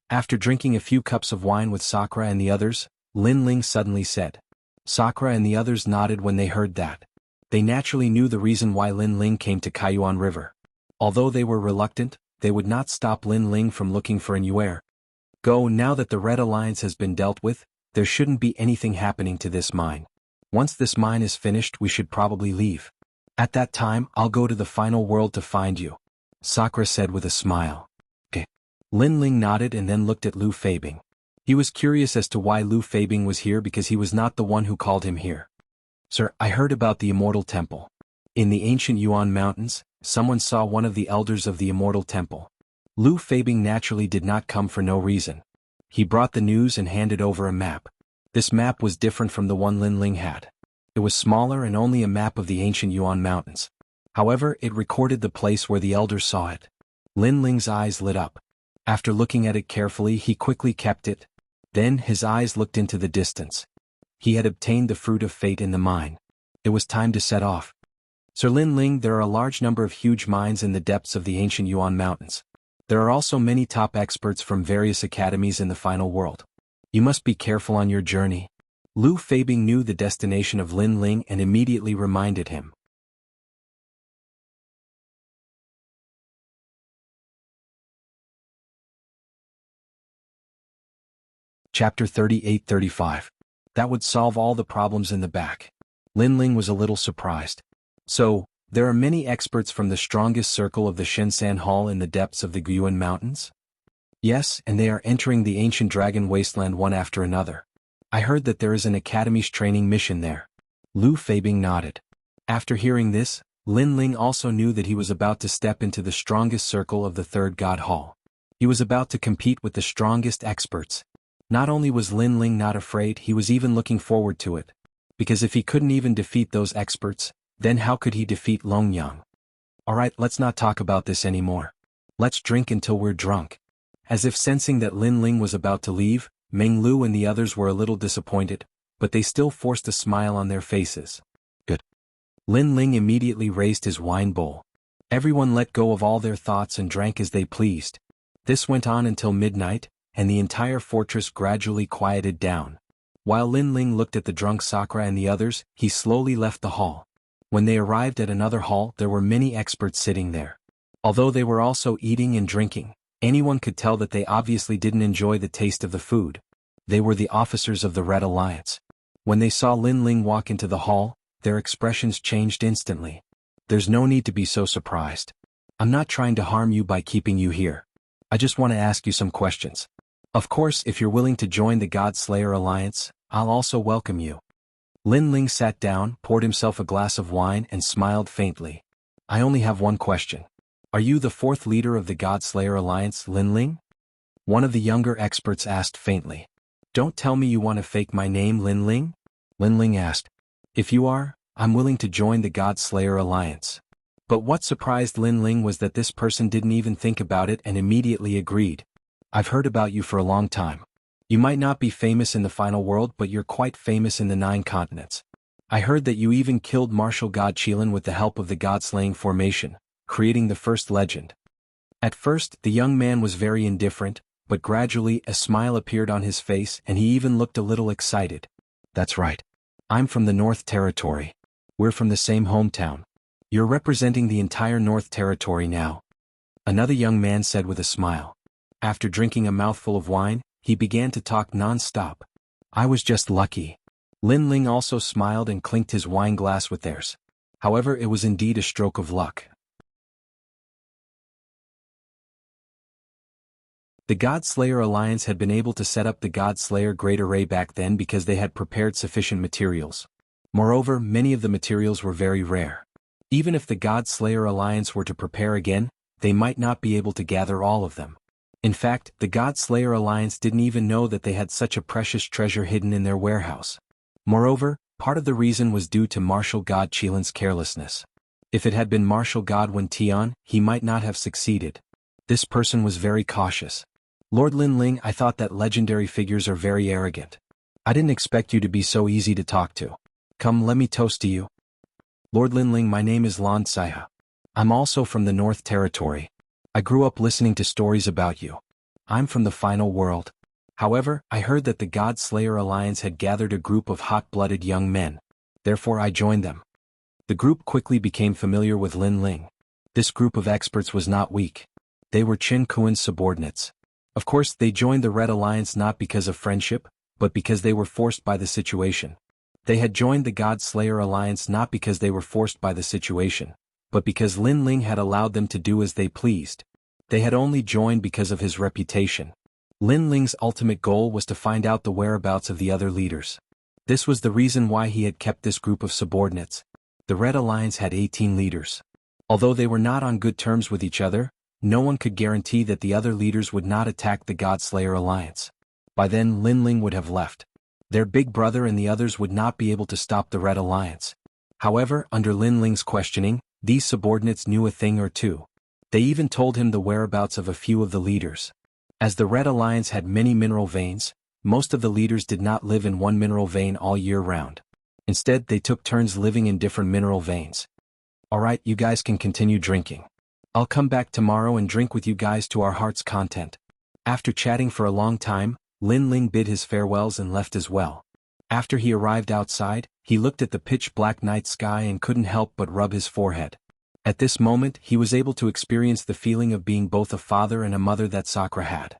After drinking a few cups of wine with Sakura and the others, Lin Ling suddenly said. Sakura and the others nodded when they heard that. They naturally knew the reason why Lin Ling came to Kaiyuan River. Although they were reluctant, they would not stop Lin Ling from looking for Anywhere. Go, now that the Red Alliance has been dealt with, there shouldn't be anything happening to this mine. Once this mine is finished, we should probably leave. At that time, I'll go to the final world to find you. Sakura said with a smile. Okay. Lin Ling nodded and then looked at Lu Feibing. He was curious as to why Lu Feibing was here because he was not the one who called him here. Sir, I heard about the Immortal Temple. In the ancient Yuan Mountains, someone saw one of the elders of the Immortal Temple. Lu Feibing naturally did not come for no reason. He brought the news and handed over a map. This map was different from the one Lin Ling had. It was smaller and only a map of the ancient Yuan Mountains. However, it recorded the place where the elders saw it. Lin Ling's eyes lit up. After looking at it carefully, he quickly kept it. Then his eyes looked into the distance. He had obtained the fruit of fate in the mine. It was time to set off. Sir Lin Ling, there are a large number of huge mines in the depths of the ancient Yuan Mountains. There are also many top experts from various academies in the final world. You must be careful on your journey. Lu Feibing knew the destination of Lin Ling and immediately reminded him. Chapter 38-35. That would solve all the problems in the back. Lin Ling was a little surprised. So, there are many experts from the strongest circle of the Shenzhen Hall in the depths of the Guyuan Mountains? Yes, and they are entering the ancient dragon wasteland one after another. I heard that there is an academy's training mission there. Lu Feibing nodded. After hearing this, Lin Ling also knew that he was about to step into the strongest circle of the Third God Hall. He was about to compete with the strongest experts. Not only was Lin Ling not afraid, he was even looking forward to it. Because if he couldn't even defeat those experts, then how could he defeat Long Yang? Alright, let's not talk about this anymore. Let's drink until we're drunk. As if sensing that Lin Ling was about to leave, Meng Lu and the others were a little disappointed, but they still forced a smile on their faces. Good. Lin Ling immediately raised his wine bowl. Everyone let go of all their thoughts and drank as they pleased. This went on until midnight, and the entire fortress gradually quieted down. While Lin Ling looked at the drunk Sakura and the others, he slowly left the hall. When they arrived at another hall, there were many experts sitting there. Although they were also eating and drinking, anyone could tell that they obviously didn't enjoy the taste of the food. They were the officers of the Red Alliance. When they saw Lin Ling walk into the hall, their expressions changed instantly. There's no need to be so surprised. I'm not trying to harm you by keeping you here. I just want to ask you some questions. Of course, if you're willing to join the God Slayer Alliance, I'll also welcome you. Lin Ling sat down, poured himself a glass of wine and smiled faintly. I only have one question. Are you the fourth leader of the God Slayer Alliance, Lin Ling? One of the younger experts asked faintly. Don't tell me you want to fake my name, Lin Ling? Lin Ling asked. If you are, I'm willing to join the God Slayer Alliance. But what surprised Lin Ling was that this person didn't even think about it and immediately agreed. I've heard about you for a long time. You might not be famous in the final world, but you're quite famous in the 9 continents. I heard that you even killed martial god Qilin with the help of the god-slaying formation, creating the first legend. At first, the young man was very indifferent, but gradually a smile appeared on his face and he even looked a little excited. That's right. I'm from the North Territory. We're from the same hometown. You're representing the entire North Territory now. Another young man said with a smile. After drinking a mouthful of wine, he began to talk non-stop. I was just lucky. Lin Ling also smiled and clinked his wine glass with theirs. However, it was indeed a stroke of luck. The God Slayer Alliance had been able to set up the God Slayer Great Array back then because they had prepared sufficient materials. Moreover, many of the materials were very rare. Even if the God Slayer Alliance were to prepare again, they might not be able to gather all of them. In fact, the God Slayer Alliance didn't even know that they had such a precious treasure hidden in their warehouse. Moreover, part of the reason was due to martial god Qilin's carelessness. If it had been martial god Wen Tian, he might not have succeeded. This person was very cautious. Lord Lin Ling, I thought that legendary figures are very arrogant. I didn't expect you to be so easy to talk to. Come, let me toast to you. Lord Lin Ling, my name is Lan Xia. I'm also from the North Territory. I grew up listening to stories about you. I'm from the final world. However, I heard that the God Slayer Alliance had gathered a group of hot-blooded young men. Therefore I joined them. The group quickly became familiar with Lin Ling. This group of experts was not weak. They were Qin Kuan's subordinates. Of course, they joined the Red Alliance not because of friendship, but because they were forced by the situation. They had joined the God Slayer Alliance not because they were forced by the situation, but because Lin Ling had allowed them to do as they pleased. They had only joined because of his reputation. Lin Ling's ultimate goal was to find out the whereabouts of the other leaders. This was the reason why he had kept this group of subordinates. The Red Alliance had 18 leaders. Although they were not on good terms with each other, no one could guarantee that the other leaders would not attack the God Slayer Alliance. By then Lin Ling would have left. Their big brother and the others would not be able to stop the Red Alliance. However, under Lin Ling's questioning, these subordinates knew a thing or two. They even told him the whereabouts of a few of the leaders. As the Red Alliance had many mineral veins, most of the leaders did not live in one mineral vein all year round. Instead, they took turns living in different mineral veins. Alright, you guys can continue drinking. I'll come back tomorrow and drink with you guys to our heart's content. After chatting for a long time, Lin Ling bid his farewells and left as well. After he arrived outside, he looked at the pitch-black night sky and couldn't help but rub his forehead. At this moment, he was able to experience the feeling of being both a father and a mother that Sakura had.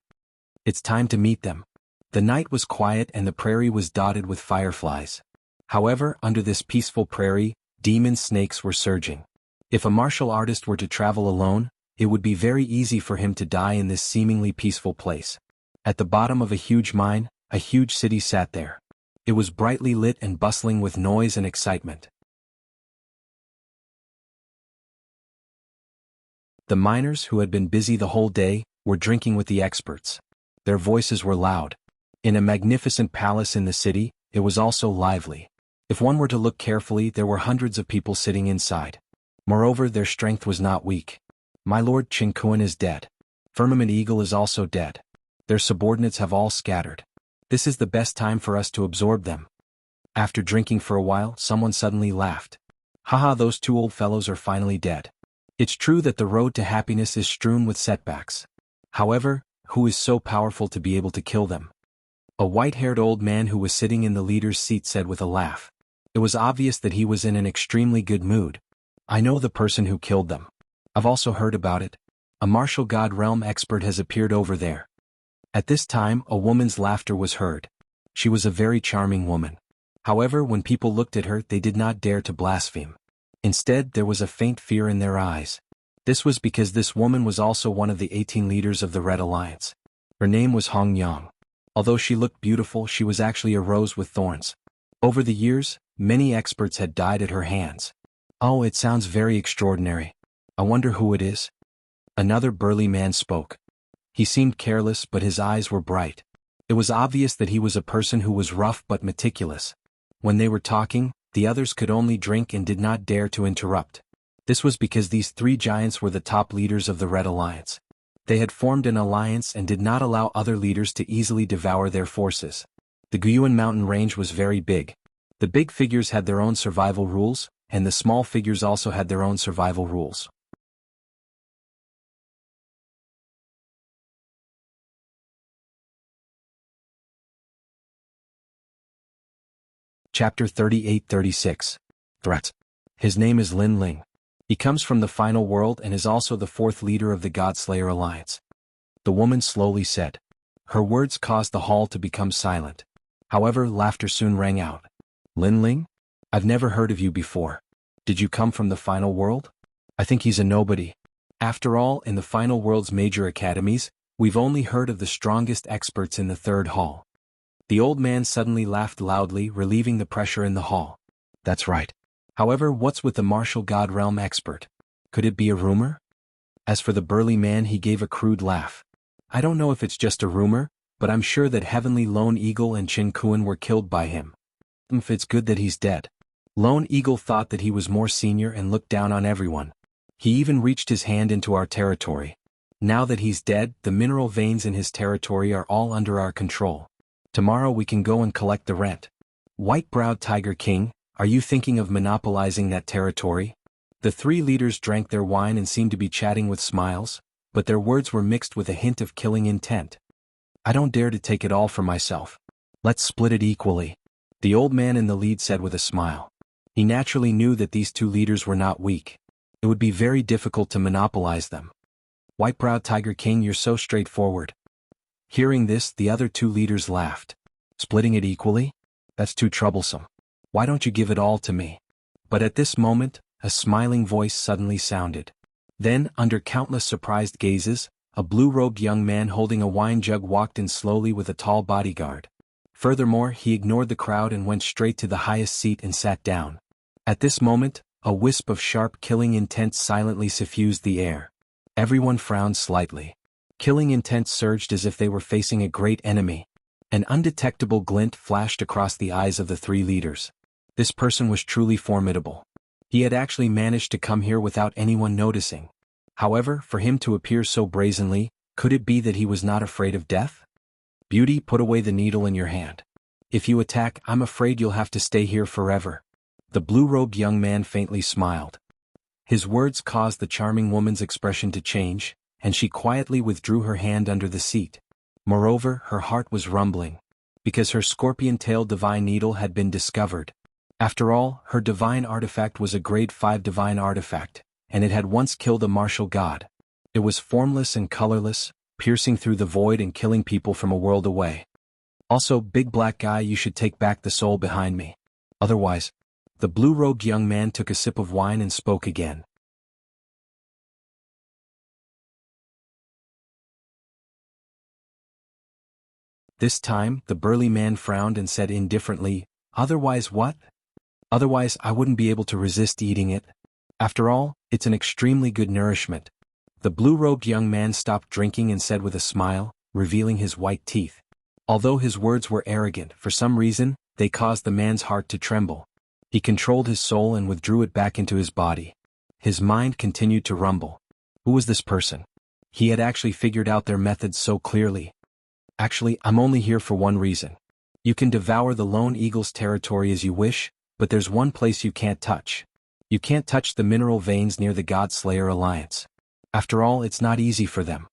It's time to meet them. The night was quiet and the prairie was dotted with fireflies. However, under this peaceful prairie, demon snakes were surging. If a martial artist were to travel alone, it would be very easy for him to die in this seemingly peaceful place. At the bottom of a huge mine, a huge city sat there. It was brightly lit and bustling with noise and excitement. The miners, who had been busy the whole day, were drinking with the experts. Their voices were loud. In a magnificent palace in the city, it was also lively. If one were to look carefully, there were hundreds of people sitting inside. Moreover, their strength was not weak. My lord Qingkuan is dead. Firmament Eagle is also dead. Their subordinates have all scattered. This is the best time for us to absorb them. After drinking for a while, someone suddenly laughed. Haha, those two old fellows are finally dead. It's true that the road to happiness is strewn with setbacks. However, who is so powerful to be able to kill them? A white-haired old man who was sitting in the leader's seat said with a laugh. It was obvious that he was in an extremely good mood. I know the person who killed them. I've also heard about it. A martial god realm expert has appeared over there. At this time, a woman's laughter was heard. She was a very charming woman. However, when people looked at her, they did not dare to blaspheme. Instead, there was a faint fear in their eyes. This was because this woman was also one of the 18 leaders of the Red Alliance. Her name was Hong Yang. Although she looked beautiful, she was actually a rose with thorns. Over the years, many experts had died at her hands. Oh, it sounds very extraordinary. I wonder who it is. Another burly man spoke. He seemed careless, but his eyes were bright. It was obvious that he was a person who was rough but meticulous. When they were talking, the others could only drink and did not dare to interrupt. This was because these three giants were the top leaders of the Red Alliance. They had formed an alliance and did not allow other leaders to easily devour their forces. The Guyuan mountain range was very big. The big figures had their own survival rules, and the small figures also had their own survival rules. Chapter 38-36. Threat. His name is Lin Ling. He comes from the final world and is also the fourth leader of the Godslayer Alliance. The woman slowly said. Her words caused the hall to become silent. However, laughter soon rang out. Lin Ling? I've never heard of you before. Did you come from the final world? I think he's a nobody. After all, in the final world's major academies, we've only heard of the strongest experts in the third hall. The old man suddenly laughed loudly, relieving the pressure in the hall. That's right. However, what's with the martial god realm expert? Could it be a rumor? As for the burly man, he gave a crude laugh. I don't know if it's just a rumor, but I'm sure that Heavenly Lone Eagle and Qingkuan were killed by him. If it's good that he's dead. Lone Eagle thought that he was more senior and looked down on everyone. He even reached his hand into our territory. Now that he's dead, the mineral veins in his territory are all under our control. Tomorrow we can go and collect the rent. White-browed Tiger King, are you thinking of monopolizing that territory? The three leaders drank their wine and seemed to be chatting with smiles, but their words were mixed with a hint of killing intent. I don't dare to take it all for myself. Let's split it equally. The old man in the lead said with a smile. He naturally knew that these two leaders were not weak. It would be very difficult to monopolize them. White-browed Tiger King, you're so straightforward. Hearing this, the other two leaders laughed. Splitting it equally? That's too troublesome. Why don't you give it all to me? But at this moment, a smiling voice suddenly sounded. Then, under countless surprised gazes, a blue-robed young man holding a wine jug walked in slowly with a tall bodyguard. Furthermore, he ignored the crowd and went straight to the highest seat and sat down. At this moment, a wisp of sharp killing intent silently suffused the air. Everyone frowned slightly. Killing intent surged as if they were facing a great enemy. An undetectable glint flashed across the eyes of the three leaders. This person was truly formidable. He had actually managed to come here without anyone noticing. However, for him to appear so brazenly, could it be that he was not afraid of death? Beauty, put away the needle in your hand. If you attack, I'm afraid you'll have to stay here forever. The blue-robed young man faintly smiled. His words caused the charming woman's expression to change, and she quietly withdrew her hand under the seat. Moreover, her heart was rumbling, because her scorpion-tailed divine needle had been discovered. After all, her divine artifact was a grade 5 divine artifact, and it had once killed a martial god. It was formless and colorless, piercing through the void and killing people from a world away. Also, big black guy, you should take back the soul behind me. Otherwise, the blue-robed young man took a sip of wine and spoke again. This time, the burly man frowned and said indifferently, "Otherwise what? Otherwise I wouldn't be able to resist eating it. After all, it's an extremely good nourishment." The blue-robed young man stopped drinking and said with a smile, revealing his white teeth. Although his words were arrogant, for some reason, they caused the man's heart to tremble. He controlled his soul and withdrew it back into his body. His mind continued to rumble. Who was this person? He had actually figured out their methods so clearly. Actually, I'm only here for one reason. You can devour the lone eagle's territory as you wish, but there's one place you can't touch. You can't touch the mineral veins near the God-Slayer Alliance. After all, it's not easy for them.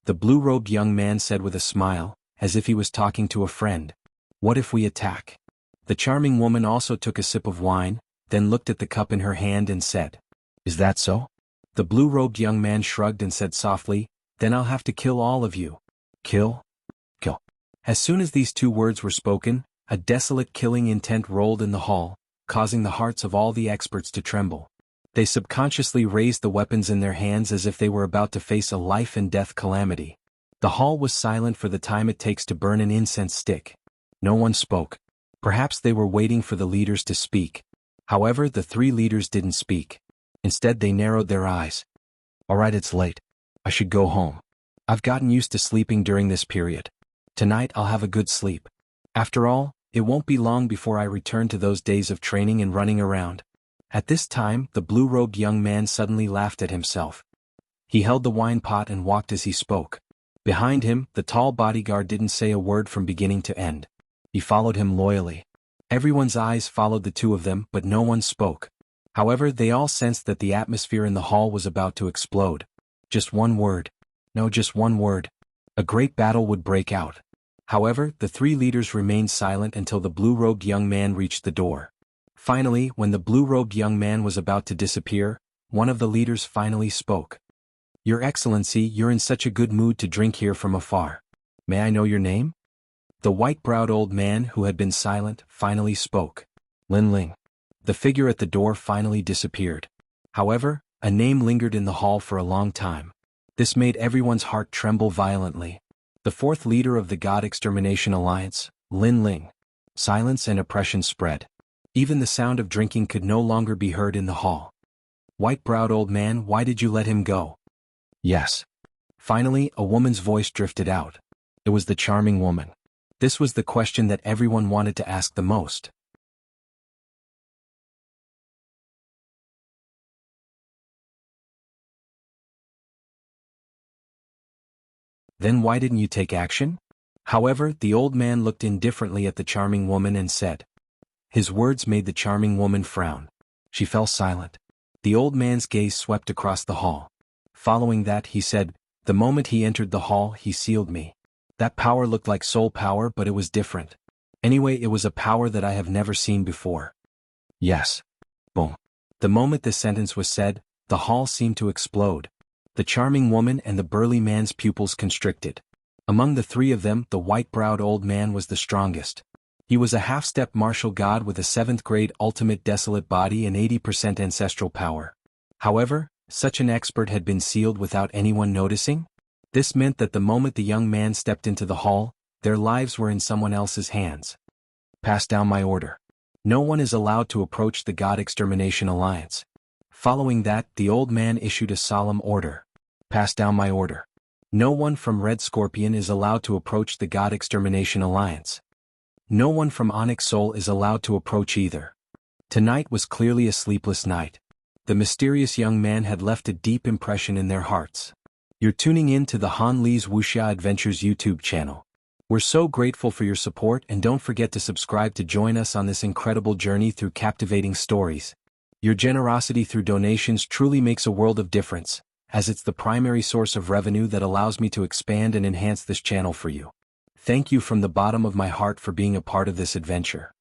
The blue-robed young man said with a smile, as if he was talking to a friend. What if we attack? The charming woman also took a sip of wine, then looked at the cup in her hand and said, "Is that so?" The blue-robed young man shrugged and said softly, "Then I'll have to kill all of you." Kill? Kill. As soon as these two words were spoken, a desolate killing intent rolled in the hall, causing the hearts of all the experts to tremble. They subconsciously raised the weapons in their hands as if they were about to face a life-and-death calamity. The hall was silent for the time it takes to burn an incense stick. No one spoke. Perhaps they were waiting for the leaders to speak. However, the three leaders didn't speak. Instead, they narrowed their eyes. "Alright, it's late. I should go home. I've gotten used to sleeping during this period. Tonight I'll have a good sleep. After all, it won't be long before I return to those days of training and running around." At this time, the blue-robed young man suddenly laughed at himself. He held the wine pot and walked as he spoke. Behind him, the tall bodyguard didn't say a word from beginning to end. He followed him loyally. Everyone's eyes followed the two of them, but no one spoke. However, they all sensed that the atmosphere in the hall was about to explode. Just one word. No, just one word. A great battle would break out. However, the three leaders remained silent until the blue-robed young man reached the door. Finally, when the blue-robed young man was about to disappear, one of the leaders finally spoke. "Your Excellency, you're in such a good mood to drink here from afar. May I know your name?" The white-browed old man who had been silent finally spoke. "Lin Ling." The figure at the door finally disappeared. However, a name lingered in the hall for a long time. This made everyone's heart tremble violently. The fourth leader of the God Extermination Alliance, Lin Ling. Silence and oppression spread. Even the sound of drinking could no longer be heard in the hall. "White-browed old man, why did you let him go?" "Yes." Finally, a woman's voice drifted out. It was the charming woman. This was the question that everyone wanted to ask the most. "Then why didn't you take action?" However, the old man looked indifferently at the charming woman and said. His words made the charming woman frown. She fell silent. The old man's gaze swept across the hall. Following that, he said, "The moment he entered the hall, he sealed me. That power looked like soul power, but it was different. Anyway, it was a power that I have never seen before." Yes. Boom. The moment this sentence was said, the hall seemed to explode. The charming woman and the burly man's pupils constricted. Among the three of them, the white-browed old man was the strongest. He was a half-step martial god with a 7th-grade ultimate desolate body and 80% ancestral power. However, such an expert had been sealed without anyone noticing. This meant that the moment the young man stepped into the hall, their lives were in someone else's hands. "Pass down my order. No one is allowed to approach the God Extermination Alliance." Following that, the old man issued a solemn order. "Pass down my order. No one from Red Scorpion is allowed to approach the God Extermination Alliance. No one from Onyx Soul is allowed to approach either." Tonight was clearly a sleepless night. The mysterious young man had left a deep impression in their hearts. You're tuning in to the Han Li's Wuxia Adventures YouTube channel. We're so grateful for your support, and don't forget to subscribe to join us on this incredible journey through captivating stories. Your generosity through donations truly makes a world of difference, as it's the primary source of revenue that allows me to expand and enhance this channel for you. Thank you from the bottom of my heart for being a part of this adventure.